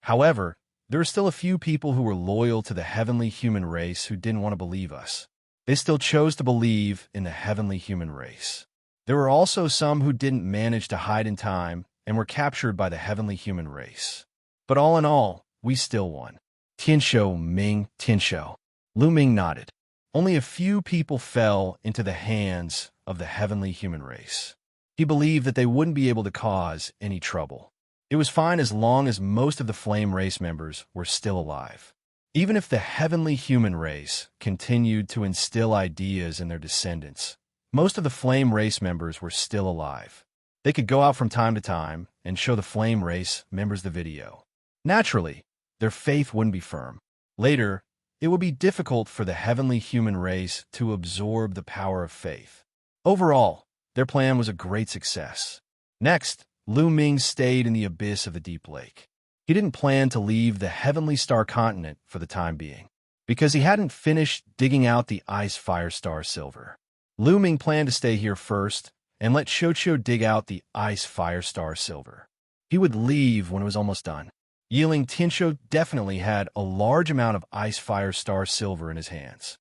However, there were still a few people who were loyal to the Heavenly Human Race who didn't want to believe us. They still chose to believe in the Heavenly Human Race. There were also some who didn't manage to hide in time and were captured by the Heavenly Human Race. But all in all, we still won. Tianshou Ming Tianshou. Lu Ming nodded. Only a few people fell into the hands of the Heavenly Human Race. He believed that they wouldn't be able to cause any trouble. It was fine as long as most of the Flame Race members were still alive. Even if the Heavenly Human Race continued to instill ideas in their descendants, most of the Flame Race members were still alive. They could go out from time to time and show the Flame Race members the video. Naturally, their faith wouldn't be firm. Later, it would be difficult for the Heavenly Human Race to absorb the power of faith. Overall, their plan was a great success. Next, Lu Ming stayed in the abyss of the Deep Lake. He didn't plan to leave the Heavenly Star continent for the time being, because he hadn't finished digging out the Ice Fire Star Silver. Lu Ming planned to stay here first and let Xianxia dig out the Ice Fire Star Silver. He would leave when it was almost done. Yiling Tianshou definitely had a large amount of Ice Fire Star Silver in his hands.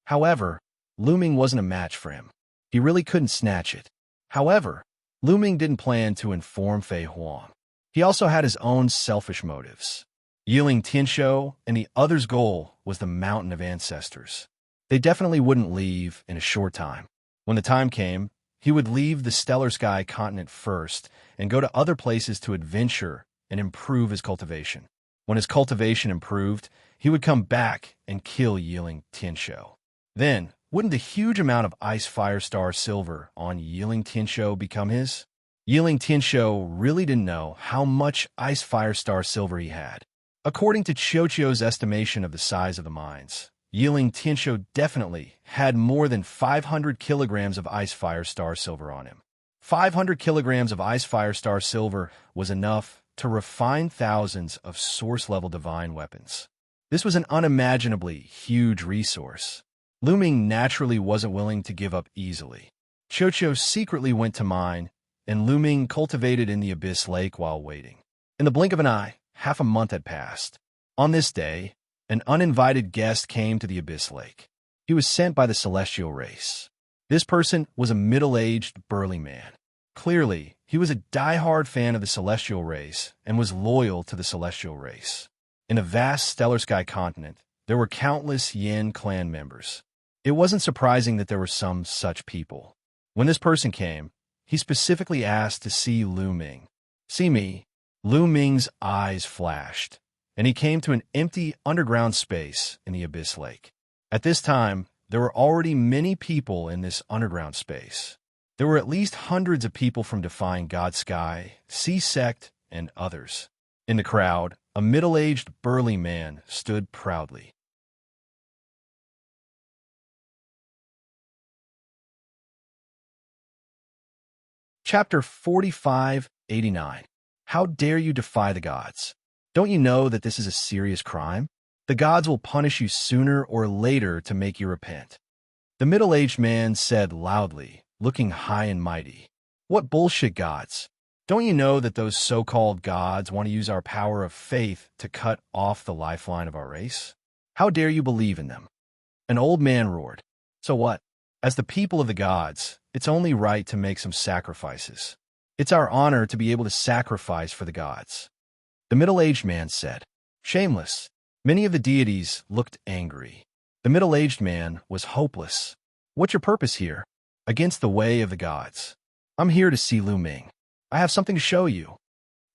However, Lu Ming wasn't a match for him. He really couldn't snatch it. However, Lu Ming didn't plan to inform Fei Huang. He also had his own selfish motives. Yiling Tianshou and the others' goal was the Mountain of Ancestors. They definitely wouldn't leave in a short time. When the time came, he would leave the Stellar Sky continent first and go to other places to adventure and improve his cultivation. When his cultivation improved, he would come back and kill Yiling Tianshou. Then, wouldn't the huge amount of Ice Fire Star Silver on Yiling Tianshou become his? Yiling Tianshou really didn't know how much Ice Fire Star Silver he had. According to Xianxia's estimation of the size of the mines, Yiling Tianshou definitely had more than 500 kilograms of Ice Fire Star Silver on him. 500 kilograms of Ice Fire Star Silver was enough to refine thousands of source-level divine weapons. This was an unimaginably huge resource. Lu Ming naturally wasn't willing to give up easily. Xianxia secretly went to mine, and Lu Ming cultivated in the Abyss Lake while waiting. In the blink of an eye, half a month had passed. On this day, an uninvited guest came to the Abyss Lake. He was sent by the Celestial Race. This person was a middle-aged, burly man. Clearly, he was a die-hard fan of the Celestial Race and was loyal to the Celestial Race. In a vast Stellar Sky continent, there were countless Yin clan members. It wasn't surprising that there were some such people. When this person came, he specifically asked to see Lu Ming. "See me." Lu Ming's eyes flashed, and he came to an empty underground space in the Abyss Lake. At this time, there were already many people in this underground space. There were at least hundreds of people from Defying God Sky, Sea Sect, and others. In the crowd, a middle-aged, burly man stood proudly. Chapter 4589. How dare you defy the gods? Don't you know that this is a serious crime? The gods will punish you sooner or later to make you repent. The middle-aged man said loudly, looking high and mighty. What bullshit gods? Don't you know that those so-called gods want to use our power of faith to cut off the lifeline of our race? How dare you believe in them? An old man roared. So what? As the people of the gods, it's only right to make some sacrifices. It's our honor to be able to sacrifice for the gods. The middle-aged man said. Shameless. Many of the deities looked angry. The middle-aged man was hopeless. What's your purpose here? Against the way of the gods. I'm here to see Lu Ming. I have something to show you.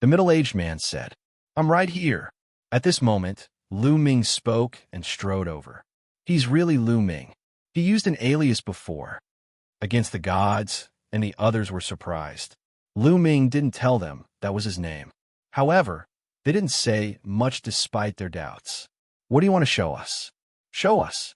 The middle-aged man said. I'm right here. At this moment, Lu Ming spoke and strode over. He's really Lu Ming. He used an alias before. Against the gods, and the others were surprised. Lu Ming didn't tell them that was his name. However, they didn't say much despite their doubts. What do you want to show us? Show us.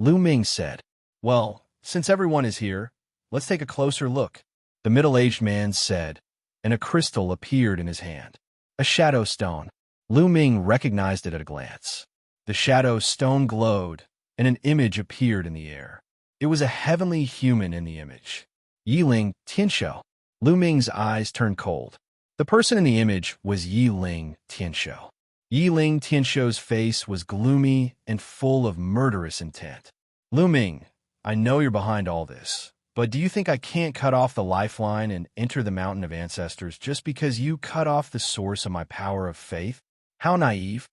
Lu Ming said. Well, since everyone is here, let's take a closer look. The middle-aged man said, and a crystal appeared in his hand. A shadow stone. Lu Ming recognized it at a glance. The shadow stone glowed, and an image appeared in the air. It was a heavenly human in the image. Yiling Tianshou. Lu Ming's eyes turned cold. The person in the image was Yiling Tianshou. Yiling Tianshou's face was gloomy and full of murderous intent. Lu Ming, I know you're behind all this. But do you think I can't cut off the lifeline and enter the mountain of ancestors just because you cut off the source of my power of faith? How naive.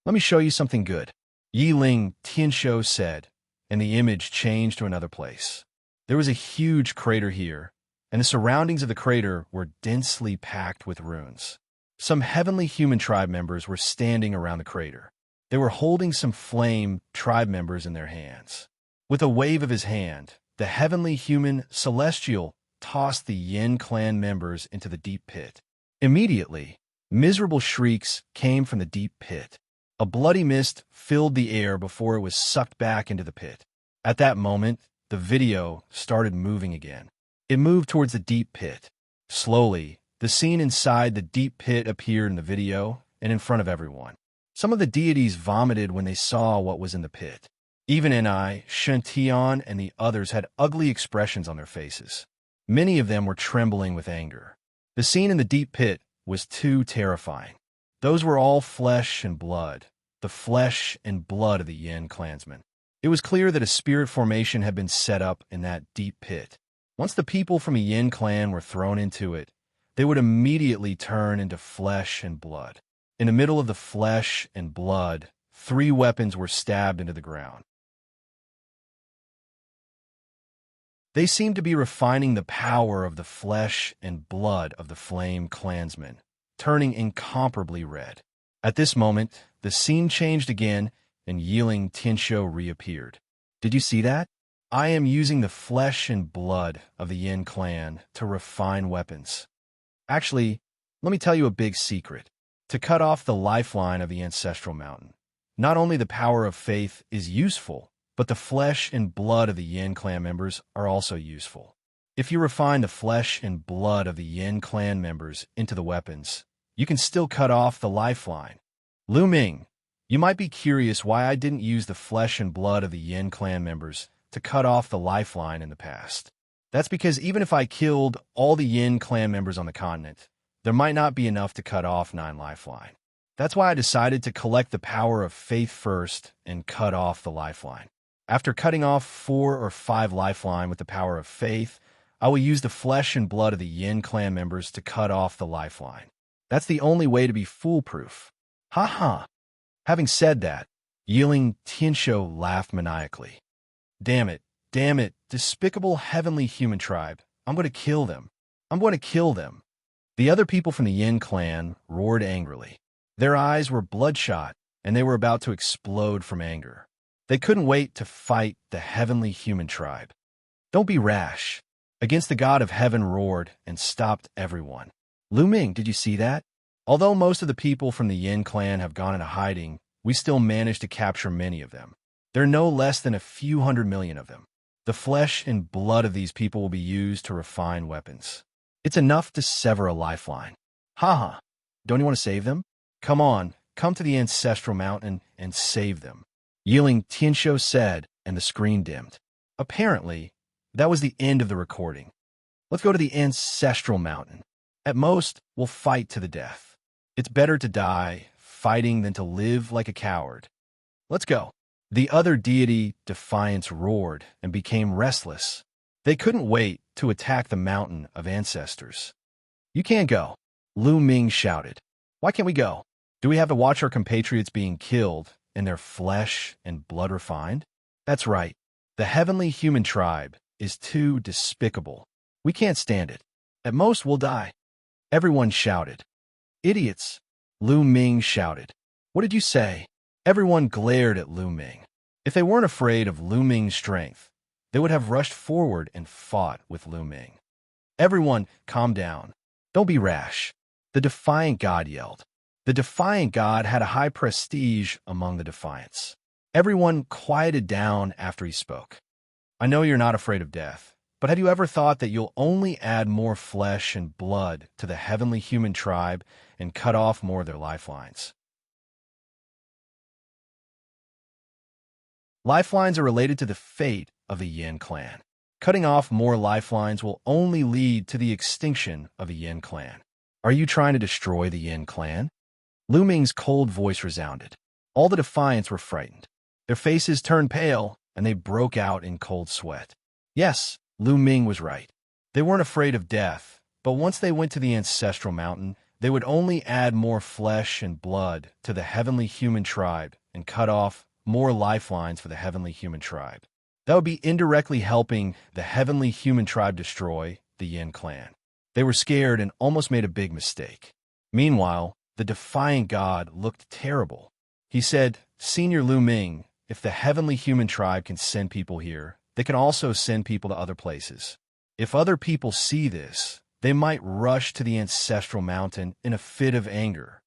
Let me show you something good. Yiling Tianshou said, and the image changed to another place. There was a huge crater here, and the surroundings of the crater were densely packed with runes. Some heavenly human tribe members were standing around the crater. They were holding some flame tribe members in their hands. With a wave of his hand, the heavenly human celestial tossed the Yin clan members into the deep pit. Immediately, miserable shrieks came from the deep pit. A bloody mist filled the air before it was sucked back into the pit. At that moment, the video started moving again. It moved towards the deep pit. Slowly, the scene inside the deep pit appeared in the video and in front of everyone. Some of the deities vomited when they saw what was in the pit. Even Xianxia and the others had ugly expressions on their faces. Many of them were trembling with anger. The scene in the deep pit was too terrifying. Those were all flesh and blood, the flesh and blood of the Yin clansmen. It was clear that a spirit formation had been set up in that deep pit. Once the people from a Yin clan were thrown into it, they would immediately turn into flesh and blood. In the middle of the flesh and blood, 3 weapons were stabbed into the ground. They seemed to be refining the power of the flesh and blood of the Flame clansmen, turning incomparably red. At this moment, the scene changed again, and Yiling Tianshou reappeared. Did you see that? I am using the flesh and blood of the Yin clan to refine weapons. Actually, let me tell you a big secret. To cut off the lifeline of the ancestral mountain, not only the power of faith is useful, but the flesh and blood of the Yin clan members are also useful. If you refine the flesh and blood of the Yin clan members into the weapons, you can still cut off the lifeline. Lu Ming, you might be curious why I didn't use the flesh and blood of the Yin clan members to cut off the lifeline in the past. That's because even if I killed all the Yin clan members on the continent, there might not be enough to cut off 9 lifeline. That's why I decided to collect the power of faith first and cut off the lifeline. After cutting off 4 or 5 lifeline with the power of faith, I will use the flesh and blood of the Yin clan members to cut off the lifeline. That's the only way to be foolproof. Ha ha. Having said that, Yiling Tianshou laughed maniacally. Damn it, despicable heavenly human tribe. I'm going to kill them. I'm going to kill them. The other people from the Yin clan roared angrily. Their eyes were bloodshot, and they were about to explode from anger. They couldn't wait to fight the heavenly human tribe. "Don't be rash." Against the god of heaven roared and stopped everyone. "Lu Ming, did you see that? Although most of the people from the Yin clan have gone into hiding, we still managed to capture many of them. There are no less than a few 100 million of them. The flesh and blood of these people will be used to refine weapons. It's enough to sever a lifeline." "Haha, don't you want to save them? Come on, come to the ancestral mountain and save them," Yiling Xianxia said, and the screen dimmed. Apparently, that was the end of the recording. "Let's go to the ancestral mountain. At most, we'll fight to the death. It's better to die fighting than to live like a coward. Let's go." The other deity, Defiance, roared and became restless. They couldn't wait to attack the mountain of ancestors. "You can't go," Lu Ming shouted. "Why can't we go? Do we have to watch our compatriots being killed and their flesh and blood refined?" "That's right. The heavenly human tribe is too despicable. We can't stand it. At most, we'll die." Everyone shouted. "Idiots," Lu Ming shouted. "What did you say?" Everyone glared at Lu Ming. If they weren't afraid of Lu Ming's strength, they would have rushed forward and fought with Lu Ming. "Everyone, calm down. Don't be rash," the Defiant God yelled. The Defiant God had a high prestige among the Defiants. Everyone quieted down after he spoke. "I know you're not afraid of death, but have you ever thought that you'll only add more flesh and blood to the heavenly human tribe and cut off more of their lifelines?" Lifelines are related to the fate of the Yin clan. Cutting off more lifelines will only lead to the extinction of the Yin clan. "Are you trying to destroy the Yin clan?" Lu Ming's cold voice resounded. All the Defiants were frightened. Their faces turned pale, and they broke out in cold sweat. Yes, Lu Ming was right. They weren't afraid of death, but once they went to the ancestral mountain, they would only add more flesh and blood to the heavenly human tribe and cut off more lifelines for the heavenly human tribe. That would be indirectly helping the heavenly human tribe destroy the Yin clan. They were scared and almost made a big mistake. Meanwhile, the Defiant God looked terrible. He said, "Senior Lu Ming, if the heavenly human tribe can send people here, they can also send people to other places. If other people see this, they might rush to the ancestral mountain in a fit of anger."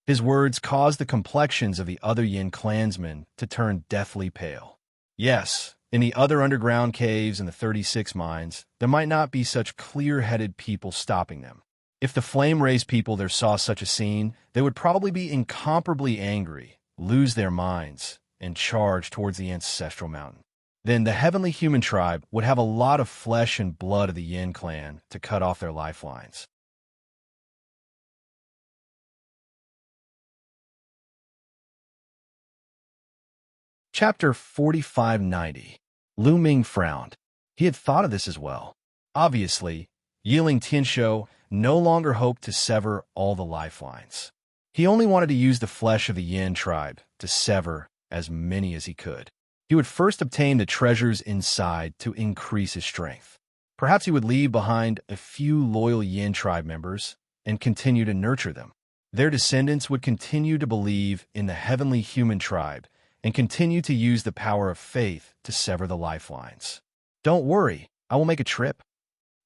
His words caused the complexions of the other Yin clansmen to turn deathly pale. Yes, in the other underground caves and the 36 mines, there might not be such clear-headed people stopping them. If the flame-raised people there saw such a scene, they would probably be incomparably angry, lose their minds, and charge towards the ancestral mountain. Then the heavenly human tribe would have a lot of flesh and blood of the Yin clan to cut off their lifelines. Chapter 4590. Lu Ming frowned. He had thought of this as well. Obviously, Yiling Xianxia no longer hoped to sever all the lifelines. He only wanted to use the flesh of the Yin tribe to sever as many as he could. He would first obtain the treasures inside to increase his strength. Perhaps he would leave behind a few loyal Yin tribe members and continue to nurture them. Their descendants would continue to believe in the heavenly human tribe and continue to use the power of faith to sever the lifelines. "Don't worry, I will make a trip,"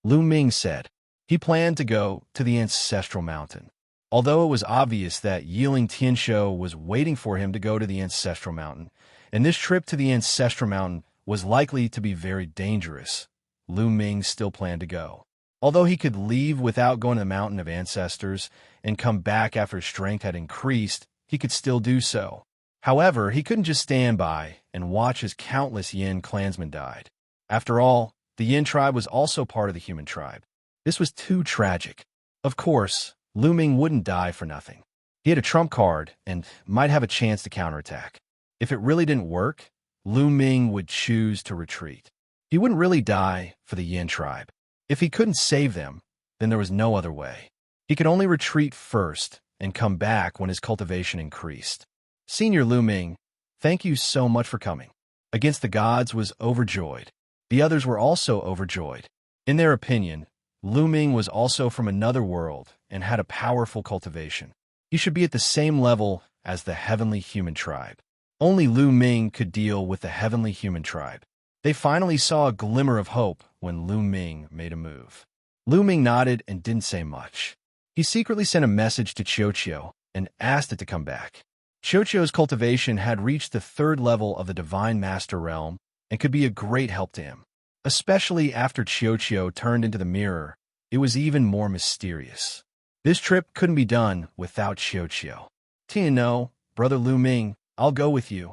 Lu Ming said. He planned to go to the ancestral mountain. Although it was obvious that Yiling Xianxia was waiting for him to go to the ancestral mountain, and this trip to the ancestral mountain was likely to be very dangerous, Lu Ming still planned to go. Although he could leave without going to the mountain of ancestors and come back after his strength had increased, he could still do so. However, he couldn't just stand by and watch as countless Yin clansmen died. After all, the Yin tribe was also part of the human tribe. This was too tragic. Of course, Lu Ming wouldn't die for nothing. He had a trump card and might have a chance to counterattack. If it really didn't work, Lu Ming would choose to retreat. He wouldn't really die for the Yin tribe. If he couldn't save them, then there was no other way. He could only retreat first and come back when his cultivation increased. Senior Lu Ming, thank you so much for coming. Against the gods was overjoyed. The others were also overjoyed. In their opinion, Lu Ming was also from another world and had a powerful cultivation. He should be at the same level as the heavenly human tribe. Only Lu Ming could deal with the heavenly human tribe. They finally saw a glimmer of hope when Lu Ming made a move. Lu Ming nodded and didn't say much. He secretly sent a message to Xianxia and asked it to come back. Xianxia's cultivation had reached the 3rd level of the Divine Master Realm and could be a great help to him. Especially after Xianxia turned into the mirror, it was even more mysterious. This trip couldn't be done without Xianxia. "No, Brother Lu Ming, I'll go with you."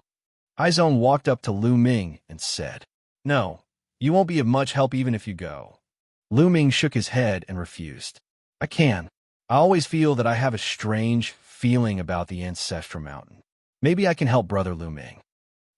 Haizong walked up to Lu Ming and said, "No, you won't be of much help even if you go." Lu Ming shook his head and refused. "I can. I always feel that I have a strange feeling about the Ancestral Mountain. Maybe I can help Brother Lu Ming."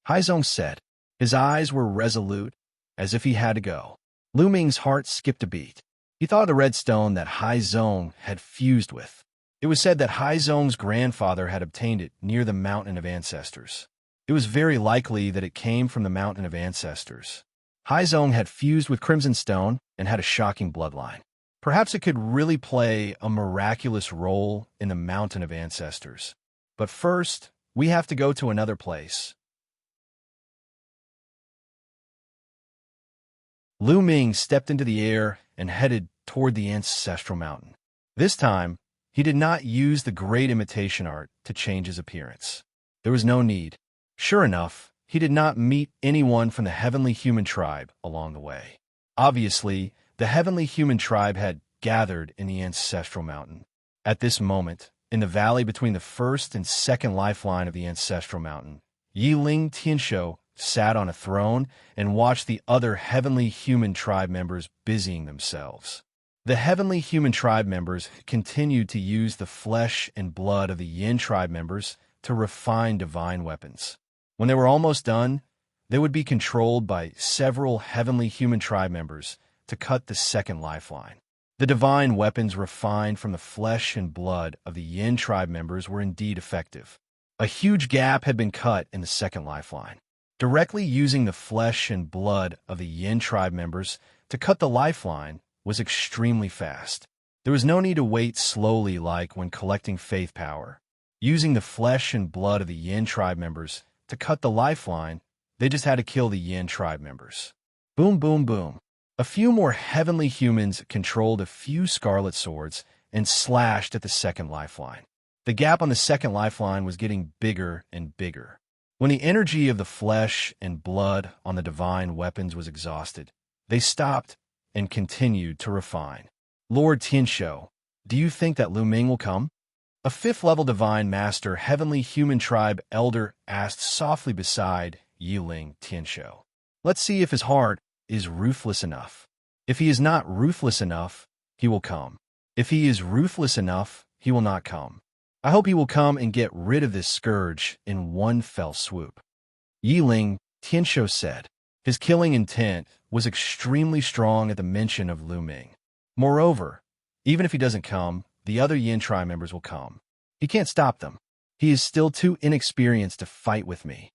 Haizong said. His eyes were resolute, as if he had to go. Lu Ming's heart skipped a beat. He thought of the red stone that Haizong had fused with. It was said that Haizong's grandfather had obtained it near the Mountain of Ancestors. It was very likely that it came from the Mountain of Ancestors. Haizong had fused with Crimson Stone and had a shocking bloodline. Perhaps it could really play a miraculous role in the Mountain of Ancestors. But first, we have to go to another place. Lu Ming stepped into the air and headed toward the Ancestral Mountain. This time, he did not use the great imitation art to change his appearance. There was no need. Sure enough, he did not meet anyone from the heavenly human tribe along the way. Obviously, the heavenly human tribe had gathered in the Ancestral Mountain. At this moment, in the valley between the 1st and 2nd lifeline of the Ancestral Mountain, Yiling Tianshou sat on a throne and watched the other heavenly human tribe members busying themselves. The heavenly human tribe members continued to use the flesh and blood of the Yin tribe members to refine divine weapons. When they were almost done, they would be controlled by several heavenly human tribe members to cut the 2nd lifeline. The divine weapons refined from the flesh and blood of the Yin tribe members were indeed effective. A huge gap had been cut in the 2nd lifeline. Directly using the flesh and blood of the Yin tribe members to cut the lifeline was extremely fast. There was no need to wait slowly like when collecting faith power. Using the flesh and blood of the Yin tribe members to cut the lifeline, they just had to kill the Yin tribe members. Boom, boom, boom. A few more heavenly humans controlled a few scarlet swords and slashed at the 2nd lifeline. The gap on the 2nd lifeline was getting bigger and bigger. When the energy of the flesh and blood on the divine weapons was exhausted, they stopped and continued to refine. "Lord Tianshou, do you think that Lu Ming will come?" A 5th-level divine master heavenly human tribe elder asked softly beside Yiling Tianshou. "Let's see if his heart is ruthless enough. If he is not ruthless enough, he will come. If he is ruthless enough, he will not come. I hope he will come and get rid of this scourge in one fell swoop." Yiling Tianshou said. His killing intent was extremely strong at the mention of Lu Ming. Moreover, even if he doesn't come, the other Yin tribe members will come. He can't stop them. He is still too inexperienced to fight with me.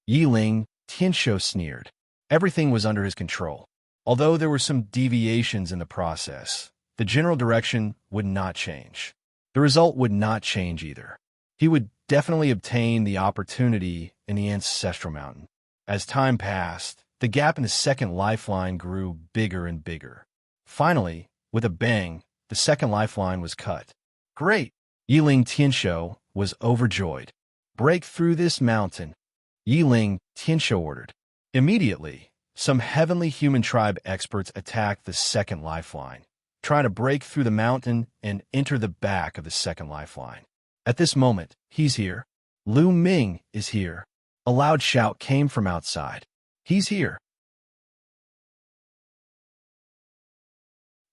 Yiling Tianshou sneered. Everything was under his control. Although there were some deviations in the process, the general direction would not change. The result would not change either. He would definitely obtain the opportunity in the Ancestral Mountain. As time passed, the gap in the 2nd lifeline grew bigger and bigger. Finally, with a bang, the 2nd lifeline was cut. "Great!" Yiling Tianshou was overjoyed. "Break through this mountain," Yiling Tianshou ordered. Immediately, some heavenly human tribe experts attacked the 2nd lifeline, trying to break through the mountain and enter the back of the 2nd lifeline. At this moment, "He's here. Lu Ming is here." A loud shout came from outside. "He's here."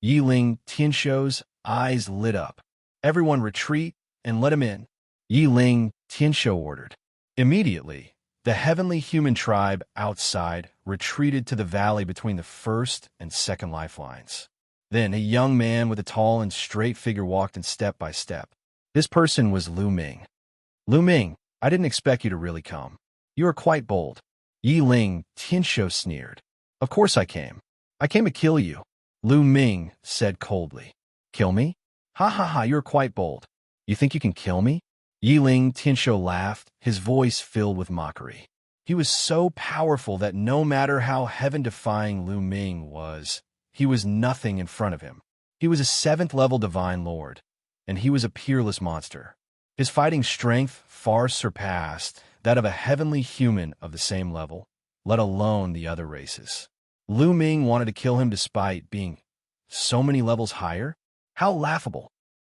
Yiling Tianshou's eyes lit up. "Everyone retreat and let him in," Yiling Tianshou ordered. Immediately, the heavenly human tribe outside retreated to the valley between the 1st and 2nd lifelines. Then a young man with a tall and straight figure walked in step by step. This person was Lu Ming. "Lu Ming, I didn't expect you to really come. You are quite bold." Yiling Tianshou sneered. "Of course I came. I came to kill you," Lu Ming said coldly. "Kill me? Ha ha ha, you're quite bold. You think you can kill me? Yiling Tianshou laughed, his voice filled with mockery. He was so powerful that no matter how heaven-defying Lu Ming was, he was nothing in front of him. He was a 7th-level divine lord, and he was a peerless monster. His fighting strength far surpassed that of a heavenly human of the same level, let alone the other races. Lu Ming wanted to kill him despite being so many levels higher? How laughable!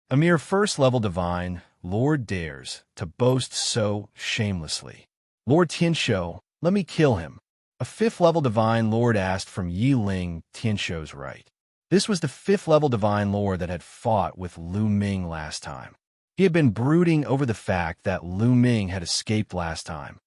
A mere 1st-level divine lord dares to boast so shamelessly. Lord Tianshou, let me kill him. A 5th-level divine lord asked from Yiling Tianshou's right. This was the 5th-level divine lord that had fought with Lu Ming last time. He had been brooding over the fact that Lu Ming had escaped last time.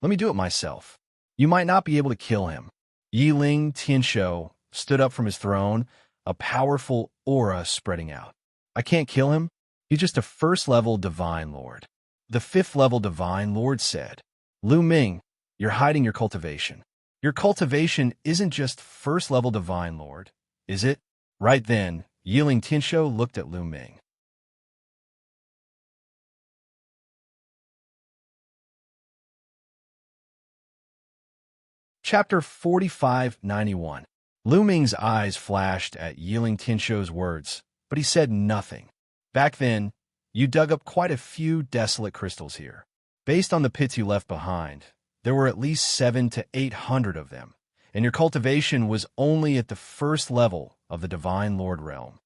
Let me do it myself. You might not be able to kill him. Yiling Tianshou stood up from his throne, a powerful aura spreading out. I can't kill him. He's just a 1st-level divine lord. The 5th-level divine lord said, Lu Ming, you're hiding your cultivation. Your cultivation isn't just 1st-level divine lord, is it? Right then, Yiling Tianshou looked at Lu Ming. Chapter 4591. Lu Ming's eyes flashed at Yiling Tianshou's words, but he said nothing. Back then, you dug up quite a few desolate crystals here. Based on the pits you left behind, there were at least 700 to 800 of them, and your cultivation was only at the 1st level of the Divine Lord realm.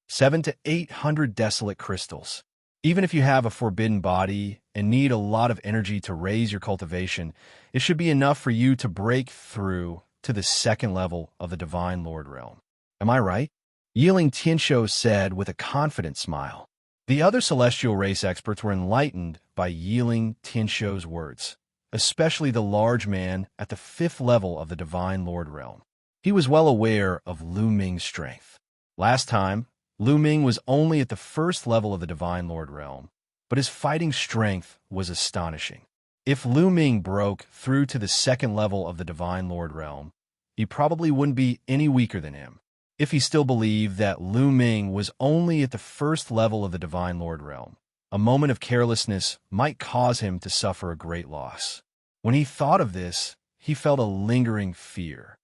700 to 800 desolate crystals. Even if you have a forbidden body and need a lot of energy to raise your cultivation, it should be enough for you to break through to the 2nd level of the Divine Lord realm. Am I right? Yiling Tianshou said with a confident smile. The other celestial race experts were enlightened by Yiling Tianshou's words, especially the large man at the 5th level of the Divine Lord realm. He was well aware of Lu Ming's strength. Last time, Lu Ming was only at the 1st level of the Divine Lord realm, but his fighting strength was astonishing. If Lu Ming broke through to the 2nd level of the Divine Lord realm, he probably wouldn't be any weaker than him. If he still believed that Lu Ming was only at the 1st level of the Divine Lord realm, a moment of carelessness might cause him to suffer a great loss. When he thought of this, he felt a lingering fear.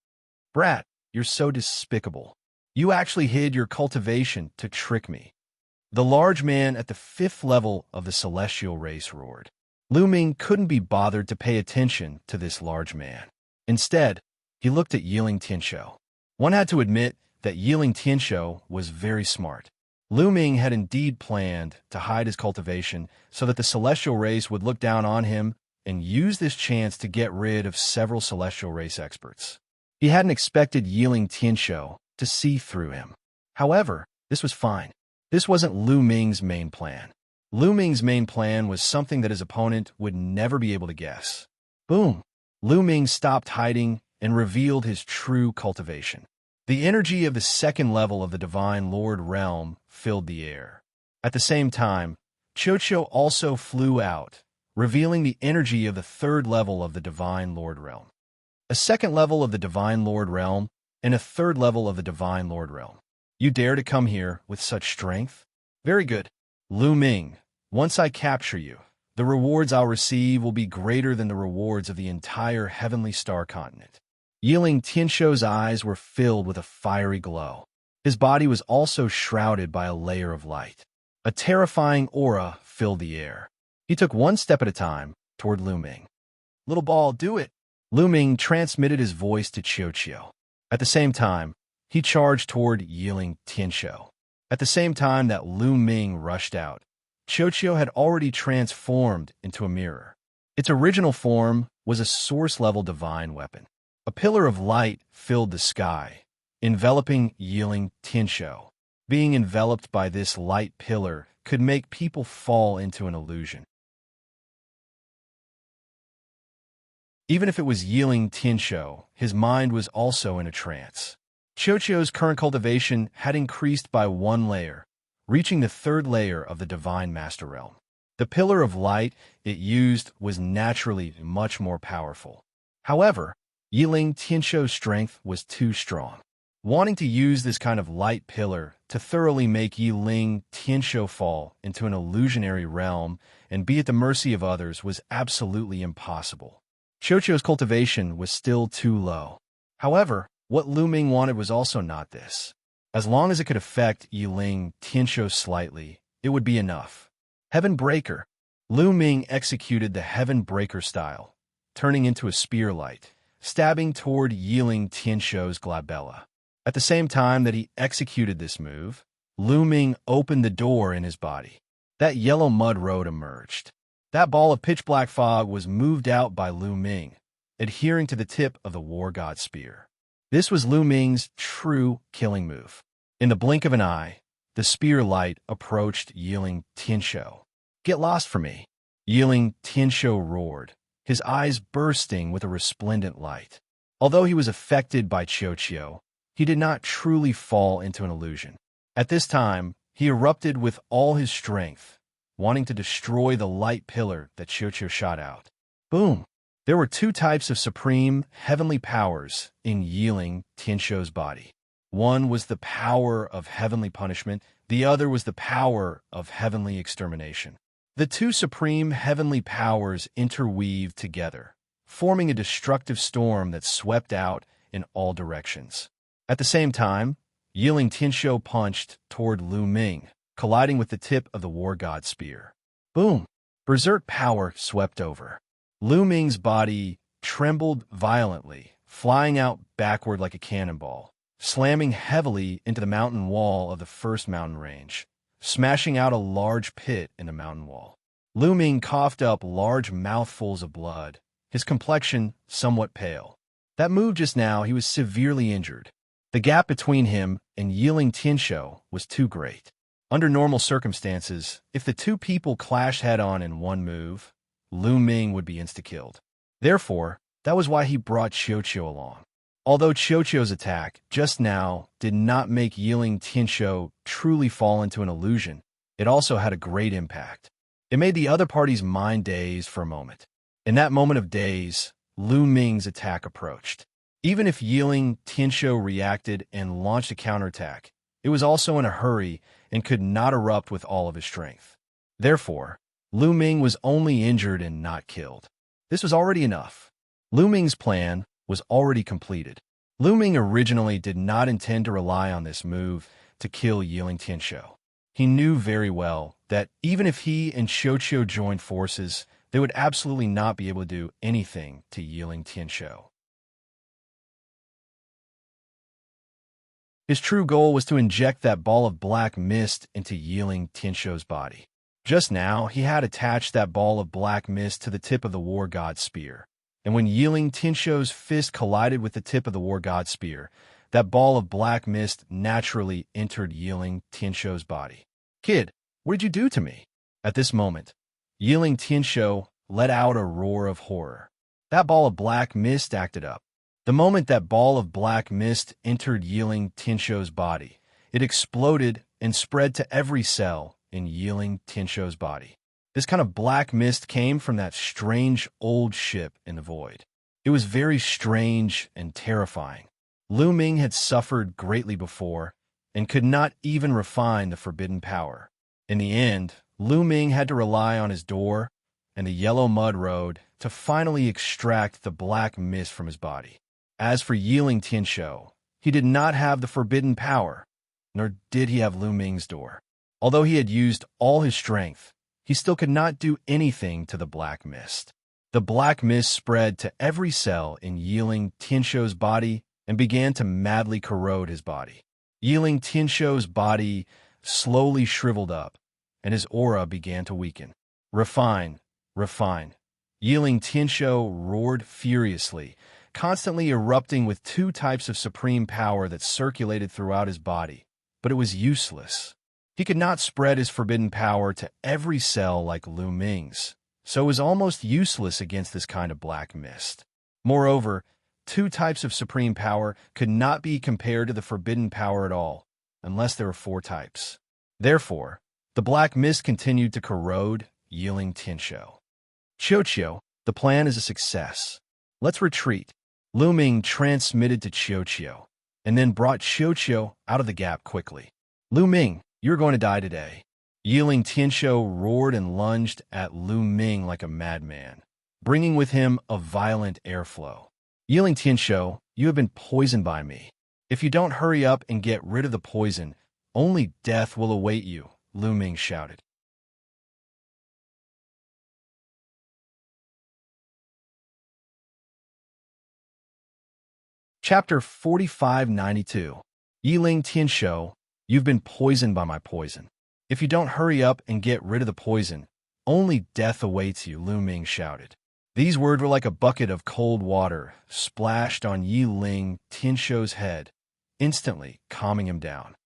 Brat, you're so despicable. You actually hid your cultivation to trick me. The large man at the 5th level of the celestial race roared. Lu Ming couldn't be bothered to pay attention to this large man. Instead, he looked at Yiling Tianshou. One had to admit that Yiling Tianshou was very smart. Lu Ming had indeed planned to hide his cultivation so that the celestial race would look down on him and use this chance to get rid of several celestial race experts. He hadn't expected Yiling Tianshou to see through him. However, this was fine. This wasn't Lu Ming's main plan. Lu Ming's main plan was something that his opponent would never be able to guess. Boom! Lu Ming stopped hiding and revealed his true cultivation. The energy of the 2nd level of the Divine Lord realm filled the air. At the same time, Xianxia also flew out, revealing the energy of the 3rd level of the Divine Lord realm. A 2nd level of the Divine Lord realm and a 3rd level of the Divine Lord realm. You dare to come here with such strength? Very good. Lu Ming, once I capture you, the rewards I'll receive will be greater than the rewards of the entire heavenly star continent. Yiling Tianshou's eyes were filled with a fiery glow. His body was also shrouded by a layer of light. A terrifying aura filled the air. He took one step at a time toward Lu Ming. Little ball, do it! Lu Ming transmitted his voice to Xianxia. At the same time, he charged toward Yiling Tianshou. At the same time that Lu Ming rushed out, Xianxia had already transformed into a mirror. Its original form was a source-level divine weapon. A pillar of light filled the sky, enveloping Yiling Tianshou. Being enveloped by this light pillar could make people fall into an illusion. Even if it was Yiling Tianshou, his mind was also in a trance. Xianxia's current cultivation had increased by 1 layer, reaching the 3rd layer of the Divine Master Realm. The pillar of light it used was naturally much more powerful. However, Yiling Tianshou's strength was too strong. Wanting to use this kind of light pillar to thoroughly make Yiling Tianshou fall into an illusionary realm and be at the mercy of others was absolutely impossible. Xiaoqiu's cultivation was still too low. However, what Lu Ming wanted was also not this. As long as it could affect Yiling Tianshou slightly, it would be enough. Heaven Breaker. Lu Ming executed the Heaven Breaker style, turning into a spear light, stabbing toward Yiling Tianshou's glabella. At the same time that he executed this move, Lu Ming opened the door in his body. That yellow mud road emerged. That ball of pitch-black fog was moved out by Lu Ming, adhering to the tip of the war god spear. This was Lu Ming's true killing move. In the blink of an eye, the spear light approached Yiling Tianshou. "Get lost from me!" Yiling Tianshou roared, his eyes bursting with a resplendent light. Although he was affected by Xiaoqiu, he did not truly fall into an illusion. At this time, he erupted with all his strength, wanting to destroy the light pillar that Xiaoqiu shot out. Boom! There were two types of supreme heavenly powers in Yiling Tianshou's body. One was the power of heavenly punishment, the other was the power of heavenly extermination. The two supreme heavenly powers interweaved together, forming a destructive storm that swept out in all directions. At the same time, Yiling Tianshou punched toward Lu Ming, colliding with the tip of the war god spear. Boom! Berserk power swept over. Lu Ming's body trembled violently, flying out backward like a cannonball, slamming heavily into the mountain wall of the first mountain range, smashing out a large pit in the mountain wall. Lu Ming coughed up large mouthfuls of blood, his complexion somewhat pale. That move just now, he was severely injured. The gap between him and Yiling Tianshou was too great. Under normal circumstances, if the two people clashed head-on in one move, Lu Ming would be insta-killed. Therefore, that was why he brought Xiaoqiu along. Although Xiaoqiu's attack just now did not make Yiling Tianshou truly fall into an illusion, it also had a great impact. It made the other party's mind daze for a moment. In that moment of daze, Lu Ming's attack approached. Even if Yiling Tianshou reacted and launched a counterattack, it was also in a hurry and could not erupt with all of his strength. Therefore, Lu Ming was only injured and not killed. This was already enough. Lu Ming's plan was already completed. Lu Ming originally did not intend to rely on this move to kill Yiling Tianshou. He knew very well that even if he and Xiaoqiu joined forces, they would absolutely not be able to do anything to Yiling Tianshou. His true goal was to inject that ball of black mist into Yiling Tianshou's body. Just now, he had attached that ball of black mist to the tip of the war god's spear. And when Yiling Tianshou's fist collided with the tip of the war god's spear, that ball of black mist naturally entered Yiling Tianshou's body. "Kid, what did you do to me?" At this moment, Yiling Tianshou let out a roar of horror. That ball of black mist acted up. The moment that ball of black mist entered Yiling Tianshou's body, it exploded and spread to every cell in Yiling Tianshou's body. This kind of black mist came from that strange old ship in the void. It was very strange and terrifying. Lu Ming had suffered greatly before and could not even refine the forbidden power. In the end, Lu Ming had to rely on his door and the yellow mud road to finally extract the black mist from his body. As for Yiling Tianshou, he did not have the forbidden power, nor did he have Lu Ming's door. Although he had used all his strength, he still could not do anything to the black mist. The black mist spread to every cell in Yiling Tianshou's body and began to madly corrode his body. Yiling Tianshou's body slowly shriveled up, and his aura began to weaken. "Refine, refine." Yiling Tianshou roared furiously, constantly erupting with two types of supreme power that circulated throughout his body, but it was useless. He could not spread his forbidden power to every cell like Lu Ming's, so it was almost useless against this kind of black mist. Moreover, two types of supreme power could not be compared to the forbidden power at all, unless there were four types. Therefore, the black mist continued to corrode Yiling Tianshou. "Xiaoqiu, the plan is a success. Let's retreat." Lu Ming transmitted to Xiaoqiu. and then brought Xianxia out of the gap quickly. Lu Ming, you're going to die today. Yiling Tianshou roared and lunged at Lu Ming like a madman, bringing with him a violent airflow. Yiling Tianshou, you have been poisoned by me. If you don't hurry up and get rid of the poison, only death will await you, Lu Ming shouted. Chapter 4592. Yiling Tianshou, you've been poisoned by my poison. If you don't hurry up and get rid of the poison, only death awaits you, Lu Ming shouted. These words were like a bucket of cold water splashed on Yiling Tianshou's head, instantly calming him down.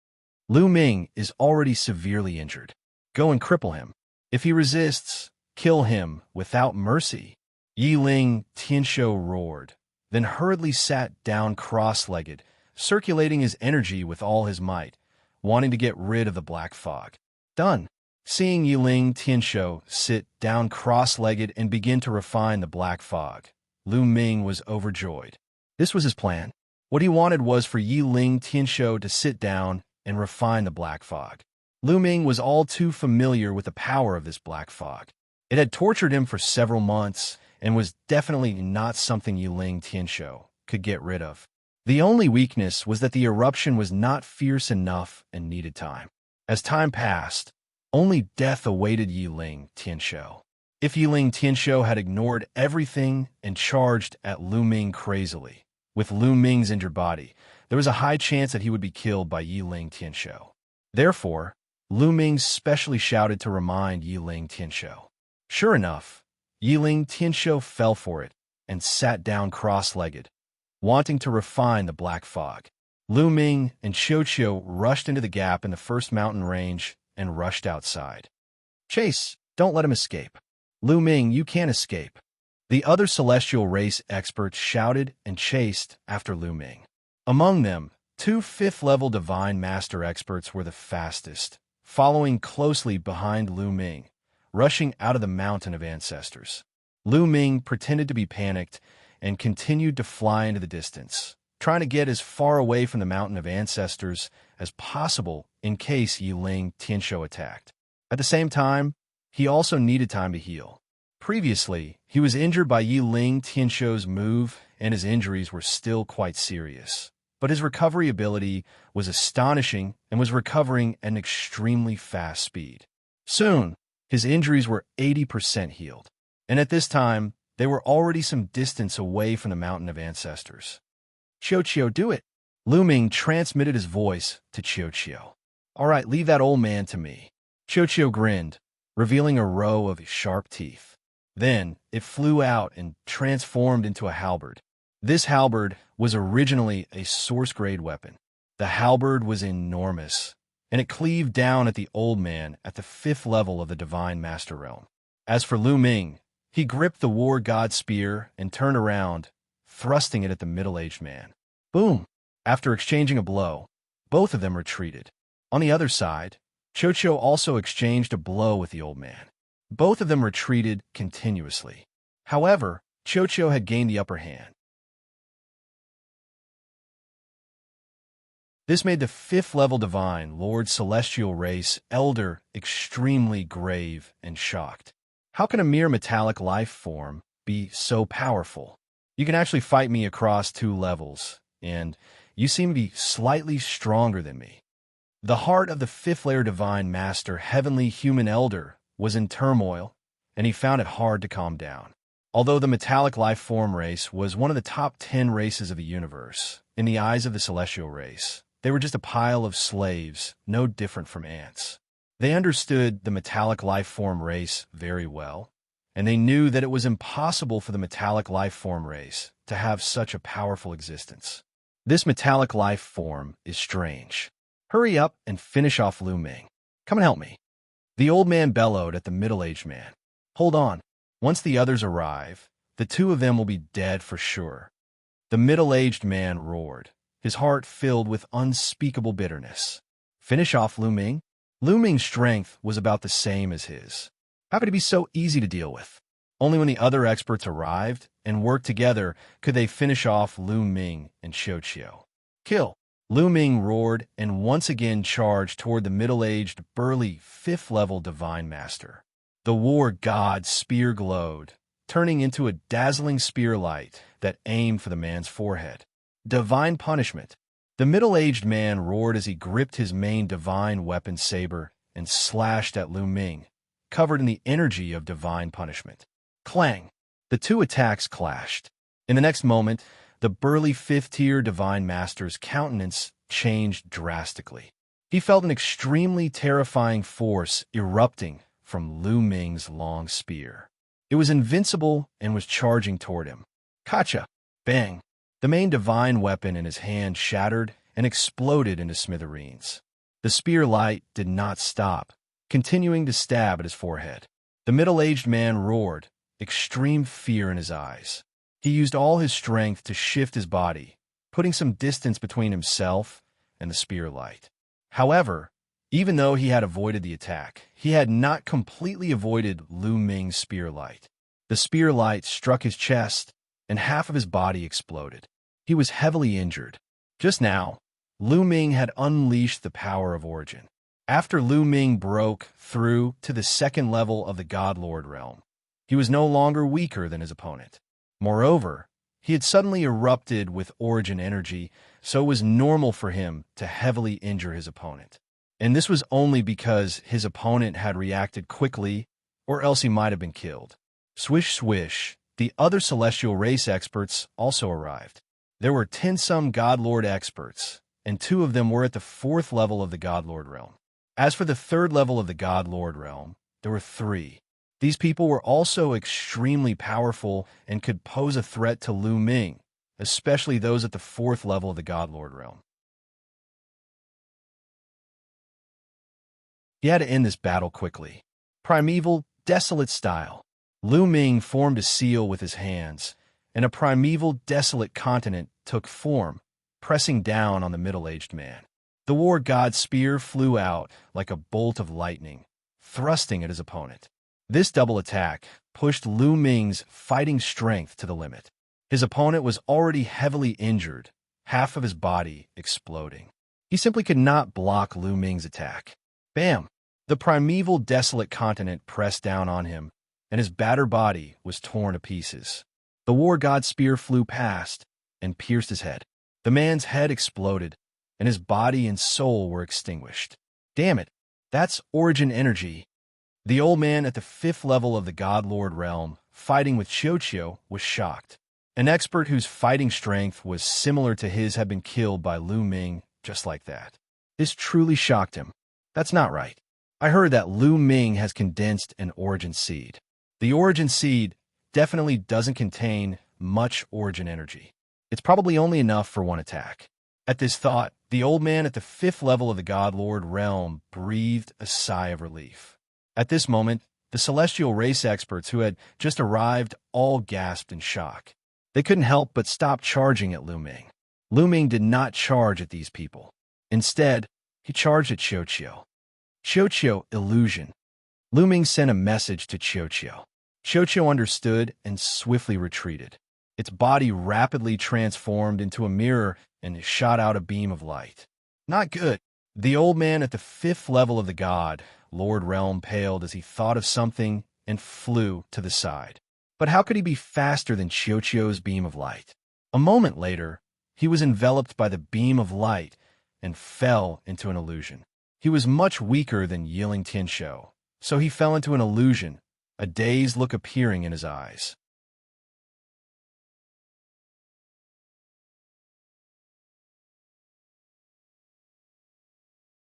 Lu Ming is already severely injured. Go and cripple him. If he resists, kill him without mercy. Yiling Tianshou roared, then hurriedly sat down cross-legged, circulating his energy with all his might, wanting to get rid of the black fog. Done. Seeing Yiling Tianshou sit down cross-legged and begin to refine the black fog, Lu Ming was overjoyed. This was his plan. What he wanted was for Yiling Tianshou to sit down and refine the black fog. Lu Ming was all too familiar with the power of this black fog. It had tortured him for several months and was definitely not something Yiling Tianshou could get rid of. The only weakness was that the eruption was not fierce enough and needed time. As time passed, only death awaited Yiling Tianshou. If Yiling Tianshou had ignored everything and charged at Lu Ming crazily, with Lu Ming's injured body, there was a high chance that he would be killed by Yiling Tianshou. Therefore, Lu Ming specially shouted to remind Yiling Tianshou. Sure enough, Yiling Tianshou fell for it and sat down cross-legged, wanting to refine the black fog. Lu Ming and Xianxia rushed into the gap in the first mountain range and rushed outside. Chase, don't let him escape. Lu Ming, you can't escape. The other celestial race experts shouted and chased after Lu Ming. Among them, 2 fifth-level Divine Master experts were the fastest, following closely behind Lu Ming, rushing out of the Mountain of Ancestors. Lu Ming pretended to be panicked and continued to fly into the distance, trying to get as far away from the Mountain of Ancestors as possible in case Yiling Tianshou attacked. At the same time, he also needed time to heal. Previously, he was injured by Yiling Tianshou's move, and his injuries were still quite serious. But his recovery ability was astonishing and was recovering at an extremely fast speed. Soon, his injuries were 80% healed, and at this time, they were already some distance away from the Mountain of Ancestors. Xianxia, do it! Lu Ming transmitted his voice to Xianxia. All right, leave that old man to me. Xianxia grinned, revealing a row of sharp teeth. Then, it flew out and transformed into a halberd. This halberd was originally a source-grade weapon. The halberd was enormous, and it cleaved down at the old man at the 5th level of the Divine Master Realm. As for Lu Ming, he gripped the War God Spear and turned around, thrusting it at the middle-aged man. Boom! After exchanging a blow, both of them retreated. On the other side, Xianxia also exchanged a blow with the old man. Both of them retreated continuously. However, Xianxia had gained the upper hand. This made the 5th-level Divine Lord Celestial Race Elder extremely grave and shocked. How can a mere metallic life form be so powerful? You can actually fight me across 2 levels, and you seem to be slightly stronger than me. The heart of the 5th-layer Divine Master Heavenly Human Elder was in turmoil, and he found it hard to calm down. Although the metallic life form race was one of the top 10 races of the universe, in the eyes of the Celestial Race, they were just a pile of slaves, no different from ants. They understood the metallic life form race very well, and they knew that it was impossible for the metallic life form race to have such a powerful existence. This metallic life form is strange. Hurry up and finish off Lu Ming. Come and help me. The old man bellowed at the middle-aged man. Hold on. Once the others arrive, the 2 of them will be dead for sure. The middle-aged man roared, his heart filled with unspeakable bitterness. Finish off Lu Ming? Lu Ming's strength was about the same as his. How could it be so easy to deal with? Only when the other experts arrived and worked together could they finish off Lu Ming and Xianxia. Kill. Lu Ming roared and once again charged toward the middle-aged, burly, fifth-level divine master. The war god's spear glowed, turning into a dazzling spear light that aimed for the man's forehead. Divine punishment. The middle-aged man roared as he gripped his main divine weapon saber and slashed at Lu Ming, covered in the energy of divine punishment. Clang! The two attacks clashed. In the next moment, the burly fifth-tier divine master's countenance changed drastically. He felt an extremely terrifying force erupting from Lu Ming's long spear. It was invincible and was charging toward him. Gotcha! Bang! The main divine weapon in his hand shattered and exploded into smithereens. The spear light did not stop, continuing to stab at his forehead. The middle-aged man roared, extreme fear in his eyes. He used all his strength to shift his body, putting some distance between himself and the spear light. However, even though he had avoided the attack, he had not completely avoided Lu Ming's spear light. The spear light struck his chest, and half of his body exploded. He was heavily injured. Just now, Lu Ming had unleashed the power of origin. After Lu Ming broke through to the second level of the God-Lord realm, he was no longer weaker than his opponent. Moreover, he had suddenly erupted with origin energy, so it was normal for him to heavily injure his opponent. And this was only because his opponent had reacted quickly, or else he might have been killed. Swish, swish, the other celestial race experts also arrived. There were 10-some God-Lord experts, and 2 of them were at the 4th level of the God-Lord realm. As for the 3rd level of the God-Lord realm, there were 3. These people were also extremely powerful and could pose a threat to Lu Ming, especially those at the 4th level of the God-Lord realm. He had to end this battle quickly. Primeval, desolate style. Lu Ming formed a seal with his hands, and a primeval, desolate continent took form, pressing down on the middle-aged man. The war god's spear flew out like a bolt of lightning, thrusting at his opponent. This double attack pushed Lu Ming's fighting strength to the limit. His opponent was already heavily injured, half of his body exploding. He simply could not block Lu Ming's attack. Bam! The primeval desolate continent pressed down on him, and his battered body was torn to pieces. The war god's spear flew past and pierced his head. The man's head exploded, and his body and soul were extinguished. Damn it, that's origin energy. The old man at the 5th level of the God-Lord realm, fighting with Xianxia, was shocked. An expert whose fighting strength was similar to his had been killed by Lu Ming just like that. This truly shocked him. That's not right. I heard that Lu Ming has condensed an origin seed. The origin seed definitely doesn't contain much origin energy. It's probably only enough for one attack. At this thought, the old man at the 5th level of the God-Lord realm breathed a sigh of relief. At this moment, the celestial race experts who had just arrived all gasped in shock. They couldn't help but stop charging at Lu Ming. Lu Ming did not charge at these people. Instead, he charged at Xianxia. Xianxia, illusion. Lu Ming sent a message to Xianxia. Xianxia understood and swiftly retreated. Its body rapidly transformed into a mirror and shot out a beam of light. Not good. The old man at the 5th level of the God-Lord realm paled as he thought of something and flew to the side. But how could he be faster than Xianxia's beam of light? A moment later, he was enveloped by the beam of light and fell into an illusion. He was much weaker than Yiling Tianshou, so he fell into an illusion, a dazed look appearing in his eyes.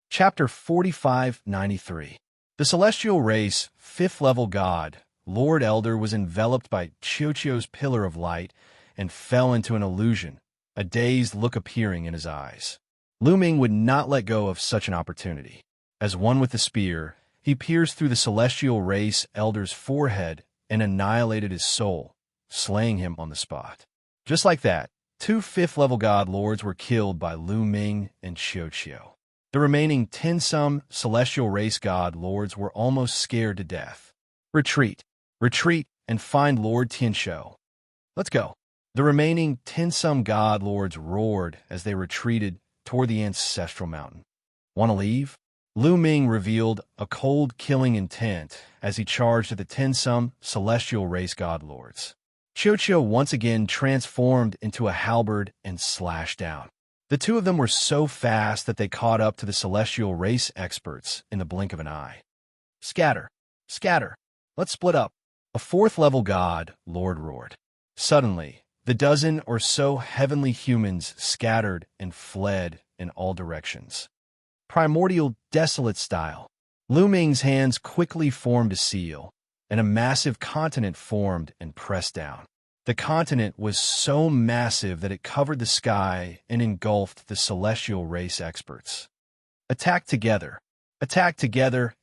Chapter 4593. The celestial race, 5th level god, Lord Elder, was enveloped by Xianxia's pillar of light and fell into an illusion, a dazed look appearing in his eyes. Lu Ming would not let go of such an opportunity. As one with the spear, he pierced through the celestial race elder's forehead and annihilated his soul, slaying him on the spot. Just like that, 2 5th-level god lords were killed by Lu Ming and Xianxia. The remaining 10-some celestial race god lords were almost scared to death. Retreat, retreat, and find Lord Tianshou. Let's go. The remaining 10-some god lords roared as they retreated toward the ancestral mountain. Want to leave? Lu Ming revealed a cold, killing intent as he charged at the Tinsum celestial race god lords. Xianxia once again transformed into a halberd and slashed out. The two of them were so fast that they caught up to the celestial race experts in the blink of an eye. Scatter! Scatter! Let's split up! A fourth-level god lord roared. Suddenly, the dozen or so heavenly humans scattered and fled in all directions. Primordial desolate style. Lu Ming's hands quickly formed a seal, and a massive continent formed and pressed down. The continent was so massive that it covered the sky and engulfed the celestial race experts. Attack together,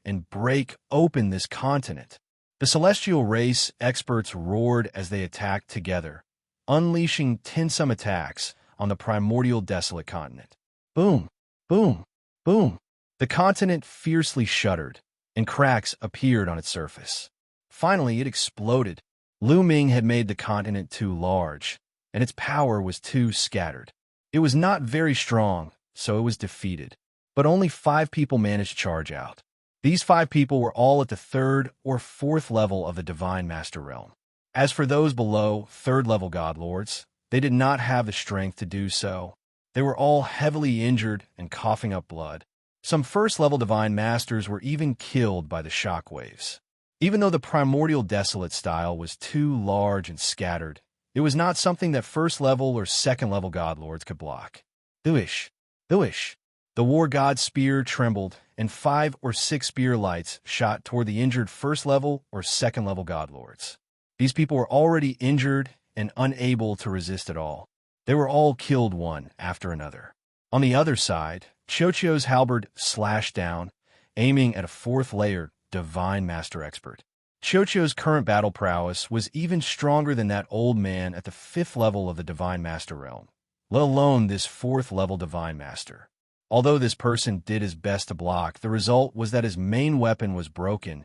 and break open this continent. The celestial race experts roared as they attacked together, unleashing tinsome attacks on the primordial desolate continent. Boom, boom, boom. The continent fiercely shuddered, and cracks appeared on its surface. Finally, it exploded. Lu Ming had made the continent too large, and its power was too scattered. It was not very strong, so it was defeated. But only 5 people managed to charge out. These 5 people were all at the 3rd or 4th level of the Divine Master Realm. As for those below 3rd-level God Lords, they did not have the strength to do so. They were all heavily injured and coughing up blood. Some 1st-level Divine Masters were even killed by the shockwaves. Even though the primordial desolate style was too large and scattered, it was not something that 1st-level or 2nd-level God Lords could block. Thuish! Thuish! The war god's spear trembled, and 5 or 6 spear lights shot toward the injured 1st-level or 2nd-level God Lords. These people were already injured and unable to resist at all. They were all killed one after another. On the other side, Xianxia's halberd slashed down, aiming at a 4th-layer Divine Master Expert. Xianxia's current battle prowess was even stronger than that old man at the 5th level of the Divine Master Realm, let alone this 4th-level Divine Master. Although this person did his best to block, the result was that his main weapon was broken,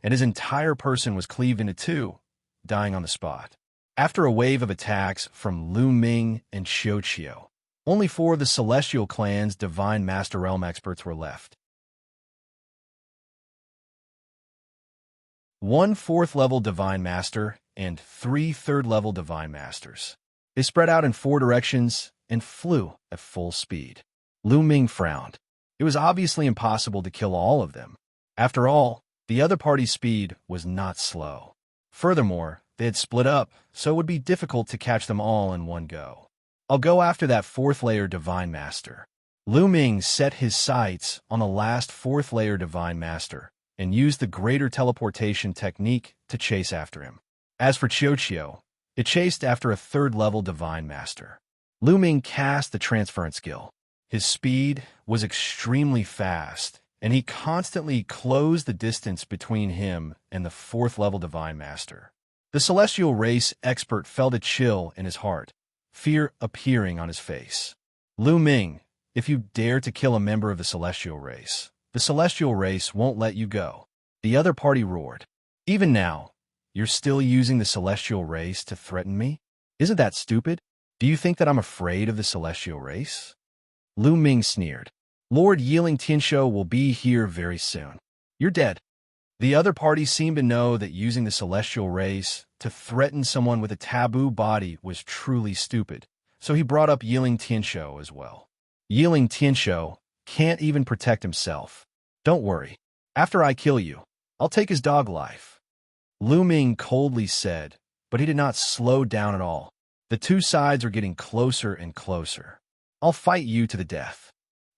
and his entire person was cleaved into 2, dying on the spot. After a wave of attacks from Lu Ming and Xianxia, only 4 of the Celestial Clan's Divine Master Realm experts were left. 1 4th-level Divine Master and 3 3rd-level Divine Masters. They spread out in 4 directions and flew at full speed. Lu Ming frowned. It was obviously impossible to kill all of them. After all, the other party's speed was not slow. Furthermore, they had split up, so it would be difficult to catch them all in one go. I'll go after that 4th-layer Divine Master. Lu Ming set his sights on the last 4th-layer Divine Master and used the greater teleportation technique to chase after him. As for Xianxia, it chased after a 3rd-level Divine Master. Lu Ming cast the transference skill. His speed was extremely fast, and he constantly closed the distance between him and the 4th-level Divine Master. The celestial race expert felt a chill in his heart, fear appearing on his face. Lu Ming, if you dare to kill a member of the celestial race, the celestial race won't let you go. The other party roared. Even now, you're still using the celestial race to threaten me? Isn't that stupid? Do you think that I'm afraid of the celestial race? Lu Ming sneered. Lord Yiling Tianshou will be here very soon. You're dead. The other party seemed to know that using the celestial race to threaten someone with a taboo body was truly stupid, so he brought up Yiling Tianshou as well. Yiling Tianshou can't even protect himself. Don't worry. After I kill you, I'll take his dog life. Lu Ming coldly said, but he did not slow down at all. The two sides are getting closer and closer. I'll fight you to the death.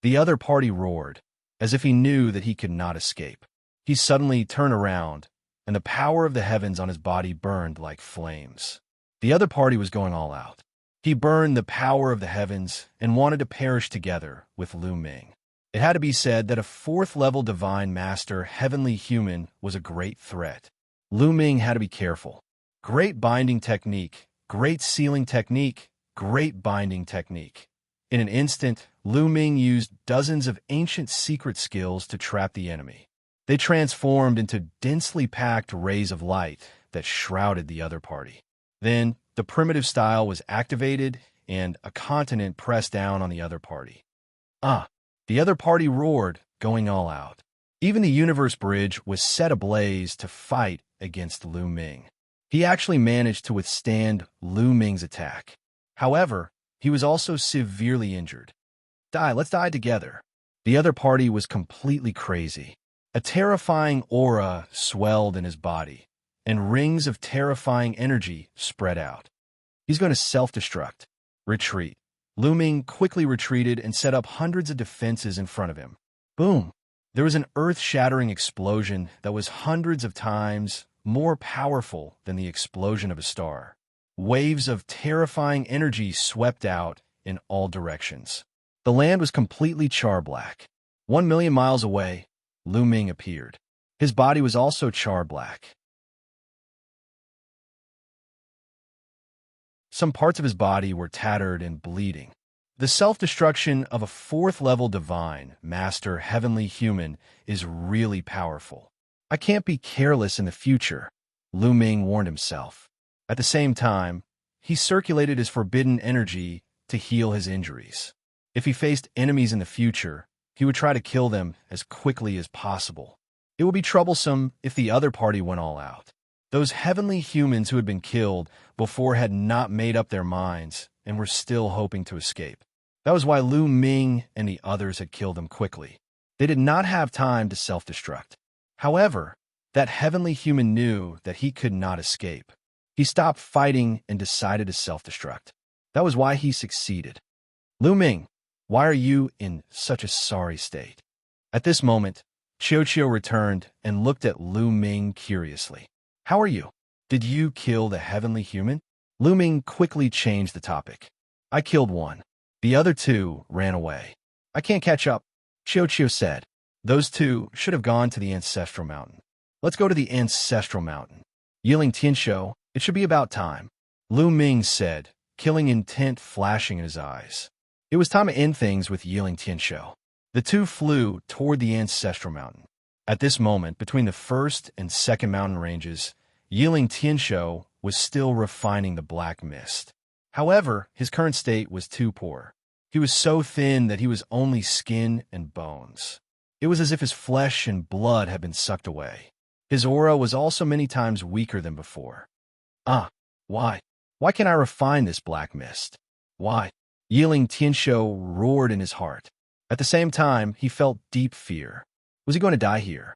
The other party roared, as if he knew that he could not escape. He suddenly turned around, and the power of the heavens on his body burned like flames. The other party was going all out. He burned the power of the heavens and wanted to perish together with Lu Ming. It had to be said that a 4th-level Divine Master heavenly human was a great threat. Lu Ming had to be careful. Great binding technique, great sealing technique, great binding technique. In an instant, Lu Ming used dozens of ancient secret skills to trap the enemy. They transformed into densely packed rays of light that shrouded the other party. Then, the primitive style was activated, and a continent pressed down on the other party. Ah! The other party roared, going all out. Even the universe bridge was set ablaze to fight against Lu Ming. He actually managed to withstand Lu Ming's attack. However, he was also severely injured. Let's die together. The other party was completely crazy. A terrifying aura swelled in his body, and rings of terrifying energy spread out. He's going to self-destruct. Retreat. Lu Ming quickly retreated and set up hundreds of defenses in front of him. Boom! There was an earth-shattering explosion that was hundreds of times more powerful than the explosion of a star. Waves of terrifying energy swept out in all directions. The land was completely char-black. 1,000,000 miles away, Lu Ming appeared. His body was also char-black. Some parts of his body were tattered and bleeding. The self-destruction of a fourth-level divine, master, heavenly human is really powerful. I can't be careless in the future, Lu Ming warned himself. At the same time, he circulated his forbidden energy to heal his injuries. If he faced enemies in the future, he would try to kill them as quickly as possible. It would be troublesome if the other party went all out. Those heavenly humans who had been killed before had not made up their minds and were still hoping to escape. That was why Lu Ming and the others had killed them quickly. They did not have time to self-destruct. However, that heavenly human knew that he could not escape. He stopped fighting and decided to self-destruct. That was why he succeeded. Lu Ming, why are you in such a sorry state? At this moment, Xianxia returned and looked at Lu Ming curiously. How are you? Did you kill the heavenly human? Lu Ming quickly changed the topic. I killed one. The other two ran away. I can't catch up, Xianxia said. Those two should have gone to the Ancestral Mountain. Let's go to the Ancestral Mountain. Yiling Tianshou, it should be about time, Lu Ming said, killing intent flashing in his eyes. It was time to end things with Yiling Tianshou. The two flew toward the Ancestral Mountain. At this moment, between the first and second mountain ranges, Yiling Tianshou was still refining the black mist. However, his current state was too poor. He was so thin that he was only skin and bones. It was as if his flesh and blood had been sucked away. His aura was also many times weaker than before. Why? Why can't I refine this black mist? Why? Yiling Tianshou roared in his heart. At the same time, he felt deep fear. Was he going to die here?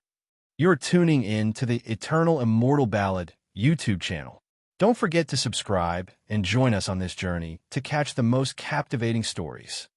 You're tuning in to the Eternal Immortal Ballad YouTube channel. Don't forget to subscribe and join us on this journey to catch the most captivating stories.